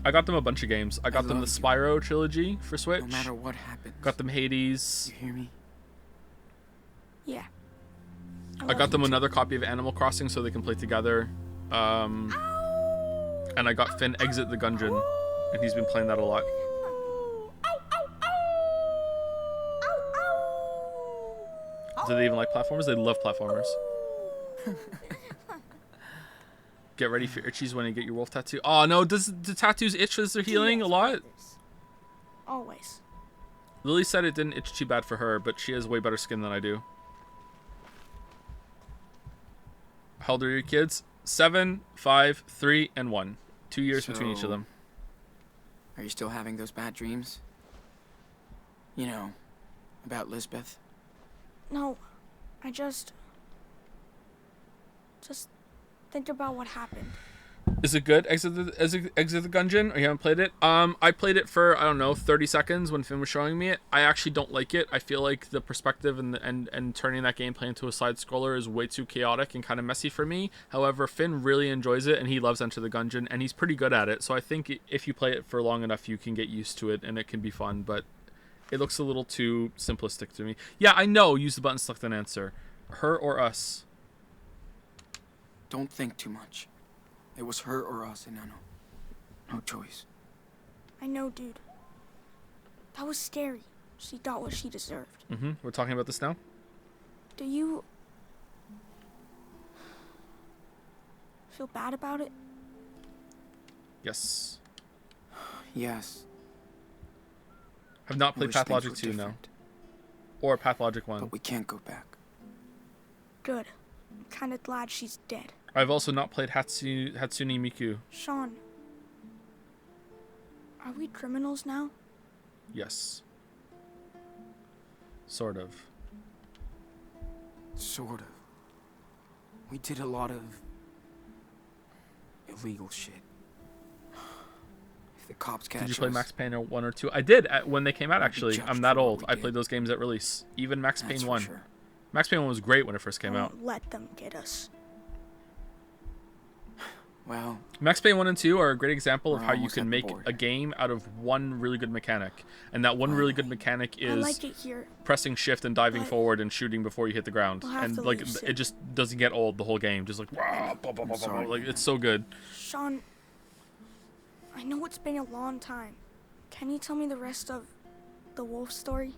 A: I got them a bunch of games. I got them the Spyro trilogy for Switch.
N: No matter what happens.
A: Got them Hades.
N: You hear me?
I: Yeah.
A: I got them another copy of Animal Crossing so they can play together. And I got Finn Exit the Gungeon, and he's been playing that a lot. Do they even like platformers? They love platformers. Get ready for itchies when you get your wolf tattoo. Oh no, does the tattoos itch as they're healing a lot?
I: Always.
A: Lily said it didn't itch too bad for her, but she has way better skin than I do. How old are your kids? 7, 5, 3, and 1. 2 years between each of them.
N: Are you still having those bad dreams? You know, about Lisbeth?
I: No, I just think about what happened.
A: Is it good? Exit the Gungeon? Or you haven't played it? I played it for, I don't know, 30 seconds when Finn was showing me it. I actually don't like it. I feel like the perspective and turning that gameplay into a side scroller is way too chaotic and kind of messy for me. However, Finn really enjoys it and he loves Enter the Gungeon and he's pretty good at it. So I think if you play it for long enough, you can get used to it and it can be fun, but it looks a little too simplistic to me. Yeah, I know. Use the button, select an answer. Her or us?
N: Don't think too much. It was her or us, Enano. No choice.
I: I know, dude. That was scary. She got what she deserved.
A: We're talking about this now?
I: Do you feel bad about it?
A: Yes.
N: Yes.
A: Have not played
N: wish things
A: Pathologic
N: were
A: 2, no.
N: different.
A: Or Pathologic 1.
N: But we can't go back.
I: Good. I'm kind of glad she's dead.
A: I've also not played Hatsune Miku.
I: Sean, are we criminals now?
A: Yes. Sort of.
N: Sort of. We did a lot of illegal shit. If the cops catch us...
A: Did you play Max Payne 1 or 2? I did when they came out, actually. I'm that old. I played those games at release. Even Max Payne 1.
N: Sure.
A: Max Payne 1 was great when it first came out.
I: Don't let them get us.
N: Well...
A: Max Payne 1 and 2 are a great example of
N: we're
A: how you
N: almost
A: can
N: at the
A: make
N: border.
A: a game out of one really good mechanic. And that one really good mechanic
I: I
A: is
I: like it here.
A: pressing shift and diving
I: but
A: forward and shooting before you hit the ground.
I: we'll have
A: And
I: to
A: like
I: leave
A: it
I: soon.
A: just doesn't get old the whole game. Just like, rah, blah, blah, blah, blah, blah. Like it's so good.
I: Sean, I know it's been a long time. Can you tell me the rest of the wolf story?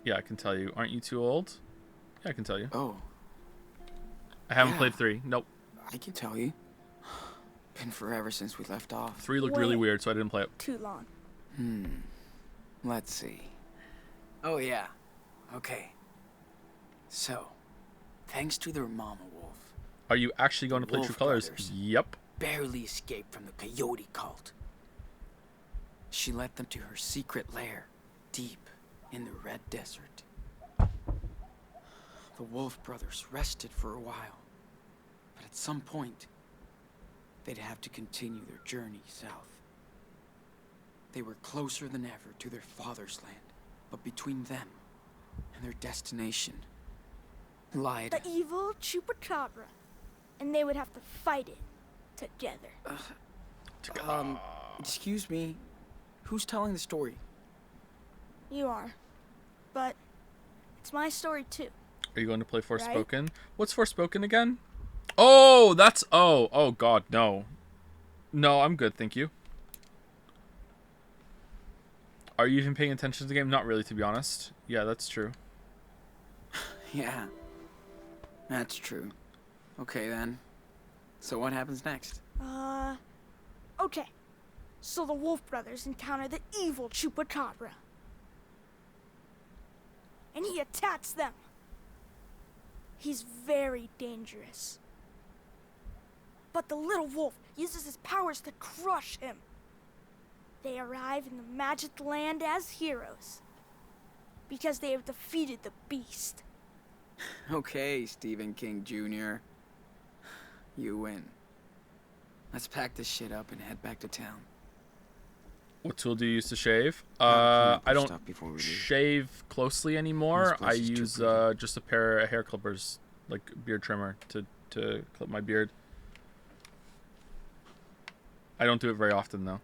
A: Yeah, I can tell you. Aren't you too old? Yeah, I can tell you.
N: Oh.
A: I haven't
N: Yeah.
A: played 3. Nope.
N: I can tell you. Been forever since we left off.
A: 3 looked really
I: Wait.
A: weird, so I didn't play it.
I: Too long.
N: Let's see. Oh, yeah. Okay. So, thanks to their mama wolf,
A: Are you actually going to play
N: Wolf
A: True Colors?
N: Brothers.
A: Yep.
N: barely escaped from the coyote cult. She led them to her secret lair, deep in the Red Desert. The Wolf brothers rested for a while, but at some point, they'd have to continue their journey south. They were closer than ever to their father's land, but between them and their destination lied...
I: The evil Chupacabra. And they would have to fight it together.
N: Excuse me. Who's telling the story?
I: You are. But it's my story too.
A: Are you going to play
I: Right?
A: Forspoken? What's Forspoken again? Oh, that's... Oh, God, no. No, I'm good, thank you. Are you even paying attention to the game? Not really, to be honest. Yeah, that's true.
N: Yeah. That's true. Okay, then. So what happens next?
I: Okay. So the Wolf brothers encounter the evil Chupacabra. And he attacks them. He's very dangerous. But the little wolf uses his powers to crush him. They arrive in the Magic Land as heroes. Because they have defeated the beast.
N: Okay, Stephen King Jr. You win. Let's pack this shit up and head back to town.
A: What tool do you use to shave?
N: Gotta clean
A: I
N: up our
A: don't
N: stuff before we leave.
A: shave closely anymore.
N: This
A: I
N: place is too
A: use
N: pretty.
A: just a pair of hair clippers, like beard trimmer, to clip my beard. I don't do it very often, though.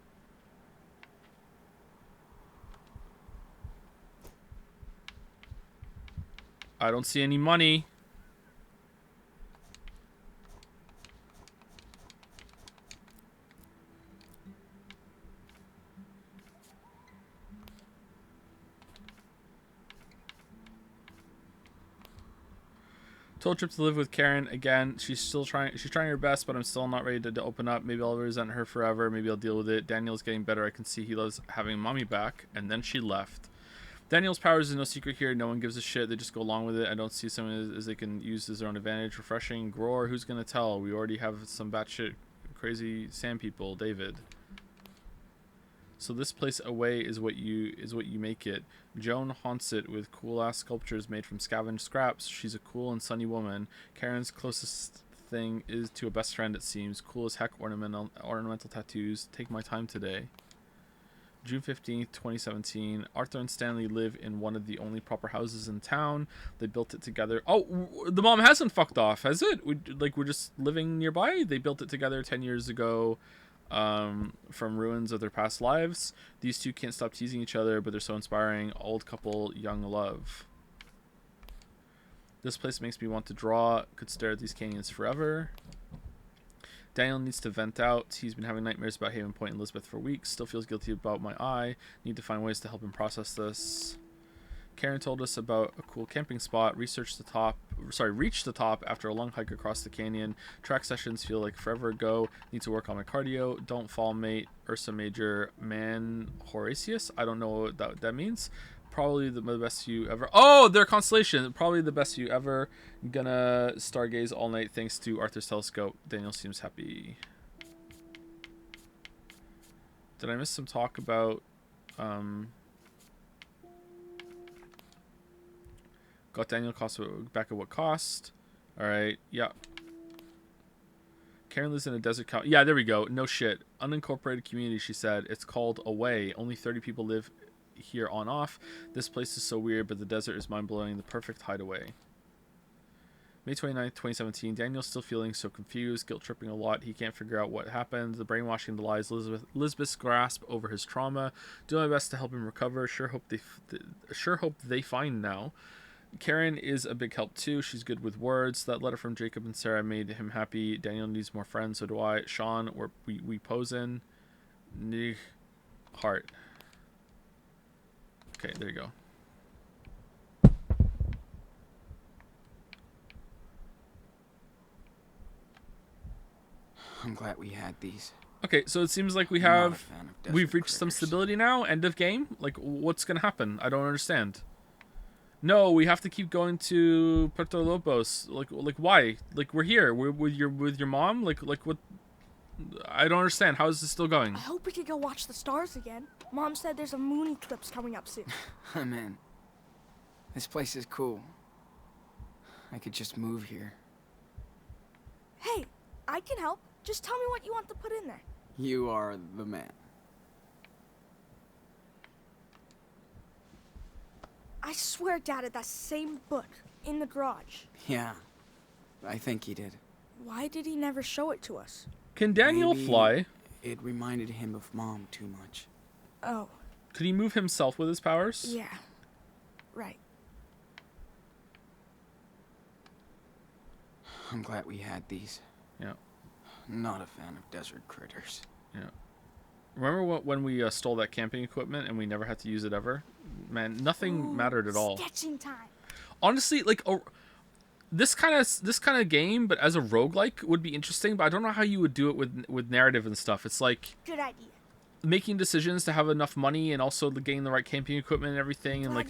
A: I don't see any money. Told Trip to live with Karen again. She's trying her best, but I'm still not ready to open up. Maybe I'll resent her forever. Maybe I'll deal with it. Daniel's getting better. I can see he loves having mommy back. And then she left. Daniel's powers is no secret here. No one gives a shit. They just go along with it. I don't see someone as they can use as their own advantage. Refreshing. Gror, who's gonna tell? We already have some batshit crazy sand people. David. So this place away is what you make it. Joan haunts it with cool ass sculptures made from scavenged scraps. She's a cool and sunny woman. Karen's closest thing is to a best friend, it seems. Cool as heck ornamental tattoos. Take my time today. June 15th, 2017. Arthur and Stanley live in one of the only proper houses in town. They built it together. Oh, the mom hasn't fucked off, has it? We're just living nearby? They built it together 10 years ago. From ruins of their past lives. These two can't stop teasing each other, but they're so inspiring. Old couple, young love. This place makes me want to draw. Could stare at these canyons forever. Daniel needs to vent out. He's been having nightmares about Haven Point and Elizabeth for weeks. Still feels guilty about my eye. Need to find ways to help him process this. Karen told us about a cool camping spot. Reached the top after a long hike across the canyon. Track sessions feel like forever ago. Need to work on my cardio. Don't fall, mate. Ursa Major. Man Horatius? I don't know what that means. Probably the best view ever. Oh, their constellation. Probably the best view ever. Gonna stargaze all night thanks to Arthur's telescope. Daniel seems happy. Did I miss some talk about Got Daniel cost back at what cost? All right. Yeah. Karen lives in a desert county. Yeah, there we go. No shit. Unincorporated community, she said. It's called Away. Only 30 people live here on off. This place is so weird, but the desert is mind-blowing. The perfect hideaway. May 29th, 2017. Daniel's still feeling so confused, guilt-tripping a lot. He can't figure out what happened. The brainwashing, the lies, Elizabeth's grasp over his trauma. Do my best to help him recover. Sure hope they find now. Karen is a big help too. She's good with words. That letter from Jacob and Sarah made him happy. Daniel needs more friends, so do I. Sean, we pose in. Heart. Okay, there you go.
N: I'm glad we had these.
A: Okay, so it seems like we've reached some stability now. End of game. Like, what's gonna happen? I don't understand. No, we have to keep going to Puerto Lobos. Like why? Like, we're here. We're with your mom. Like what? I don't understand. How is this still going?
I: I hope we could go watch the stars again. Mom said there's a moon eclipse coming up soon.
N: Man, this place is cool. I could just move here.
I: Hey, I can help. Just tell me what you want to put in there.
N: You are the man.
I: I swear Dad had that same book in the garage.
N: Yeah, I think he did.
I: Why did he never show it to us?
A: Can Daniel fly?
N: It reminded him of Mom too much.
I: Oh.
A: Could he move himself with his powers?
I: Yeah. Right.
N: I'm glad we had these.
A: Yeah.
N: Not a fan of desert critters.
A: Yeah. Remember when we stole that camping equipment and we never had to use it ever? Man, nothing mattered at all.
I: Sketching time.
A: Honestly, like this kind of game, but as a roguelike would be interesting. But I don't know how you would do it with narrative and stuff. It's like
I: good idea.
A: Making decisions to have enough money and also getting the right camping equipment and everything, and like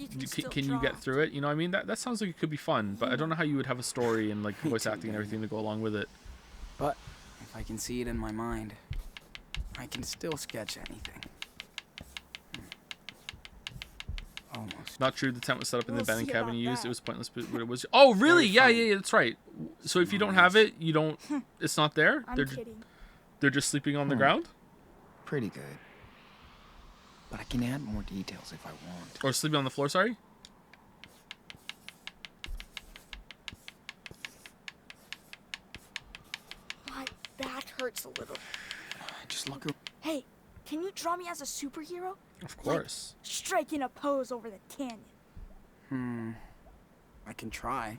A: can you get through it? You know what I mean? That sounds like it could be fun, but I don't know how you would have a story and like voice acting and everything to go along with it.
N: But if I can see it in my mind, I can still sketch anything. Almost.
A: Not true. The tent was set up in the abandoned cabin you used. It was pointless, but it was. Oh, really? Yeah, that's right. So if you don't have it, you don't. It's not there.
I: I'm kidding.
A: They're just sleeping on the ground.
N: Pretty good. But I can add more details if I want.
A: Or sleeping on the floor. Sorry.
I: My back hurts a little.
N: Just look.
I: Hey, can you draw me as a superhero?
A: Of course.
I: Like, striking a pose over the canyon.
N: I can try.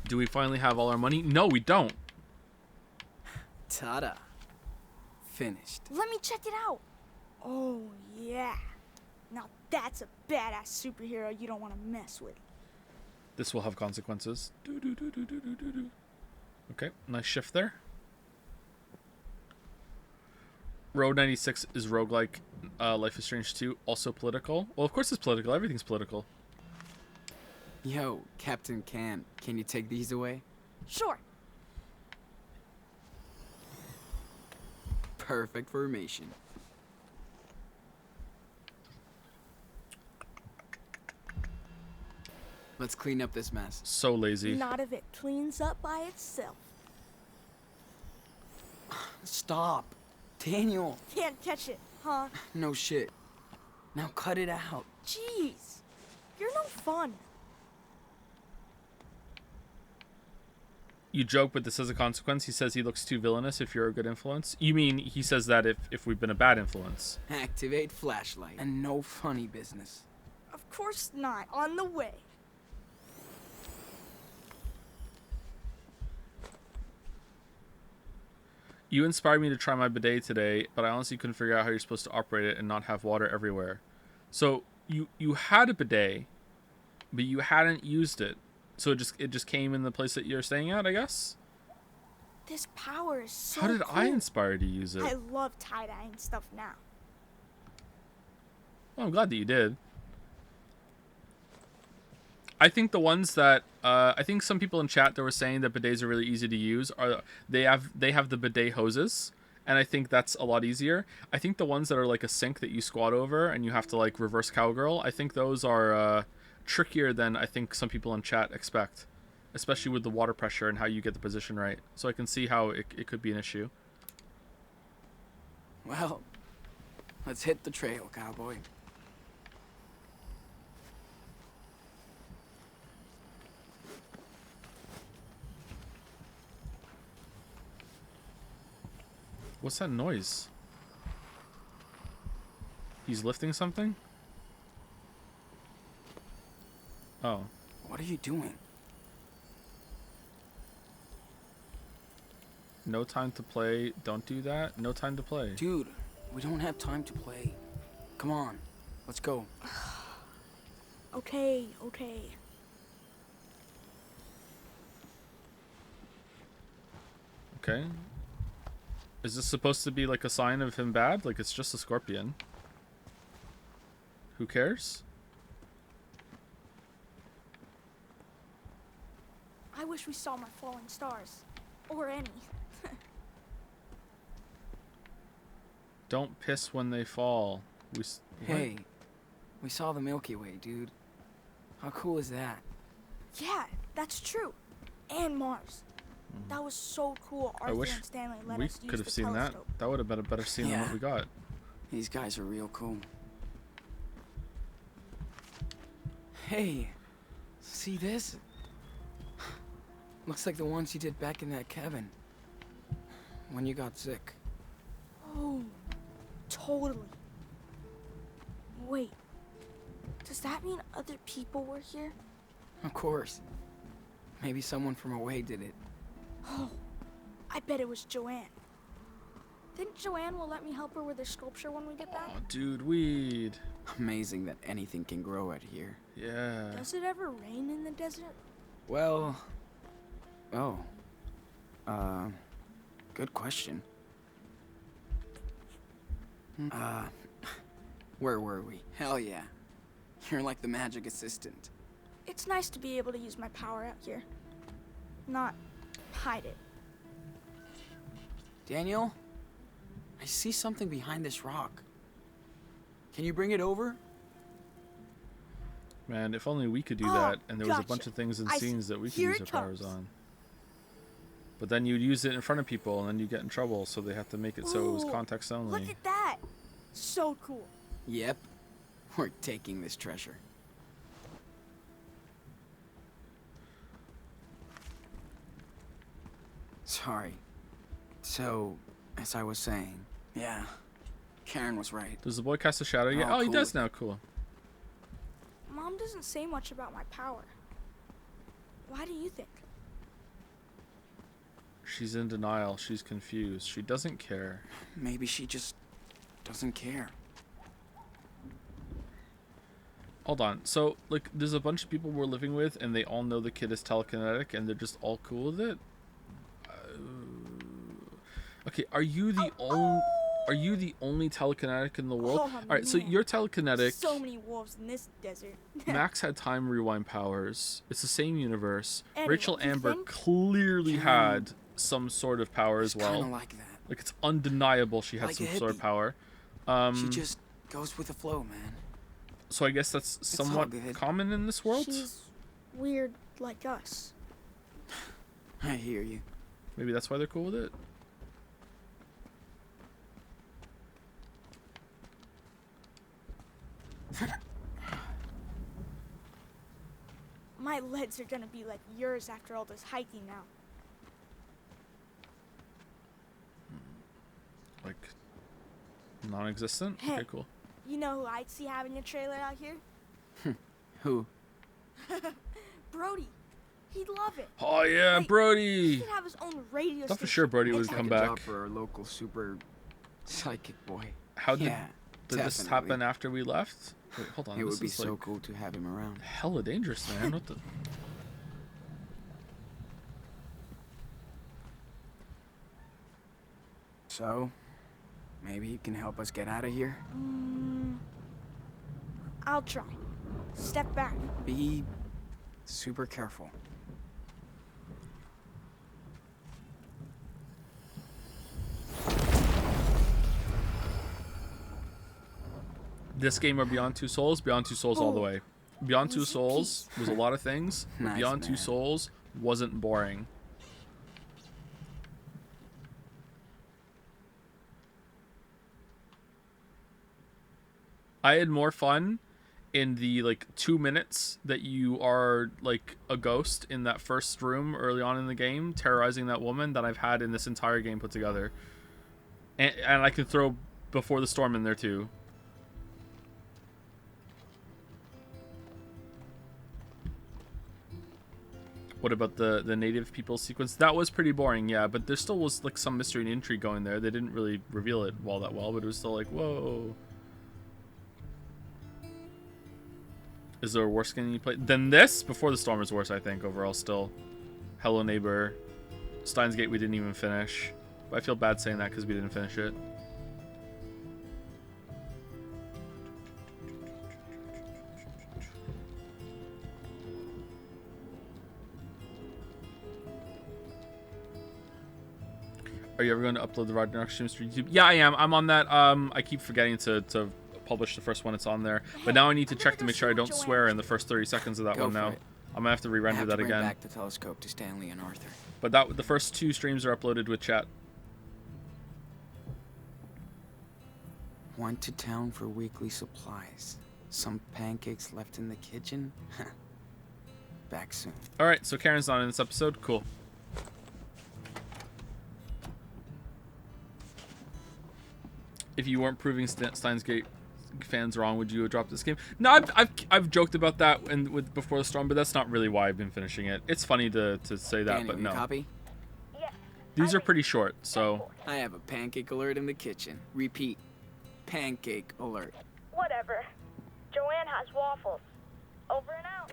A: Do we finally have all our money? No, we don't.
N: Ta-da. Finished.
I: Let me check it out. Oh, yeah. Now that's a badass superhero you don't want to mess with.
A: This will have consequences. Okay, nice shift there. Road 96 is roguelike. Life is Strange 2, also political. Well, of course it's political. Everything's political.
N: Yo, Captain Can you take these away?
I: Sure.
N: Perfect formation. Let's clean up this mess.
A: So lazy.
I: Not if it cleans up by itself.
N: Stop. Daniel.
I: Can't catch it, huh?
N: No shit. Now cut it out.
I: Jeez. You're no fun.
A: You joke, but this has a consequence. He says he looks too villainous if you're a good influence. You mean he says that if we've been a bad influence?
N: Activate flashlight. And no funny business.
I: Of course not. On the way.
A: You inspired me to try my bidet today, but I honestly couldn't figure out how you're supposed to operate it and not have water everywhere. So you had a bidet, but you hadn't used it. So it just came in the place that you're staying at, I guess?
I: This power is so
A: How did
I: cool.
A: I inspire you to use it?
I: I love tie-dyeing stuff now.
A: Well, I'm glad that you did. I think the ones that I think some people in chat that were saying that bidets are really easy to use are they have the bidet hoses, and I think that's a lot easier. I think the ones that are like a sink that you squat over and you have to like reverse cowgirl, I think those are trickier than I think some people in chat expect, especially with the water pressure and how you get the position right. So I can see how it could be an issue.
N: Well, let's hit the trail, cowboy.
A: What's that noise? He's lifting something? Oh.
N: What are you doing?
A: No time to play. Don't do that. No time to play.
N: Dude, we don't have time to play. Come on, let's go.
I: Okay, okay.
A: Okay. Is this supposed to be like a sign of him bad? Like it's just a scorpion. Who cares?
I: I wish we saw more falling stars. Or any.
A: Don't piss when they fall.
N: Hey, we saw the Milky Way, dude. How cool is that?
I: Yeah, that's true. And Mars. That was so cool.
A: I
I: Arthur
A: wish
I: and Stanley let
A: we
I: us use
A: could have
I: the
A: seen
I: telescope.
A: that. That would have been a better scene than what we got.
N: These guys are real cool. Hey, see this? Looks like the ones you did back in that cabin. When you got sick.
I: Oh, totally. Wait, does that mean other people were here?
N: Of course. Maybe someone from away did it.
I: Oh, I bet it was Joanne. Think Joanne will let me help her with her sculpture when we get back?
A: Oh, dude, weed.
N: Amazing that anything can grow out here.
A: Yeah.
I: Does it ever rain in the desert?
N: Well... Oh. Good question. Where were we? Hell yeah. You're like the magic assistant.
I: It's nice to be able to use my power out here. Not hide it.
N: Daniel? I see something behind this rock. Can you bring it over?
A: Man, if only we could do
I: Oh,
A: that, and there was a
I: gotcha.
A: bunch of things in
I: I see.
A: scenes that we could
I: Here
A: use
I: it
A: our powers
I: comes.
A: on. But then you'd use it in front of people, and then you get in trouble, so they have to make it so it was
I: Ooh,
A: context only.
I: Look at that! So cool.
N: Yep. We're taking this treasure. Sorry. So, as I was saying, yeah, Karen was right.
A: Does the boy cast a shadow yet?
N: Oh,
A: Oh, he
N: cool.
A: does now. Cool.
I: Mom doesn't say much about my power. Why do you think?
A: She's in denial. She's confused. She doesn't care.
N: Maybe she just doesn't care.
A: Hold on. So, like, there's a bunch of people we're living with, and they all know the kid is telekinetic, and they're just all cool with it. Okay, are you the only? Are you the only telekinetic in the world?
I: Oh,
A: All right, so
I: man.
A: you're telekinetic.
I: So many wolves in this desert.
A: Max had time rewind powers. It's the same universe.
I: Anyway,
A: Rachel
I: you
A: Amber
I: think?
A: clearly had some sort of power as well.
N: Kinda like that.
A: Like, it's undeniable she had
N: Like a
A: some sort of
N: hippie.
A: power.
N: She just goes with the flow, man.
A: So I guess that's
N: all
A: somewhat
N: good.
A: common in this world.
I: She's weird like us.
N: I hear you.
A: Maybe that's why they're cool with it.
I: My legs are gonna be like yours after all this hiking now.
A: Like, non-existent?
I: Hey.
A: Okay, cool.
I: You know who I'd see having a trailer out here?
N: Who?
I: Brody. He'd love it.
A: Oh yeah,
I: Hey,
A: Brody!
I: He could have his own radio
A: Thought for
I: station.
A: sure Brody would
N: Looks
A: come
N: like a
A: back.
N: job for our local super psychic boy.
A: How did
N: Yeah,
A: did this
N: definitely.
A: happen after we left? Wait, hold on.
N: It
A: this
N: would be
A: is
N: so
A: like
N: cool to have him around.
A: hella dangerous, man. What the?
N: So, maybe he can help us get out of here?
I: I'll try. Step back.
N: Be Super careful.
A: This game or Beyond Two Souls? Beyond Two Souls all the way. Beyond Two Souls was a lot of things, but
N: Nice,
A: Beyond Two
N: man.
A: Souls wasn't boring. I had more fun in the like 2 minutes that you are like a ghost in that first room early on in the game terrorizing that woman than I've had in this entire game put together. And I can throw Before the Storm in there too. What about the native people sequence? That was pretty boring, yeah, but there still was like some mystery and intrigue going there. They didn't really reveal it all that well, but it was still like, whoa. Is there a worse game you played than this? Before the Storm is worse, I think, overall still. Hello Neighbor. Steins Gate we didn't even finish. But I feel bad saying that because we didn't finish it. Are you ever going to upload the Ragnarok streams to YouTube? Yeah, I am. I'm on that. I keep forgetting to publish the first one. It's on there. But now I need to check to make sure I don't swear in the first 30 seconds of that
N: Go
A: one
N: for
A: now.
N: it.
A: I'm gonna have to re-render that
N: bring
A: again.
N: back the telescope to Stanley and Arthur.
A: But the first 2 streams are uploaded with chat.
N: Went to town for weekly supplies. Some pancakes left in the kitchen. Back soon.
A: All right, so Karen's not in this episode. Cool. If you weren't proving Steins Gate fans wrong, would you have dropped this game? No, I've joked about that with Before the Storm, but that's not really why I've been finishing it. It's funny to say that,
N: Daniel,
A: but
N: you
A: no.
N: copy?
A: These are pretty short, so.
N: I have a pancake alert in the kitchen. Repeat. Pancake alert.
O: Whatever. Joanne has waffles. Over and out.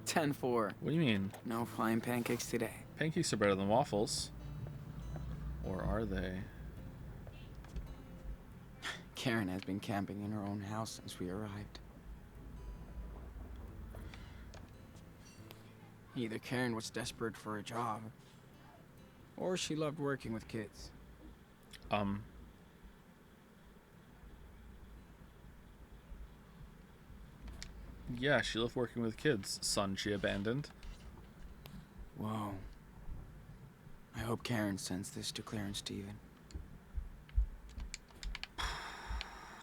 N: 10-4.
A: What do you mean?
N: No flying pancakes today.
A: Pancakes are better than waffles. Or are they?
N: Karen has been camping in her own house since we arrived. Either Karen was desperate for a job, or she loved working with kids.
A: Yeah, she loved working with kids. Son she abandoned.
N: Whoa. I hope Karen sends this to Claire and Steven.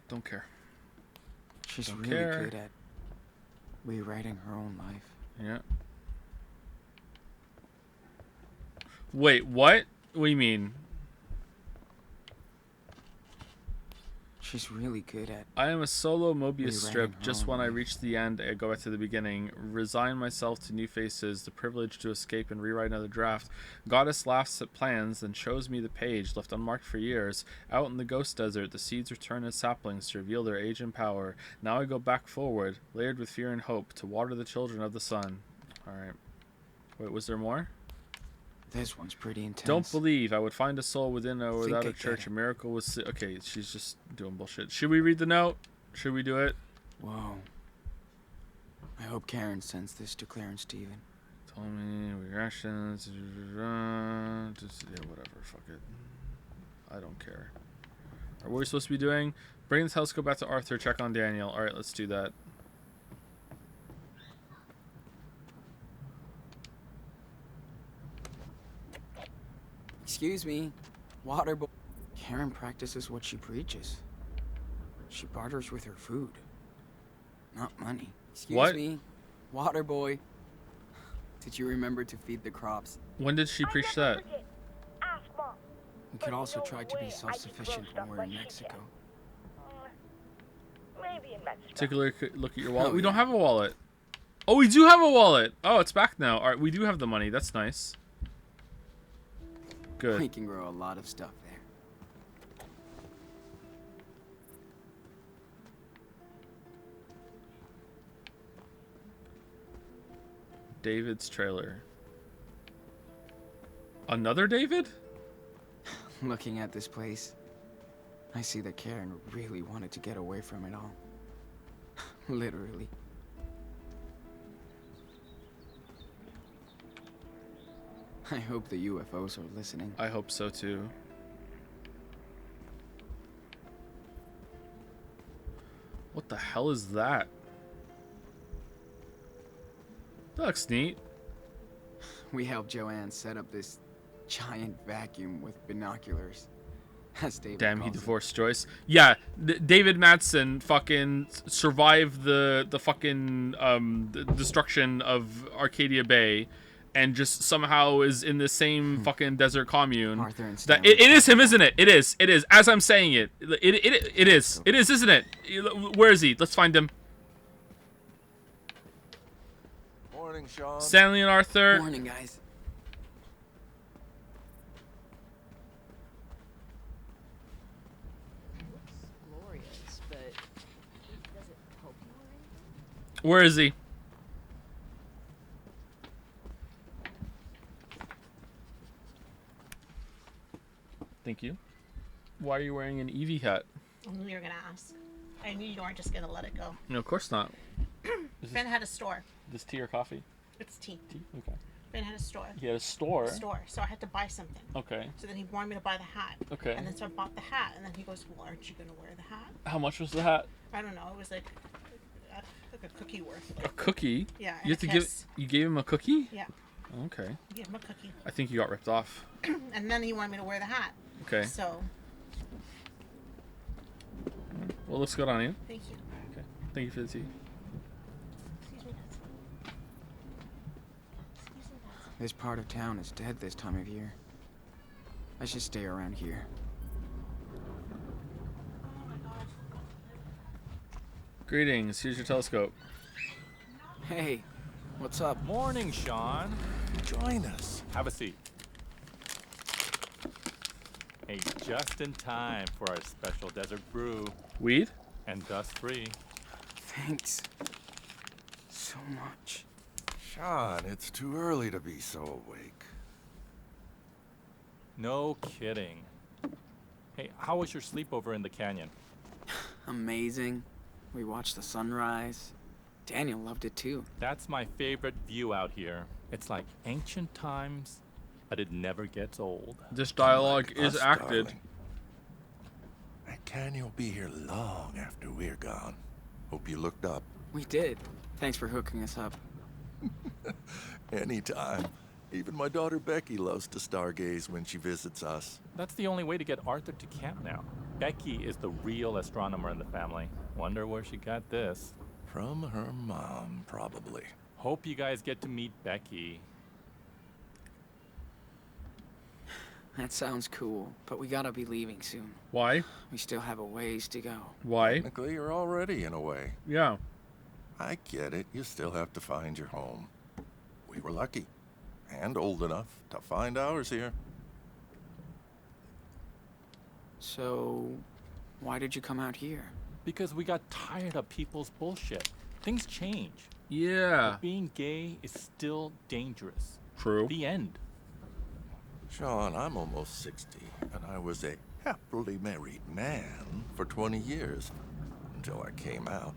A: Don't care.
N: She's
A: Don't
N: really
A: care.
N: good at rewriting her own life.
A: Yeah. Wait, what? What do you mean?
N: She's really good at...
A: I am a solo Mobius
N: rewriting
A: strip.
N: her
A: Just
N: own
A: when I
N: life.
A: reach the end, I go back to the beginning. Resign myself to new faces, the privilege to escape and rewrite another draft. Goddess laughs at plans, then shows me the page left unmarked for years. Out in the ghost desert, the seeds return as saplings to reveal their age and power. Now I go back forward, layered with fear and hope, to water the children of the sun. Alright. Wait, was there more?
N: This one's pretty intense.
A: Don't believe I would find a soul within or
N: Think
A: without
N: I
A: a
N: get
A: church.
N: it.
A: A miracle was... Okay, she's just doing bullshit. Should we read the note? Should we do it?
N: Whoa. I hope Karen sends this to Claire and Steven.
A: Told me reactions. Just, yeah, whatever. Fuck it. I don't care. What are we supposed to be doing? Bring the telescope back to Arthur. Check on Daniel. All right, let's do that.
N: Excuse me. Water boy. Karen practices what she preaches. She barters with her food. Not money. Excuse
A: What?
N: me. Water boy. Did you remember to feed the crops?
A: When did she preach that?
O: Ask Mom.
N: We could also
O: no
N: try to
O: way
N: be
O: I can
N: self-sufficient
O: grow
N: when we're
O: stuff
N: in
O: like she
N: Mexico.
O: Maybe in Mexico.
A: Take a look at your wallet.
N: Oh,
A: We don't
N: yeah.
A: have a wallet. Oh, we do have a wallet. Oh, it's back now. All right, we do have the money. That's nice. Good.
N: We can grow a lot of stuff there.
A: David's trailer. Another David?
N: Looking at this place, I see that Karen really wanted to get away from it all. Literally. I hope the UFOs are listening.
A: I hope so too. What the hell is that? That looks neat.
N: We helped Joanne set up this giant vacuum with binoculars. As David
A: Damn, he
N: calls it.
A: divorced Joyce. Yeah, David Madsen fucking survived the fucking the destruction of Arcadia Bay, and just somehow is in the same fucking desert commune.
N: Arthur and
A: That
N: Stanley.
A: it is him, isn't it? It is. It is. As I'm saying it, it is. It is, isn't it? Where is he? Let's find him.
B: Morning, Sean.
A: Stanley and Arthur.
N: Morning, guys.
J: Glorious, but does it help you or anything?
A: Where is he? Thank you. Why are you wearing an Eevee hat?
P: I knew you were gonna ask. I knew you weren't just gonna let it go.
A: No, of course not.
P: Ben had a store.
A: This tea or coffee?
P: It's tea.
A: Tea? Okay.
P: Ben had a store.
A: He had a store?
P: So I had to buy something.
A: Okay.
P: So then he wanted me to buy the hat.
A: Okay.
P: And then so I bought the hat, and then he goes, "Well, aren't you gonna wear the hat?"
A: How much was the hat?
P: I don't know. It was like a cookie worth.
A: A cookie?
P: Yeah.
A: You have to give. You gave him a cookie?
P: Yeah.
A: Okay.
P: I gave him a cookie.
A: I think you got ripped off.
P: And then he wanted me to wear the hat.
A: Okay.
P: So
A: Well, looks good on you.
P: thank you.
A: Okay. Thank you for the tea.
P: Excuse me. Excuse me.
N: This part of town is dead this time of year. I should stay around here.
A: Greetings. Here's your telescope.
N: Hey, what's up?
Q: Morning, Sean.
B: Join us.
Q: Have a seat. Hey, just in time for our special desert brew.
A: Weed?
Q: And dust-free.
N: Thanks. So much.
B: Sean, it's too early to be so awake.
Q: No kidding. Hey, how was your sleepover in the canyon?
N: Amazing. We watched the sunrise. Daniel loved it too.
Q: That's my favorite view out here. It's like ancient times, but it never gets old.
A: This dialogue is
B: Us,
A: acted.
B: darling. That canyon will be here long after we're gone. Hope you looked up.
N: We did. Thanks for hooking us up.
B: Anytime. Even my daughter Becky loves to stargaze when she visits us.
Q: That's the only way to get Arthur to camp now. Becky is the real astronomer in the family. Wonder where she got this.
B: From her mom, probably.
Q: Hope you guys get to meet Becky.
N: That sounds cool, but we gotta be leaving soon.
A: Why?
N: We still have a ways to go.
A: Why?
B: Technically, you're already in a way.
A: Yeah.
B: I get it. You still have to find your home. We were lucky. And old enough to find ours here.
N: So, why did you come out here?
Q: Because we got tired of people's bullshit. Things change.
A: Yeah.
Q: But being gay is still dangerous.
A: True.
Q: The end.
B: Sean, I'm almost 60, and I was a happily married man for 20 years until I came out.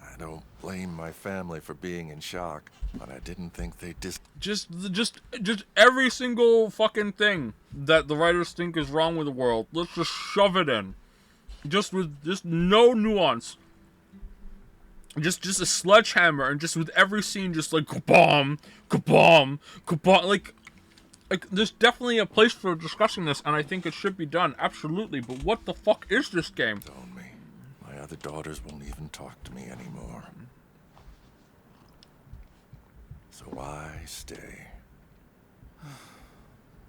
B: I don't blame my family for being in shock, but I didn't think they'd
A: Just every single fucking thing that the writers think is wrong with the world, let's just shove it in. Just no nuance. Just a sledgehammer, and just with every scene, just like kabam, kabam, kabam. Like there's definitely a place for discussing this, and I think it should be done, absolutely. But what the fuck is this game?
B: Don't me. My other daughters won't even talk to me anymore. So why stay?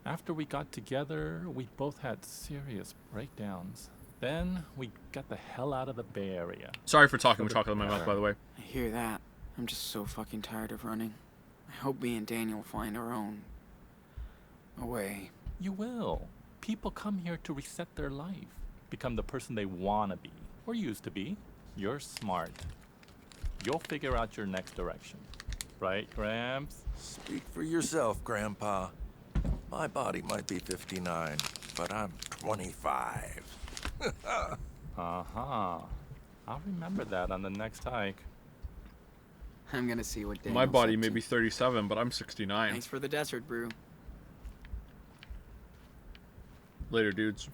Q: After we got together, we both had serious breakdowns. Then we got the hell out of the Bay Area.
A: Sorry for talking with chocolate in my mouth, by the way.
N: I hear that. I'm just so fucking tired of running. I hope me and Daniel find our own way.
Q: You will. People come here to reset their life, become the person they want to be, or used to be. You're smart. You'll figure out your next direction. Right, Gramps?
B: Speak for yourself, Grandpa. My body might be 59, but I'm 25.
Q: Uh-huh. I'll remember that on the next hike.
N: I'm gonna see what
A: My
N: Daniel's
A: body
N: up
A: may
N: to.
A: be 37, but I'm 69.
N: Thanks for the desert brew.
A: Later, dudes.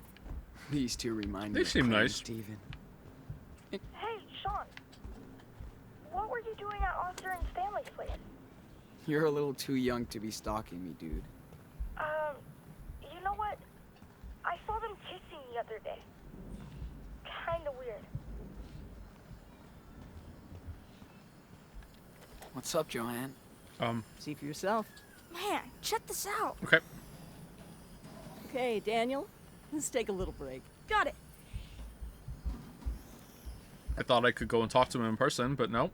N: These two remind
A: They
N: me of
A: seem
N: Claire and
A: nice.
N: Steven.
O: Hey, Sean. What were you doing at Arthur and Stanley's place?
N: You're a little too young to be stalking me, dude.
O: You know what? I saw them kissing the other day. Kinda weird.
N: What's up, Joanne?
R: See for yourself.
I: Man, check this out.
A: Okay.
R: Okay, Daniel, let's take a little break.
I: Got it.
A: I thought I could go and talk to him in person, but no.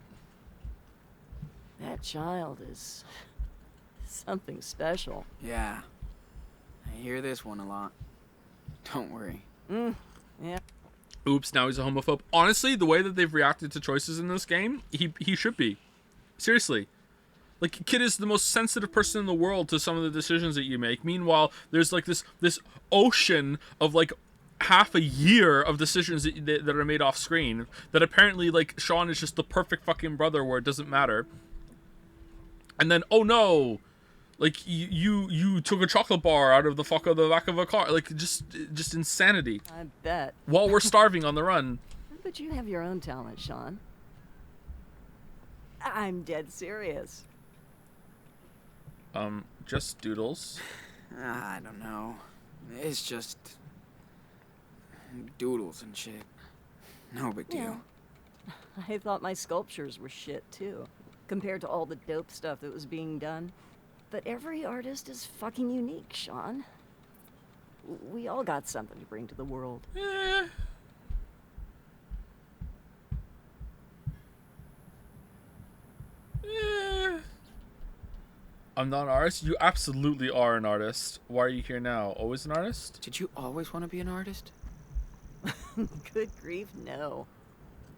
R: That child is something special.
N: Yeah. I hear this one a lot. Don't worry.
R: Yeah.
A: Oops, now he's a homophobe. Honestly, the way that they've reacted to choices in this game, he should be. Seriously. Like, Kid is the most sensitive person in the world to some of the decisions that you make. Meanwhile, there's like this ocean of like half a year of decisions that are made off screen that apparently like Sean is just the perfect fucking brother where it doesn't matter. And then, oh no, like you took a chocolate bar out of the back of a car. Like just insanity.
R: I bet.
A: While we're starving on the run.
R: But you have your own talent, Sean. I'm dead serious.
A: Just doodles.
N: I don't know. It's just doodles and shit. No big deal.
R: Yeah. I thought my sculptures were shit too, compared to all the dope stuff that was being done. But every artist is fucking unique, Sean. We all got something to bring to the world.
A: I'm not an artist. You absolutely are an artist. Why are you here now? Always an artist?
N: Did you always want to be an artist?
R: Good grief, no.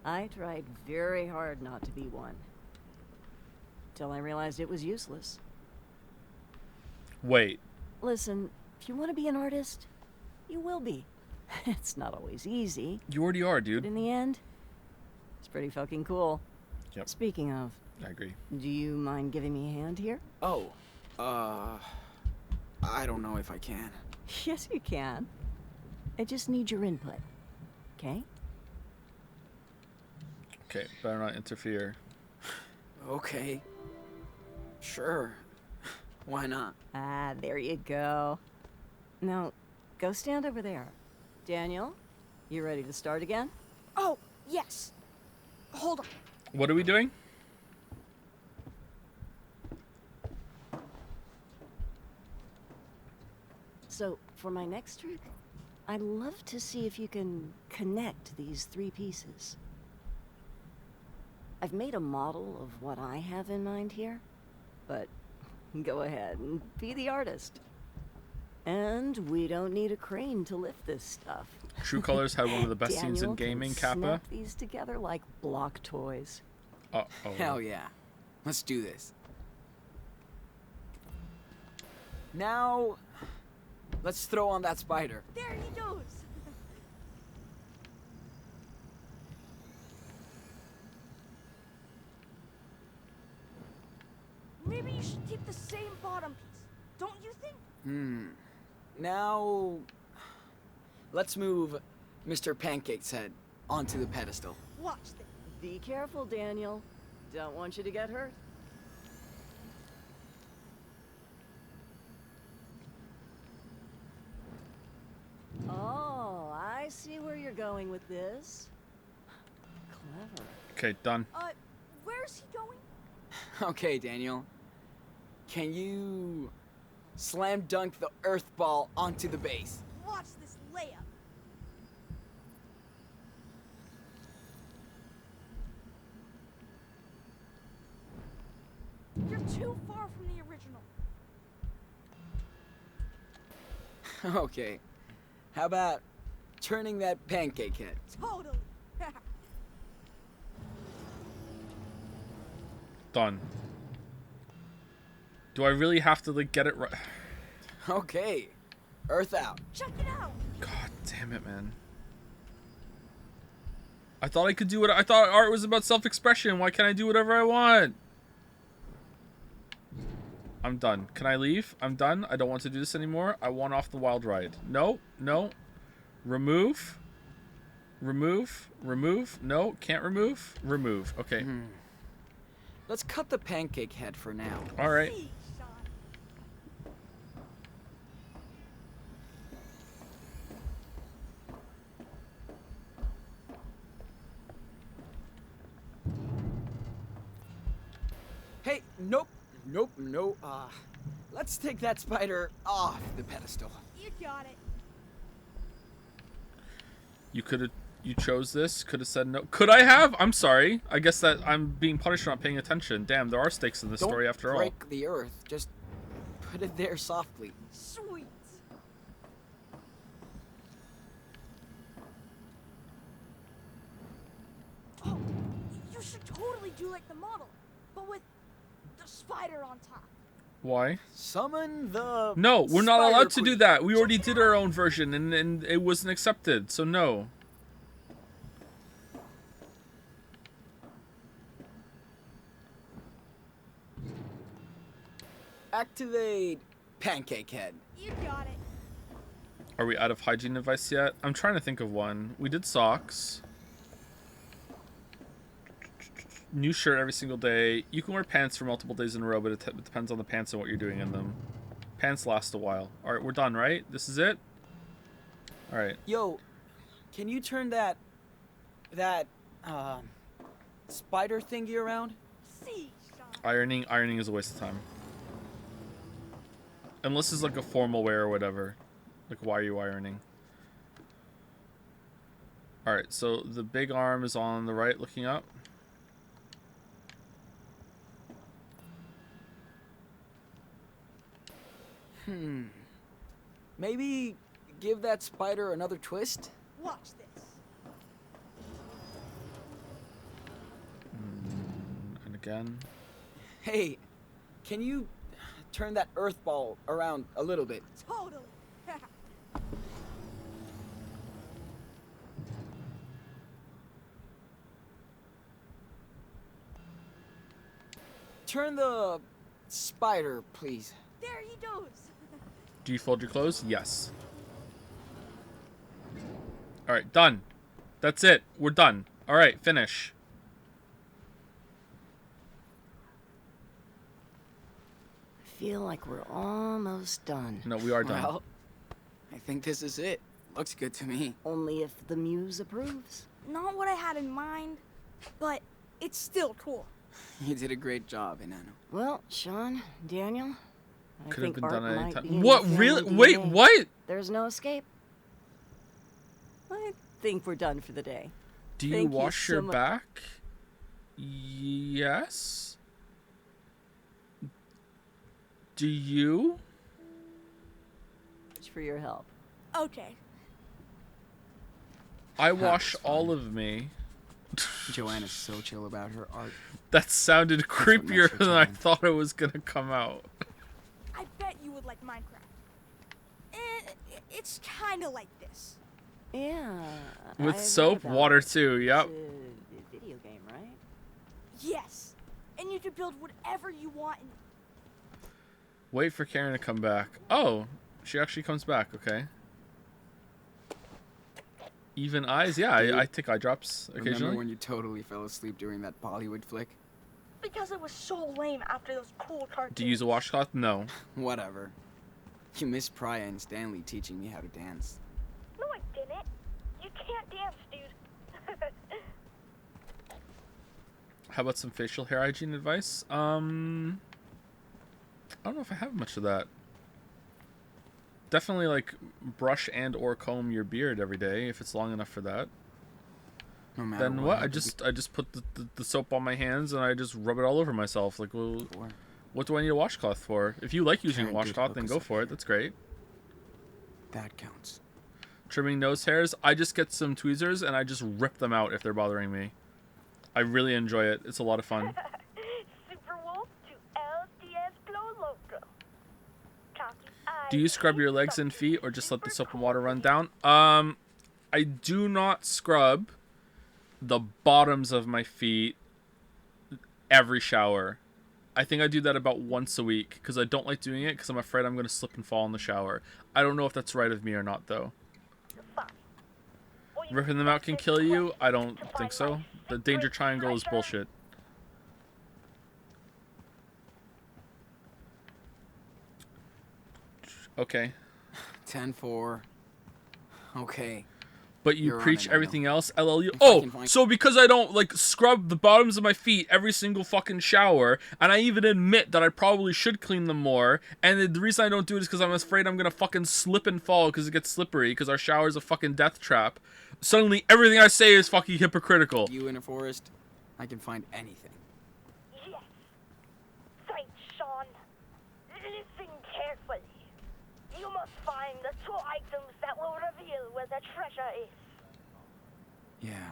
R: I tried very hard not to be one. Till I realized it was useless.
A: Wait.
R: Listen, if you want to be an artist, you will be. It's not always easy.
A: You already are, dude.
R: But in the end, it's pretty fucking cool.
A: Yep.
R: Speaking of,
A: I agree.
R: do you mind giving me a hand here?
N: Oh, I don't know if I can.
R: Yes, you can. I just need your input. Okay?
A: Okay, better not interfere.
N: Okay. Sure. Why not?
R: Ah, there you go. Now, go stand over there. Daniel, you ready to start again?
I: Oh, yes. Hold on.
A: What are we doing?
R: So, for my next trick, I'd love to see if you can connect these three pieces. I've made a model of what I have in mind here, but go ahead and be the artist. And we don't need a crane to lift this stuff.
A: True Colors had one of the best scenes in
R: Daniel can
A: gaming, Kappa.
R: snap these together like block toys.
A: Uh-oh.
N: Hell yeah. Let's do this. Now, let's throw on that spider.
I: There he goes. Maybe you should keep the same bottom piece, don't you think?
N: Now, let's move Mr. Pancake's head onto the pedestal.
I: Watch this.
R: Be careful, Daniel. Don't want you to get hurt. Oh, I see where you're going with this. Clever.
A: Okay, done.
I: Where's he going?
N: Okay, Daniel. Can you slam dunk the earth ball onto the base?
I: Watch this layup. You're too far from the original.
N: Okay. How about turning that pancake head?
I: Totally.
A: Done. Do I really have to like get it right?
N: Okay. Earth out.
I: Check it out.
A: God damn it, man. I thought I could do it. I thought art was about self-expression. Why can't I do whatever I want? I'm done. Can I leave? I'm done. I don't want to do this anymore. I want off the wild ride. No, no. Remove. Remove. Remove. No, can't remove. Remove. Okay.
C: Let's cut the pancake head for now.
A: All right.
C: Hey, nope, nope, no. Let's take that spider off the pedestal.
I: You got it.
A: You could have. You chose this. Could have said no. Could I have? I'm sorry. I guess that I'm being punished for not paying attention. Damn, there are stakes in this story after all.
C: Don't break the earth. Just put it there softly.
I: Sweet. Oh, you should totally do like the model, but with the spider on top.
A: Why?
C: Summon the.
A: No, we're not
C: Spider
A: allowed to do
C: Queen.
A: that. We already did our own version, and it wasn't accepted. So no.
C: Activate pancake head.
I: You got it.
A: Are we out of hygiene advice yet? I'm trying to think of one. We did socks. New shirt every single day. You can wear pants for multiple days in a row, but it depends on the pants and what you're doing in them. Pants last a while. All right, we're done, right? This is it? All right.
C: Yo, can you turn that spider thingy around?
I: See,
A: Ironing is a waste of time. Unless it's like a formal wear or whatever. Like, why are you ironing? Alright, so the big arm is on the right looking up.
C: Maybe give that spider another twist?
I: Watch this.
A: And again.
C: Hey, can you turn that earth ball around a little bit?
I: Totally.
C: Turn the spider, please.
I: There he goes.
A: Do you fold your clothes? Yes. Alright, done. That's it. We're done. Alright, finish.
R: I feel like we're almost done.
A: No, we are done.
C: Well, I think this is it. Looks good to me.
R: Only if the muse approves.
I: Not what I had in mind, but it's still cool.
C: You did a great job, Enano.
R: Well, Sean, Daniel, I
A: Could have
R: think
A: been
R: art
A: done at any
R: might
A: time.
R: be in
A: What?
R: your
A: Really?
R: family
A: Wait,
R: DNA.
A: what?
R: There's no escape. I think we're done for the day.
A: Do you
R: Thank
A: wash
R: so
A: your
R: mu-
A: back? Yes. Do you?
R: Thanks for your help.
I: Okay.
A: I wash all of me.
C: Joanna's so chill about her art.
A: That sounded
C: what makes
A: creepier
C: her
A: than I
C: charming.
A: thought it was gonna come out.
I: I bet you would like Minecraft. It's kind of like this.
R: Yeah.
A: With
R: I've
A: soap,
R: heard about
A: water
R: it.
A: too. Yep.
R: It's a video game, right?
I: Yes. And you can build whatever you want in
A: Wait for Karen to come back. Oh, she actually comes back. Okay. Even eyes. Yeah,
C: Dude,
A: I take eye drops occasionally.
C: Remember when you totally fell asleep during that Bollywood flick?
I: because it was so lame after those cool cartoons.
A: Do you use a washcloth? No.
C: Whatever. You missed Priya and Stanley teaching me how to dance.
O: No, I didn't. You can't dance, dude.
A: How about some facial hair hygiene advice? I don't know if I have much of that. Definitely like brush and or comb your beard every day if it's long enough for that.
C: No matter
A: Then
C: what,
A: what?
C: I
A: I just put the soap on my hands and I just rub it all over myself. Like, well, what do I need a washcloth for? If you like using a
C: Karen did
A: washcloth,
C: hook
A: then
C: us
A: go
C: up
A: for it. That's great.
C: That counts.
A: Trimming nose hairs, I just get some tweezers and I just rip them out if they're bothering me. I really enjoy it. It's a lot of fun.
O: Super Wolf to LDS Glow Loco.
A: Do you scrub your legs and feet or just let the soap and water run down? I do not scrub the bottoms of my feet every shower. I think I do that about once a week because I don't like doing it because I'm afraid I'm going to slip and fall in the shower. I don't know if that's right of me or not, though. Ripping them out can kill you? I don't think so. The danger triangle is bullshit. Okay.
N: 10-4. Okay.
A: But you
N: You're
A: preach
N: on it, I know.
A: everything else? LLU?
N: If I can
A: Oh,
N: find-
A: so because I don't, like, scrub the bottoms of my feet every single fucking shower, and I even admit that I probably should clean them more, and the reason I don't do it is because I'm afraid I'm gonna fucking slip and fall because it gets slippery, because our shower is a fucking death trap. Suddenly, everything I say is fucking hypocritical.
N: You in a forest, I can find anything.
O: Yes. Thanks, Sean. Listen carefully. You must find the 2 items that will reveal where the treasure is.
N: Yeah.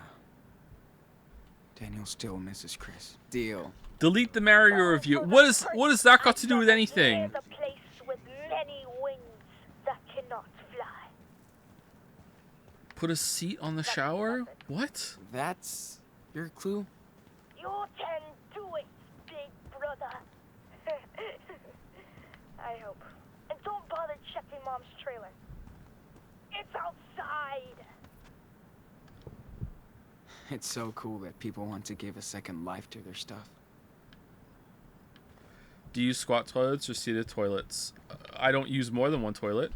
N: Daniel still misses Chris. Deal.
A: Delete the Mario review. What has that got to do with anything?
O: The place with many wings that cannot fly.
A: Put a seat on the shower? What?
N: That's your clue?
O: You can do it, big brother. I hope. And don't bother checking Mom's trailer. It's outside.
N: It's so cool that people want to give a second life to their stuff.
A: Do you use squat toilets or seated toilets? I don't use more than one toilet.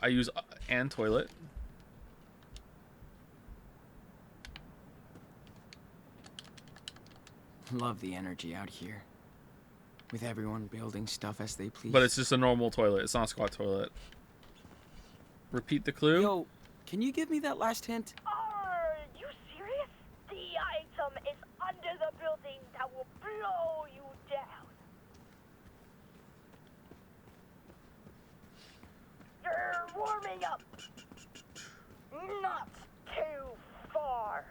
A: I use an toilet.
N: Love the energy out here. With everyone building stuff as they please.
A: But it's just a normal toilet. It's not a squat toilet. Repeat the clue.
N: Yo, can you give me that last hint?
O: Are you serious? The item is under the building that will blow you down. You're warming up. Not too far.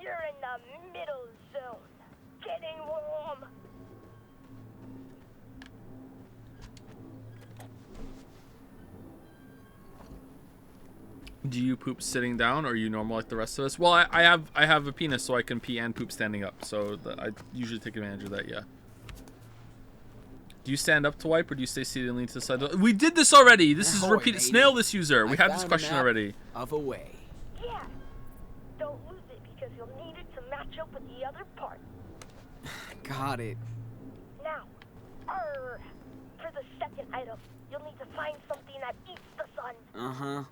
O: You're in the middle zone. Getting warm.
A: Do you poop sitting down, or are you normal like the rest of us? Well, I have a penis, so I can pee and poop standing up. So I usually take advantage of that. Yeah. Do you stand up to wipe, or do you stay seated and lean to the side? We did this already. This is
N: Ahoy,
A: repeated.
N: matey.
A: Snail this user. We
N: I
A: had this
N: found a
A: question
N: map
A: already.
N: Of a way.
O: Yeah. Don't lose it because you'll need it to match up with the other part.
N: Got it.
O: Now, for the second item, you'll need to find something that eats the sun.
N: Uh-huh.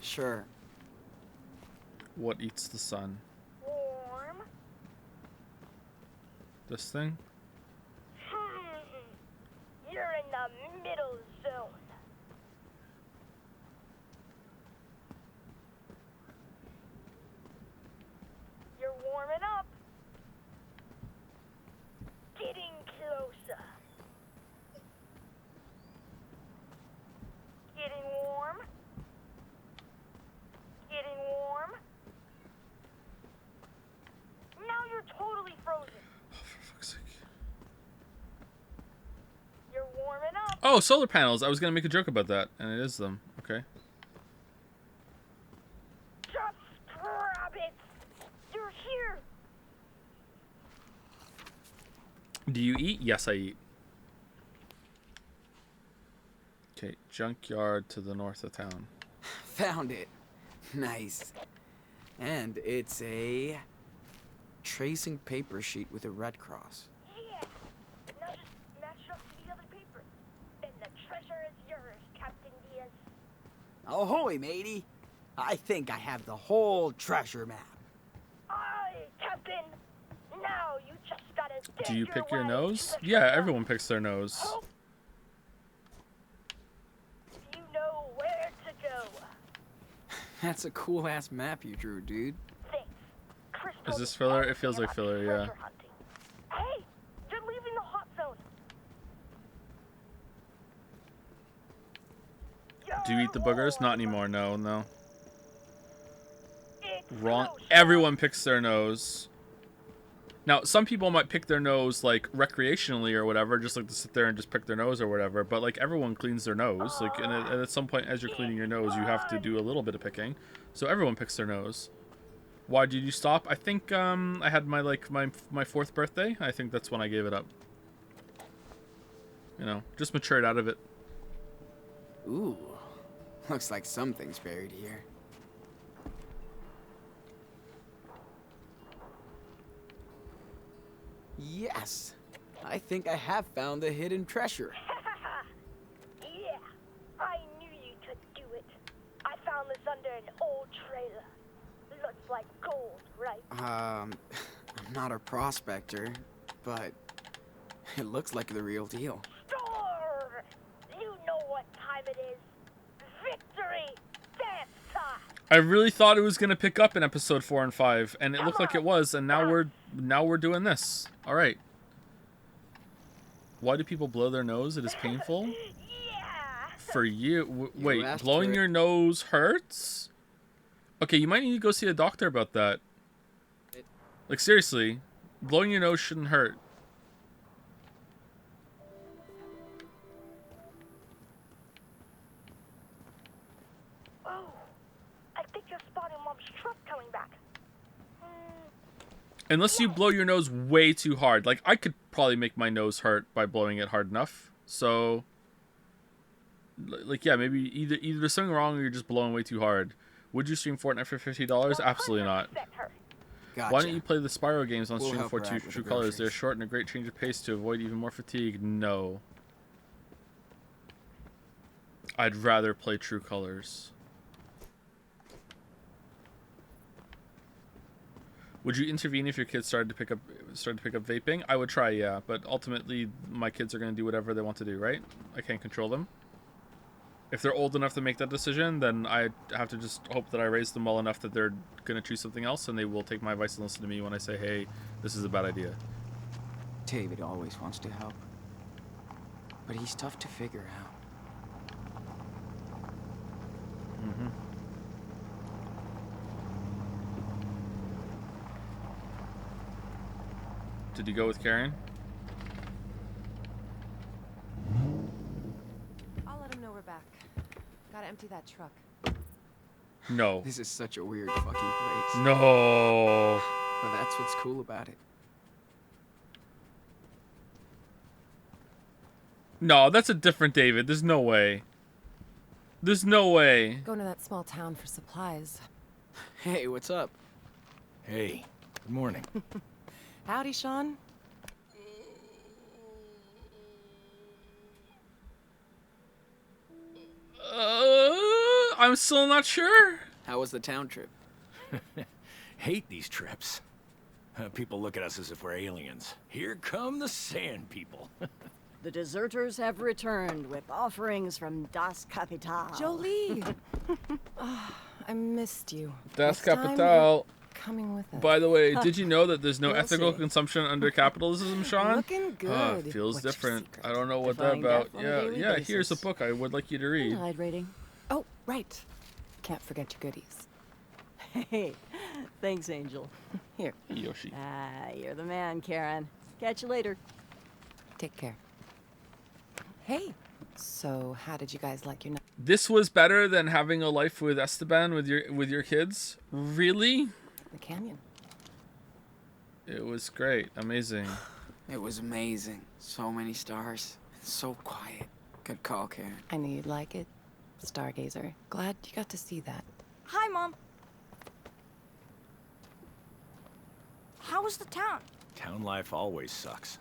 N: Sure.
A: What eats the sun?
O: Warm.
A: This thing?
O: You're in the middle zone. You're warming up. Getting closer. Getting warm. Getting warm. Now you're totally frozen. You're warming up.
A: Oh, solar panels. I was gonna make a joke about that, and it is them. Okay.
O: Just grab it. You're here.
A: Do you eat? Yes, I eat. Okay, junkyard to the north of town.
N: Found it. Nice. And it's a tracing paper sheet with a red cross.
O: Yeah. Now just match up to the other paper. Then the treasure is yours, Captain Diaz.
G: Ahoy, matey. I think I have the whole treasure map.
O: Aye, Captain. Now you just gotta
A: Do you
O: dig
A: pick your
O: way
A: nose?
O: to the
A: Yeah,
O: treasure.
A: everyone picks their nose.
O: Hope you know where to go.
N: That's a cool ass map you drew, dude.
O: Thanks. Chris
A: Is
O: told
A: this
O: me
A: filler? It
O: everything
A: feels like
O: about
A: filler, yeah.
O: treasure hunting. Hey, you're leaving the hot zone.
A: Do you eat the boogers? Not anymore. No, no.
O: It's
A: Wrong.
O: close.
A: Everyone picks their nose. Now, some people might pick their nose like recreationally or whatever, just like to sit there and just pick their nose or whatever. But like everyone cleans their nose. Like, and at some point, as you're cleaning your nose, you have to do a little bit of picking. So everyone picks their nose. Why did you stop? I think I had my my 4th birthday. I think that's when I gave it up. You know, just matured out of it.
N: Ooh, looks like something's buried here. Yes, I think I have found the hidden treasure.
O: Yeah, I knew you could do it. I found this under an old trailer. Looks like gold, right?
N: I'm not a prospector, but it looks like the real deal.
O: Storm! You know what time it is. Victory! Dance time!
A: I really thought it was gonna pick up in episode 4 and 5, and it looked like it was, and now we're doing this. All right. Why do people blow their nose? It is painful. For you, wait,
N: asked
A: blowing
N: for it.
A: your nose hurts? Okay, you might need to go see a doctor about that. Like seriously, blowing your nose shouldn't hurt.
O: Oh, I think you're spotting Mom's truck coming back.
A: Unless you blow your nose way too hard. Like, I could probably make my nose hurt by blowing it hard enough. So, like, yeah, maybe either there's something wrong or you're just blowing way too hard. Would you stream Fortnite for $50? Absolutely not.
N: Gotcha.
A: Why don't you play the Spyro games on
N: We'll
A: stream
N: help
A: for
N: her out with
A: True
N: the
A: Colors? They're
N: groceries.
A: short and a great change of pace to avoid even more fatigue. No. I'd rather play True Colors. Would you intervene if your kids started to pick up vaping? I would try, yeah, but ultimately my kids are going to do whatever they want to do, right? I can't control them. If they're old enough to make that decision, then I have to just hope that I raise them well enough that they're going to choose something else, and they will take my advice and listen to me when I say, hey, this is a bad idea.
N: David always wants to help, but he's tough to figure out.
A: Mm-hmm. Did you go with Karen?
J: I'll let him know we're back. Gotta empty that truck.
A: No.
N: This is such a weird fucking place.
A: No.
N: But that's what's cool about it.
A: No, that's a different David. There's no way. There's no way.
J: Going to that small town for supplies.
N: Hey, what's up?
S: Hey, good morning.
J: Howdy, Sean.
A: I'm still not sure.
N: How was the town trip?
S: Hate these trips. People look at us as if we're aliens. Here come the sand people.
R: The deserters have returned with offerings from Das Kapital.
J: Jolie! Oh, I missed you.
A: Das
J: Next time,
A: Kapital.
J: you're coming with us.
A: By the way, did you know that there's no
J: We'll
A: ethical
J: see.
A: consumption under capitalism, Sean?
J: Looking good.
A: It feels
J: What's your
A: different.
J: secret?
A: I don't know what
R: Defying
A: that about.
R: death on a
A: Yeah,
R: daily
A: yeah. Here's a
R: basis.
A: book I would like you to read.
R: Tide rating.
J: Oh, right. Can't forget your goodies.
R: Hey, thanks, Angel.
J: Here.
A: Yoshi.
R: Ah, you're the man, Karen. Catch you later.
J: Take care. Hey, so how did you guys like your night?
A: This was better than having a life with Esteban with your kids. Really?
J: The canyon.
A: It was great. Amazing.
N: It was amazing. So many stars. So quiet. Good call, Karen.
J: I knew you'd like it. Stargazer. Glad you got to see that.
I: Hi, Mom. How was the town?
S: Town life always sucks.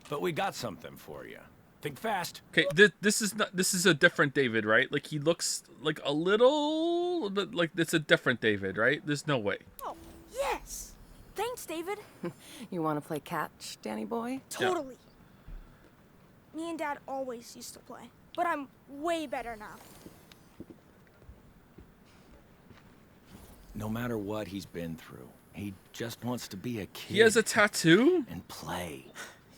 S: But we got something for you. Think fast.
A: Okay, this is a different David, right? Like he looks like a little bit like it's a different David, right? There's no way.
I: Oh, yes. Thanks, David.
J: You want to play catch, Danny boy?
I: Totally. Me and Dad always used to play, but I'm way better now.
S: No matter what he's been through, he just wants to be a kid.
A: He has a tattoo?
S: And play.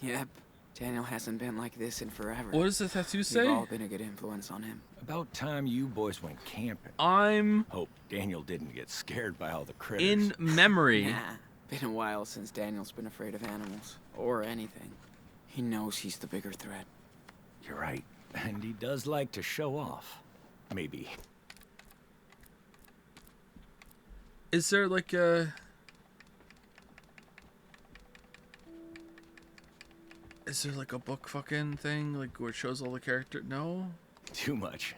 N: Yep. Daniel hasn't been like this in forever.
A: What does the tattoo say?
N: We've all been a good influence on him.
S: About time you boys went camping.
A: I'm...
S: Hope Daniel didn't get scared by all the critters.
A: In memory.
N: Nah. Been a while since Daniel's been afraid of animals. Or anything. He knows he's the bigger threat.
S: You're right. And he does like to show off. Maybe.
A: Is there like a... Is there like a book fucking thing, like where it shows all the characters? No?
S: Too much.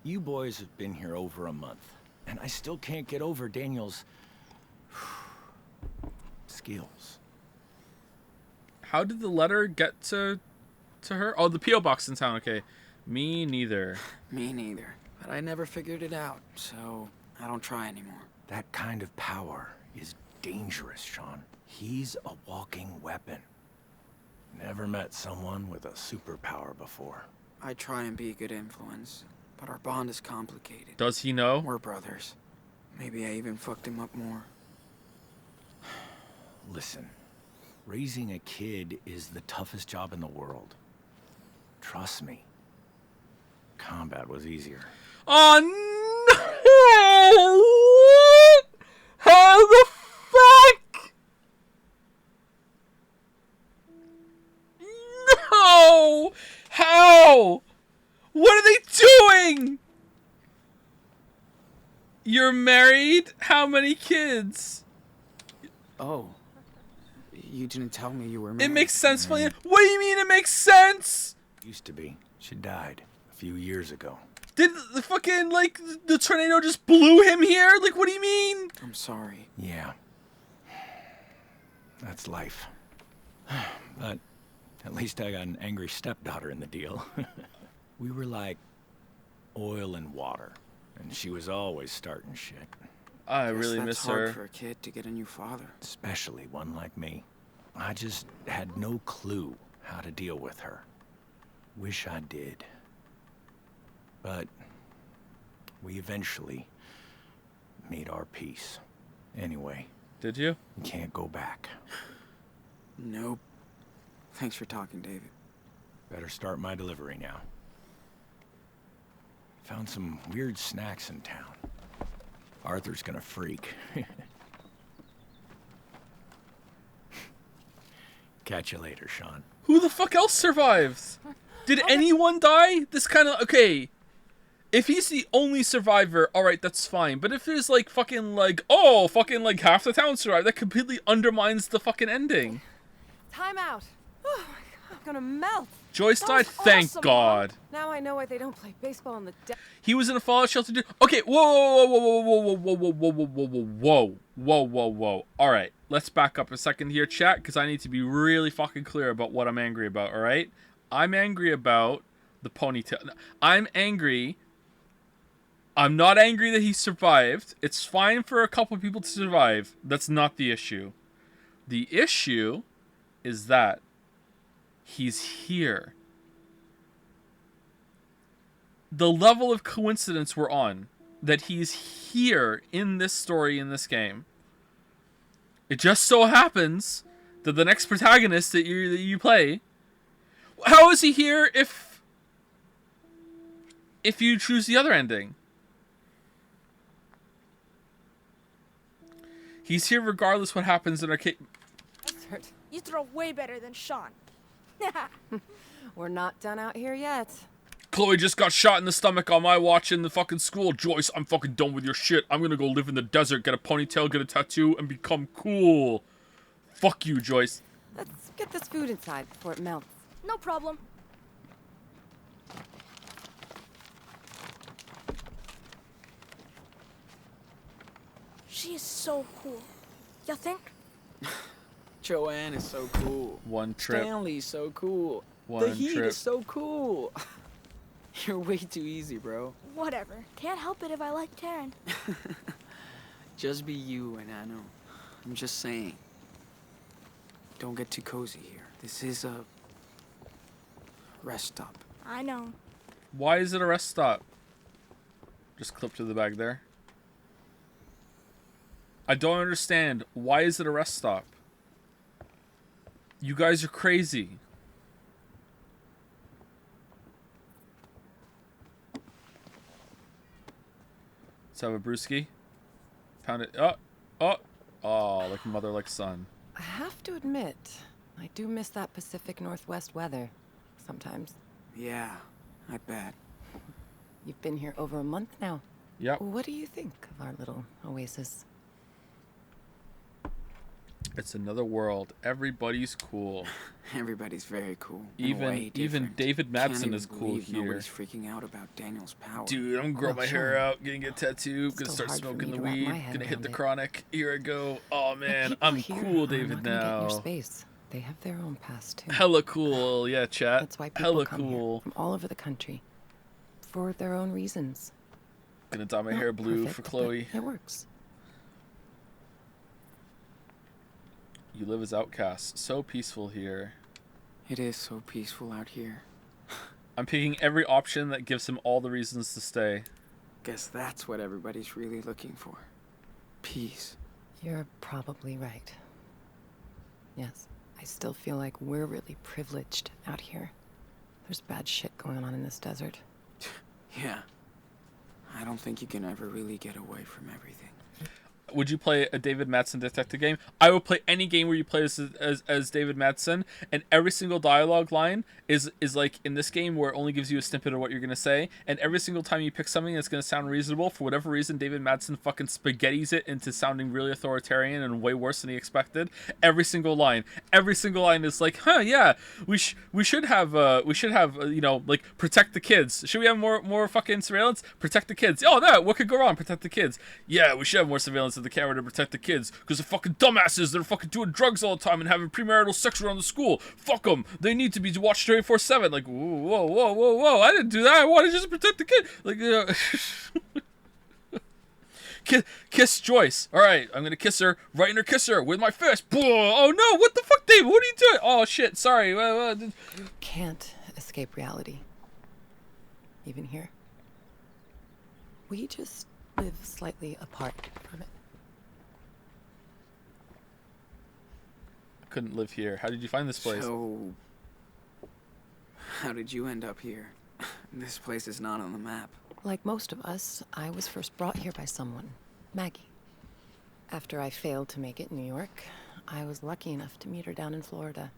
S: You boys have been here over a month, and I still can't get over Daniel's skills.
A: How did the letter get to her? Oh, the P.O. box in town. Okay. Me neither.
N: Me neither. But I never figured it out, so I don't try anymore.
S: That kind of power is dangerous, Sean. He's a walking weapon. Never met someone with a superpower before.
N: I try and be a good influence, but our bond is complicated.
A: Does he know?
N: We're brothers. Maybe I even fucked him up more.
S: Listen, raising a kid is the toughest job in the world. Trust me. Combat was easier.
A: Oh no! How the fuck? No! How? What are they doing? You're married? How many kids?
N: Oh. You didn't tell me you were married.
A: It makes sense for you. What do you mean it makes sense?
S: Used to be. She died a few years ago.
A: Did the fucking, like, the tornado just blew him here? Like, what do you mean?
N: I'm sorry.
S: Yeah. That's life. But at least I got an angry stepdaughter in the deal. We were like oil and water, and she was always starting shit.
A: I really miss her.
N: It's hard for a kid to get a new father.
S: Especially one like me. I just had no clue how to deal with her. Wish I did. But we eventually made our peace. Anyway.
A: Did you?
S: Can't go back.
N: Nope. Thanks for talking, David.
S: Better start my delivery now. Found some weird snacks in town. Arthur's gonna freak. Catch you later, Sean.
A: Who the fuck else survived? Did anyone die? This kind of... Okay. If he's the only survivor, alright, that's fine. But if there's like fucking like... Oh, fucking like half the town survived, that completely undermines the fucking ending.
M: Time out. Oh my God, I'm gonna melt.
A: Joyce
M: That
A: died?
M: was
A: Thank
M: awesome,
A: God.
M: Mom. Now I know why they don't play baseball in the deck.
A: He was in a fallout shelter. Okay, whoa. All right, let's back up a second here, chat, because I need to be really fucking clear about what I'm angry about. All right, I'm angry about the ponytail. I'm angry. I'm not angry that he survived. It's fine for a couple of people to survive. That's not the issue. The issue is that he's here. The level of coincidence we're on, that he's here in this story, in this game. It just so happens that the next protagonist that you play, how is he here if you choose the other ending? He's here regardless what happens in our case.
I: You throw way better than Sean.
M: We're not done out here yet.
A: Chloe just got shot in the stomach on my watch in the fucking school. Joyce, I'm fucking done with your shit. I'm gonna go live in the desert, get a ponytail, get a tattoo, and become cool. Fuck you, Joyce.
M: Let's get this food inside before it melts.
I: No problem. She is so cool. You think?
N: Joanne is so cool.
A: One trip.
N: Stanley's so cool.
A: One
N: the heat
A: trip.
N: is so cool. You're way too easy, bro.
I: Whatever. Can't help it if I like Taryn.
N: Just be you and I know. I'm just saying. Don't get too cozy here. This is a rest stop.
I: I know.
A: Why is it a rest stop? Just clip to the bag there. I don't understand. Why is it a rest stop? You guys are crazy. Let's have a brewski. Pound it. Oh, like mother, like son.
J: I have to admit, I do miss that Pacific Northwest weather sometimes.
N: Yeah, I bet.
J: You've been here over a month now.
A: Yep.
J: What do you think of our little oasis?
A: It's another world. Everybody's cool.
N: Everybody's very cool. in a way
A: Even
N: different.
A: David
N: Can't
A: Madsen
N: even
A: is cool
N: believe
A: here.
N: Nobody's freaking out about Daniel's power.
A: Dude, I'm gonna grow
N: Oh,
A: my
N: sure.
A: hair out, gonna get a tattoo, gonna
J: Still
A: start
J: hard for
A: smoking
J: me
A: the
J: to wrap
A: weed,
J: my head
A: gonna hit the
J: around it.
A: chronic. Here I go. Oh man, I'm
J: Here
A: cool,
J: are
A: David
J: not gonna get in
A: now.
J: your space. They have their own past too.
A: Hella cool, yeah, chat.
J: That's why people
A: Hella
J: come
A: cool.
J: here from all over the country for their own reasons.
A: Gonna dye my
J: Not
A: hair blue
J: perfect,
A: for
J: but
A: Chloe.
J: It works.
A: You live as outcasts. So peaceful here.
N: It is so peaceful out here.
A: I'm picking every option that gives him all the reasons to stay.
N: Guess that's what everybody's really looking for. Peace.
J: You're probably right. Yes, I still feel like we're really privileged out here. There's bad shit going on in this desert.
N: Yeah. I don't think you can ever really get away from everything.
A: Would you play a David Madsen detective game? I would play any game where you play as David Madsen, and every single dialogue line is like in this game where it only gives you a snippet of what you're gonna say, and every single time you pick something that's gonna sound reasonable, for whatever reason, David Madsen fucking spaghettis it into sounding really authoritarian and way worse than he expected. Every single line is like, huh, yeah, we should have you know, like, protect the kids. Should we have more fucking surveillance? Protect the kids. Oh no, what could go wrong? Protect the kids. Yeah, we should have more surveillance of the camera to protect the kids, because they're fucking dumbasses. They're fucking doing drugs all the time and having premarital sex around the school. Fuck them. They need to be watched 24/7. Like, whoa. I didn't do that. I wanted to just protect the kid. Like, kiss Joyce. All right, I'm gonna kiss her right in her kisser with my fist. Oh no, what the fuck, Dave? What are you doing? Oh shit, sorry.
J: You can't escape reality. Even here. We just live slightly apart from it.
A: Couldn't live here. How did you find this place?
N: So, how did you end up here? This place is not on the map.
J: Like most of us, I was first brought here by someone, Maggie. After I failed to make it in New York, I was lucky enough to meet her down in Florida.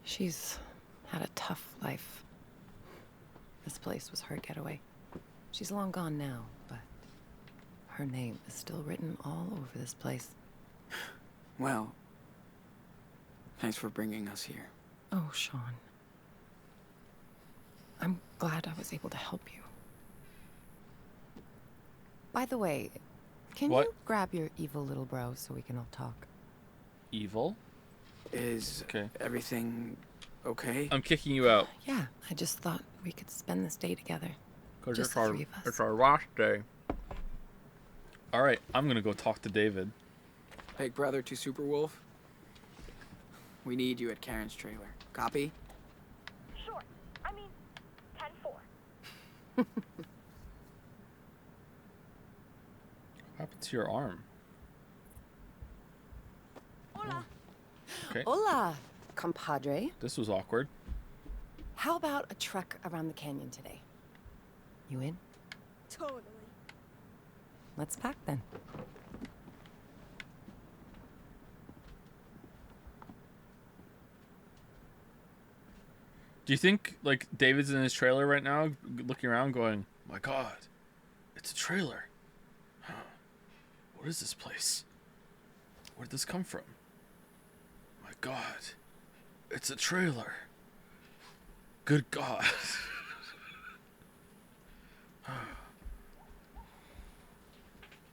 J: She's had a tough life. This place was her getaway. She's long gone now, but her name is still written all over this place.
N: Well, thanks for bringing us here.
J: Oh, Sean. I'm glad I was able to help you. By the way, can
A: What?
J: you grab your evil little bro so we can all talk?
A: Evil?
N: Is
A: Okay.
N: everything okay?
A: I'm kicking you out.
J: Yeah, I just thought we could spend this day together.
A: Because
J: Just the three of us.
A: it's our last day. All right, I'm gonna go talk to David.
N: Big brother to Superwolf. We need you at Karen's trailer. Copy?
O: Sure. I mean, 10-4.
A: What happened to your arm?
I: Hola.
A: Okay.
J: Hola, compadre.
A: This was awkward.
J: How about a trek around the canyon today? You in?
I: Totally.
J: Let's pack then.
A: Do you think, like, David's in his trailer right now, looking around going, my God, it's a trailer. Huh. What is this place? Where did this come from? My God, it's a trailer. Good God.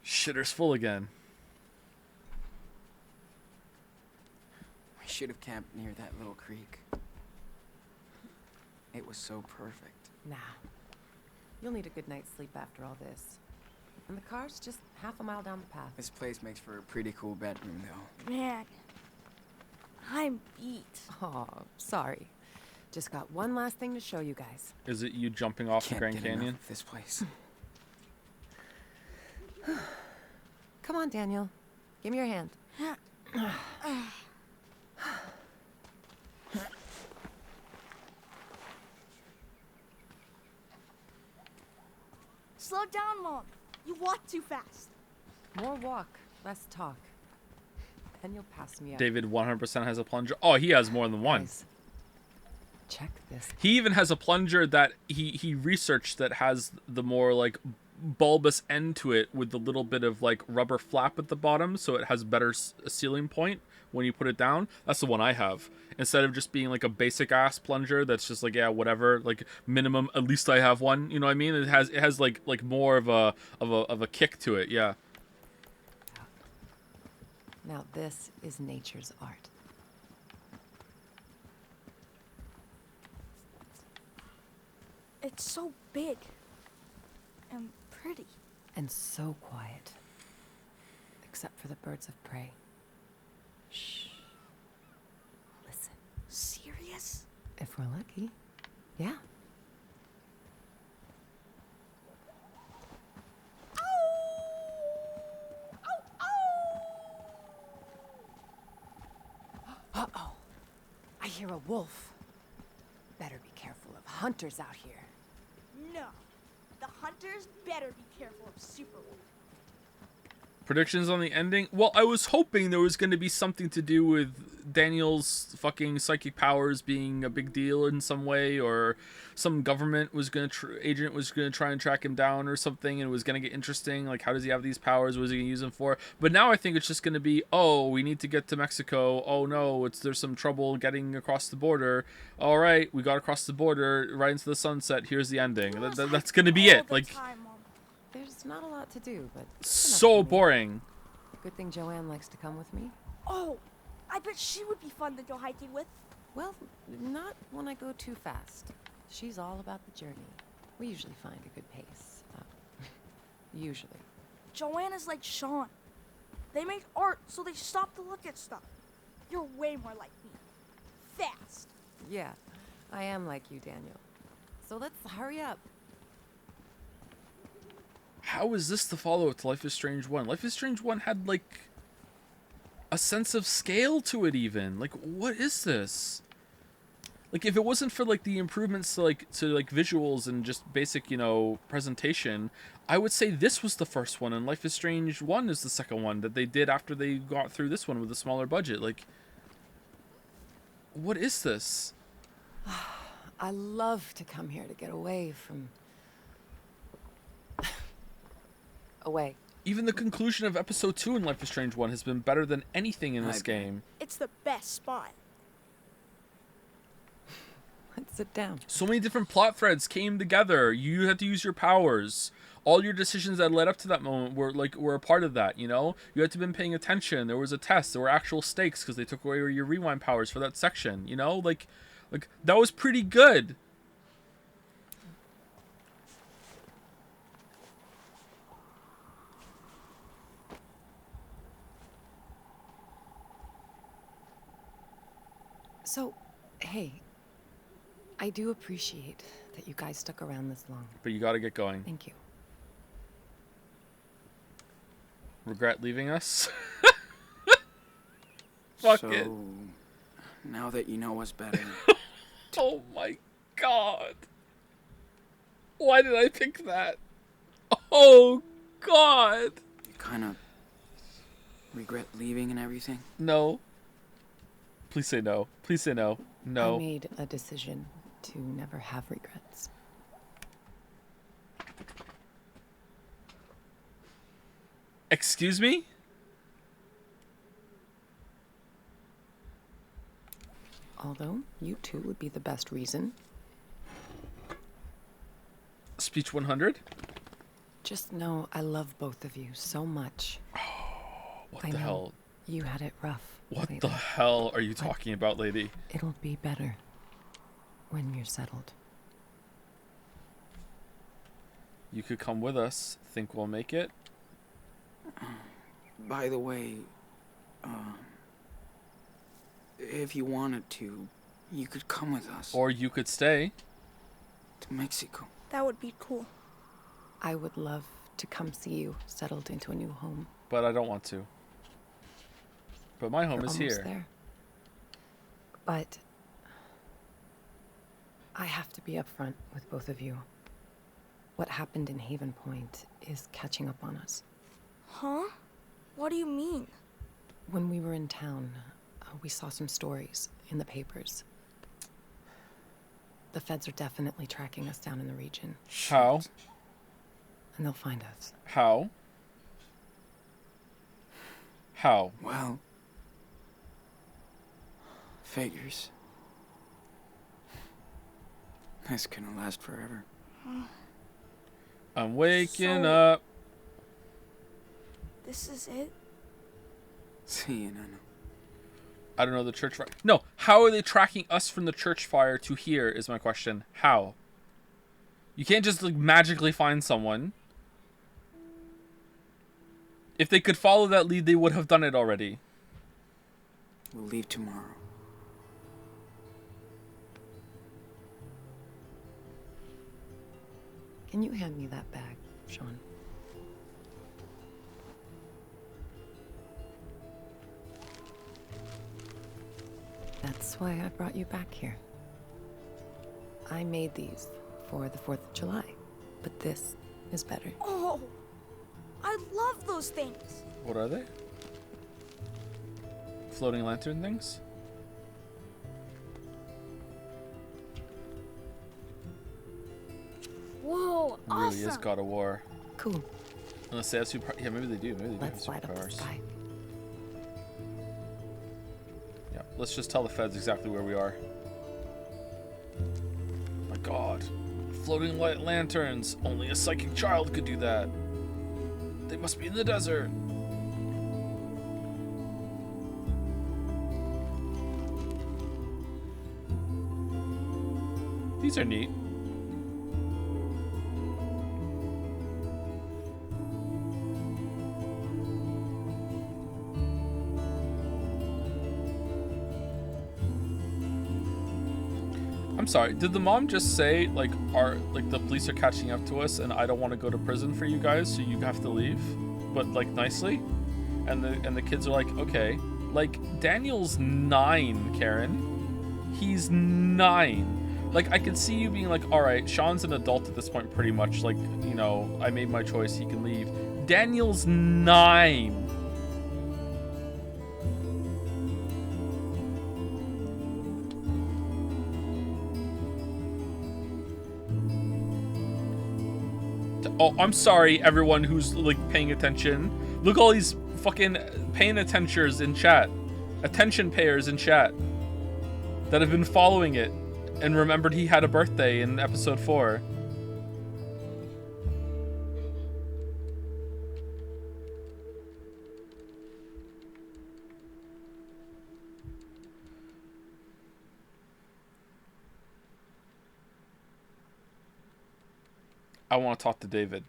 A: Shitter's full again.
N: We should have camped near that little creek. It was so perfect.
J: Nah. You'll need a good night's sleep after all this. And the car's just half a mile down the path.
N: This place makes for a pretty cool bedroom, though.
I: Man, I'm beat.
J: Oh, sorry. Just got one last thing to show you guys.
A: Is it you jumping off the
N: Can't
A: Grand
N: get enough
A: Canyon?
N: of this place.
J: Come on, Daniel. Give me your hand.
I: Slow down, Mom. You walk too fast.
J: More walk, less talk. Then you'll pass me up.
A: David 100% has a plunger. Oh, he has more than one.
J: Guys, check this.
A: He even has a plunger that he researched that has the more, like, bulbous end to it with the little bit of like rubber flap at the bottom, so it has better ceiling point when you put it down. That's the one I have, instead of just being like a basic ass plunger that's just like, yeah, whatever, like minimum, at least I have one, you know what I mean? It has like more of a kick to it. Yeah.
J: Now this is nature's art.
I: It's so big and pretty.
J: And so quiet. Except for the birds of prey. Shh. Listen.
I: Serious?
J: If we're lucky. Yeah. Uh-oh. I hear a wolf. Better be careful of hunters out here.
I: No. The hunters better be careful of Superwolf.
A: Predictions on the ending? Well, I was hoping there was going to be something to do with Daniel's fucking psychic powers being a big deal in some way, or some government was going to agent was going to try and track him down or something, and it was going to get interesting. Like, how does he have these powers? What is he going to use them for? But now I think it's just going to be, oh, we need to get to Mexico. Oh no, there's some trouble getting across the border. All right, we got across the border right into the sunset. Here's the ending. That's going to be it. Like.
J: There's not a lot to do, but
A: So boring.
J: Good thing Joanne likes to come with me.
I: Oh, I bet she would be fun to go hiking with.
J: Well, not when I go too fast. She's all about the journey. We usually find a good pace. Usually.
I: Joanne is like Sean. They make art, so they stop to look at stuff. You're way more like me. Fast.
J: Yeah, I am like you, Daniel. So let's hurry up.
A: How is this the follow-up to Life is Strange 1? Life is Strange 1 had, like, a sense of scale to it even. Like, what is this? Like, if it wasn't for, like, the improvements to visuals and just basic, you know, presentation, I would say this was the first one, and Life is Strange 1 is the second one that they did after they got through this one with a smaller budget. Like, what is this?
J: I love to come here to get away from... away.
A: Even the conclusion of episode 2 in Life is Strange 1 has been better than anything in this game.
I: It's the best spot.
J: Let's sit down.
A: So many different plot threads came together. You had to use your powers. All your decisions that led up to that moment were a part of that, you know? You had to have been paying attention. There was a test. There were actual stakes because they took away your rewind powers for that section, you know? Like that was pretty good.
J: So, hey, I do appreciate that you guys stuck around this long.
A: But you gotta get going.
J: Thank you.
A: Regret leaving us? Fuck it.
N: Now that you know us better.
A: Oh my god. Why did I pick that? Oh god.
N: You kind of regret leaving and everything?
A: No. Please say no. Please say no. No.
J: I made a decision to never have regrets.
A: Excuse me?
J: Although, you two would be the best reason.
A: Speech 100?
J: Just know I love both of you so much.
A: What the hell?
J: You had it rough.
A: What
J: lately.
A: the hell are you talking about, lady?
J: It'll be better when you're settled.
A: You could come with us. Think we'll make it?
N: By the way, if you wanted to, you could come with us.
A: Or you could stay.
N: To Mexico.
I: That would be cool.
J: I would love to come see you settled into a new home.
A: But I don't want to. But my home
J: You're
A: is
J: almost
A: here.
J: There. But I have to be upfront with both of you. What happened in Haven Point is catching up on us.
I: Huh? What do you mean?
J: When we were in town, we saw some stories in the papers. The feds are definitely tracking us down in the region.
A: How?
J: and they'll find us.
A: How? How?
N: Well, figures. This couldn't last forever.
A: I'm waking
I: So-
A: up.
I: This is it?
N: See, and I know.
A: I don't know the church fire. No, how are they tracking us from the church fire to here is my question. How? You can't just like magically find someone. If they could follow that lead, they would have done it already.
N: We'll leave tomorrow.
J: Can you hand me that bag, Sean? That's why I brought you back here. I made these for the 4th of July, but this is better.
I: Oh, I love those things.
A: What are they? Floating lantern things?
I: Whoa,
A: It really is
I: awesome.
A: God of War.
J: Cool.
A: Unless they have super. Yeah, maybe they do. Maybe they do
J: Let's
A: have
J: light up the
A: superpowers.
J: sky.
A: Yeah, let's just tell the feds exactly where we are. My God, floating light lanterns. Only a psychic child could do that. They must be in the desert. These are neat. I'm sorry, did the mom just say like the police are catching up to us and I don't want to go to prison for you guys, so you have to leave? But like nicely? And the kids are like, okay. Like Daniel's 9, Karen. He's 9. Like I could see you being like, all right, Sean's an adult at this point pretty much, like, you know, I made my choice, he can leave. Daniel's 9. Oh, I'm sorry, everyone who's like paying attention. Look, all these fucking paying attentioners in chat, attention payers in chat, that have been following it and remembered he had a birthday in episode 4. I want to talk to David.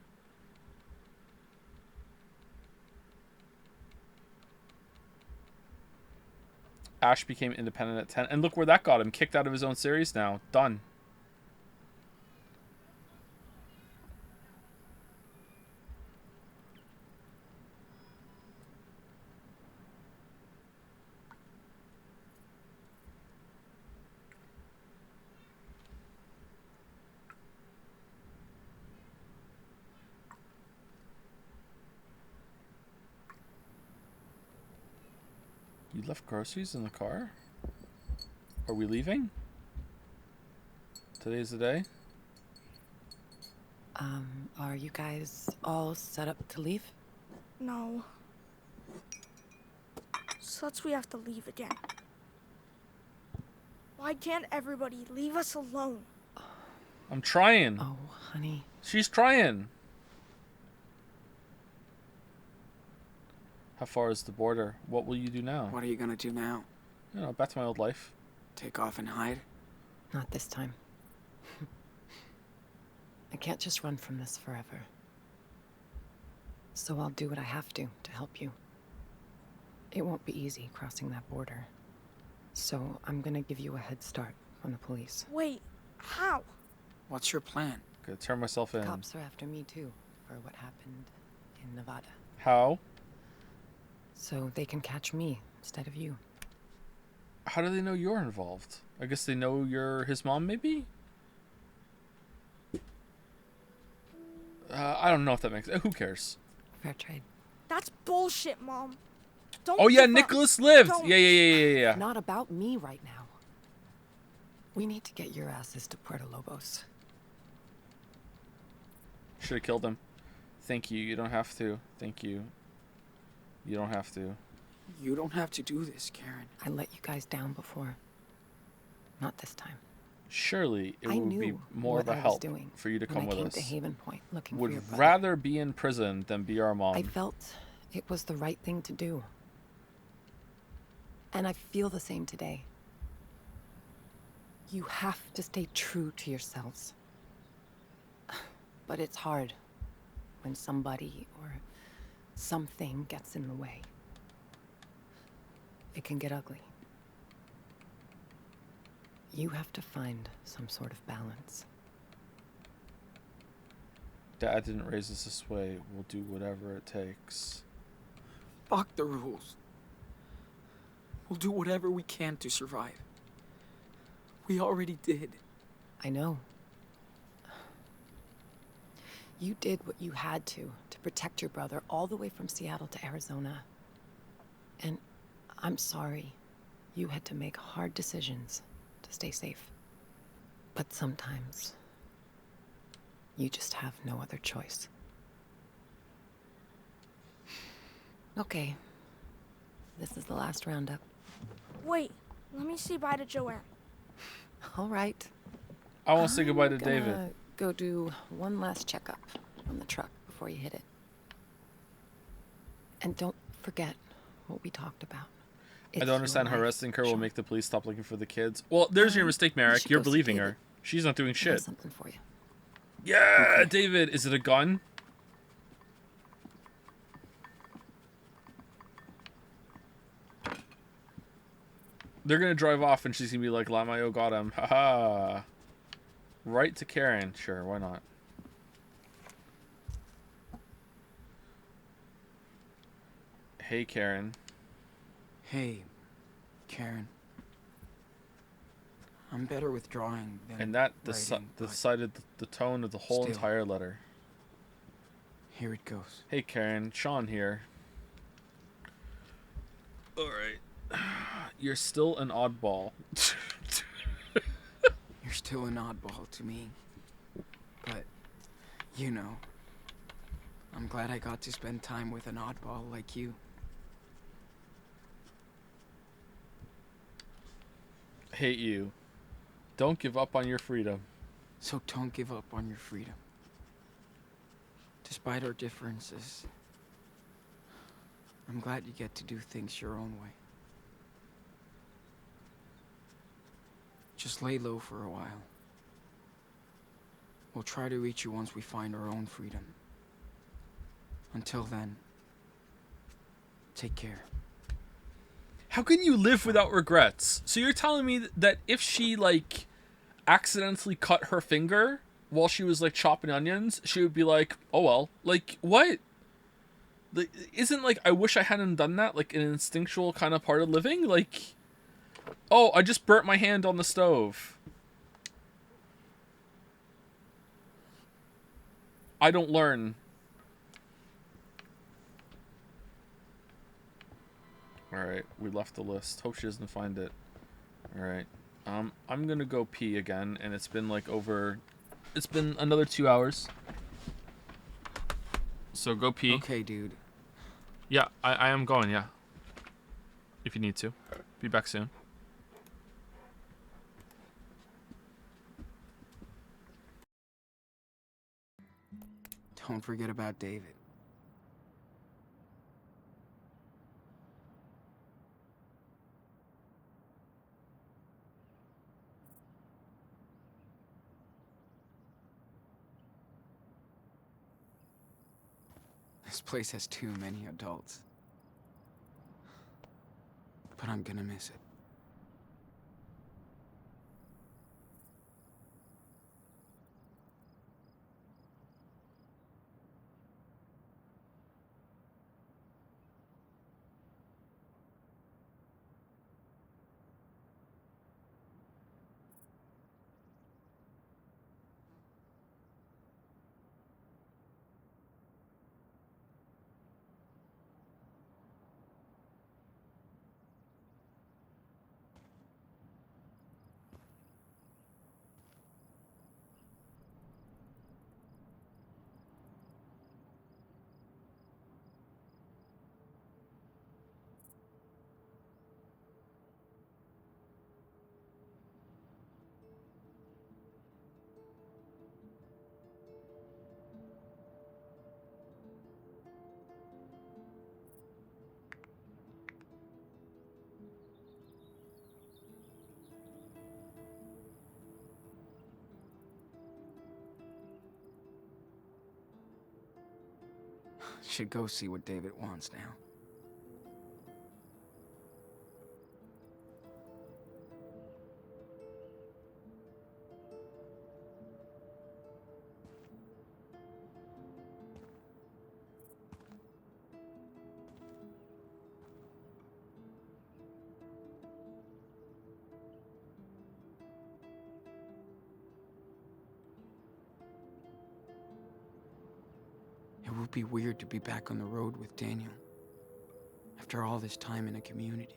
A: Ash became independent at 10. And look where that got him. Kicked out of his own series now. Done. You left groceries in the car? Are we leaving? Today's the day?
J: Are you guys all set up to leave?
I: No. Such we have to leave again. Why can't everybody leave us alone?
A: I'm trying.
J: Oh, honey.
A: She's trying. How far is the border? What will you do now?
N: What are you gonna do now?
A: You know, back to my old life.
N: Take off and hide?
J: Not this time. I can't just run from this forever. So I'll do what I have to help you. It won't be easy crossing that border. So I'm gonna give you a head start on the police.
I: Wait, how?
N: What's your plan?
A: Gonna turn myself in.
J: Cops are after me too, for what happened in Nevada.
A: How?
J: So they can catch me instead of you.
A: How do they know you're involved? I guess they know you're his mom, maybe? I don't know if that makes... Who cares?
J: Fair trade.
I: That's bullshit, Mom. Don't
A: Oh, yeah,
I: give up.
A: Nicholas lived!
I: Don't-
A: Yeah.
J: Not about me right now. We need to get your asses to Puerto Lobos.
A: Should have killed him. Thank you. You don't have to. Thank you. You don't have to.
N: You don't have to do this, Karen.
J: I let you guys down before. Not this time.
A: Surely it
J: I
A: would be
J: knew
A: more of
J: what
A: a
J: I was
A: help
J: doing
A: for you to
J: when
A: come
J: I
A: with
J: came
A: us.
J: to Haven Point looking for
A: Would
J: your brother.
A: rather be in prison than be our mom.
J: I felt it was the right thing to do. And I feel the same today. You have to stay true to yourselves. But it's hard when somebody or something gets in the way. It can get ugly. You have to find some sort of balance.
A: Dad didn't raise us this way. We'll do whatever it takes.
N: Fuck the rules. We'll do whatever we can to survive. We already did.
J: I know. You did what you had to protect your brother all the way from Seattle to Arizona. And I'm sorry you had to make hard decisions to stay safe. But sometimes you just have no other choice. Okay. This is the last roundup.
I: Wait, let me say bye to Joanne.
J: All right.
A: I want to say goodbye to
J: I'm gonna
A: David.
J: Go do one last checkup on the truck before you hit it. And don't forget what we talked about.
A: I don't understand how arresting her will make the police stop looking for the kids. Well, there's your mistake, Merrick. You're believing her. She's not doing shit.
J: Something for you.
A: Yeah, David. Is it a gun? They're gonna drive off and she's gonna be like, Lamayo got him. Haha. Right to Karen. Sure, why not? Hey, Karen.
N: Hey, Karen. I'm better with drawing than
A: And that
N: writing, but
A: decided the tone of the whole
N: still.
A: entire letter.
N: Here it goes.
A: Hey, Karen. Sean here. Alright. You're still an oddball.
N: You're still an oddball to me. But, you know, I'm glad I got to spend time with an oddball like you.
A: Hate you. Don't give up on your freedom.
N: So don't give up on your freedom. Despite our differences, I'm glad you get to do things your own way. Just lay low for a while. We'll try to reach you once we find our own freedom. Until then, take care.
A: How can you live without regrets? So you're telling me that if she, like, accidentally cut her finger while she was, like, chopping onions, she would be like, oh well. Like, what? Like, isn't, like, I wish I hadn't done that, like, an instinctual kind of part of living? Like, oh, I just burnt my hand on the stove. I don't learn. Alright, we left the list. Hope she doesn't find it. Alright. I'm gonna go pee again, and it's been like it's been another 2 hours. So go pee.
N: Okay, dude.
A: Yeah, I am going, yeah. If you need to. Be back soon.
N: Don't forget about David. This place has too many adults. But I'm gonna miss it. Should go see what David wants now. It would be weird to be back on the road with Daniel after all this time in a community.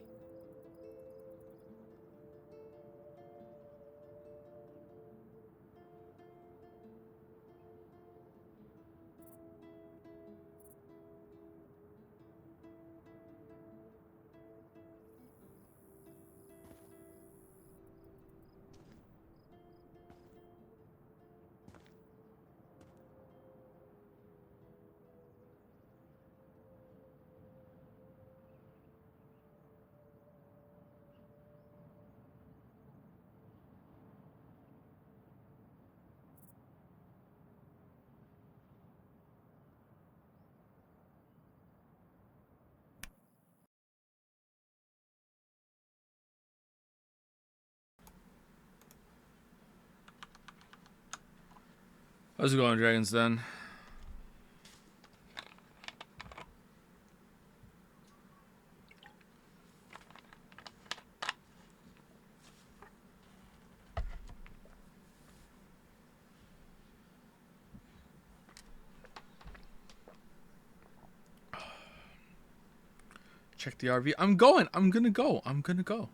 A: How's it going, Dragon's Den? Check the RV. I'm going. I'm gonna go. I'm gonna go.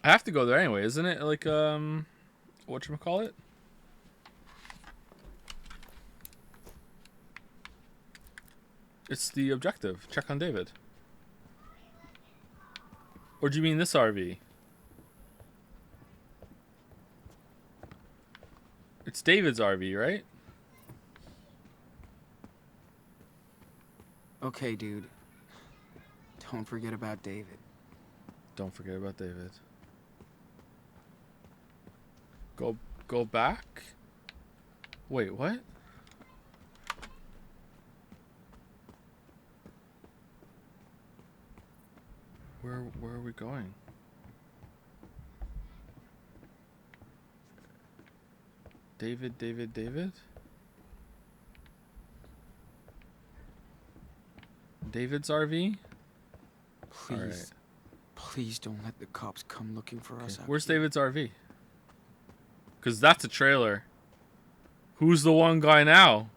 A: I have to go there anyway, isn't it? Like, whatchamacallit? It's the objective. Check on David. Or do you mean this RV? It's David's RV, right?
N: Okay, dude. Don't forget about David.
A: Don't forget about David. Go back? Wait, what? Where are we going? David? David's RV?
N: Please.
A: All right.
N: Please don't let the cops come looking for us.
A: Where's David's RV? Because that's a trailer. Who's the one guy now?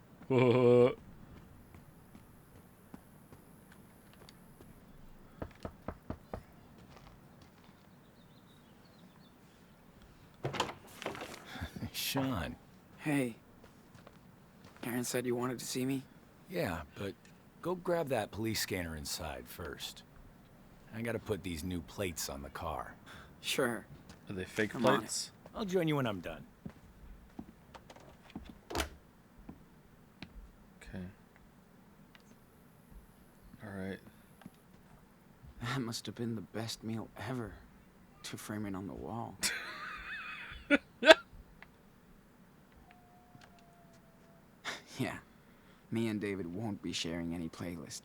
S: Sean.
N: Hey. Aaron said you wanted to see me?
S: Yeah, but go grab that police scanner inside first. I gotta put these new plates on the car.
N: Sure.
A: Are they fake
N: Come on.
A: plates?
S: I'll join you when I'm done.
A: Okay. Alright.
N: That must have been the best meal ever to frame it on the wall. Yeah. Me and David won't be sharing any playlist.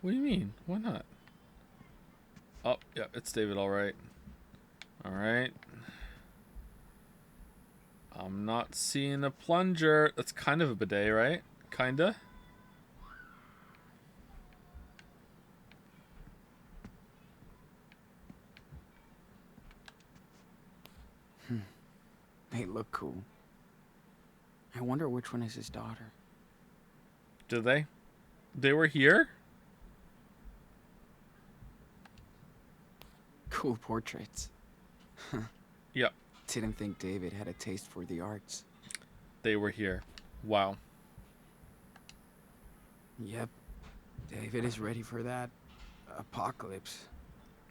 A: What do you mean? Why not? Oh, yeah, it's David, alright. Alright. I'm not seeing a plunger. That's kind of a bidet, right? Kinda?
N: They look cool. I wonder which one is his daughter.
A: Do they? They were here?
N: Cool portraits.
A: Yep.
N: Didn't think David had a taste for the arts.
A: They were here. Wow.
N: Yep. David is ready for that apocalypse.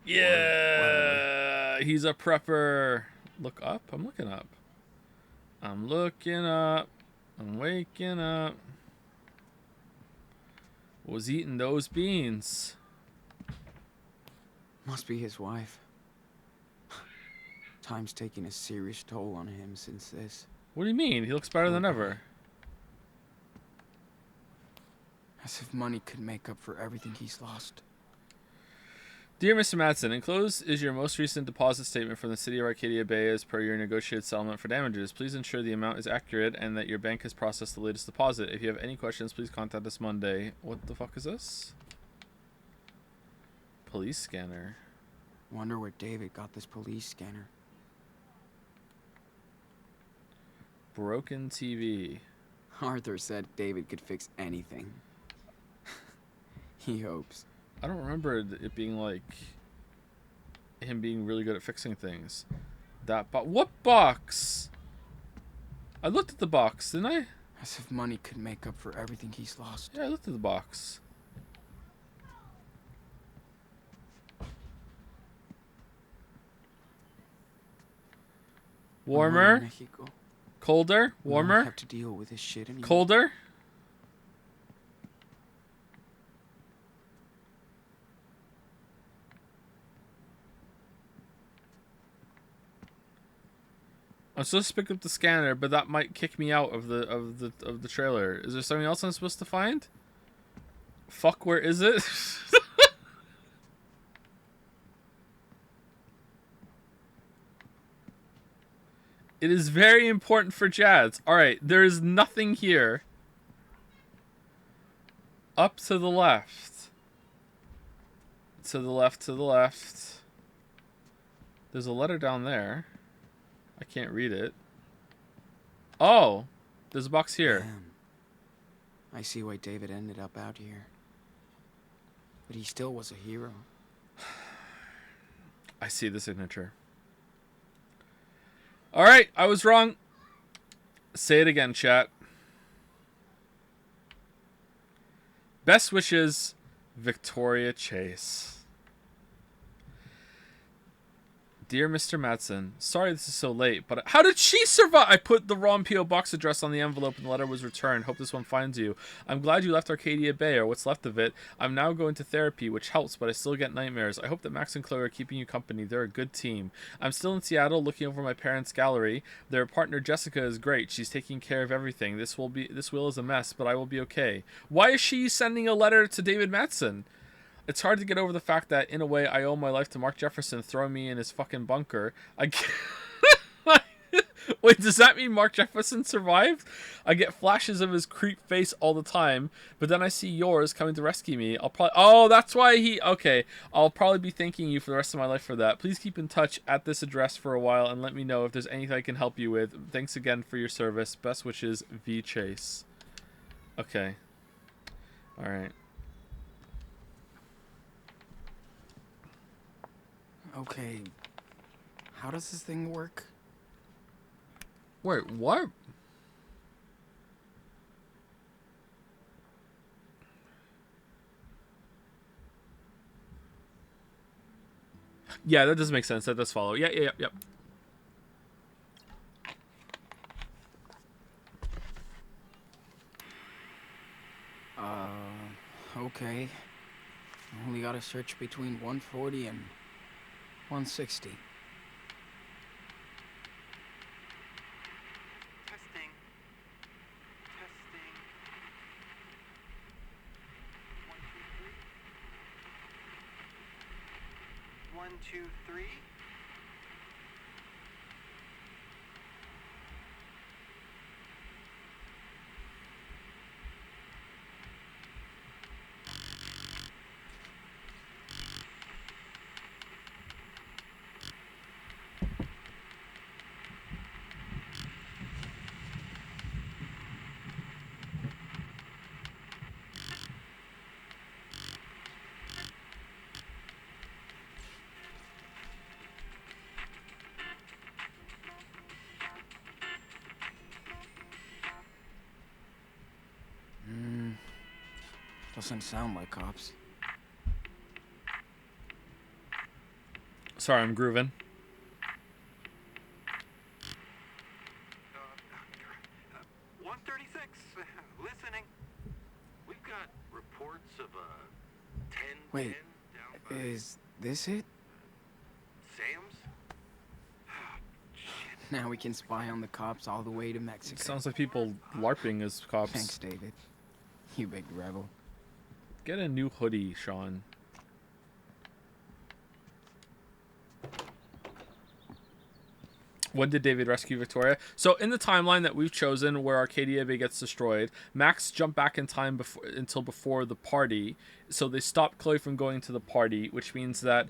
A: Yeah, he's a prepper. Look up. I'm looking up. I'm looking up. I'm waking up. Was eating those beans.
N: Must be his wife. Time's taking a serious toll on him since this.
A: What do you mean? He looks better than ever.
N: As if money could make up for everything he's lost.
A: Dear Mr. Madsen, enclosed is your most recent deposit statement from the City of Arcadia Bay as per your negotiated settlement for damages. Please ensure the amount is accurate and that your bank has processed the latest deposit. If you have any questions, please contact us Monday. What the fuck is this? Police scanner.
N: Wonder where David got this police scanner.
A: Broken TV.
N: Arthur said David could fix anything. He hopes.
A: I don't remember it being like him being really good at fixing things. That what box? I looked at the box, didn't I?
N: As if money could make up for everything he's lost.
A: Yeah, I looked at the box. Warmer?
N: Mexico.
A: Colder? Warmer?
N: Won't have to deal with this shit anymore.
A: Colder? I'm supposed to pick up the scanner, but that might kick me out of the trailer. Is there something else I'm supposed to find? Fuck, where is it? It is very important for Jazz. Alright, there is nothing here. Up to the left. To the left, to the left. There's a letter down there. I can't read it. Oh! There's a box here.
N: Damn. I see why David ended up out here. But he still was a hero.
A: I see the signature. Alright, I was wrong. Say it again, chat. Best wishes, Victoria Chase. Dear Mr. Madsen, sorry this is so late, but how did she survive? I put the wrong P.O. box address on the envelope and the letter was returned. Hope this one finds you. I'm glad you left Arcadia Bay, or what's left of it. I'm now going to therapy, which helps, but I still get nightmares. I hope that Max and Chloe are keeping you company. They're a good team. I'm still in Seattle looking over my parents' gallery. Their partner Jessica is great. She's taking care of everything. This will is a mess, but I will be okay. Why is she sending a letter to David Madsen? It's hard to get over the fact that, in a way, I owe my life to Mark Jefferson throwing me in his fucking bunker. Wait, does that mean Mark Jefferson survived? I get flashes of his creep face all the time, but then I see yours coming to rescue me. I'll probably... Oh, that's why he... Okay, I'll probably be thanking you for the rest of my life for that. Please keep in touch at this address for a while and let me know if there's anything I can help you with. Thanks again for your service. Best wishes, V. Chase. Okay. Alright.
N: Okay, how does this thing work?
A: Wait, what? Yeah, that does make sense. That does follow. Yeah.
N: Okay. Only gotta search between 140 and 160.
T: Testing. Testing. 1, 2, 3. 1, 2, 3.
N: 100% sound like cops.
A: Sorry, I'm grooving.
B: Listening. We've got reports of a 10
N: Wait, is this it?
B: Sam's?
N: Now we can spy on the cops all the way to Mexico.
A: It sounds like people LARPing as cops.
N: Thanks, David. You big rebel.
A: Get a new hoodie, Sean. When did David rescue Victoria? So in the timeline that we've chosen where Arcadia Bay gets destroyed, Max jumped back in time until before the party. So they stopped Chloe from going to the party, which means that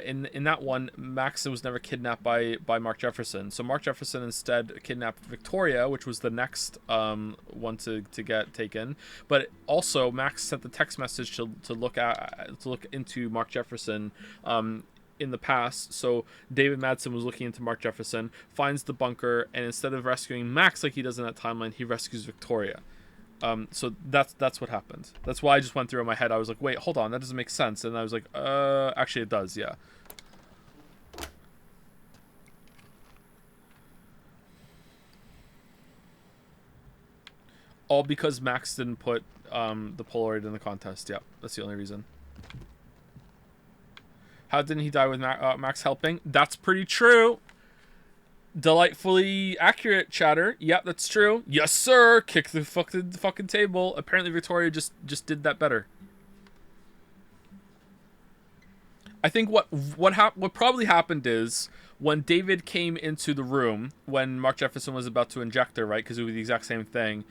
A: in that one, Max was never kidnapped by Mark Jefferson. So Mark Jefferson instead kidnapped Victoria, which was the next one to get taken. But also Max sent the text message to look into Mark Jefferson in the past. So David Madsen was looking into Mark Jefferson, finds the bunker, and instead of rescuing Max like he does in that timeline, he rescues Victoria. So that's what happened. That's why I just went through in my head. I was like, wait, hold on, that doesn't make sense. And I was like, actually it does, yeah. All because Max didn't put the Polaroid in the contest. Yeah, that's the only reason. How didn't he die with Max helping? That's pretty true. Delightfully accurate, chatter. Yep, that's true. Yes, sir. Kick the fucking table. Apparently Victoria just did that better. I think what probably happened is when David came into the room when Mark Jefferson was about to inject her, right? Because it was the exact same thing.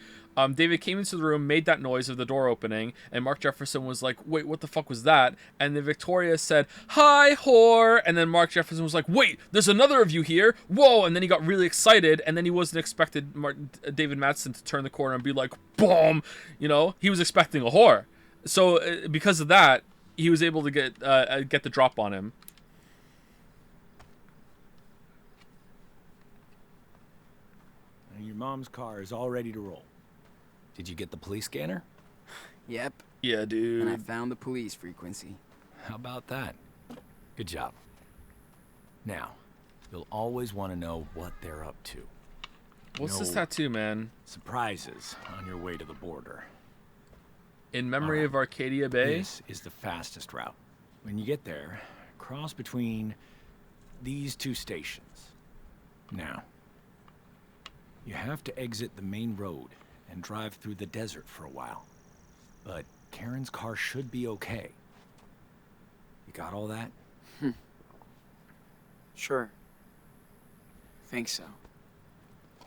A: David came into the room, made that noise of the door opening, and Mark Jefferson was like, wait, what the fuck was that? And then Victoria said, hi, whore. And then Mark Jefferson was like, wait, there's another of you here. Whoa. And then he got really excited, and then he wasn't expected David Madsen to turn the corner and be like, boom. You know, he was expecting a whore. So because of that, he was able to get the drop on him.
S: And your mom's car is all ready to roll. Did you get the police scanner?
N: Yep.
A: Yeah, dude.
N: And I found the police frequency.
S: How about that? Good job. Now, you'll always want to know what they're up to.
A: What's this tattoo, man?
S: Surprises on your way to the border.
A: In memory of Arcadia Bay?
S: This is the fastest route. When you get there, cross between these two stations. Now, you have to exit the main road and drive through the desert for a while. But Karen's car should be okay. You got all that?
N: Sure. Think so.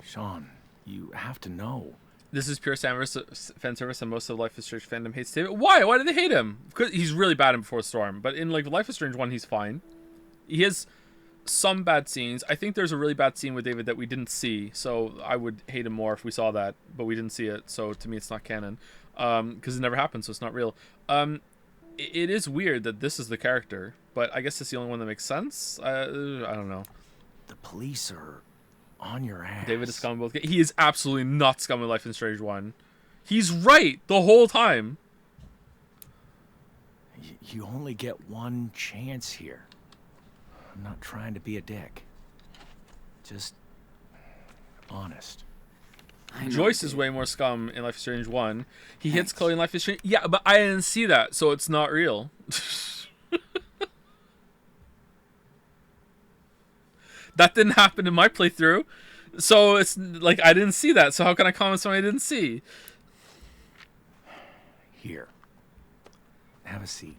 S: Sean, you have to know.
A: This is pure fan service, and most of Life is Strange fandom hates David. Why? Why do they hate him? Because he's really bad in Before the Storm, but in like Life is Strange 1, he's fine. He has some bad scenes. I think there's a really bad scene with David that we didn't see, so I would hate him more if we saw that, but we didn't see it, so to me it's not canon. Because it never happened, so it's not real. It is weird that this is the character, but I guess it's the only one that makes sense. I don't know.
S: The police are on your ass.
A: David is scum in both. He is absolutely not scum in Life is Strange 1. He's right the whole time.
S: You only get one chance here. I'm not trying to be a dick. Just honest.
A: Joyce is way more scum in Life is Strange 1. He hits Chloe in Life is Strange. Yeah, but I didn't see that, so it's not real. That didn't happen in my playthrough. So it's like I didn't see that. So how can I comment something I didn't see?
S: Here. Have a seat.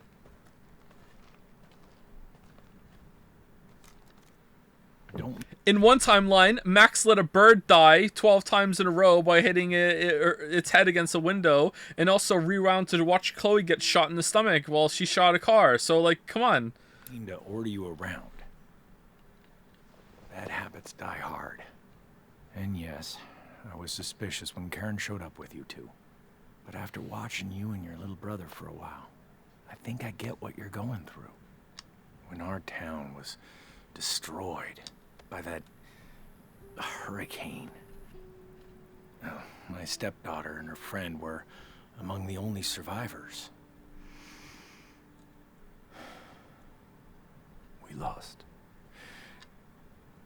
S: Don't.
A: In one timeline, Max let a bird die 12 times in a row by hitting its head against a window, and also rewound to watch Chloe get shot in the stomach while she shot a car. So, like, come on.
S: I need to order you around. Bad habits die hard. And yes, I was suspicious when Karen showed up with you two. But after watching you and your little brother for a while, I think I get what you're going through. When our town was destroyed by that hurricane. My stepdaughter and her friend were among the only survivors. We lost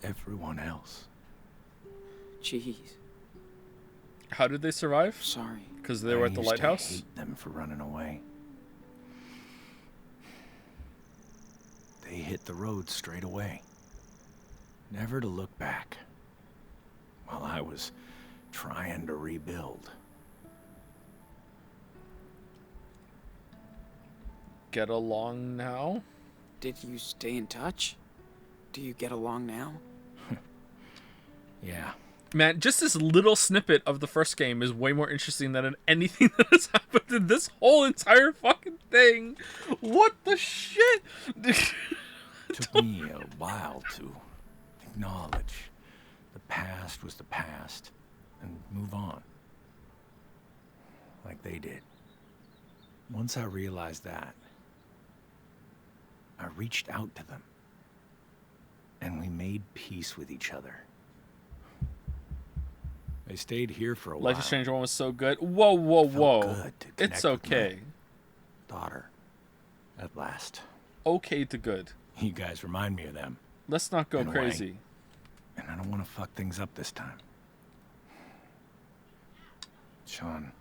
S: everyone else.
N: Jeez.
A: How did they survive?
N: Sorry.
A: Because they were at the
S: I used to
A: lighthouse?
S: hate them for running away. They hit the road straight away, never to look back, while I was trying to rebuild.
A: Get along now?
N: Did you stay in touch? Do you get along now?
S: Yeah.
A: Man, just this little snippet of the first game is way more interesting than anything that has happened in this whole entire fucking thing. What the shit?
S: Took me a while to acknowledge the past was the past and move on. Like they did. Once I realized that, I reached out to them. And we made peace with each other. They stayed here for a while.
A: Life is Strange 1 was so good. Whoa, whoa, whoa.
S: Good to connect
A: It's
S: with
A: okay.
S: my daughter. At last.
A: Okay to good.
S: You guys remind me of them.
A: Let's not go
S: In a way.
A: crazy.
S: And I don't want to fuck things up this time. Sean,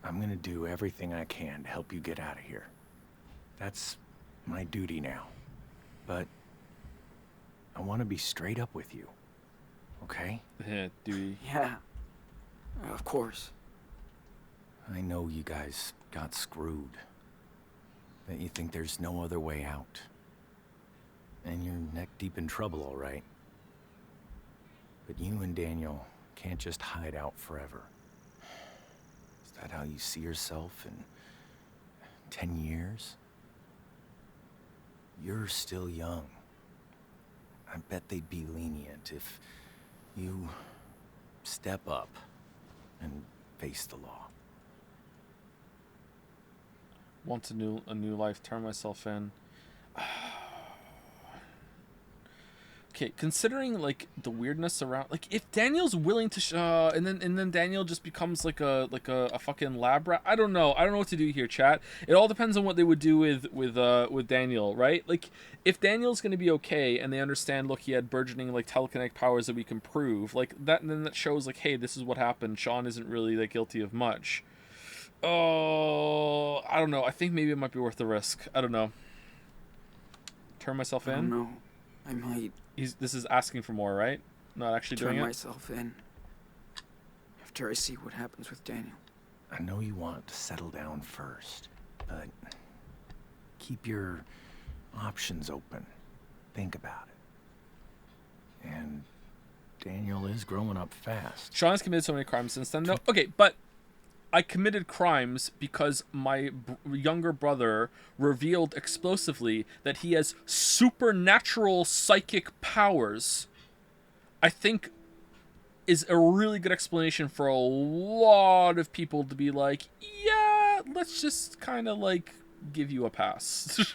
S: I'm gonna do everything I can to help you get out of here. That's my duty now. But I want to be straight up with you. Okay?
A: Yeah, duty.
N: Yeah. Of course.
S: I know you guys got screwed. That you think there's no other way out. And you're neck deep in trouble, all right. But you and Daniel can't just hide out forever. Is that how you see yourself in 10 years? You're still young. I bet they'd be lenient if you step up and face the law.
A: Want a new life, turn myself in. Okay, considering like the weirdness around, like if Daniel's willing to, and then Daniel just becomes like a fucking lab rat. I don't know what to do here, chat. It all depends on what they would do with Daniel, right? Like if Daniel's gonna be okay and they understand, look, he had burgeoning like telekinetic powers that we can prove, like that, and then that shows like, hey, this is what happened. Sean isn't really like guilty of much. Oh, I don't know. I think maybe it might be worth the risk. I don't know. Turn myself in.
N: I don't know. I might.
A: This is asking for more, right? Not actually doing
N: turn
A: it.
N: myself in after I see what happens with Daniel.
S: I know you want to settle down first, but keep your options open. Think about it. And Daniel is growing up fast.
A: Sean has committed so many crimes since then, though. Okay, but I committed crimes because my younger brother revealed explosively that he has supernatural psychic powers. I think is a really good explanation for a lot of people to be like, yeah, let's just kind of like give you a pass.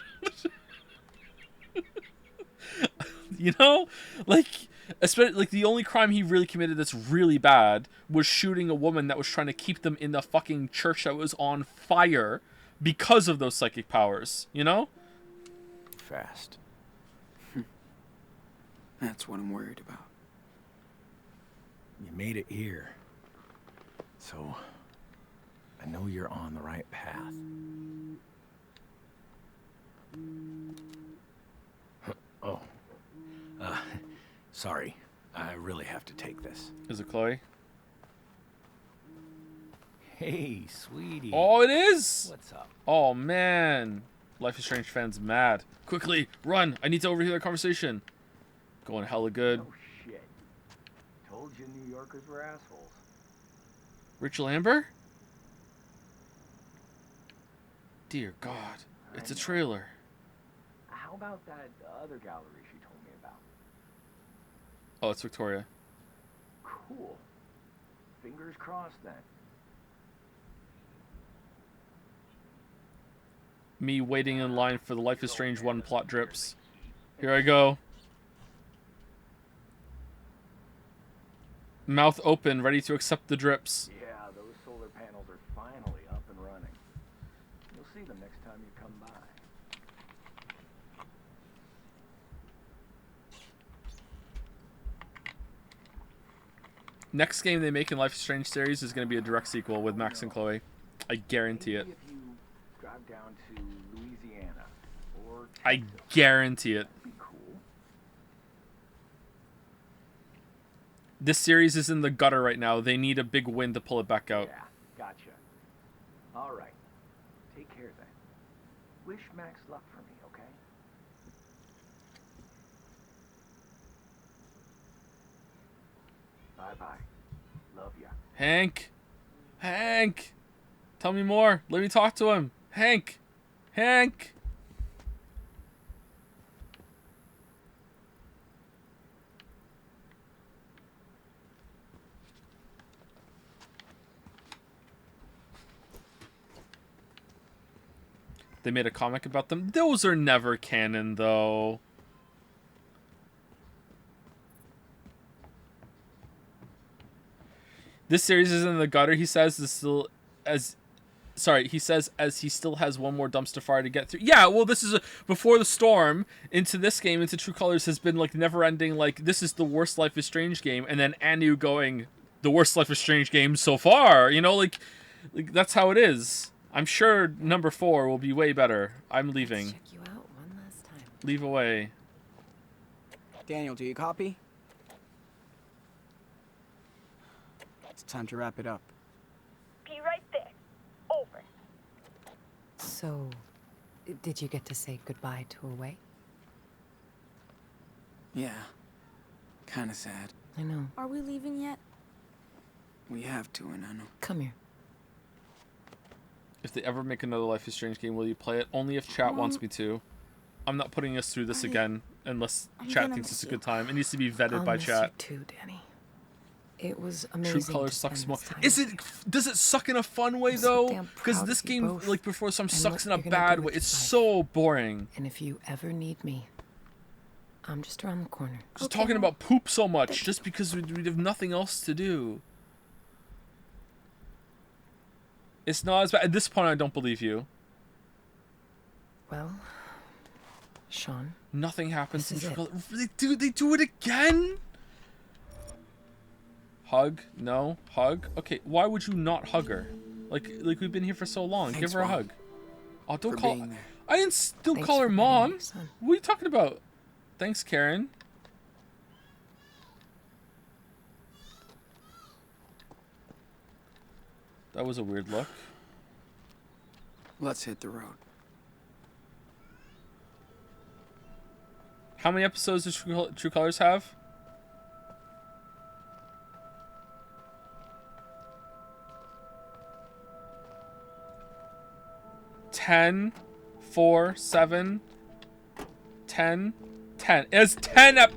A: You know, like, especially like the only crime he really committed that's really bad was shooting a woman that was trying to keep them in the fucking church that was on fire because of those psychic powers, you know?
S: Fast.
N: That's what I'm worried about.
S: You made it here. So I know you're on the right path. Oh. Sorry. I really have to take this.
A: Is it Chloe?
S: Hey, sweetie.
A: Oh, it is!
S: What's up?
A: Oh, man. Life is Strange fans mad. Quickly, run! I need to overhear the conversation. Going hella good.
U: Oh, shit. Told you New Yorkers were assholes.
A: Rachel Amber? Dear God. It's a trailer.
U: How about that other gallery she told me about?
A: Oh, it's Victoria.
U: Cool. Fingers crossed then.
A: Me waiting in line for the Life is Strange 1 plot drips. Here I go. Mouth open, ready to accept the drips.
U: Yeah, those solar panels are finally up and running. You'll see them next time you come by.
A: Next game they make in Life is Strange series is going to be a direct sequel with Max and Chloe. I guarantee it.
S: Maybe if you drive down to Louisiana or
A: I guarantee it.
S: that'd be cool.
A: This series is in the gutter right now. They need a big win to pull it back out.
S: Yeah, gotcha. All right. Take care then. Wish Max luck for me, okay? Bye-bye. Love ya.
A: Hank! Hank! Tell me more. Let me talk to him. Hank! Hank! They made a comic about them. Those are never canon, though. This series is in the gutter, he says. He says as he still has one more dumpster fire to get through. Yeah, well, this is before the storm into this game, into True Colors, has been like never ending. Like, this is the worst Life is Strange game, and then Anu going, the worst Life is Strange game so far. You know, like that's how it is. I'm sure number 4 will be way better. I'm leaving.
J: Check you out one last time.
A: Leave away.
N: Daniel, do you copy? It's time to wrap it up.
O: Be right there. Over.
J: So, did you get to say goodbye to Away?
N: Yeah. Kinda sad.
J: I know.
I: Are we leaving yet?
N: We have to, and I know.
J: Come here.
A: If they ever make another Life is Strange game, will you play it? Only if chat wants me to. I'm not putting us through this again unless chat thinks it's a good time. It needs to be vetted by
J: I'll miss
A: chat.
J: you too, Danny. It was amazing.
A: True Colors
J: to
A: sucks
J: spend
A: more.
J: this time
A: Is
J: with
A: it? Does it suck in a fun way
J: I'm so
A: though?
J: damn
A: Because
J: proud
A: this
J: of you
A: game,
J: both
A: like before, some
J: and
A: sucks in
J: what
A: a
J: you're gonna
A: bad
J: do
A: way.
J: with
A: It's
J: your life.
A: so boring.
J: And if you ever need me, I'm just around the corner.
A: Just talking about poop so much just because we have nothing else to do. It's not as bad. At this point, I don't believe you.
J: Well, Sean.
A: Nothing happens in
J: This is
A: True Colors. They do it again? Hug? No. Hug? Okay, why would you not hug her? Like we've been here for so long.
N: Thanks,
A: Give her a
N: Mom,
A: hug. Oh, don't
N: for
A: call.
N: being there.
A: I didn't still
J: Thanks
A: call her
J: for letting
A: mom.
J: me, son.
A: What are you talking about? Thanks, Karen. That was a weird look.
N: Let's hit the road.
A: How many episodes does True Colors have? Ten, 4, 7, 10, 10. It's 10 up.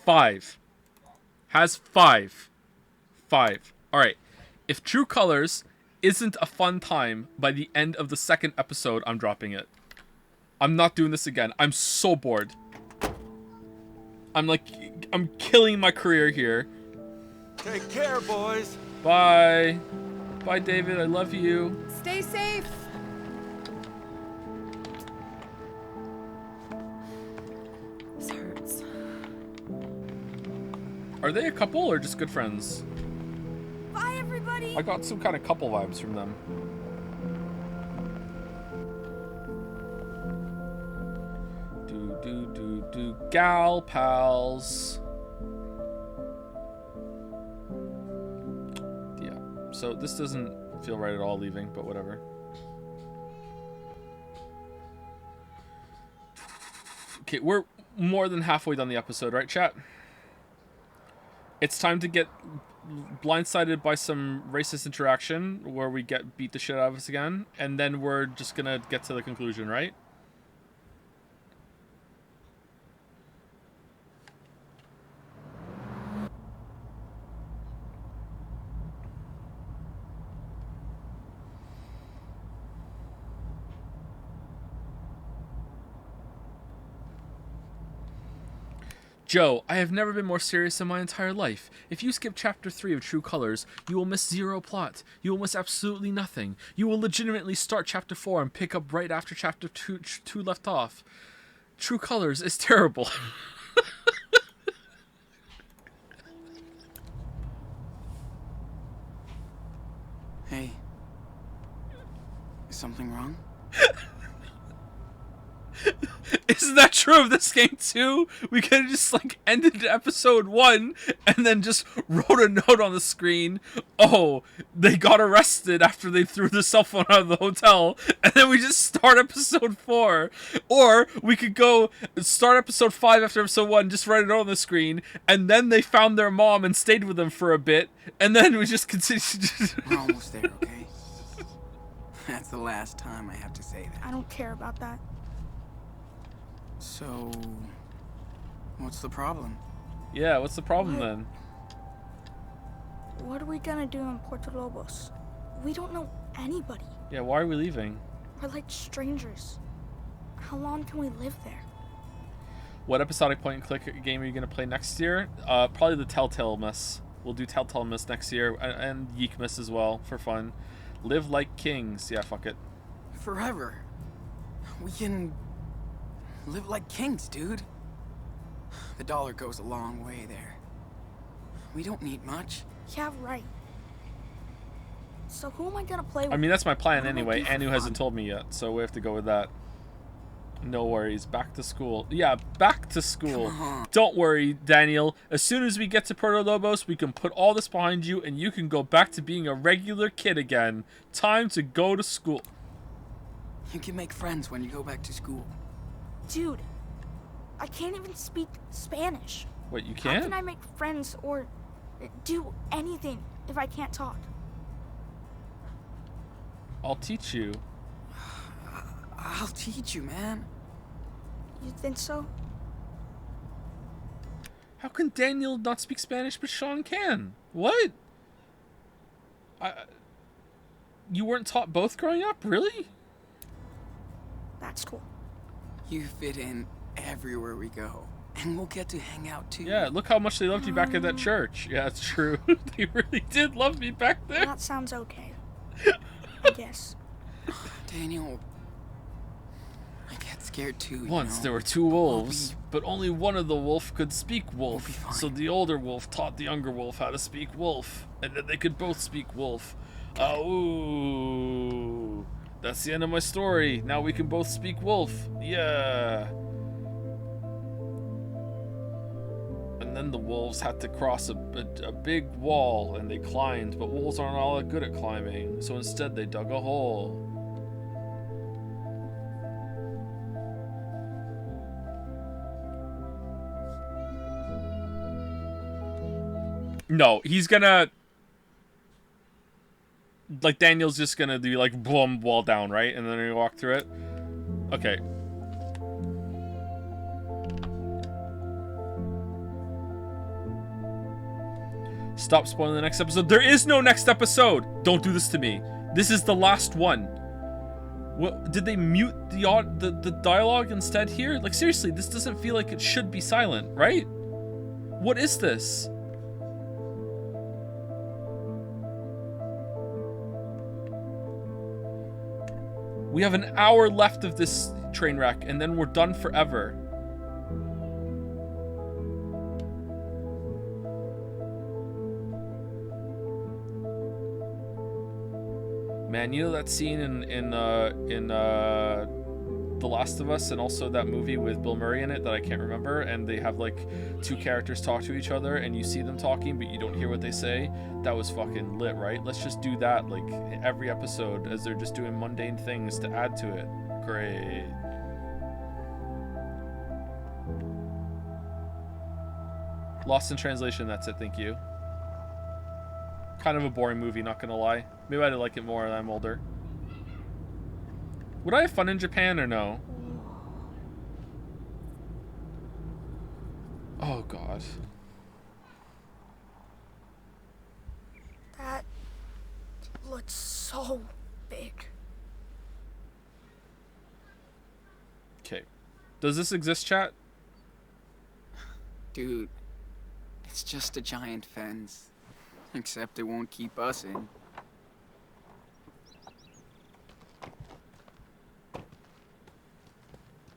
A: Five. Has 5. 5. Alright. If True Colors isn't a fun time by the end of the 2nd episode, I'm dropping it. I'm not doing this again. I'm so bored. I'm killing my career here.
B: Take care, boys.
A: Bye. Bye, David. I love you.
M: Stay safe.
J: This hurts.
A: Are they a couple or just good friends?
I: Bye, everybody.
A: I got some kind of couple vibes from them. Do gal pals. Yeah. So this doesn't feel right at all leaving, but whatever. Okay, we're more than halfway done the episode, right, chat? It's time to get blindsided by some racist interaction where we get beat the shit out of us again, and then we're just gonna get to the conclusion, right? Joe, I have never been more serious in my entire life. If you skip chapter 3 of True Colors, you will miss zero plot. You will miss absolutely nothing. You will legitimately start chapter 4 and pick up right after chapter 2 left off. True Colors is terrible.
N: Hey. Is something wrong?
A: Isn't that true of this game too? We could have just like ended episode 1 and then just wrote a note on the screen. Oh, they got arrested after they threw the cell phone out of the hotel, and then we just start episode 4. Or we could go start episode 5 after episode 1, just write it on the screen, and then they found their mom and stayed with them for a bit, and then we just continue.
N: We're almost there, okay? That's the last time I have to say that.
I: I don't care about that.
N: So, what's the problem?
A: Yeah, what's the problem then?
I: What are we gonna do in Puerto Lobos? We don't know anybody.
A: Yeah, why are we leaving?
I: We're like strangers. How long can we live there?
A: What episodic point and click game are you going to play next year? Probably the Telltale Miss. We'll do Telltale Miss next year, and Yeek Miss as well, for fun. Live like kings. Yeah, fuck it.
N: Forever. We can live like kings, dude. The dollar goes a long way there. We don't need much.
I: Yeah, right. So who am I gonna play with?
A: I mean, that's my plan
I: What am I
A: anyway.
I: doing for
A: Anu hasn't told me yet, so we have to go with that. No worries. Back to school. Yeah, back to school. Don't worry, Daniel. As soon as we get to Puerto Lobos, we can put all this behind you, and you can go back to being a regular kid again. Time to go to school.
N: You can make friends when you go back to school.
I: Dude, I can't even speak Spanish.
A: What, you
I: How
A: can't?
I: can I make friends or do anything if I can't talk?
A: I'll teach you.
N: I'll teach you, man.
I: You think so?
A: How can Daniel not speak Spanish but Sean can? What? You weren't taught both growing up? Really?
I: That's cool.
N: You fit in everywhere we go. And we'll get to hang out too.
A: Yeah, look how much they loved you back at that church. Yeah, it's true. They really did love me back there.
I: Well, that sounds okay. I guess.
N: Daniel, I get scared too.
A: Once there were two wolves, but only one of the wolf could speak wolf. So the older wolf taught the younger wolf how to speak wolf, and then they could both speak wolf. Ooh, that's the end of my story. Now we can both speak wolf. Yeah. And then the wolves had to cross a big wall, and they climbed, but wolves aren't all that good at climbing, so instead they dug a hole. No, he's gonna... Like, Daniel's just gonna do, like, boom, wall down, right? And then he walk through it? Okay. Stop spoiling the next episode. There is no next episode! Don't do this to me. This is the last one. What, did they mute the dialogue instead here? Like, seriously, this doesn't feel like it should be silent, right? What is this? We have an hour left of this train wreck, and then we're done forever. Man, you know that scene in The Last of Us, and also that movie with Bill Murray in it that I can't remember, and they have like two characters talk to each other, and you see them talking, but you don't hear what they say? That was fucking lit, right? Let's just do that like every episode, as they're just doing mundane things to add to it. Great. Lost in Translation, that's it, thank you. Kind of a boring movie, not gonna lie. Maybe I'd like it more when I'm older. Would I have fun in Japan or no? Oh god.
I: That looks so big.
A: Okay. Does this exist, chat?
N: Dude, it's just a giant fence. Except it won't keep us in.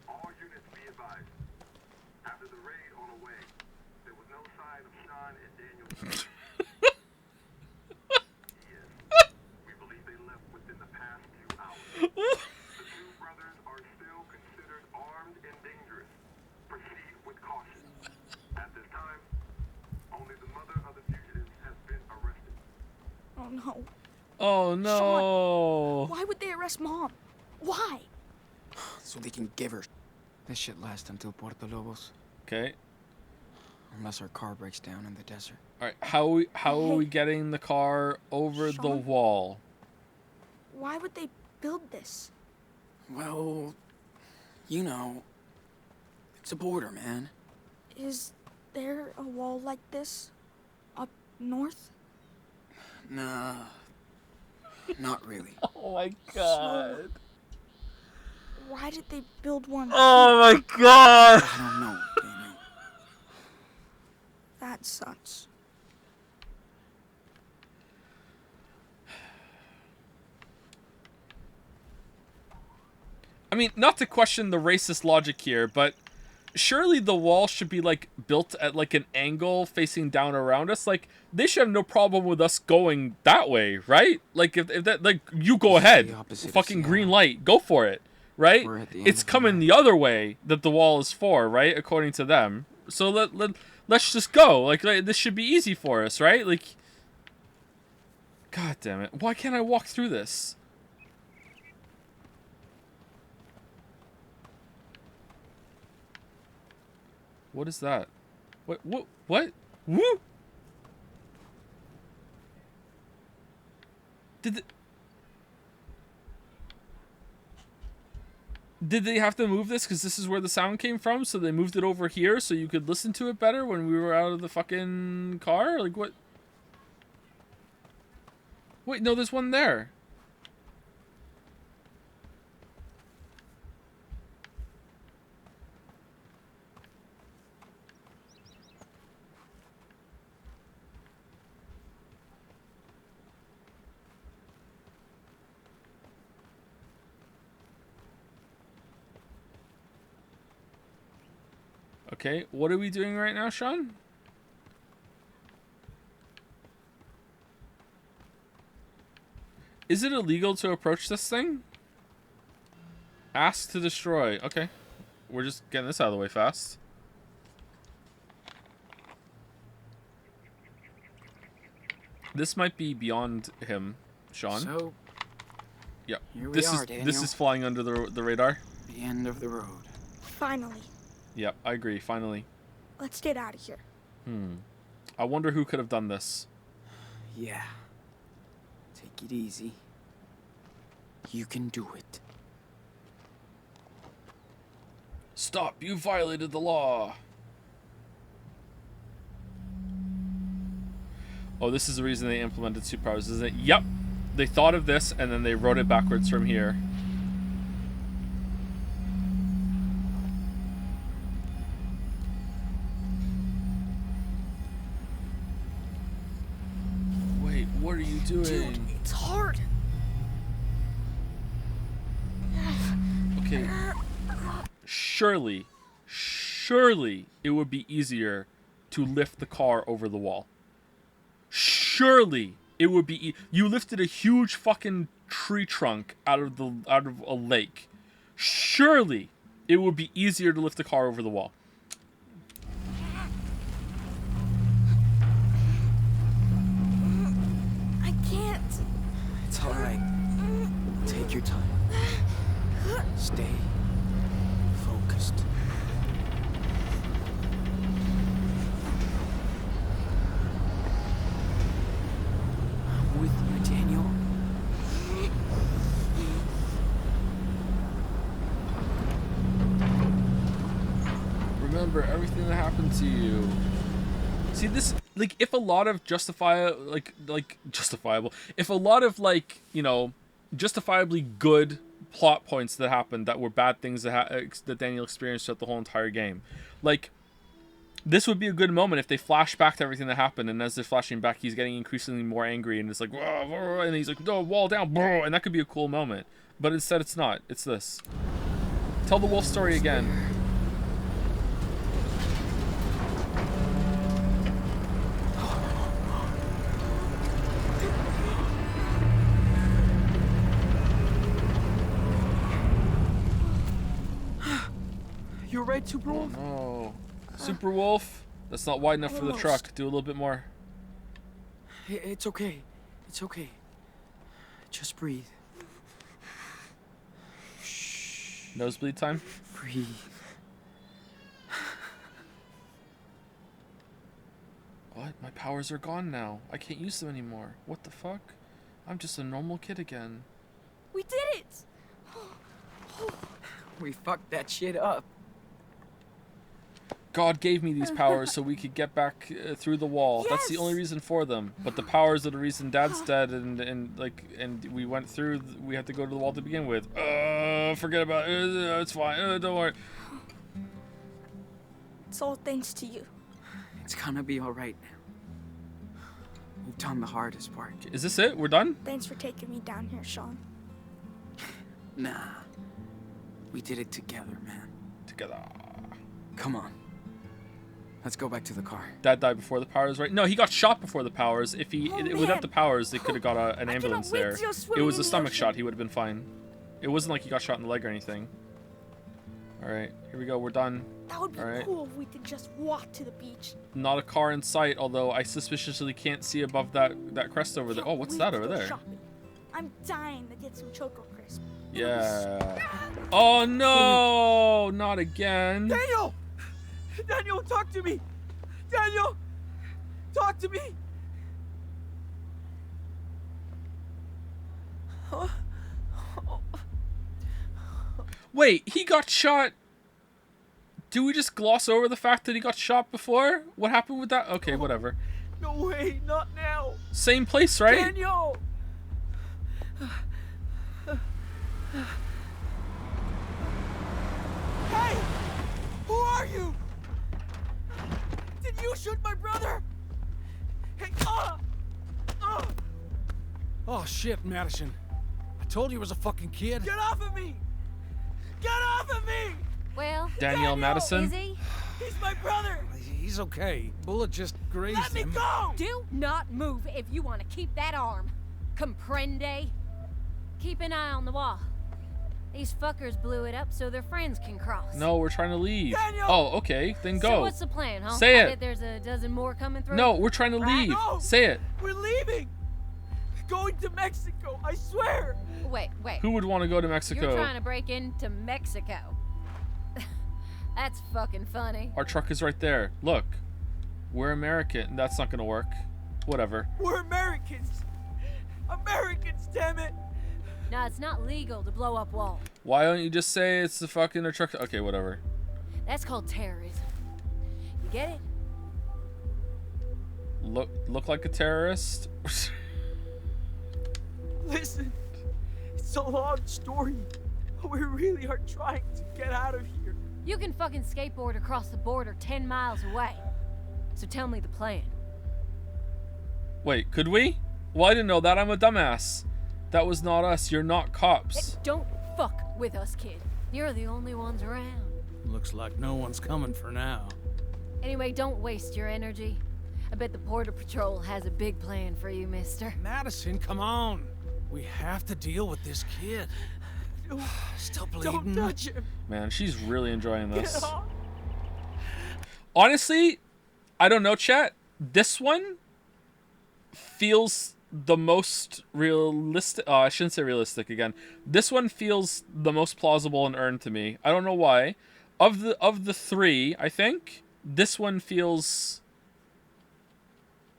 D: All units be advised. After the raid on the way, there was no sign of Sean and Daniel. We believe they left within the past few hours. The two brothers are still considered armed and dangerous. Proceed with caution. At this time, only the mother of the fugitives has been arrested.
I: Oh no.
A: Oh no.
I: Why would they arrest Mom? Why?
N: So they can give her. This should last until Puerto Lobos.
A: Okay.
N: Unless our car breaks down in the desert.
A: All right. How are we getting the car over the
I: Sean?
A: wall?
I: Why would they build this?
N: Well, you know, it's a border, man.
I: Is there a wall like this up north?
N: Nah, not really.
A: Oh my god.
I: Why did they build one?
A: Oh my god.
N: I don't know, Daniel.
I: That sucks.
A: I mean, not to question the racist logic here, but surely the wall should be like built at like an angle facing down around us. Like they should have no problem with us going that way, right? Like if that, like, you go ahead, fucking green light, go for it, right? It's coming the other way that the wall is for, right? According to them. So let's just go. Like this should be easy for us, right? Like, god damn it, why can't I walk through this? What is that? What? Woo! Did they have to move this because this is where the sound came from? So they moved it over here so you could listen to it better when we were out of the fucking car? Like what? Wait, no, there's one there. Okay, what are we doing right now, Sean? Is it illegal to approach this thing? Ask to destroy. Okay. We're just getting this out of the way fast. This might be beyond him, Sean.
N: So,
A: yeah.
N: here we
A: This
N: are,
A: is
N: Daniel.
A: this is flying under the radar.
N: The end of the road.
I: Finally.
A: Yep, I agree. Finally.
I: Let's get out of here.
A: I wonder who could have done this.
N: Yeah. Take it easy. You can do it.
A: Stop! You violated the law! Oh, this is the reason they implemented superpowers, isn't it? Yep! They thought of this, and then they wrote it backwards from here. Wait, what are you doing?
I: Dude, it's hard.
A: Okay. Surely it would be easier to lift the car over the wall. Surely it would be. You lifted a huge fucking tree trunk out of a lake. Surely it would be easier to lift the car over the wall.
I: I can't.
N: It's alright. Take your time. Stay focused. I'm with you, Daniel.
A: Remember everything that happened to you. See this, like, if a lot of justifiable, if a lot of, like, you know, justifiably good plot points that happened that were bad things that Daniel experienced throughout the whole entire game, like, This would be a good moment if they flash back to everything that happened, and as they're flashing back, he's getting increasingly more angry, and it's like, "Whoa, whoa," and he's like, "No, wall down," and that could be a cool moment. But instead, it's not. It's this. Tell the wolf story again.
C: You're right, Super Wolf?
A: Oh, Super Wolf? That's not wide enough for the truck. Do a little bit more.
C: It's okay. It's okay. Just breathe.
A: Nosebleed time?
C: Breathe.
A: What? My powers are gone now. I can't use them anymore. What the fuck? I'm just a normal kid again.
I: We did it!
C: We fucked that shit up.
A: God gave me these powers so we could get back through the wall. That's the only reason for them. But the powers are the reason Dad's dead, and we went through. We had to go to the wall to begin with. Forget about it. It's fine. Don't worry.
I: It's all thanks to you.
C: It's gonna be all right now. We've done the hardest part.
A: Is this it? We're done?
I: Thanks for taking me down here, Sean.
C: Nah. We did it together, man.
A: Together.
C: Come on. Let's go back to the car.
A: Dad died before the powers, right? No, he got shot before the powers. If he
I: Oh,
A: without
I: man.
A: the powers, they could have got an ambulance
I: wait
A: there.
I: till you're
A: It
I: swimming
A: was
I: in
A: a
I: the
A: stomach
I: ocean.
A: shot. He would have been fine. It wasn't like he got shot in the leg or anything. All right, here we go. We're done.
I: That would be
A: All right.
I: cool if we could just walk to the beach.
A: Not a car in sight, although I suspiciously can't see above that crest over there. Oh, what's
I: Wait
A: that
I: to
A: over
I: go
A: there?
I: shopping. I'm dying to get some Choco Crisp.
A: Yeah. Oh no! Not again.
C: Daniel! Daniel, talk to me! Daniel! Talk to me!
A: Wait, he got shot. Do we just gloss over the fact that he got shot before? What happened with that? Okay, whatever.
C: No way, not now!
A: Same place, right?
C: Daniel! Hey! Who are you? Did you shoot my brother? Hey,
E: Oh shit, Madison. I told you he was a fucking kid.
C: Get off of me! Get off of me!
H: Well,
A: Daniel Madison?
H: Is he?
C: He's my brother!
E: He's okay. Bullet just grazed
C: Let me
E: him.
C: go!
M: Do not move if you want to keep that arm. Comprende?
H: Keep an eye on the wall. These fuckers blew it up so their friends can cross.
A: No, we're trying to leave.
C: Daniel!
A: Oh, okay. Then go.
H: So what's the plan, huh?
A: Say
H: I
A: it.
H: bet there's a dozen more coming through.
A: No, we're trying to leave.
C: No!
A: Say it.
C: We're leaving! Going to Mexico, I swear!
H: Wait.
A: Who would want to go to Mexico?
H: You're trying to break into Mexico. That's fucking funny.
A: Our truck is right there. Look. We're American. That's not going to work. Whatever.
C: We're Americans! Americans, damn it!
H: No, it's not legal to blow up walls.
A: Why don't you just say it's the fucking our truck? Okay, whatever.
H: That's called terrorism. You get it?
A: Look like a terrorist?
C: Listen, it's a long story. We really are trying to get out of here.
H: You can fucking skateboard across the border 10 miles away. So tell me the plan.
A: Wait, could we? Well, I didn't know that. I'm a dumbass. That was not us. You're not cops.
H: Don't fuck with us, kid. You're the only ones around.
E: Looks like no one's coming for now.
H: Anyway, don't waste your energy. I bet the Border Patrol has a big plan for you, mister.
E: Madison, come on. We have to deal with this kid.
C: No,
E: Still
C: don't
E: bleeding.
C: touch him.
A: Man, she's really enjoying
C: Get
A: this.
C: off.
A: Honestly, I don't know, chat. This one feels the most realistic. I shouldn't say realistic again. This one feels the most plausible and earned to me. I don't know why. Of the three, I think this one feels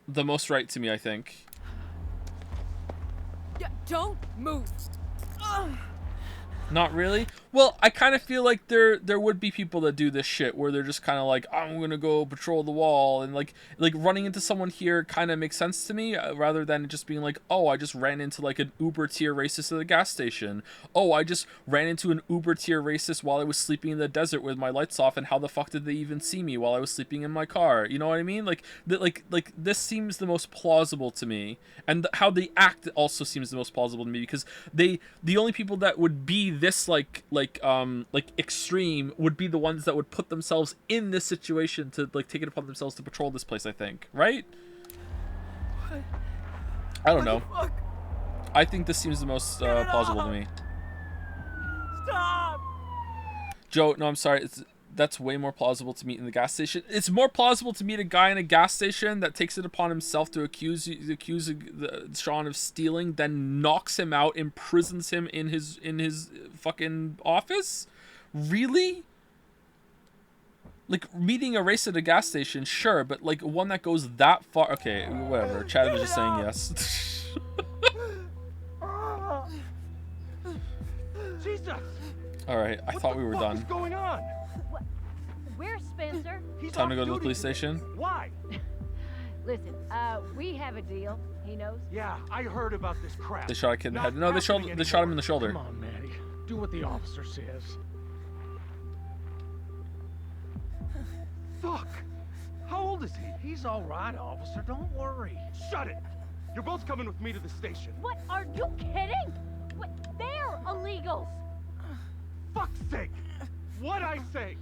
A: the most right to me, I think.
M: Don't move.
A: Not really. Well, I kind of feel like there would be people that do this shit where they're just kind of like, I'm gonna go patrol the wall, and like running into someone here kind of makes sense to me, rather than just being like, oh, I just ran into like an Uber tier racist at the gas station. Oh, I just ran into an Uber tier racist while I was sleeping in the desert with my lights off, and how the fuck did they even see me while I was sleeping in my car? You know what I mean? Like this seems the most plausible to me, and how they act also seems the most plausible to me, because the only people that would be this like extreme would be the ones that would put themselves in this situation to like take it upon themselves to patrol this place, I think, right?
C: What?
A: I don't know. I think this seems the most plausible to me.
C: Stop!
A: Joe, no, I'm sorry. That's way more plausible to meet in the gas station. It's more plausible to meet a guy in a gas station that takes it upon himself to accuse Sean of stealing, then knocks him out, imprisons him in his fucking office. Really? Like, meeting a race at a gas station, sure, but like one that goes that far. Okay, whatever. Chad was just saying yes.
L: Jesus!
A: All right, I thought we were done.
L: What's going on?
M: Where's Spencer?
A: Time to go to the police station.
L: Why?
M: Listen, we have a deal. He knows.
L: Yeah, I heard about this crap.
A: They shot a kid in the head. No, they shot him in the shoulder.
E: Come on, Maddie. Do what the officer says.
L: Fuck! How old is he?
E: He's all right, officer. Don't worry.
L: Shut it! You're both coming with me to the station.
M: What? Are you kidding? What? They're illegals.
L: Fuck's sake! What'd I say?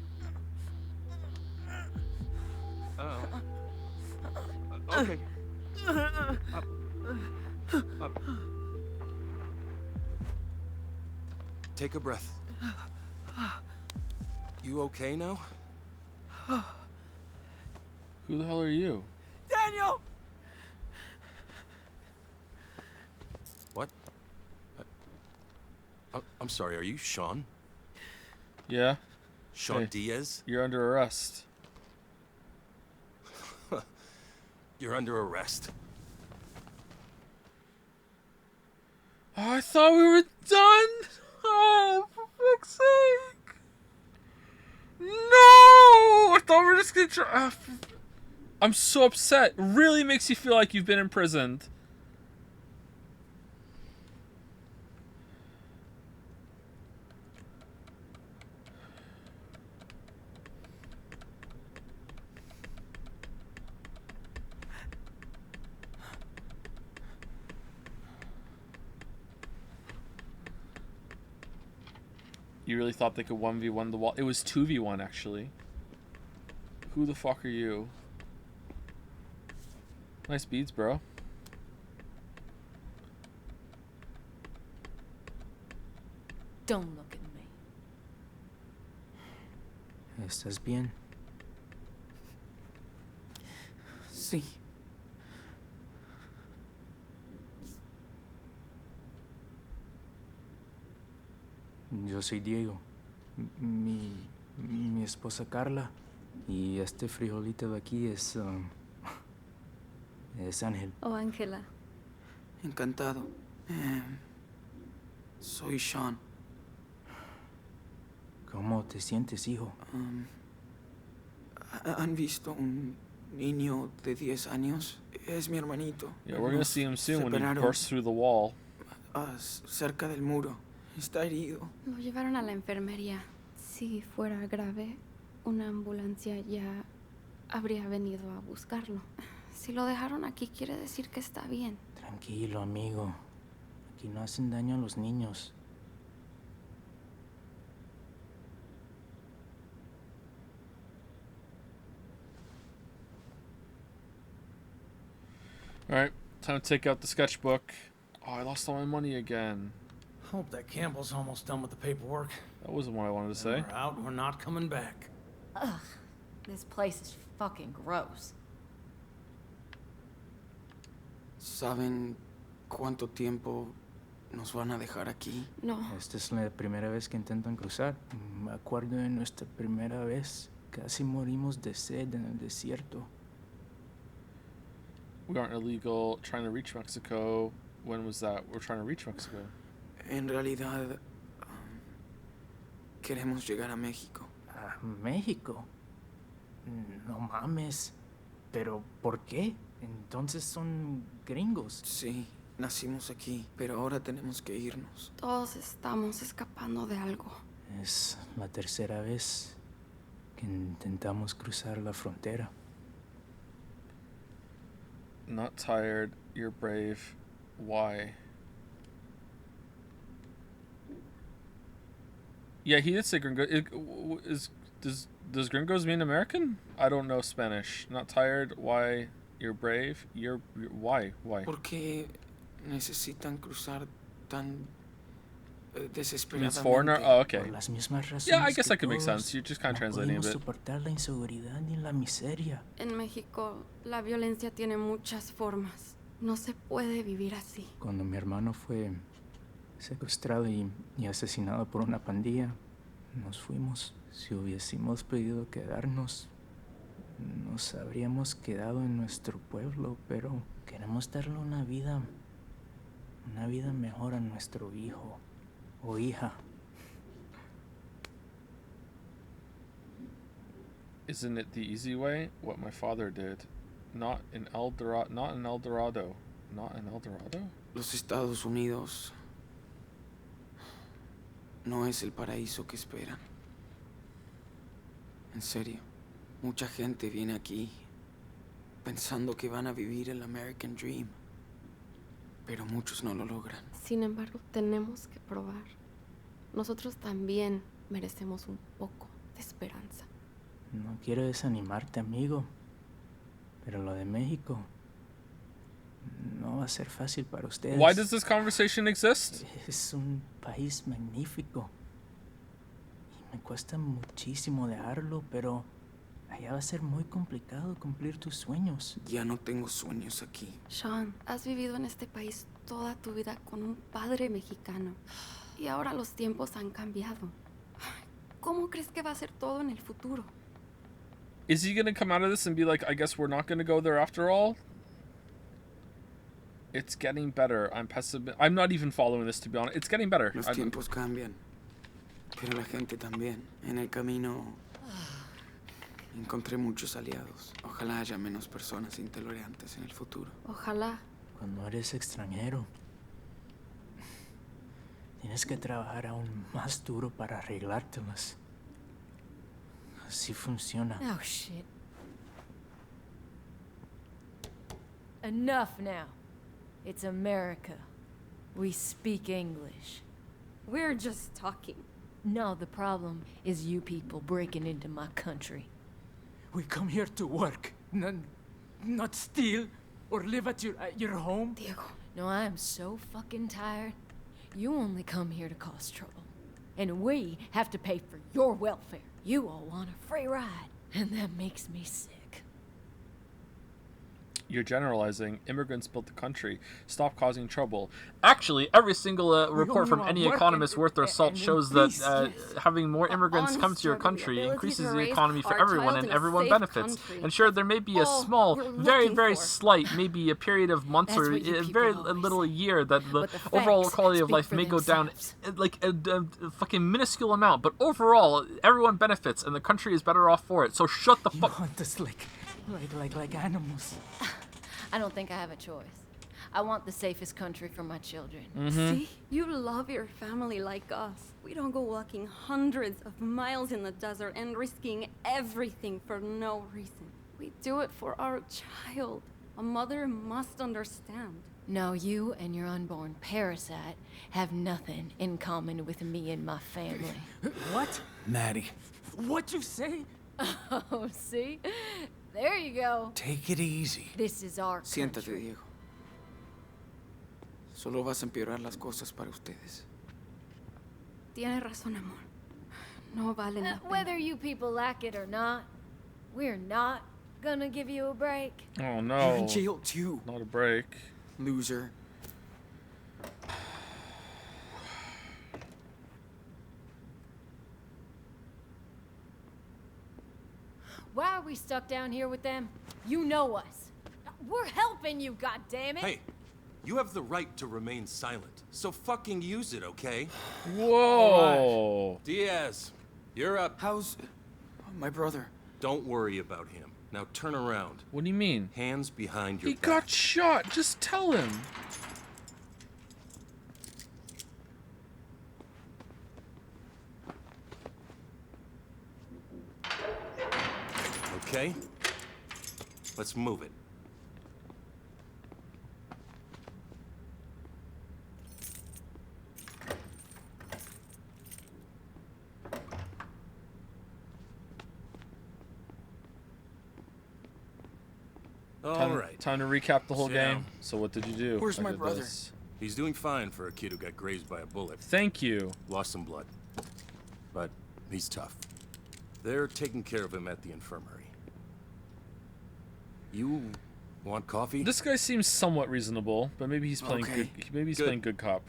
L: Okay.
V: Take a breath. You okay now?
A: Who the hell are you?
C: Daniel!
V: What? I'm sorry, are you Sean?
A: Yeah.
V: Sean
A: Hey,
V: Diaz?
A: You're under arrest.
V: You're under arrest.
A: Oh, I thought we were done. Oh, for fuck's sake. No! I thought we were just gonna try. I'm so upset. It really makes you feel like you've been imprisoned. You really thought they could 1v1 the wall? It was 2v1, actually. Who the fuck are you? Nice beads, bro.
H: Don't look at me.
G: ¿Estás bien?
C: Sí.
G: Yo soy Diego. Mi esposa Carla. Y este frijolito de aquí es Ángel.
N: Oh, Ángela. Encantado. Soy Sean.
G: ¿Cómo te sientes, hijo?
N: ¿Han visto un niño de 10 años? Es mi hermanito.
A: Yeah, we're gonna see him soon when he
N: separaron,
A: bursts through the wall.
N: cerca del muro. Está herido.
W: Lo llevaron a la enfermería. Si fuera grave, una ambulancia ya habría venido a buscarlo. Si lo dejaron aquí, quiere decir que está bien.
G: Tranquilo, amigo. Aquí no hacen daño a los niños.
A: Alright, time to take out the sketchbook. Oh, I lost all my money again.
E: Hope that Campbell's almost done with the paperwork.
A: That wasn't what I wanted to say.
E: We're out, we're not coming back.
H: Ugh, this place is fucking gross.
N: ¿Saben cuánto tiempo nos van a dejar aquí?
W: No.
G: Esta es la primera vez que intentan cruzar. Me acuerdo de nuestra primera vez. Casi morimos de sed en el desierto.
A: We aren't illegal. Trying to reach Mexico. When was that? We're trying to reach Mexico.
N: En realidad, Queremos llegar a México.
G: ¿A México? No mames. ¿Pero por qué? Entonces son gringos.
N: Sí, nacimos aquí, pero ahora tenemos que irnos.
W: Todos estamos escapando de algo.
G: Es la tercera vez que intentamos cruzar la frontera.
A: Not tired, you're brave. Why? Yeah, he did say gringo. Does gringos mean American? I don't know Spanish. Not tired, why? You're brave. Why?
N: ¿Por qué necesitan cruzar tan
A: Means
N: desesperadamente?
A: foreigner? Oh, okay.
G: Por las mismas razones
A: Yeah, I guess
G: que
A: that could make
G: todos
A: sense. You're just kind of
G: no
A: translating a
G: podemos
A: bit.
G: soportar la inseguridad ni la miseria.
W: En México, la violencia tiene muchas formas. No se puede vivir así.
G: Cuando mi hermano fue secuestrado y asesinado por una pandilla, nos fuimos. Si hubiésemos podido quedarnos, nos habríamos quedado en nuestro pueblo, pero queremos darle una vida mejor a nuestro hijo o hija.
A: Isn't it the easy way? What my father did. Not in El Dorado. Not in El Dorado. Not in El Dorado?
N: Los Estados Unidos no es el paraíso que esperan. En serio, mucha gente viene aquí pensando que van a vivir el American Dream, pero muchos no lo logran.
W: Sin embargo, tenemos que probar. Nosotros también merecemos un poco de esperanza.
G: No quiero desanimarte, amigo, pero lo de México no va a ser fácil para ustedes.
A: Why does this conversation exist?
G: Es un país magnífico. Y me cuesta muchísimo dejarlo, pero allá va a ser muy complicado cumplir tus sueños.
N: Ya no tengo sueños aquí.
W: Sean, has vivido en este país toda tu vida con un padre mexicano. Y ahora los tiempos han cambiado. ¿Cómo crees que va a ser todo en el futuro?
A: Is he gonna come out of this and be like, I guess we're not gonna go there after all? It's getting better. I'm not even following this, to be honest. It's getting better.
N: Los tiempos cambian, pero la gente también. En el camino encontré muchos aliados. Ojalá haya menos personas intolerantes en el futuro.
W: Ojalá.
G: Cuando eres extranjero, tienes que trabajar aún más duro para arreglártelas. Así funciona.
M: Oh, shit. Enough now. It's America. We speak English.
W: We're just talking.
M: No, the problem is you people breaking into my country.
G: We come here to work, not steal or live at your home.
W: Diego.
M: No, I am so fucking tired. You only come here to cause trouble. And we have to pay for your welfare. You all want a free ride, and that makes me sick.
A: You're generalizing. Immigrants built the country. Stop causing trouble. Actually, every single report from any economist worth their salt shows that having more immigrants come to your country increases the economy for everyone, and everyone benefits. And sure, there may be a small, very, very slight, maybe a period of months or a very little year that the overall quality of life may go down like a fucking minuscule amount. But overall, everyone benefits, and the country is better off for it. So shut the fuck.
G: Want us like animals.
M: I don't think I have a choice. I want the safest country for my children.
W: See? You love your family like us. We don't go walking hundreds of miles in the desert and risking everything for no reason. We do it for our child. A mother must understand.
M: No, you and your unborn parasite have nothing in common with me and my family.
G: What?
S: Maddie.
G: What you say?
M: Oh, see? There you go.
S: Take it easy.
M: This is our
N: Siéntate,
M: country.
N: Diego. Solo vas a empeorar las cosas para ustedes.
W: Tienes razón, amor. No valen la pena.
M: Whether you people like it or not, we're not gonna give you a break.
A: Oh no.
N: You're in jail too.
A: Not a break.
N: Loser.
M: Why are we stuck down here with them? You know us. We're helping you, goddammit!
V: Hey, you have the right to remain silent, so fucking use it, okay?
A: Whoa.
V: Diaz, You're up.
N: How's my brother?
V: Don't worry about him. Now turn around.
A: What do you mean?
V: Hands behind your
A: He
V: back.
A: got shot. Just tell him.
V: Okay? Let's move it. All right.
A: Time to recap the whole
V: Sit
A: game.
V: down.
A: So what did you do?
N: Where's
A: I
N: my
A: did
N: brother?
A: this.
V: He's doing fine for a kid who got grazed by a bullet.
A: Thank you.
V: Lost some blood. But he's tough. They're taking care of him at the infirmary. You want coffee?
A: This guy seems somewhat reasonable, but maybe he's playing
V: Okay.
A: good. Maybe he's
V: Good.
A: playing good cop.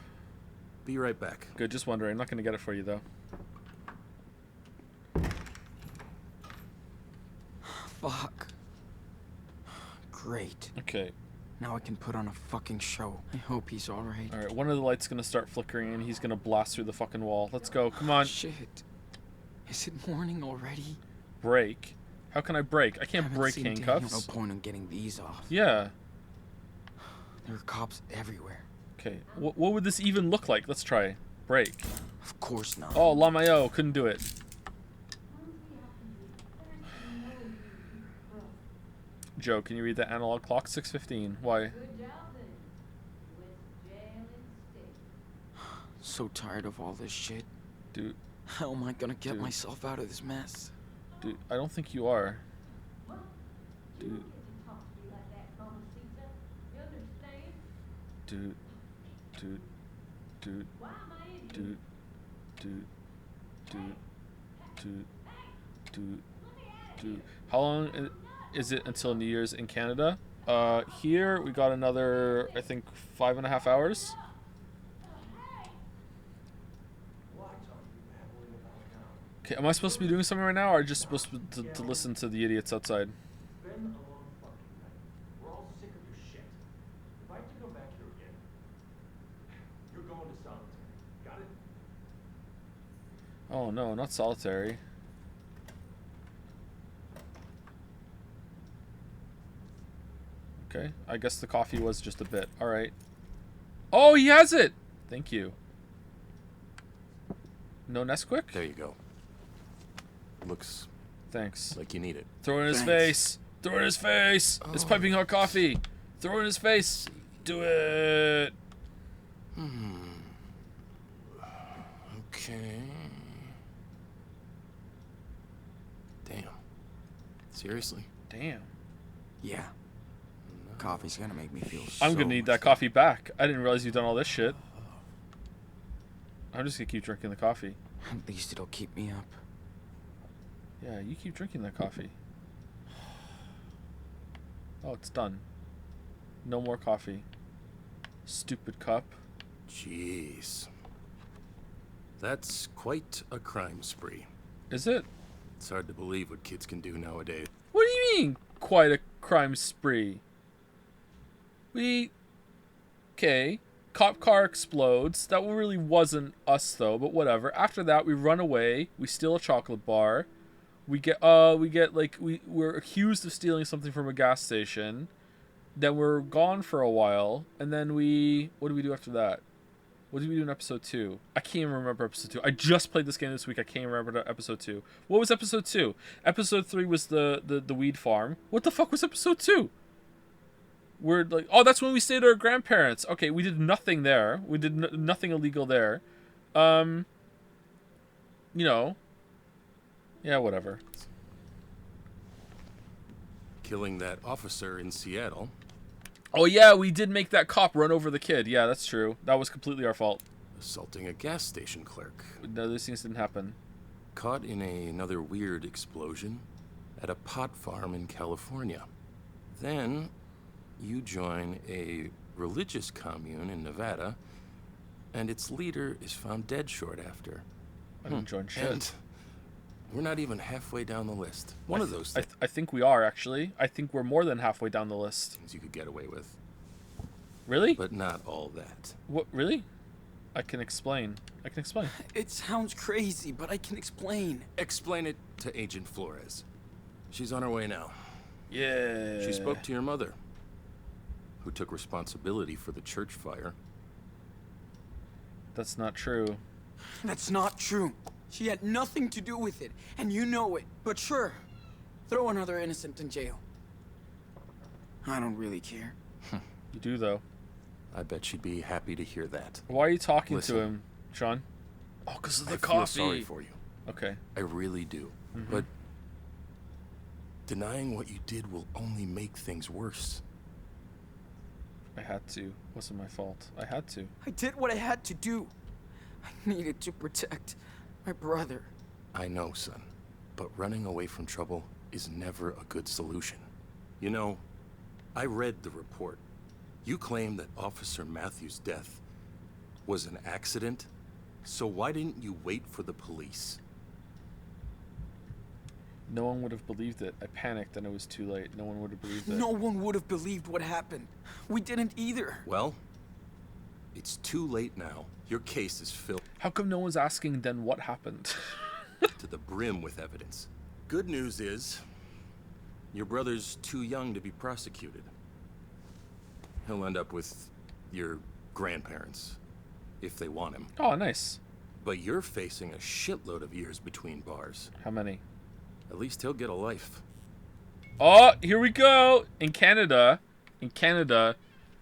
V: Be right back.
A: Good. Just wondering. I'm not gonna get it for you though.
N: Fuck. Great.
A: Okay.
N: Now I can put on a fucking show. I hope he's alright.
A: All right. One of the lights gonna start flickering, and he's gonna blast through the fucking wall. Let's go. Come on.
N: Shit. Is it morning already?
A: Break. How can I break? I can't
N: Haven't
A: break
N: seen Daniel.
A: handcuffs.
N: No point in getting these off.
A: Yeah.
N: There are cops everywhere.
A: Okay. What would this even look like? Let's try. Break.
N: Of course not.
A: Oh, Lamayo couldn't do it. Joe, can you read the analog clock? 6:15. Why?
N: So tired of all this shit.
A: Dude.
N: How am I gonna get
A: Dude.
N: myself out of this mess?
A: Dude, I don't think you are. Dude. Dude. Dude. Dude. Dude. Dude. Dude. Dude. Dude. Dude. How long is it until New Year's in Canada? Here we got another, I think, 5.5 hours. Okay, am I supposed to be doing something right now, or just supposed to listen to the idiots outside?
L: We're all sick of your shit. If I have to go back here again, you're going to solitary. Got it?
A: Oh no, not solitary. Okay, I guess the coffee was just a bit. Alright. Oh, he has it! Thank you. No Nesquik?
V: There you go. Looks
A: Thanks.
V: like you need it.
A: Throw it in his face! Throw it in his face! It's piping hot coffee! Throw it in his face! Do it!
V: Okay. Damn. Seriously?
A: Damn.
N: Yeah. Coffee's gonna make me feel
A: I'm gonna need that coffee back. I didn't realize you'd done all this shit. I'm just gonna keep drinking the coffee.
N: At least it'll keep me up.
A: Yeah, you keep drinking that coffee. Oh, it's done. No more coffee. Stupid cup.
V: Jeez. That's quite a crime spree.
A: Is it?
V: It's hard to believe what kids can do nowadays.
A: What do you mean, quite a crime spree? Okay. Cop car explodes. That really wasn't us, though, but whatever. After that, we run away. We steal a chocolate bar. We're accused of stealing something from a gas station. Then we're gone for a while. And then what do we do after that? What did we do in episode 2? I can't even remember episode 2. I just played this game this week. I can't remember episode 2. What was episode 2? Episode 3 was the weed farm. What the fuck was episode 2? We're like, oh, that's when we stayed at our grandparents. Okay, we did nothing there. We did nothing illegal there. You know. Yeah, whatever.
V: Killing that officer in Seattle.
A: Oh, yeah, we did make that cop run over the kid. Yeah, that's true. That was completely our fault.
V: Assaulting a gas station clerk.
A: No, these things didn't happen.
V: Caught in another weird explosion at a pot farm in California. Then you join a religious commune in Nevada, and its leader is found dead short after.
A: I didn't join shit.
V: And we're not even halfway down the list. One of those things
A: I think we are, actually. I think we're more than halfway down the list.
V: you could get away with.
A: Really?
V: But not all that.
A: What? Really? I can explain. I can explain.
N: It sounds crazy, but I can explain.
V: Explain it to Agent Flores. She's on her way now.
A: Yeah.
V: She spoke to your mother, who took responsibility for the church fire.
A: That's not true.
N: That's not true. She had nothing to do with it, and you know it. But sure, throw another innocent in jail. I don't really care.
A: You do, though.
V: I bet she'd be happy to hear that.
A: Why are you talking
V: Listen,
A: to him, Sean? Oh, because of the
V: I
A: coffee.
V: feel sorry for you.
A: Okay.
V: I really do.
A: Mhm.
V: But denying what you did will only make things worse.
A: I had to. Wasn't my fault. I had to.
N: I did what I had to do. I needed to protect my brother.
V: I know, son. But running away from trouble is never a good solution. You know, I read the report. You claim that Officer Matthews' death was an accident, so why didn't you wait for the police?
A: No one would have believed it. I panicked and it was too late. No one would have believed it.
N: No one would have believed what happened. We didn't either.
V: Well, it's too late now. Your case is filled
A: How come no one's asking then what happened?
V: to the brim with evidence. Good news is, your brother's too young to be prosecuted. He'll end up with your grandparents, if they want him.
A: Oh, nice.
V: But you're facing a shitload of years between bars.
A: How many?
V: At least he'll get a life.
A: Oh, here we go. In Canada,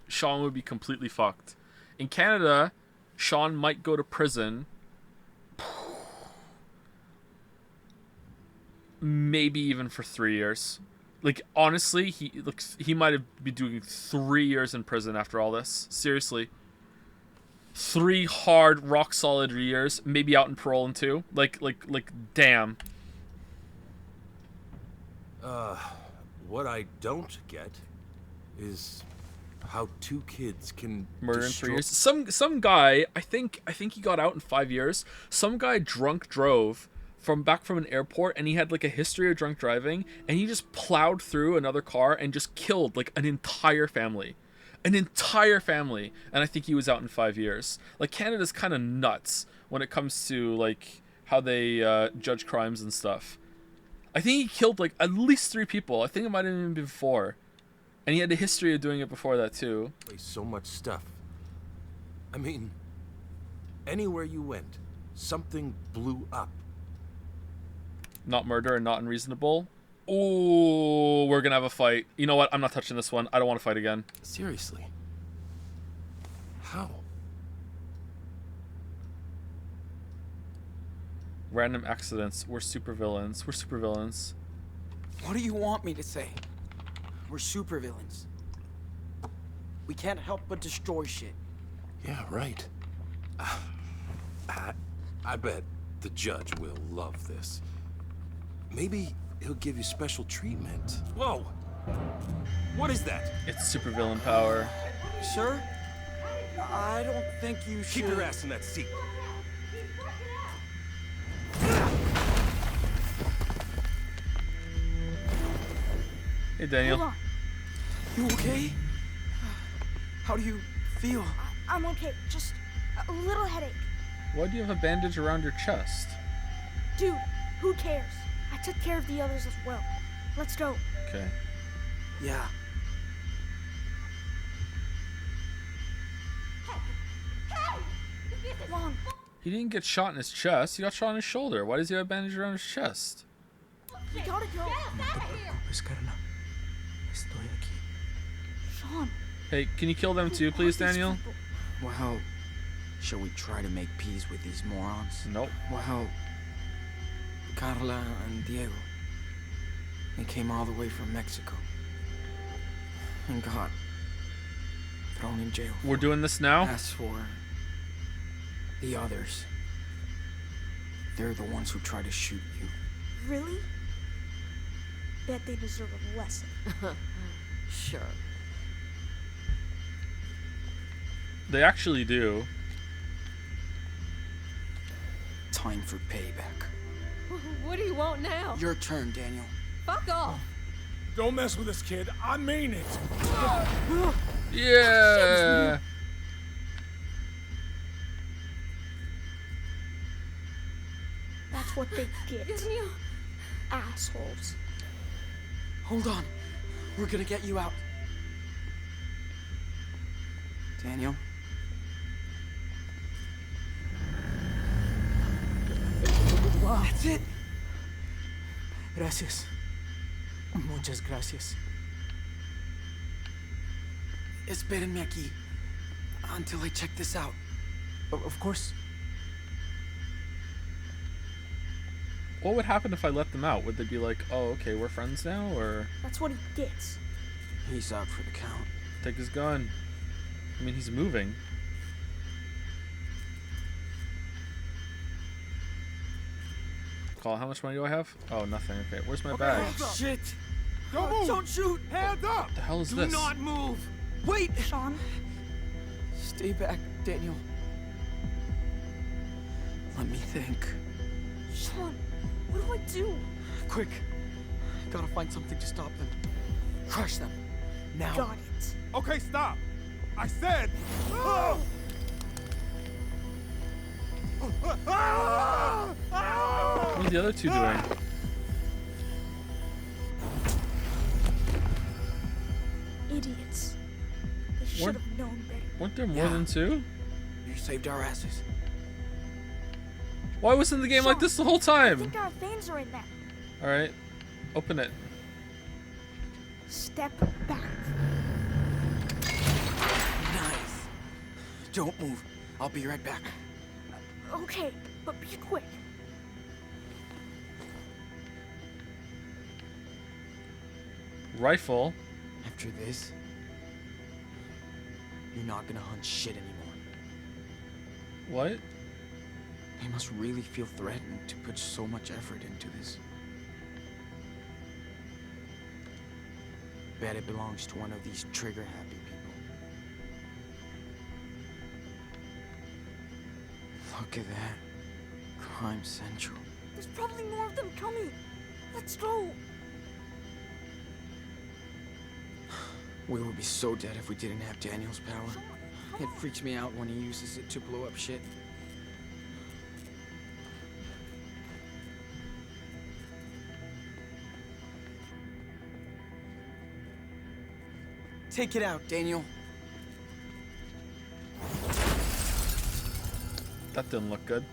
A: Sean would be completely fucked. In Canada, Sean might go to prison. Maybe even for 3 years. Like, honestly, he might have been doing 3 years in prison after all this. Seriously. 3 hard, rock solid years. Maybe out in parole in 2. Like, damn.
V: What I don't get is how 2 kids can
A: Murder in 3 years. Some guy, I think he got out in 5 years. Some guy drunk drove back from an airport, and he had like a history of drunk driving, and he just plowed through another car and just killed like an entire family. And I think he was out in 5 years. Like, Canada's kind of nuts when it comes to like how they judge crimes and stuff. I think he killed like at least 3 people. I think it might have even been 4. And he had a history of doing it before that too.
V: So much stuff. I mean, anywhere you went, something blew up.
A: Not murder and not unreasonable. Ooh, we're gonna have a fight. You know what? I'm not touching this one. I don't want to fight again.
V: Seriously. How?
A: Random accidents. We're supervillains.
N: What do you want me to say? We're supervillains. We can't help but destroy shit.
V: Yeah, right. I bet the judge will love this. Maybe he'll give you special treatment. Whoa! What is that?
A: It's supervillain power.
N: Sir? I don't think you should...
V: Keep your ass in that seat.
A: Hey, Daniel.
I: Hold on.
N: You okay? How do you feel?
I: I'm okay. Just a little headache.
A: Why do you have a bandage around your chest?
I: Dude, who cares? I took care of the others as well. Let's go.
A: Okay.
N: Yeah.
I: Come on.
A: He didn't get shot in his chest. He got shot in his shoulder. Why does he have a bandage around his chest?
I: We gotta go. Sean.
A: Hey, can you kill them too, please, Daniel?
N: Well, shall we try to make peace with these morons?
A: Nope.
N: Well, Carla and Diego, they came all the way from Mexico and got thrown in jail.
A: We're doing this now?
N: As for the others, they're the ones who try to shoot you.
I: Really? Bet they deserve a lesson.
M: Sure.
A: They actually do.
N: Time for payback.
M: What do you want now?
N: Your turn, Daniel.
M: Fuck off.
E: Don't mess with this kid. I mean it.
A: Yeah.
I: what they get. Assholes.
N: Hold on. We're gonna get you out. Daniel?
C: Wow.
N: That's it. Gracias. Muchas gracias. Espérenme aquí until I check this out. Of course.
A: What would happen if I let them out? Would they be like, oh, okay, we're friends now, or
I: That's what he gets.
N: He's out for the count.
A: take his gun? I mean, he's moving. Call, how much money do I have? Oh, nothing. Okay, where's my bag?
C: Shit!
N: Don't move!
C: Don't shoot!
N: Hands up!
A: What the hell is
N: Do
A: this?
N: not move!
C: Wait!
I: Sean,
N: Stay back, Daniel. Let me think.
I: Sean, what do I do?
N: Quick. Gotta find something to stop them. Crush them. Now.
I: Got it.
F: Okay, stop. I said.
A: What are the other two doing?
I: Idiots. They should
A: Weren't-
I: have known better.
A: Weren't there more than two?
N: You saved our asses.
A: Why wasn't the game like this the whole
I: I
A: time?
I: think our things are in there.
A: All right, open it.
I: Step back.
N: Nice. Don't move. I'll be right back.
I: Okay, but be quick.
A: Rifle.
N: After this, you're not gonna hunt shit anymore.
A: What?
N: They must really feel threatened to put so much effort into this. Bet it belongs to one of these trigger-happy people. Look at that. Crime Central.
I: There's probably more of them coming. Let's go.
N: We would be so dead if we didn't have Daniel's power. It freaks me out when he uses it to blow up shit. Take it out, Daniel.
A: That didn't look good.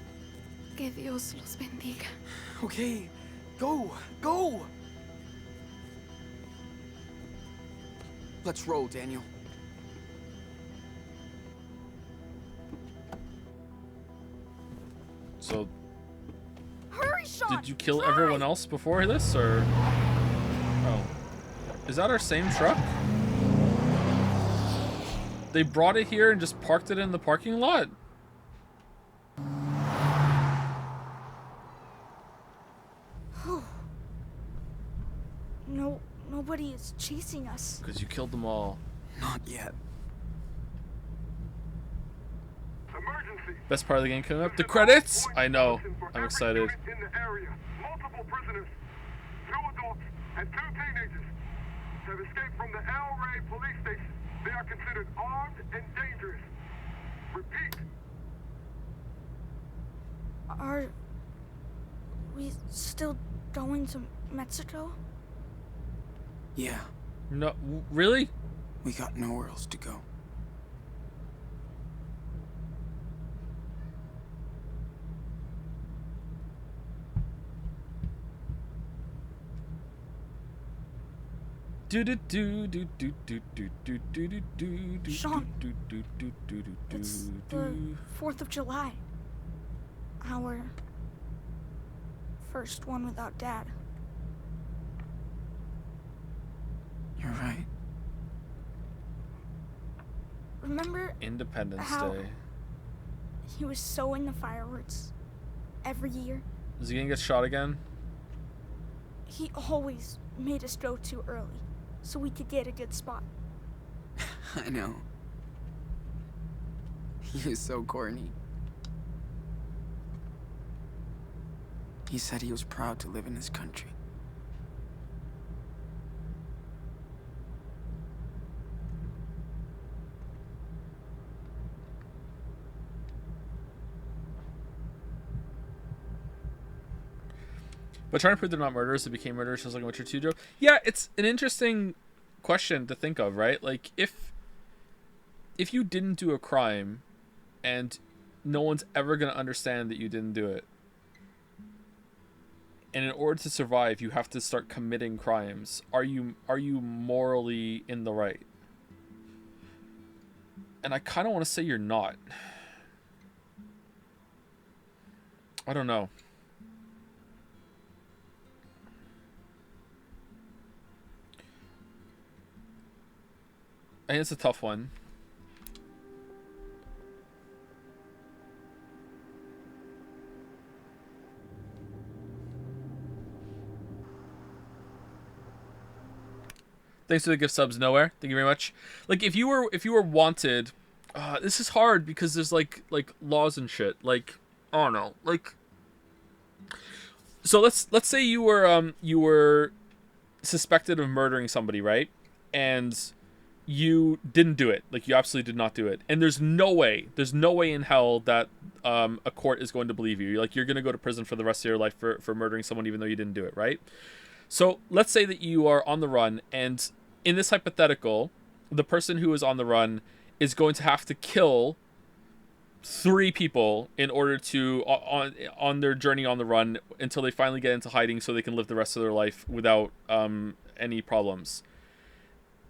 M: Que Dios los bendiga.
N: Okay, go, go! Let's roll, Daniel.
A: So,
I: Hurry, Sean!
A: did you kill everyone else before this, or? Oh, is that our same truck? They brought it here and just parked it in the parking lot?
I: No, nobody is chasing us.
A: Because you killed them all.
N: Not yet.
A: Best part of the game coming up. The credits! I know. I'm excited.
D: In the area, multiple prisoners, 2 adults and 2 teenagers, have escaped from the El Rey police station. They are considered armed and dangerous. Repeat.
I: Are we still going to Mexico?
N: Yeah,
A: No, really?
N: we got nowhere else to go.
I: Sean, it's the 4th of July. Our first one without Dad.
N: You're right.
I: Remember
A: Independence
I: how
A: Day.
I: he was so into fireworks every year?
A: Is he gonna get shot again?
I: He always made us go too early so we could get a good spot.
N: I know. He was so corny. He said he was proud to live in this country.
A: But trying to prove they're not murderers, they became murderers, just like in Witcher 2, Joe. Yeah, it's an interesting question to think of, right? Like, if you didn't do a crime and no one's ever going to understand that you didn't do it, and in order to survive, you have to start committing crimes, are you morally in the right? And I kind of want to say you're not. I don't know. I think it's a tough one. Thanks for the gift subs, Nowhere. Thank you very much. Like, if you were wanted, this is hard because there's like laws and shit. Like, I don't know. Like, so let's say you were suspected of murdering somebody, right? And you didn't do it. Like, you absolutely did not do it. And there's no way in hell that a court is going to believe you. Like, you're gonna go to prison for the rest of your life for murdering someone even though you didn't do it, right? So let's say that you are on the run, and in this hypothetical, the person who is on the run is going to have to kill 3 people in order to on their journey on the run until they finally get into hiding so they can live the rest of their life without any problems.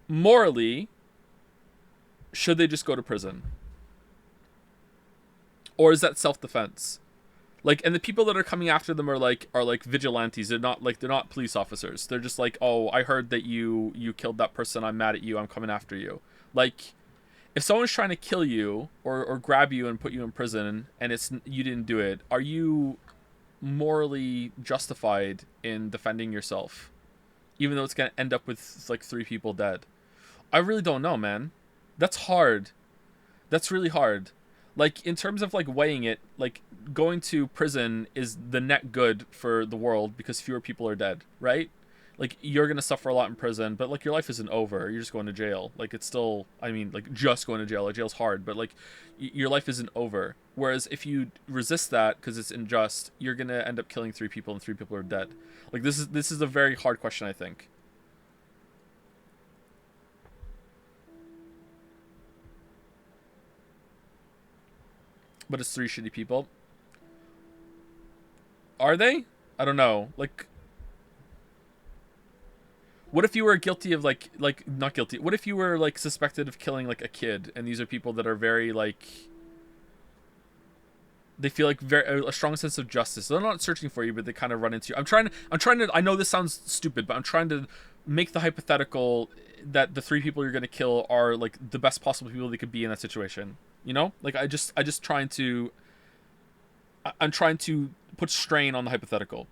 A: Morally, should they just go to prison? Or is that self-defense? Like, and the people that are coming after them are like vigilantes. They're not police officers. They're just like, oh, I heard that you killed that person. I'm mad at you. I'm coming after you. Like, if someone's trying to kill you or grab you and put you in prison and you didn't do it, are you morally justified in defending yourself, even though it's gonna end up with like 3 people dead? I really don't know, man. That's hard. That's really hard. Like, in terms of like weighing it, like, going to prison is the net good for the world because fewer people are dead, right? Like, you're gonna suffer a lot in prison, but like, your life isn't over. You're just going to jail. Like, it's still, I mean, like, just going to jail. Like, jail's hard, but like, your life isn't over. Whereas if you resist that because it's unjust, you're gonna end up killing 3 people and 3 people are dead. Like, this is a very hard question, I think. But it's 3 shitty people. Are they? I don't know. Like, what if you were guilty of like not guilty? What if you were like suspected of killing like a kid, and these are people that are very like, they feel like a strong sense of justice. They're not searching for you, but they kind of run into you. I'm trying to. I know this sounds stupid, but I'm trying to make the hypothetical that the 3 people you're gonna kill are like the best possible people they could be in that situation. You know, like I'm trying to put strain on the hypothetical.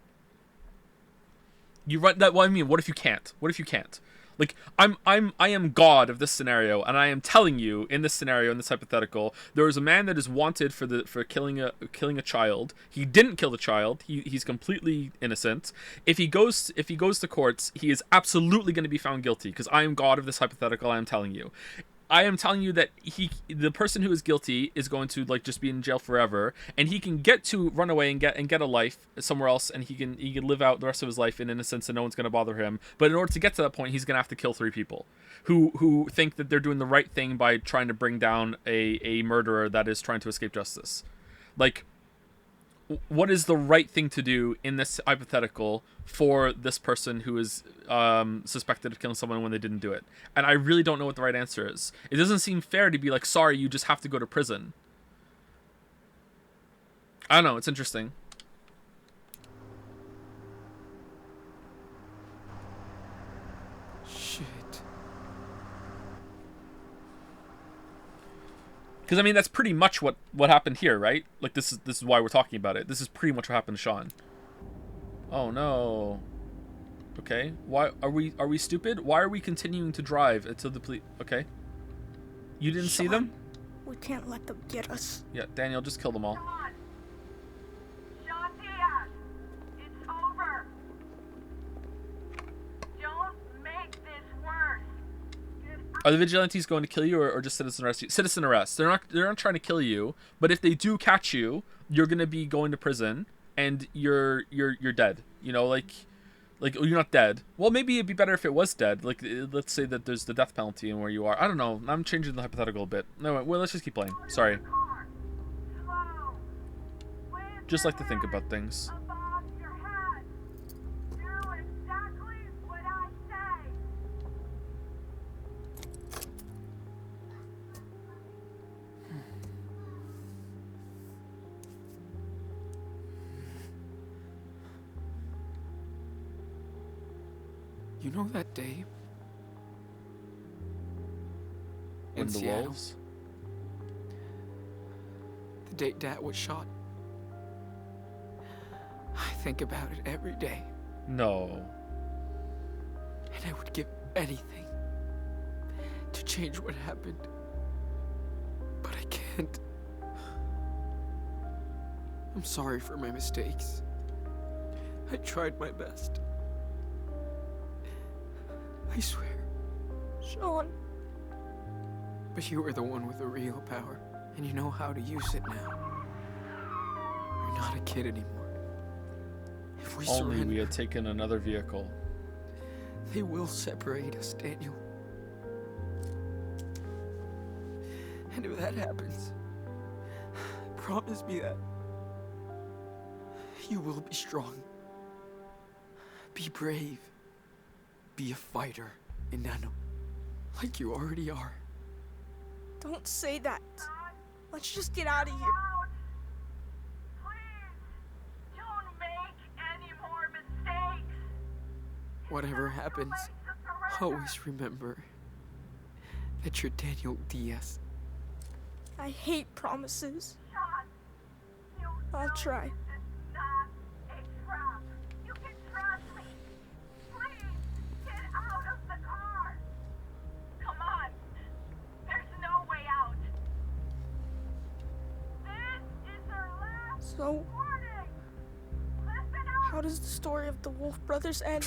A: You write that. Well, I mean, what if you can't? What if you can't? Like, I am God of this scenario, and I am telling you, in this scenario, in this hypothetical, there is a man that is wanted for killing a child. He didn't kill the child. He's completely innocent. If he goes to courts, he is absolutely going to be found guilty because I am God of this hypothetical. I am telling you. I am telling you that the person who is guilty is going to like just be in jail forever, and he can get to run away and get a life somewhere else, and he can live out the rest of his life in innocence, and no one's going to bother him. But in order to get to that point, he's going to have to kill 3 people who think that they're doing the right thing by trying to bring down a murderer that is trying to escape justice. Like, what is the right thing to do in this hypothetical for this person who is suspected of killing someone when they didn't do it? And I really don't know what the right answer is. It doesn't seem fair to be like, sorry, you just have to go to prison. I don't know. It's interesting.
C: Shit.
A: Because, I mean, that's pretty much what happened here, right? Like, this is why we're talking about it. This is pretty much what happened to Sean. Oh, no. Okay. Why are we stupid? Why are we continuing to drive until the police... Okay. You didn't see them?
I: We can't let them get us.
A: Yeah, Daniel, just kill them all.
O: Sean Diaz, it's over. Don't make this worse.
A: Are the vigilantes going to kill you or just citizen arrest you? Citizen arrest. They're not trying to kill you, but if they do catch you, you're going to be going to prison and you're dead. You know, like you're not dead. Well, maybe it'd be better if it was dead. Like, let's say that there's the death penalty in where you are. I don't know. I'm changing the hypothetical a bit. No, well, let's just keep playing. Sorry. Just like to think about things.
N: You know that day?
A: In the
N: Seattle?
A: wolves?
N: The day Dad was shot. I think about it every day.
A: No.
N: And I would give anything to change what happened. But I can't. I'm sorry for my mistakes. I tried my best. I swear.
I: Sean.
N: But you were the one with the real power, and you know how to use it now. You're not a kid anymore. If we
A: Only
N: surrender,
A: we had taken another vehicle.
N: they will separate us, Daniel. And if that happens, promise me that you will be strong. Be brave. Be a fighter, Inanno, like you already are.
I: Don't say that. Let's just get out of here.
O: Don't make any more mistakes.
N: Whatever happens, always remember that you're Daniel Diaz.
I: I hate promises. I'll try.
O: You can trust me. Please, get out of the car. Come on. There's no way out. This is our last
I: So,
O: warning. Listen up.
I: how does the story of the Wolf Brothers end?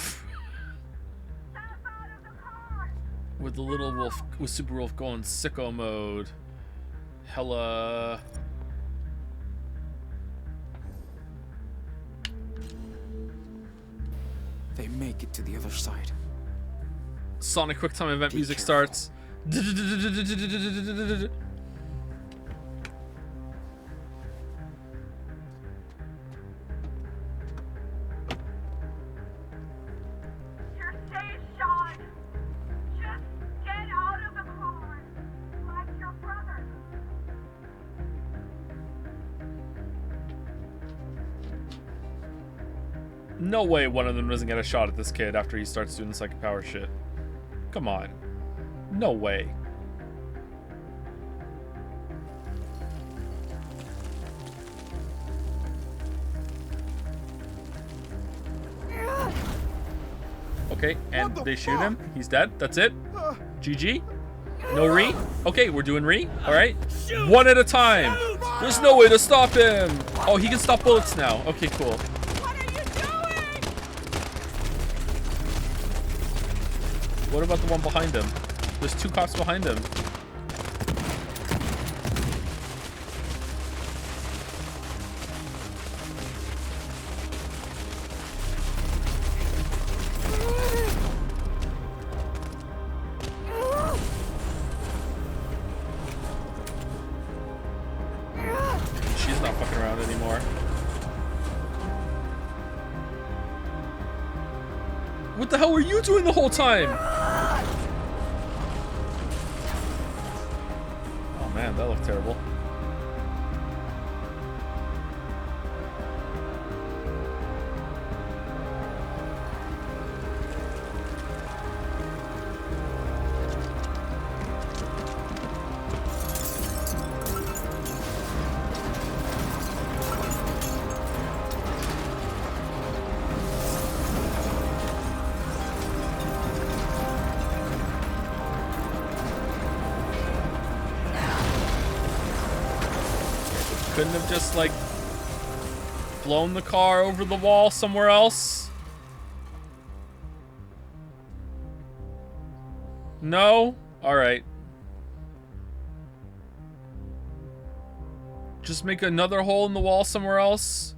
A: With the little wolf, with Super Wolf going sicko mode. Hella.
N: They make it to the other side.
A: Sonic QuickTime event
N: Be
A: music
N: careful.
A: starts.
O: You're safe, Sean. Just get out of the car. Like your brother.
A: No way one of them doesn't get a shot at this kid after he starts doing the psychic power shit. Come on. No way. Okay, and they shoot him. He's dead. That's it. GG. No re? Okay, we're doing re. Alright. One at a time. There's no way to stop him. Oh, he can stop bullets now. Okay, cool. What about the one behind him? There's two cops behind him. She's not fucking around anymore. What the hell were you doing the whole time? Oh man, that looked terrible. Couldn't have just, like, blown the car over the wall somewhere else? No? Alright. Just make another hole in the wall somewhere else?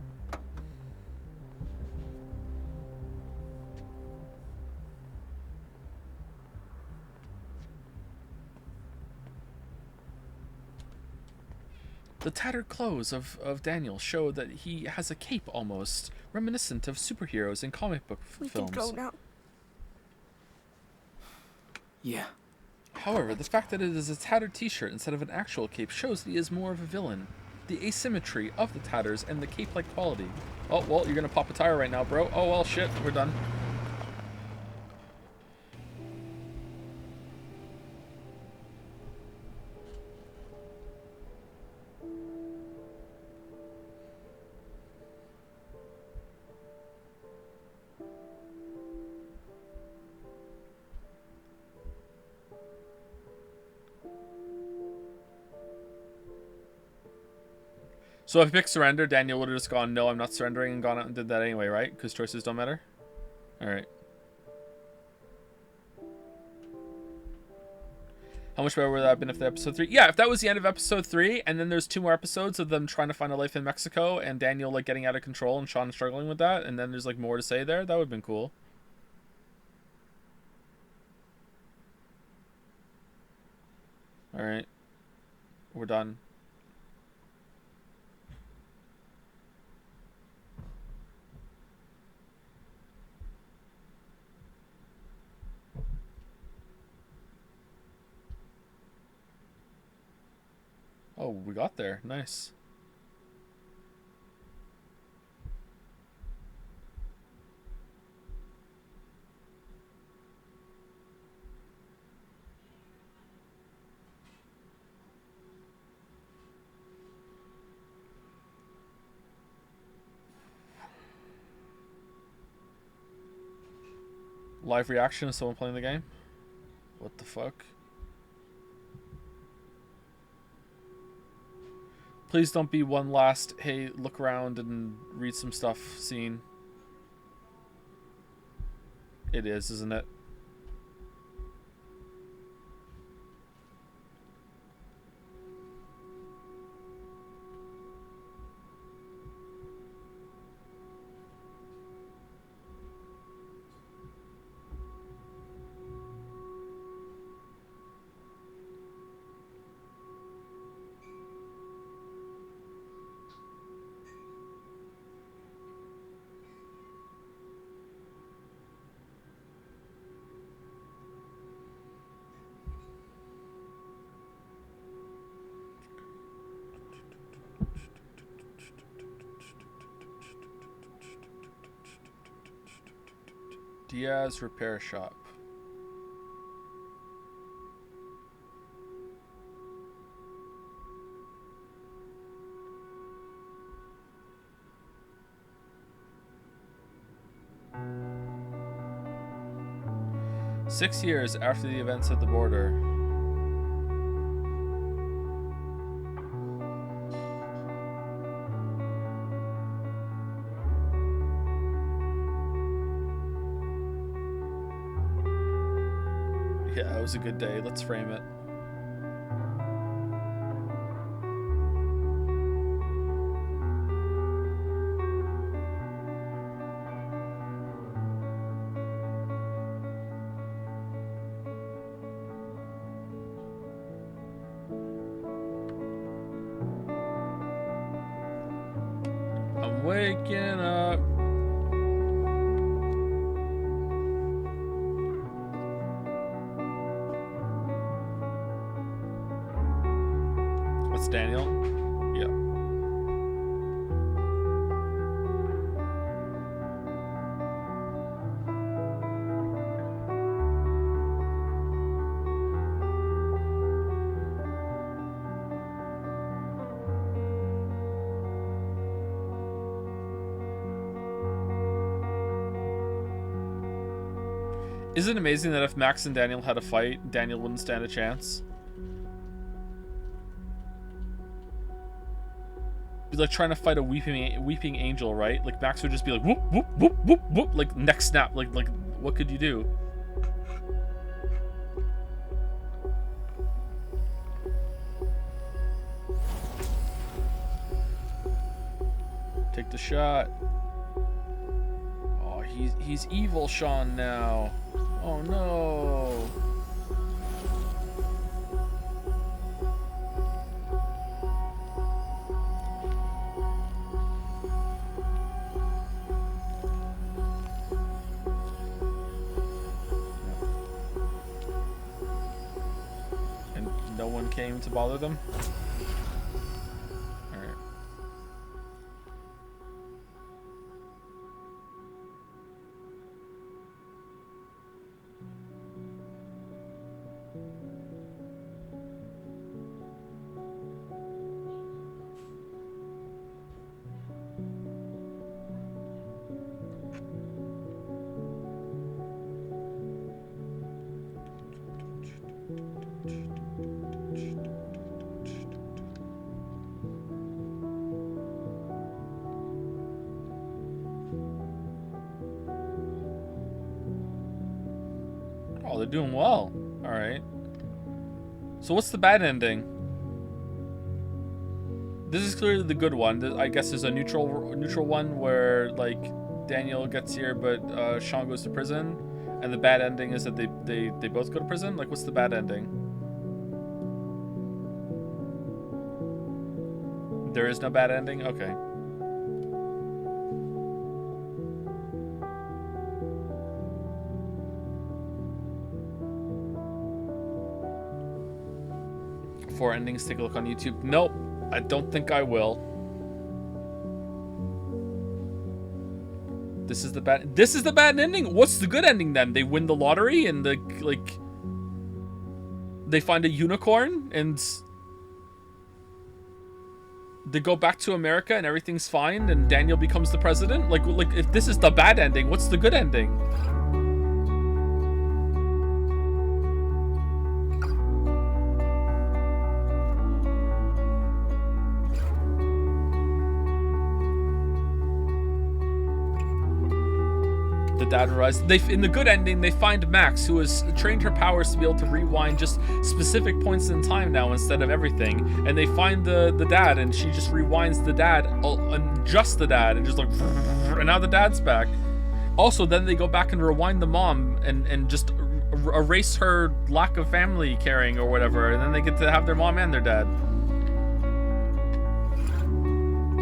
A: The tattered clothes of Daniel show that he has a cape almost reminiscent of superheroes in comic book
I: We
A: films.
I: can go now.
N: Yeah.
A: However, the fact that it is a tattered t-shirt instead of an actual cape shows that he is more of a villain. The asymmetry of the tatters and the cape-like quality. Oh, well, you're gonna pop a tire right now, bro. Oh, well, shit, we're done. So if he picked surrender, Daniel would have just gone, no, I'm not surrendering, and gone out and did that anyway, right? Because choices don't matter? Alright. How much better would that have been if the episode 3? Yeah, if that was the end of episode 3, and then there's 2 more episodes of them trying to find a life in Mexico, and Daniel, like, getting out of control, and Sean struggling with that, and then there's, like, more to say there, that would have been cool. Alright. We're done. Oh, we got there. Nice. Live reaction of someone playing the game? What the fuck? Please don't be one last, hey, look around and read some stuff scene. It is, isn't it? Diaz Repair Shop. Six years after the events at the border. Yeah, it was a good day. Let's frame it. I'm waking up. That's Daniel? Yeah. Isn't it amazing that if Max and Daniel had a fight, Daniel wouldn't stand a chance? Be like trying to fight a weeping angel, right? Like Max would just be like whoop whoop whoop whoop whoop, like neck snap, like what could you do? Take the shot. Oh, he's evil Sean now. Oh no. anything came to bother them. All right. Oh, they're doing well. All right. So what's the bad ending? This is clearly the good one. I guess there's a neutral one where like Daniel gets here, but Sean goes to prison, and the bad ending is that they both go to prison. Like, what's the bad ending? There is no bad ending. Okay. For endings, take a look on YouTube. Nope, I don't think I will. This is the bad ending. What's the good ending then? They win the lottery and they find a unicorn and they go back to America and everything's fine and Daniel becomes the president. Like if this is the bad ending, what's the good ending? Dad arrives. In the good ending, they find Max, who has trained her powers to be able to rewind just specific points in time now instead of everything. And they find the dad, and she just rewinds the dad, and just the dad, and just like, and now the dad's back. Also, then they go back and rewind the mom and just erase her lack of family caring or whatever, and then they get to have their mom and their dad.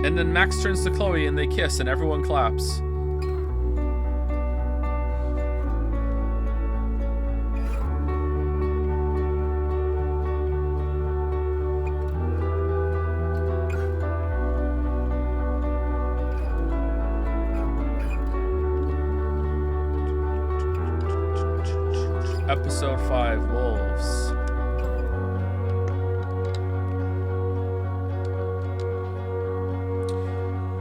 A: And then Max turns to Chloe, and they kiss, and everyone claps. Episode 5, Wolves.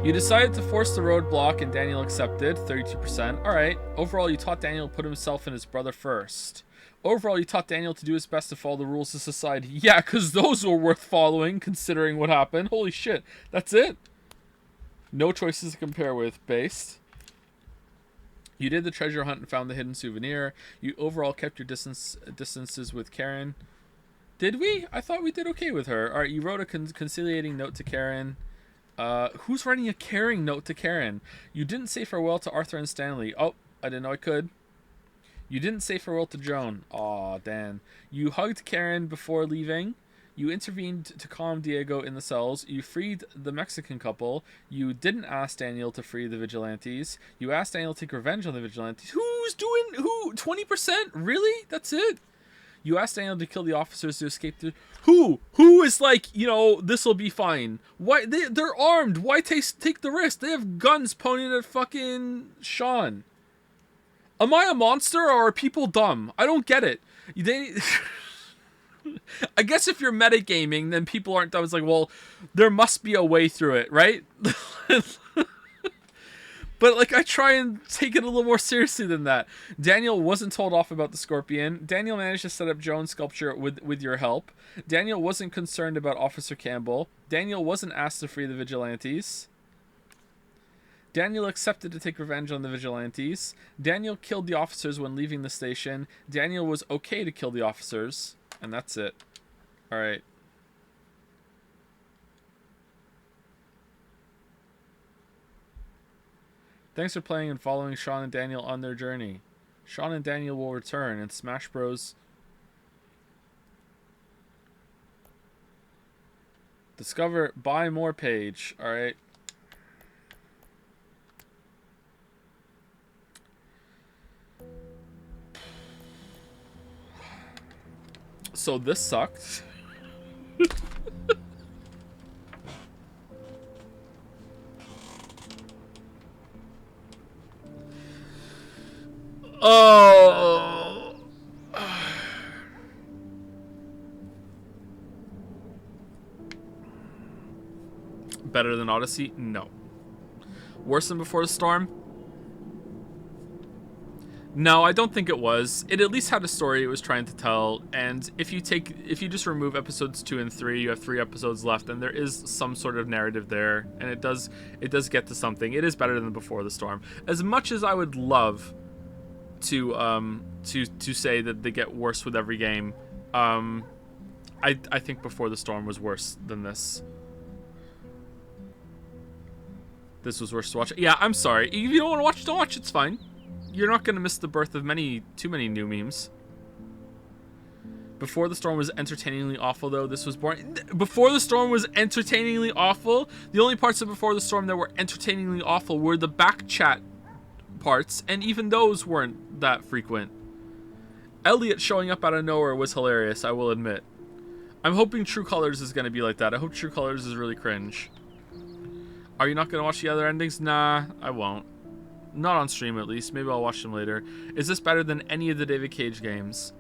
A: You decided to force the roadblock and Daniel accepted, 32%. Alright. Overall, you taught Daniel to put himself and his brother first. Overall, you taught Daniel to do his best to follow the rules of society. Yeah, because those were worth following, considering what happened. Holy shit. That's it. No choices to compare with. Based. You did the treasure hunt and found the hidden souvenir. You overall kept your distances with Karen. Did we? I thought we did okay with her. All right, you wrote a conciliating note to Karen. Who's writing a caring note to Karen? You didn't say farewell to Arthur and Stanley. Oh, I didn't know I could. You didn't say farewell to Joan. Aw, Dan. You hugged Karen before leaving. You intervened to calm Diego in the cells. You freed the Mexican couple. You didn't ask Daniel to free the vigilantes. You asked Daniel to take revenge on the vigilantes. Who's doing who? 20%? Really? That's it? You asked Daniel to kill the officers to escape the... Who? Who is like, you know, this'll be fine? Why? They're armed. Why take the risk? They have guns pointed at fucking Sean. Am I a monster or are people dumb? I don't get it. I guess if you're metagaming, then people aren't dumb. It's like, well, there must be a way through it, right? But like, I try and take it a little more seriously than that. Daniel wasn't told off about the scorpion. Daniel managed to set up Joan's sculpture with your help. Daniel wasn't concerned about Officer Campbell. Daniel wasn't asked to free the vigilantes. Daniel accepted to take revenge on the vigilantes. Daniel killed the officers when leaving the station. Daniel was okay to kill the officers. And that's it. Alright. Thanks for playing and following Sean and Daniel on their journey. Sean and Daniel will return in Smash Bros. Discover buy more page. Alright. So this sucked. Oh. Better than Odyssey? No. Worse than Before the Storm? No, I don't think it was. It at least had a story it was trying to tell, and if you just remove episodes 2 and 3, you have 3 episodes left, and there is some sort of narrative there, and it does get to something. It is better than Before the Storm. As much as I would love to say that they get worse with every game, I think Before the Storm was worse than this. This was worse to watch. Yeah, I'm sorry. If you don't want to watch, don't watch. It's fine. You're not going to miss the birth of too many new memes. Before the Storm was entertainingly awful, though. This was boring. Before the Storm was entertainingly awful. The only parts of Before the Storm that were entertainingly awful were the back chat parts, and even those weren't that frequent. Elliot showing up out of nowhere was hilarious, I will admit. I'm hoping True Colors is going to be like that. I hope True Colors is really cringe. Are you not going to watch the other endings? Nah, I won't. Not on stream, at least. Maybe I'll watch them later. Is this better than any of the David Cage games?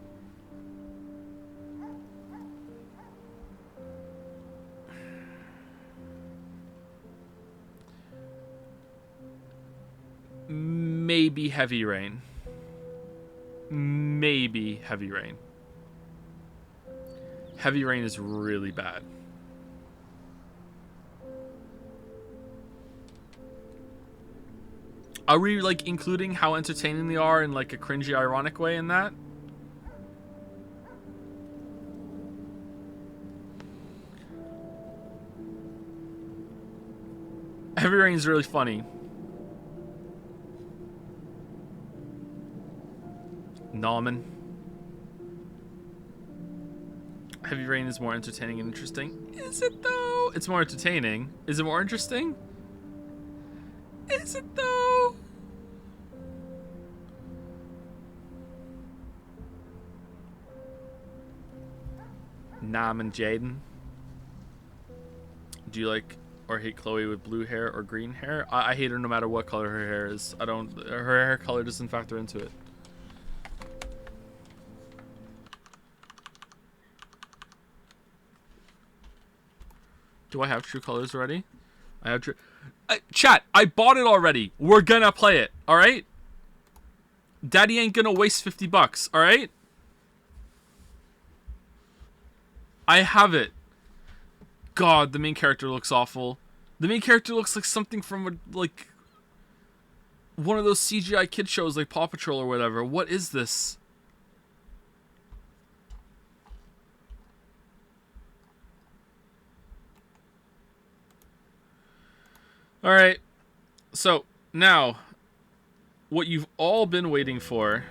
A: Maybe Heavy Rain. Maybe Heavy Rain. Heavy Rain is really bad. Are we, like, including how entertaining they are in, like, a cringy, ironic way in that? Heavy Rain is really funny. Nauman. Heavy Rain is more entertaining and interesting. Is it, though? It's more entertaining. Is it more interesting? Is it, though? Nam and Jaden. Do you like or hate Chloe with blue hair or green hair? I hate her no matter what color her hair is. Her hair color doesn't factor into it. Do I have True Colors already? I have True... chat, I bought it already. We're gonna play it, alright? Daddy ain't gonna waste $50, alright? I have it. God, the main character looks awful. The main character looks like something from, like, one of those CGI kid shows like Paw Patrol or whatever. What is this? Alright. So, now, what you've all been waiting for...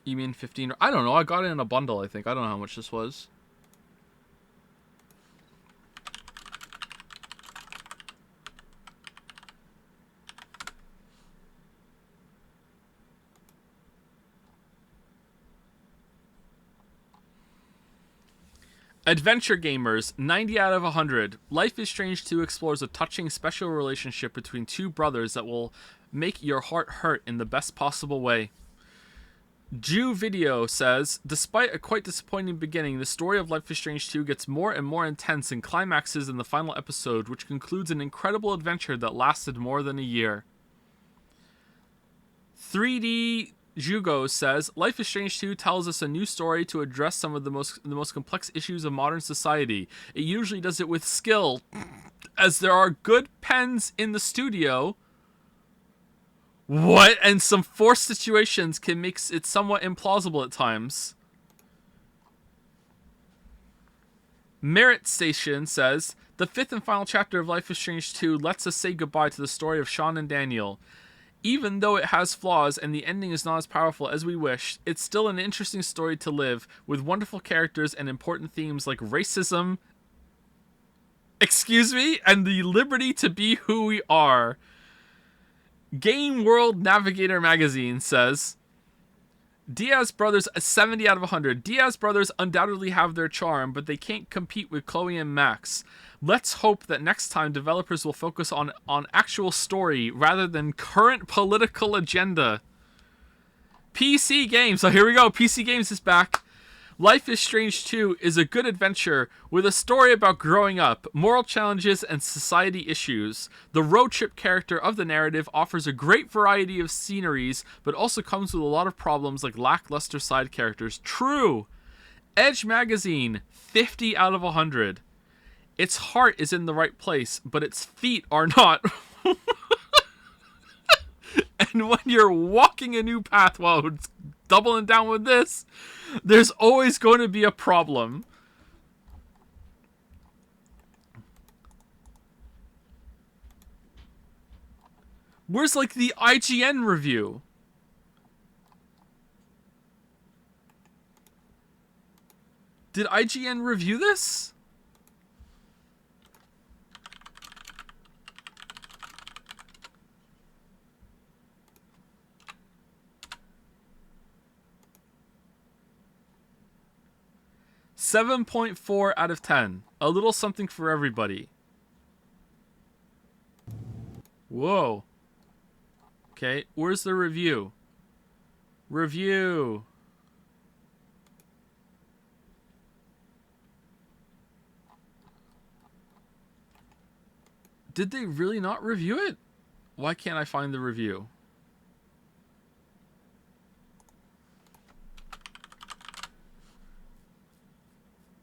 A: You mean 15? I don't know. I got it in a bundle, I think. I don't know how much this was. Adventure gamers, 90 out of 100. Life is Strange 2 explores a touching special relationship between two brothers that will make your heart hurt in the best possible way. Jew Video says, despite a quite disappointing beginning, the story of Life is Strange 2 gets more and more intense and climaxes in the final episode, which concludes an incredible adventure that lasted more than a year. 3D Jugo says, Life is Strange 2 tells us a new story to address some of the most complex issues of modern society. It usually does it with skill, as there are good pens in the studio. What? And some forced situations can make it somewhat implausible at times. Merit Station says, the fifth and final chapter of Life is Strange 2 lets us say goodbye to the story of Sean and Daniel. Even though it has flaws and the ending is not as powerful as we wished, it's still an interesting story to live, with wonderful characters and important themes like racism, and the liberty to be who we are. Game World Navigator magazine says, Diaz brothers, a 70 out of 100. Diaz brothers undoubtedly have their charm, but they can't compete with Chloe and Max. Let's hope that next time developers will focus on actual story rather than current political agenda. PC Games. So here we go. PC Games is back. Life is Strange 2 is a good adventure with a story about growing up, moral challenges, and society issues. The road trip character of the narrative offers a great variety of sceneries, but also comes with a lot of problems like lackluster side characters. True! Edge Magazine, 50 out of 100. Its heart is in the right place, but its feet are not. And when you're walking a new path, well, it's doubling down with this, there's always going to be a problem. Where's, like, the IGN review? Did IGN review this? .4 out of 10. A little something for everybody. Whoa. Okay, where's the review? Review. Did they really not review it? Why can't I find the review?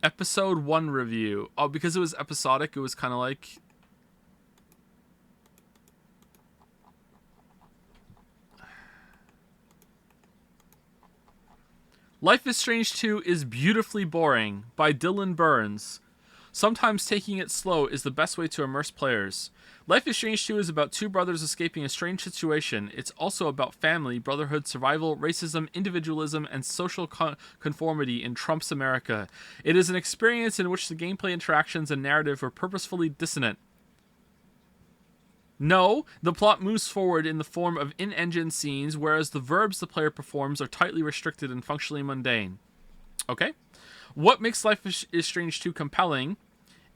A: Episode 1 review. Oh, because it was episodic, it was kind of like... Life is Strange 2 is beautifully boring, by Dylan Burns. Sometimes taking it slow is the best way to immerse players. Life is Strange 2 is about two brothers escaping a strange situation. It's also about family, brotherhood, survival, racism, individualism, and social conformity in Trump's America. It is an experience in which the gameplay interactions and narrative are purposefully dissonant. No, the plot moves forward in the form of in-engine scenes, whereas the verbs the player performs are tightly restricted and functionally mundane. Okay? What makes Life is Strange 2 compelling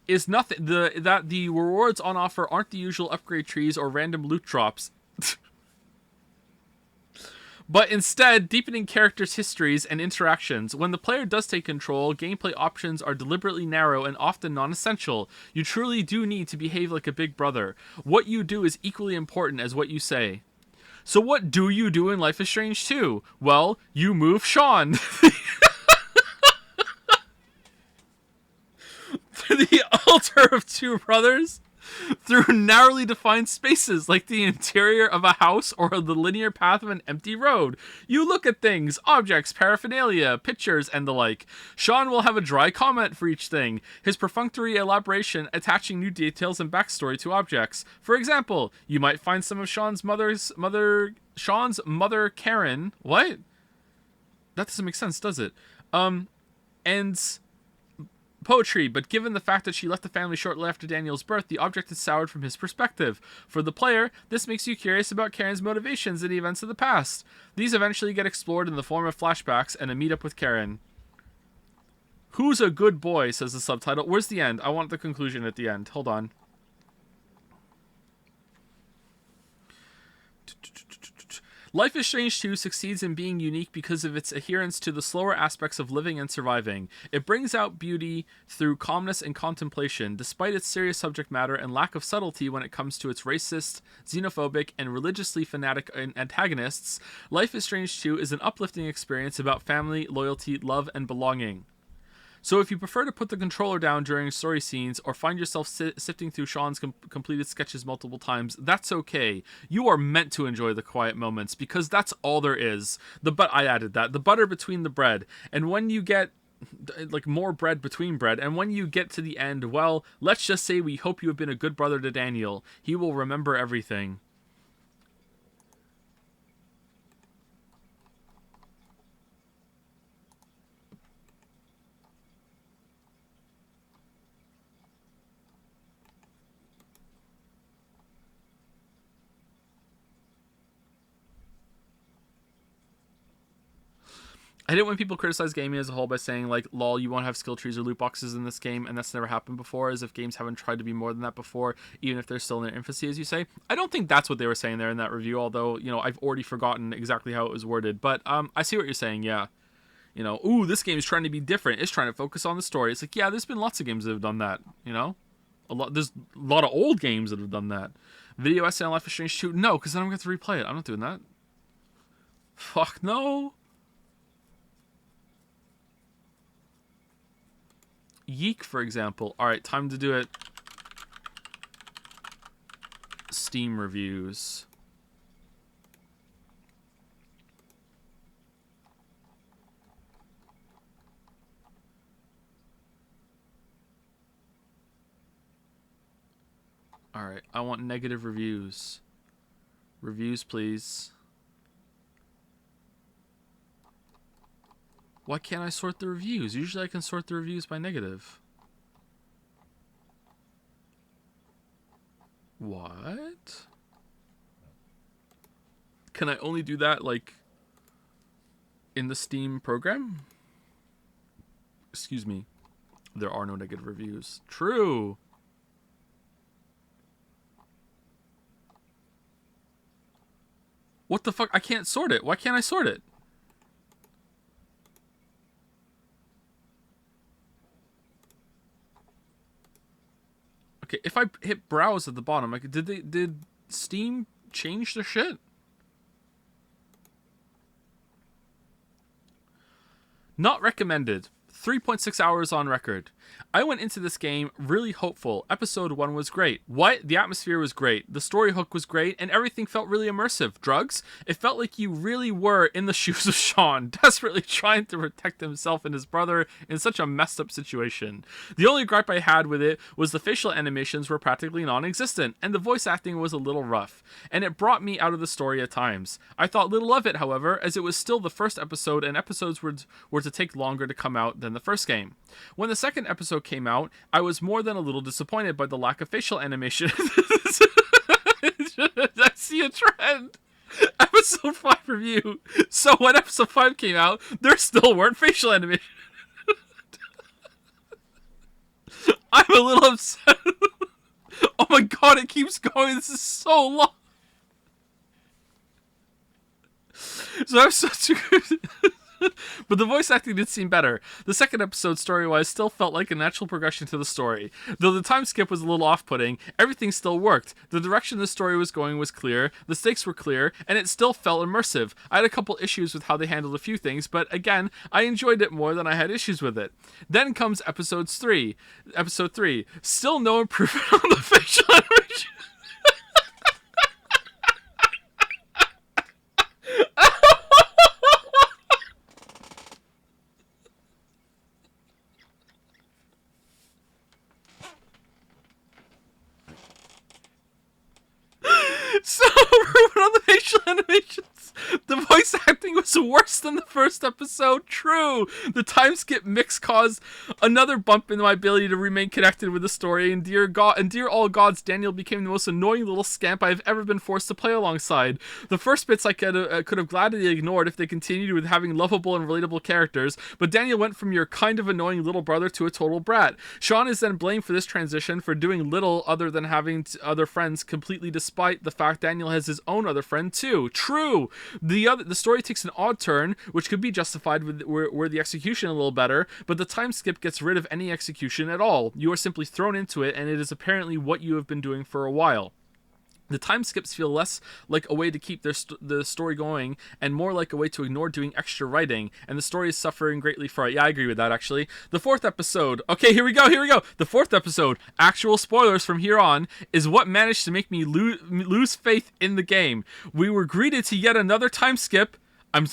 A: is nothing that the rewards on offer aren't the usual upgrade trees or random loot drops. But instead, deepening characters' histories and interactions. When the player does take control, gameplay options are deliberately narrow and often non-essential. You truly do need to behave like a big brother. What you do is equally important as what you say. So what do you do in Life is Strange 2? Well, you move Sean. To the altar of two brothers through narrowly defined spaces like the interior of a house or the linear path of an empty road. You look at things, objects, paraphernalia, pictures, and the like. Sean will have a dry comment for each thing, his perfunctory elaboration attaching new details and backstory to objects. For example, you might find some of Sean's mother Karen. What? That doesn't make sense, does it? And poetry, but given the fact that she left the family shortly after Daniel's birth, the object is soured from his perspective. For the player, this makes you curious about Karen's motivations and the events of the past. These eventually get explored in the form of flashbacks and a meetup with Karen. Who's a good boy, says the subtitle. Where's the end? I want the conclusion at the end. Hold on. Life is Strange 2 succeeds in being unique because of its adherence to the slower aspects of living and surviving. It brings out beauty through calmness and contemplation, despite its serious subject matter and lack of subtlety when it comes to its racist, xenophobic, and religiously fanatic antagonists. Life is Strange 2 is an uplifting experience about family, loyalty, love, and belonging. So if you prefer to put the controller down during story scenes or find yourself sifting through Sean's completed sketches multiple times, that's okay. You are meant to enjoy the quiet moments because that's all there is. I added that. The butter between the bread. And when you get like more bread between bread, and when you get to the end, well, let's just say we hope you have been a good brother to Daniel. He will remember everything.
K: I hate it when people criticize gaming as a whole by saying, like, lol, you won't have skill trees or loot boxes in this game, and that's never happened before, as if games haven't tried to be more than that before, even if they're still in their infancy, as you say. I don't think that's what they were saying there in that review, although, you know, I've already forgotten exactly how it was worded. But I see what you're saying, yeah. You know, ooh, this game is trying to be different. It's trying to focus on the story. It's like, yeah, there's been lots of games that have done that, you know? There's a lot of old games that have done that. Video essay on Life is Strange 2? No, because then I'm going to have to replay it. I'm not doing that. Fuck no. Yeek, for example. Alright, time to do it. Steam reviews. Alright, I want negative reviews. Reviews, please. Why can't I sort the reviews? Usually I can sort the reviews by negative. What? Can I only do that, like, in the Steam program? Excuse me. There are no negative reviews. True! What the fuck? I can't sort it. Why can't I sort it? Okay, if I hit browse at the bottom, like, did Steam change their shit? Not recommended. 3.6 hours on record. I went into this game really hopeful. Episode 1 was great. What? The atmosphere was great. The story hook was great, and everything felt really immersive. Drugs? It felt like you really were in the shoes of Sean, desperately trying to protect himself and his brother in such a messed up situation. The only gripe I had with it was the facial animations were practically non-existent, and the voice acting was a little rough, and it brought me out of the story at times. I thought little of it, however, as it was still the first episode, and episodes were to take longer to come out than the first game. When the second episode came out, I was more than a little disappointed by the lack of facial animation. I see a trend. Episode 5 review. So when episode 5 came out, there still weren't facial animation. I'm a little upset. Oh my god, it keeps going. This is so long. So episode 2... But the voice acting did seem better. The second episode, story-wise, still felt like a natural progression to the story. Though the time skip was a little off-putting, everything still worked. The direction the story was going was clear, the stakes were clear, and it still felt immersive. I had a couple issues with how they handled a few things, but again, I enjoyed it more than I had issues with it. Then comes Episode 3. Still no improvement on the facial animation. So, on the facial animations, the voice acting was worse than the first episode. True, the time skip mix caused another bump in my ability to remain connected with the story. And dear all gods, Daniel became the most annoying little scamp I've ever been forced to play alongside. The first bits I could have gladly ignored if they continued with having lovable and relatable characters, but Daniel went from your kind of annoying little brother to a total brat. Sean is then blamed for this transition for doing little other than having other friends, completely despite the fact Daniel has his own other friend too. True. The story takes an odd turn, which could be justified with were the execution a little better, but the time skip gets rid of any execution at all. You are simply thrown into it, and it is apparently what you have been doing for a while. The time skips feel less like a way to keep the story going and more like a way to ignore doing extra writing, and the story is suffering greatly for it. Yeah, I agree with that, actually. The fourth episode, okay, here we go. The fourth episode, actual spoilers from here on, is what managed to make me lose faith in the game. We were greeted to yet another time skip. I'm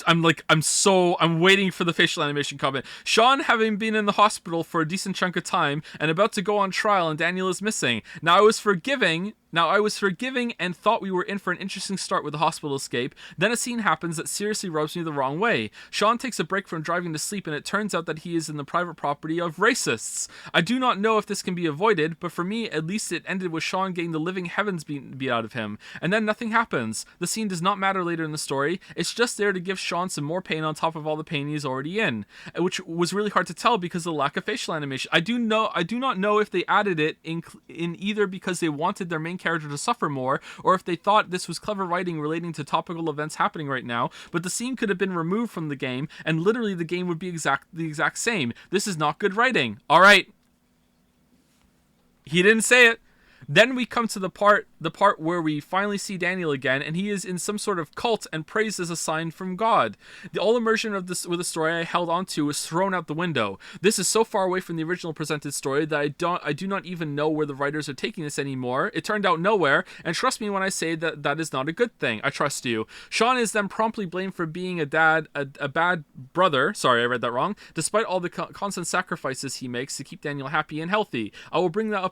K: waiting for the facial animation comment. Sean having been in the hospital for a decent chunk of time and about to go on trial, and Daniel is missing. Now I was forgiving Now, I was forgiving and thought we were in for an interesting start with the hospital escape. Then a scene happens that seriously rubs me the wrong way. Sean takes a break from driving to sleep, and it turns out that he is in the private property of racists. I do not know if this can be avoided, but for me, at least it ended with Sean getting the living heavens beat out of him. And then nothing happens. The scene does not matter later in the story. It's just there to give Sean some more pain on top of all the pain he's already in, which was really hard to tell because of the lack of facial animation. I do not know if they added it in either because they wanted their main character to suffer more, or if they thought this was clever writing relating to topical events happening right now, but the scene could have been removed from the game, and literally the game would be the exact same. This is not good writing. Alright. He didn't say it. Then we come to the part where we finally see Daniel again, and he is in some sort of cult and praised as a sign from God. The all immersion of this with the story I held onto was thrown out the window. This is so far away from the original presented story that I do not even know where the writers are taking this anymore. It turned out nowhere, and trust me when I say that that is not a good thing. I trust you. Sean is then promptly blamed for being a bad brother. Sorry, I read that wrong. Despite all the constant sacrifices he makes to keep Daniel happy and healthy. I will bring that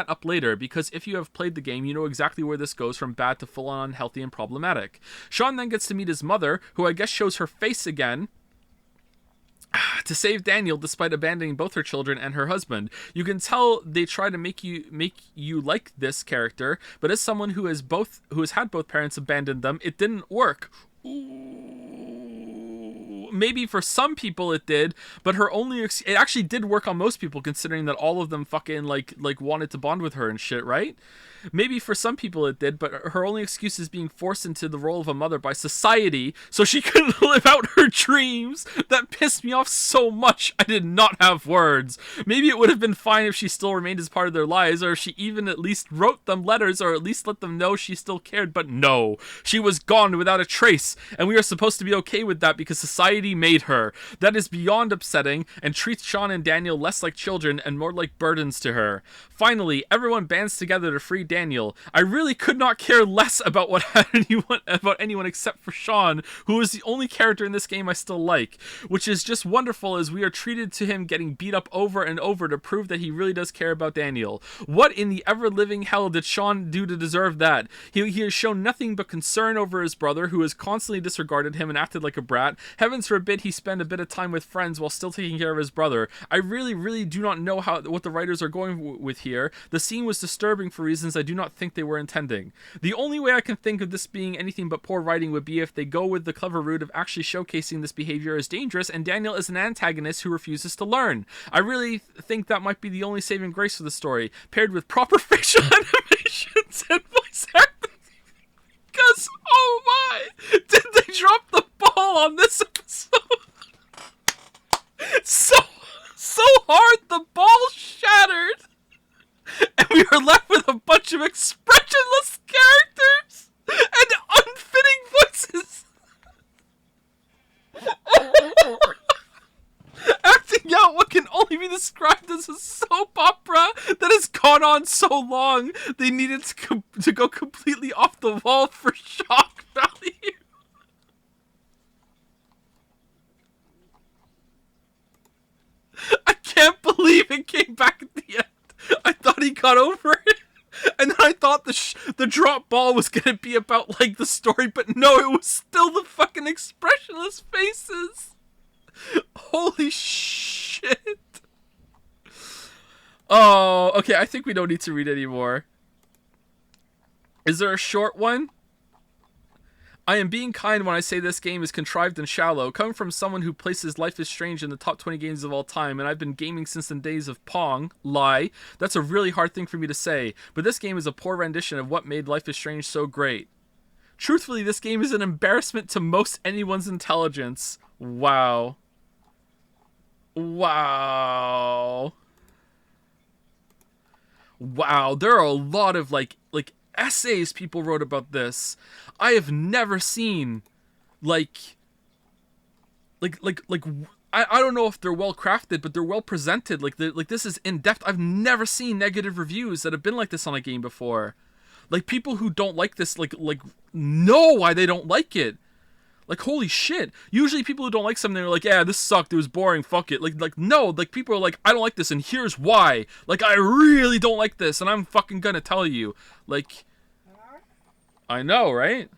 K: up later, because if you have played the game, you know exactly where this goes from bad to full-on unhealthy and problematic. Sean then gets to meet his mother, who I guess shows her face again to save Daniel despite abandoning both her children and her husband. You can tell they try to make you like this character, but as someone who has had both parents abandon them, it didn't work. Maybe for some people it did, but it actually did work on most people, considering that all of them fucking like wanted to bond with her and shit, right? Maybe for some people it did, but her only excuse is being forced into the role of a mother by society so she couldn't live out her dreams. That pissed me off so much I did not have words. Maybe it would have been fine if she still remained as part of their lives, or if she even at least wrote them letters, or at least let them know she still cared, but no. She was gone without a trace, and we are supposed to be okay with that because society made her. That is beyond upsetting, and treats Sean and Daniel less like children and more like burdens to her. Finally, everyone bands together to free Daniel. I really could not care less about anyone except for Sean, who is the only character in this game I still like, which is just wonderful as we are treated to him getting beat up over and over to prove that he really does care about Daniel. What in the ever-living hell did Sean do to deserve that? He has shown nothing but concern over his brother, who has constantly disregarded him and acted like a brat. Heavens forbid he spend a bit of time with friends while still taking care of his brother. I really do not know what the writers are going with here. The scene was disturbing for reasons I do not think they were intending. The only way I can think of this being anything but poor writing would be if they go with the clever route of actually showcasing this behavior as dangerous and Daniel is an antagonist who refuses to learn. I really think that might be the only saving grace for the story, paired with proper facial animations and voice acting. Because, oh my, did they drop the ball on this episode? So hard the ball shattered, and we are left with a bunch of expressionless characters and unfitting voices. Acting out what can only be described as a soap opera that has gone on so long they needed to go completely off the wall for shock value. I can't believe it came back at the end. I thought he got over it, and then I thought the drop ball was gonna be about like the story, but no, it was still the fucking expressionless faces. Holy shit. Oh, okay, I think we don't need to read anymore. Is there a short one? I am being kind when I say this game is contrived and shallow. Coming from someone who places Life is Strange in the top 20 games of all time, and I've been gaming since the days of Pong, lie, that's a really hard thing for me to say, but this game is a poor rendition of what made Life is Strange so great. Truthfully, this game is an embarrassment to most anyone's intelligence. Wow. Wow. Wow, there are a lot of like essays people wrote about this. I have never seen I don't know if they're well crafted, but they're well presented. Like this is in depth. I've never seen negative reviews that have been like this on a game before. Like people who don't like this like know why they don't like it. Like, holy shit. Usually people who don't like something are like, yeah, this sucked, it was boring, fuck it. Like no, like people are like, I don't like this and here's why. Like, I really don't like this and I'm fucking gonna tell you. Like, I know, right?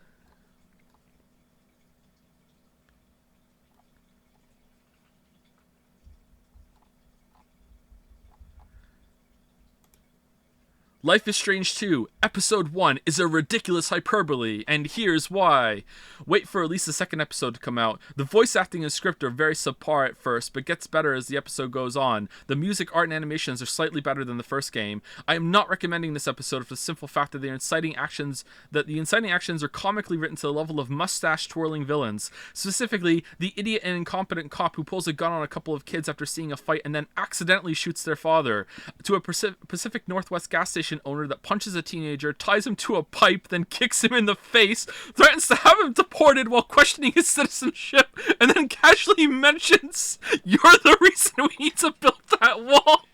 K: Life is Strange 2, Episode 1 is a ridiculous hyperbole, and here's why. Wait for at least the second episode to come out. The voice acting and script are very subpar at first, but gets better as the episode goes on. The music, art, and animations are slightly better than the first game. I am not recommending this episode for the simple fact that the inciting actions are comically written to the level of mustache-twirling villains. Specifically, the idiot and incompetent cop who pulls a gun on a couple of kids after seeing a fight and then accidentally shoots their father. To a Pacific Northwest gas station owner that punches a teenager, ties him to a pipe, then kicks him in the face, threatens to have him deported while questioning his citizenship, and then casually mentions, "You're the reason we need to build that wall."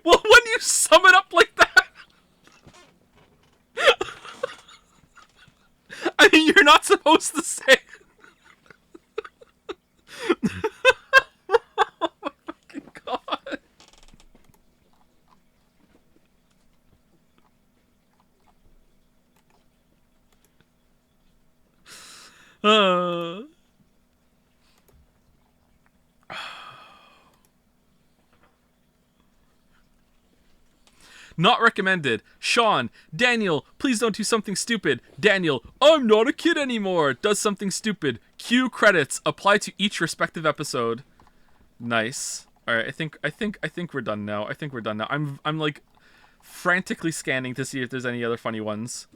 K: Well, when you sum it up like that, I mean, you're not supposed to say it. Oh my fucking god. Not recommended. Sean, Daniel, please don't do something stupid. Daniel, I'm not a kid anymore. Does something stupid. Cue credits. Apply to each respective episode. Nice. All right, I think we're done now. I think we're done now. I'm like frantically scanning to see if there's any other funny ones.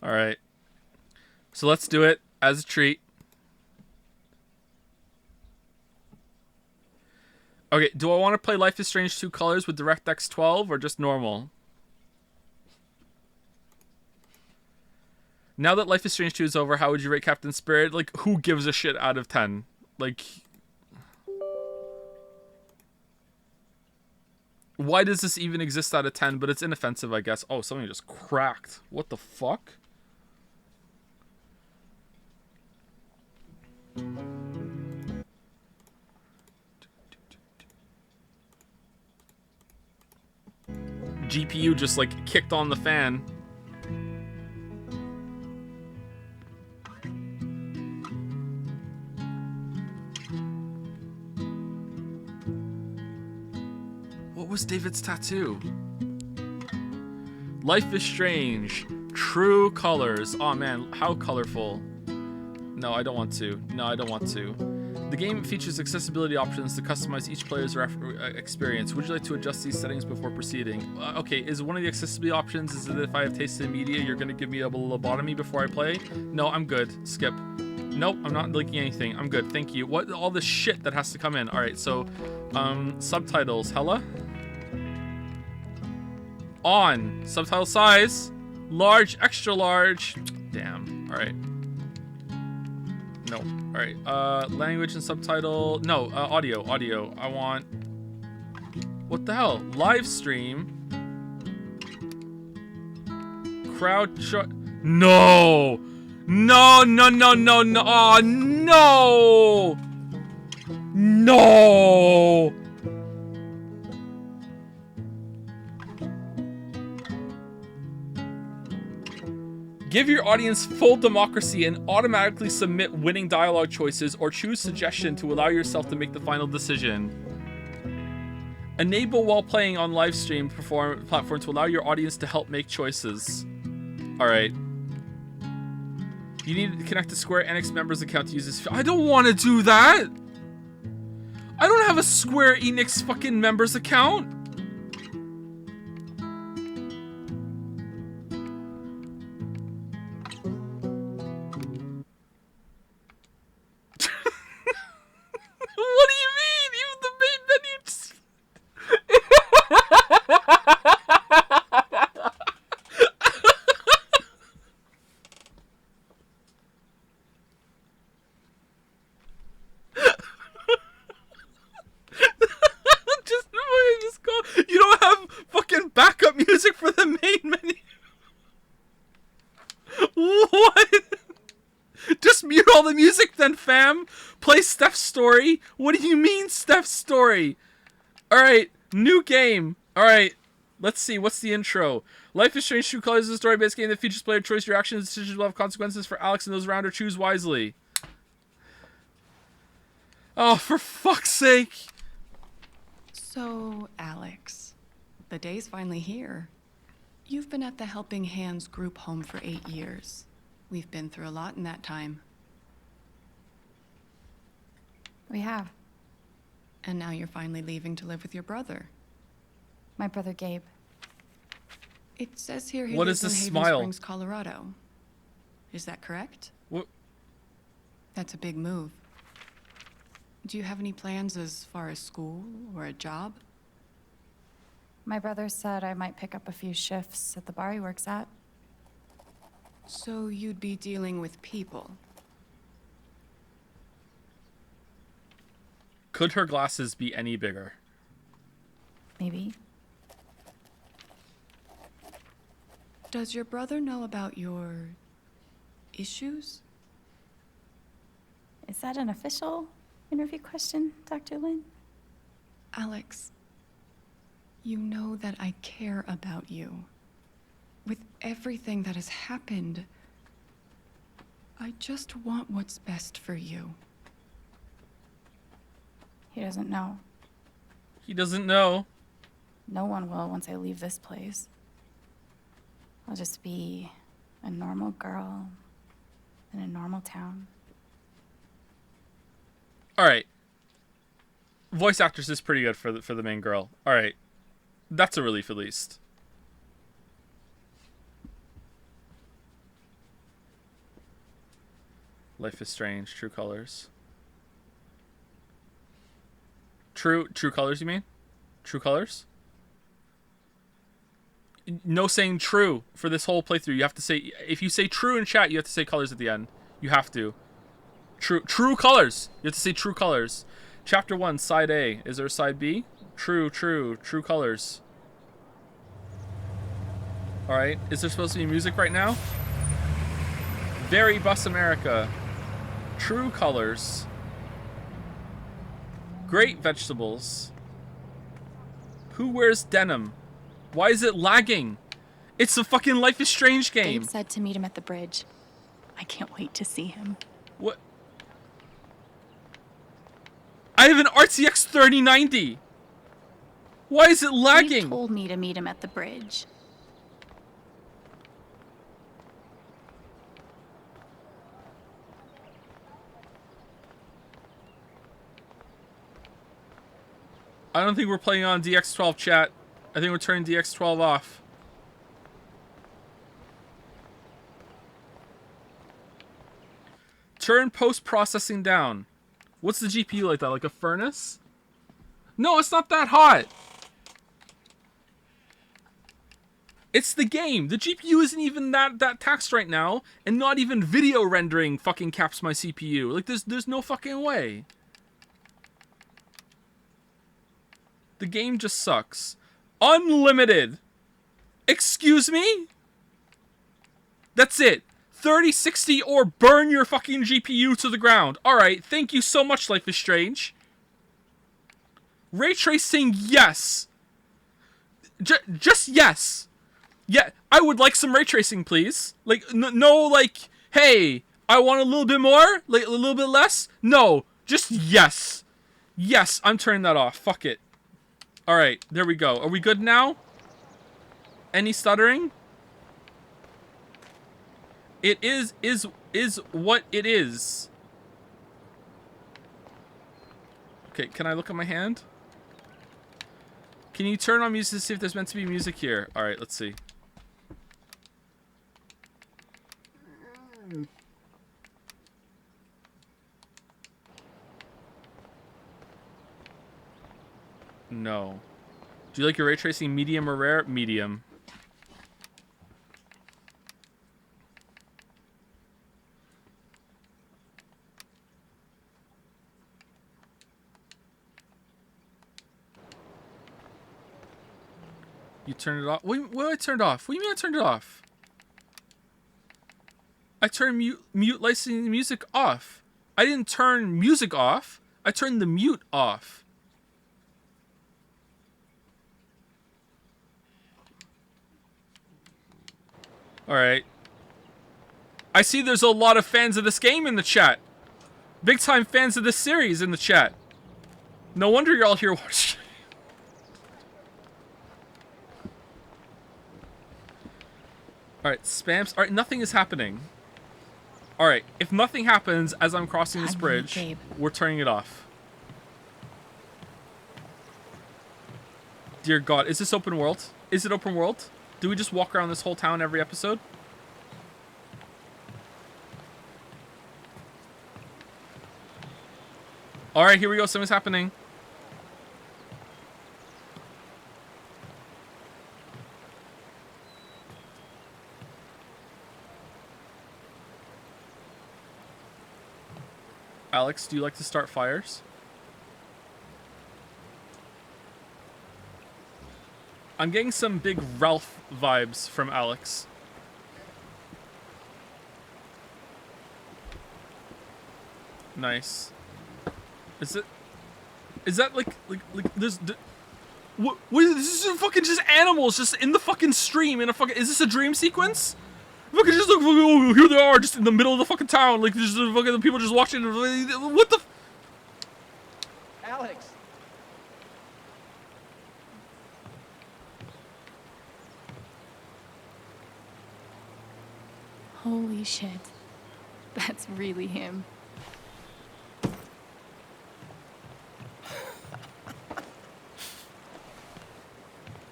K: All right. So let's do it as a treat. Okay, do I want to play Life is Strange 2 Colors with DirectX 12 or just normal? Now that Life is Strange 2 is over, how would you rate Captain Spirit? Like, who gives a shit out of 10? Like, why does this even exist out of 10? But it's inoffensive, I guess. Oh, something just cracked. What the fuck? GPU just like kicked on the fan. What was David's tattoo? Life is Strange. True Colors. Oh man, how colorful. No, I don't want to. No, I don't want to. The game features accessibility options to customize each player's experience. Would you like to adjust these settings before proceeding? Okay, is one of the accessibility options is that if I have tasted media, you're going to give me a lobotomy before I play? No, I'm good. Skip. Nope, I'm not linking anything. I'm good, thank you. What, all this shit that has to come in. Alright, so, subtitles. Hella? On. Subtitle size. Large, extra large. Damn. Alright. No. Alright. Language and subtitle. No, audio. Audio. I want... What the hell? Live stream. Crowd shot. No! No, no, no, no, no. Oh, no! No! Give your audience full democracy and automatically submit winning dialogue choices or choose suggestion to allow yourself to make the final decision. Enable while playing on live stream platform to allow your audience to help make choices. Alright. You need to connect to Square Enix members account to use this. I don't want to do that! I don't have a Square Enix fucking members account! What do you mean? Even the main menu just... then, fam. Play Steph's story. What do you mean, Steph's story? All right, new game. All right, let's see. What's the intro? Life is Strange: True Colors is a story-based game that features player choice. Your actions and decisions will have consequences for Alex and those around her. Choose wisely. Oh, for fuck's sake.
J: So, Alex, the day's finally here. You've been at the Helping Hands group home for 8 years. We've been through a lot in that time.
P: We have.
J: And now you're finally leaving to live with your brother.
P: My brother Gabe.
J: It says here he
K: What
J: lives
K: is
J: in
K: this
J: Haven
K: smile?
J: Springs, Colorado. Is that correct?
K: What?
J: That's a big move. Do you have any plans as far as school or a job?
P: My brother said I might pick up a few shifts at the bar he works at.
J: So you'd be dealing with people.
K: Could her glasses be any bigger?
P: Maybe.
J: Does your brother know about your issues?
P: Is that an official interview question, Dr. Lin?
J: Alex, you know that I care about you. With everything that has happened, I just want what's best for you.
P: He doesn't know.
K: He doesn't know.
P: No one will once I leave this place. I'll just be a normal girl in a normal town.
K: All right. Voice actress is pretty good for the main girl. All right. That's a relief at least. Life is Strange, True Colors. True Colors, you mean? True Colors? No saying true for this whole playthrough. You have to say, if you say true in chat, you have to say colors at the end. You have to. True Colors. You have to say True Colors. Chapter 1, Side A. Is there a Side B? True Colors. Alright, is there supposed to be music right now? Very Bus America. True Colors. Great Vegetables. Who wears denim? Why is it lagging? It's a fucking Life is Strange game.
P: Gabe said to meet him at the bridge. I can't wait to see him.
K: What? I have an RTX 3090. Why is it lagging?
P: He told me to meet him at the bridge.
K: I don't think we're playing on DX12 chat. I think we're turning DX12 off. Turn post-processing down. What's the GPU like that? Like a furnace? No, it's not that hot. It's the game. The GPU isn't even that taxed right now, and not even video rendering fucking caps my CPU. Like there's no fucking way. The game just sucks. Unlimited. Excuse me? That's it. 3060 or burn your fucking GPU to the ground. Alright, thank you so much, Life is Strange. Ray tracing, yes. Just yes. Yeah, I would like some ray tracing, please. Like, no, like, hey, I want a little bit more? Like, a little bit less? No, just yes. Yes, I'm turning that off. Fuck it. Alright, there we go. Are we good now? Any stuttering? It is what it is. Okay, can I look at my hand? Can you turn on music to see if there's meant to be music here? Alright, let's see. No. Do you like your ray tracing medium or rare? Medium. You turned it off? What I turned off? What do you mean I turned it off? I turned mute licensing music off. I didn't turn music off. I turned the mute off. Alright. I see there's a lot of fans of this game in the chat. Big time fans of this series in the chat. No wonder you're all here watching. Alright, spams. Alright, nothing is happening. Alright, if nothing happens as I'm crossing this bridge, we're turning it off. Dear God, is this open world? Is it open world? Do we just walk around this whole town every episode? Alright, here we go. Something's happening. Alex, do you like to start fires? I'm getting some big Ralph vibes from Alex. Nice. Is that like there's what this is fucking just animals just in the fucking stream in a fucking, is this a dream sequence? Look, just look, oh, here they are, just in the middle of the fucking town, like there's fucking people just watching. What the?
G: Alex.
P: Holy shit. That's really him.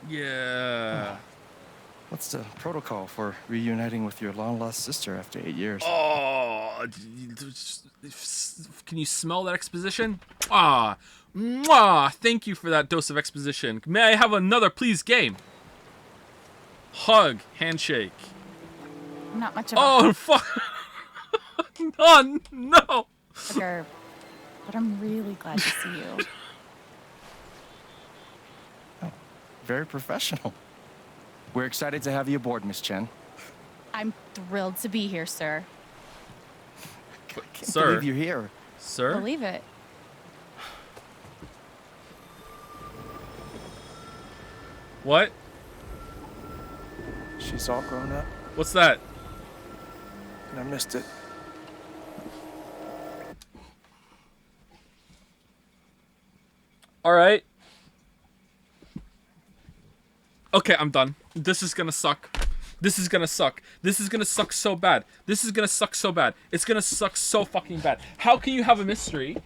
K: Yeah.
Q: What's the protocol for reuniting with your long-lost sister after 8 years?
K: Oh, can you smell that exposition? Ah, mwah, thank you for that dose of exposition. May I have another, please, game? Hug, handshake.
P: Not much of a
K: Oh, fuck. Oh, no.
P: hugger, but I'm really glad to see you.
Q: Very professional. We're excited to have you aboard, Miss Chen.
P: I'm thrilled to be here, sir.
Q: Can't believe you're here.
K: Sir?
P: Believe it.
K: What?
Q: She's all grown up.
K: What's that?
Q: And I missed it.
K: All right. Okay, I'm done. This is gonna suck. This is gonna suck. This is gonna suck so bad. This is gonna suck so bad. It's gonna suck so fucking bad. How can you have a mystery?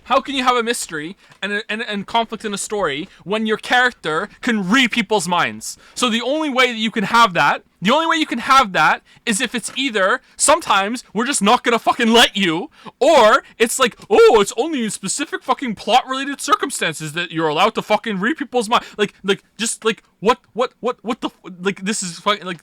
K: How can you have a mystery and conflict in a story when your character can read people's minds? So the only way that you can have that, is if it's either sometimes we're just not gonna fucking let you, or it's like, oh, it's only in specific fucking plot related circumstances that you're allowed to fucking read people's mind. Like just like what the like this is fucking like.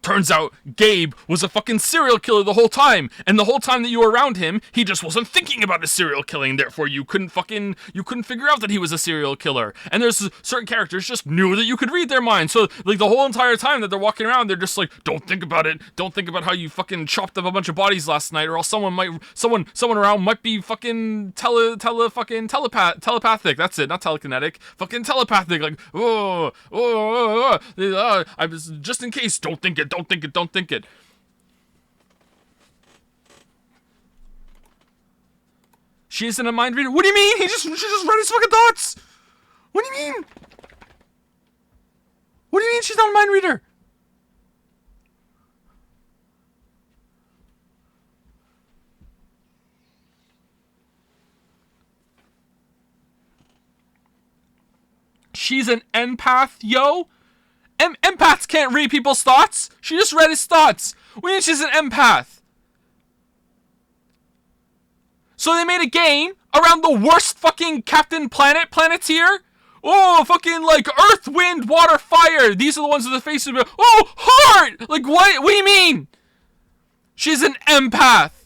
K: Turns out Gabe was a fucking serial killer the whole time, and the whole time that you were around him, he just wasn't thinking about his serial killing, therefore you couldn't figure out that he was a serial killer. And there's certain characters just knew that you could read their mind, so like the whole entire time that they're walking around, they're just like, don't think about it, don't think about how you fucking chopped up a bunch of bodies last night, or else someone around might be fucking telepathic, that's it, not telekinetic, fucking telepathic, like, I was, just in case, don't think it. She isn't a mind reader. What do you mean? She just read his fucking thoughts. What do you mean? What do you mean she's not a mind reader? She's an empath, yo? Empaths can't read people's thoughts. She just read his thoughts. What do you mean she's an empath? So they made a game around the worst fucking Captain Planeteer? Oh, fucking like Earth, Wind, Water, Fire. These are the ones with the faces. Oh, heart! Like what? What do you mean? She's an empath.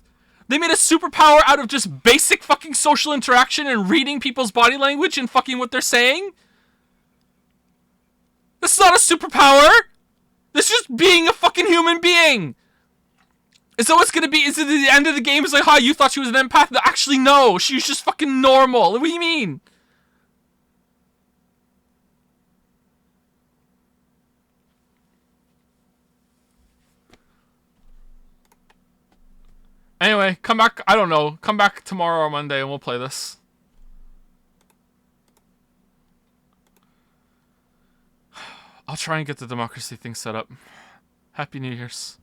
K: They made a superpower out of just basic fucking social interaction and reading people's body language and fucking what they're saying? That's not a superpower. That's just being a fucking human being. And so it's gonna be, is it the end of the game? It's like, hi, you thought she was an empath? No, actually, no. She was just fucking normal. What do you mean? Anyway, come back, I don't know. Come back tomorrow or Monday and we'll play this. I'll try and get the democracy thing set up. Happy New Year's.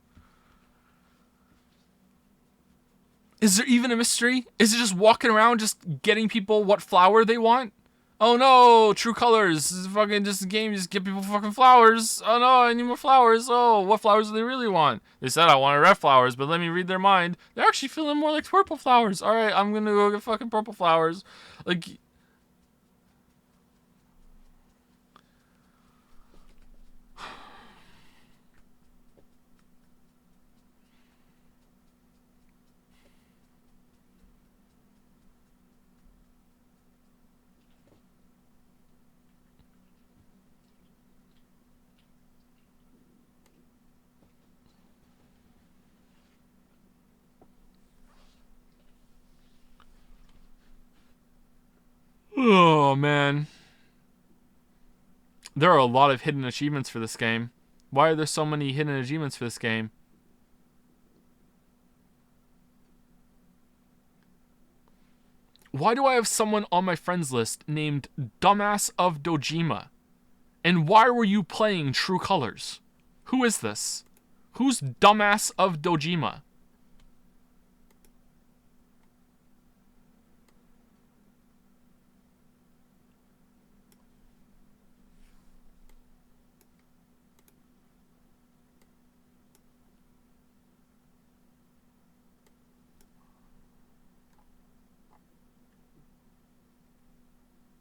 K: Is there even a mystery? Is it just walking around just getting people what flower they want? Oh no, True Colors. This is fucking just a game, just get people fucking flowers. Oh no, I need more flowers. Oh, what flowers do they really want? They said I wanted red flowers, but let me read their mind. They're actually feeling more like purple flowers. Alright, I'm gonna go get fucking purple flowers. Like... Oh, man. There are a lot of hidden achievements for this game. Why are there so many hidden achievements for this game? Why do I have someone on my friends list named Dumbass of Dojima? And why were you playing True Colors? Who is this? Who's Dumbass of Dojima?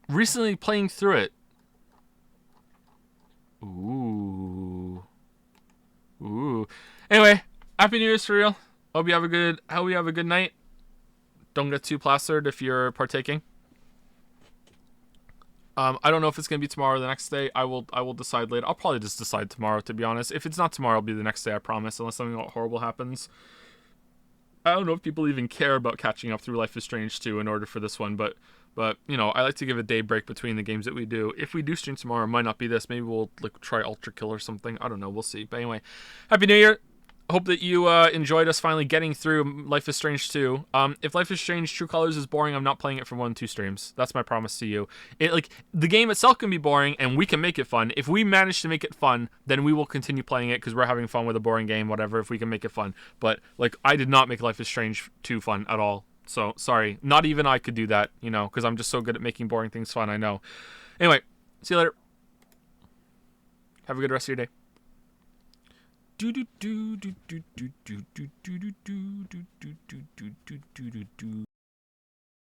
K: Recently playing through it. Ooh. Ooh. Anyway, Happy New Year's for real. Hope you have a good night. Don't get too plastered if you're partaking. I don't know if it's gonna be tomorrow or the next day. I will decide later. I'll probably just decide tomorrow, to be honest. If it's not tomorrow, it'll be the next day, I promise, unless something horrible happens. I don't know if people even care about catching up through Life is Strange 2 in order for this one, but you know, I like to give a day break between the games that we do. If we do stream tomorrow, it might not be this. Maybe we'll like try Ultra Kill or something. I don't know. We'll see. But anyway, Happy New Year. Hope that you enjoyed us finally getting through Life is Strange 2. If Life is Strange True Colors is boring, I'm not playing it for 1 and 2 streams. That's my promise to you. The game itself can be boring, and we can make it fun. If we manage to make it fun, then we will continue playing it because we're having fun with a boring game, whatever, if we can make it fun. But, like, I did not make Life is Strange 2 fun at all. So, sorry. Not even I could do that, you know, because I'm just so good at making boring things fun, I know. Anyway, see you later. Have a good rest of your day. Do do do do do do do do do do do do do do do do do.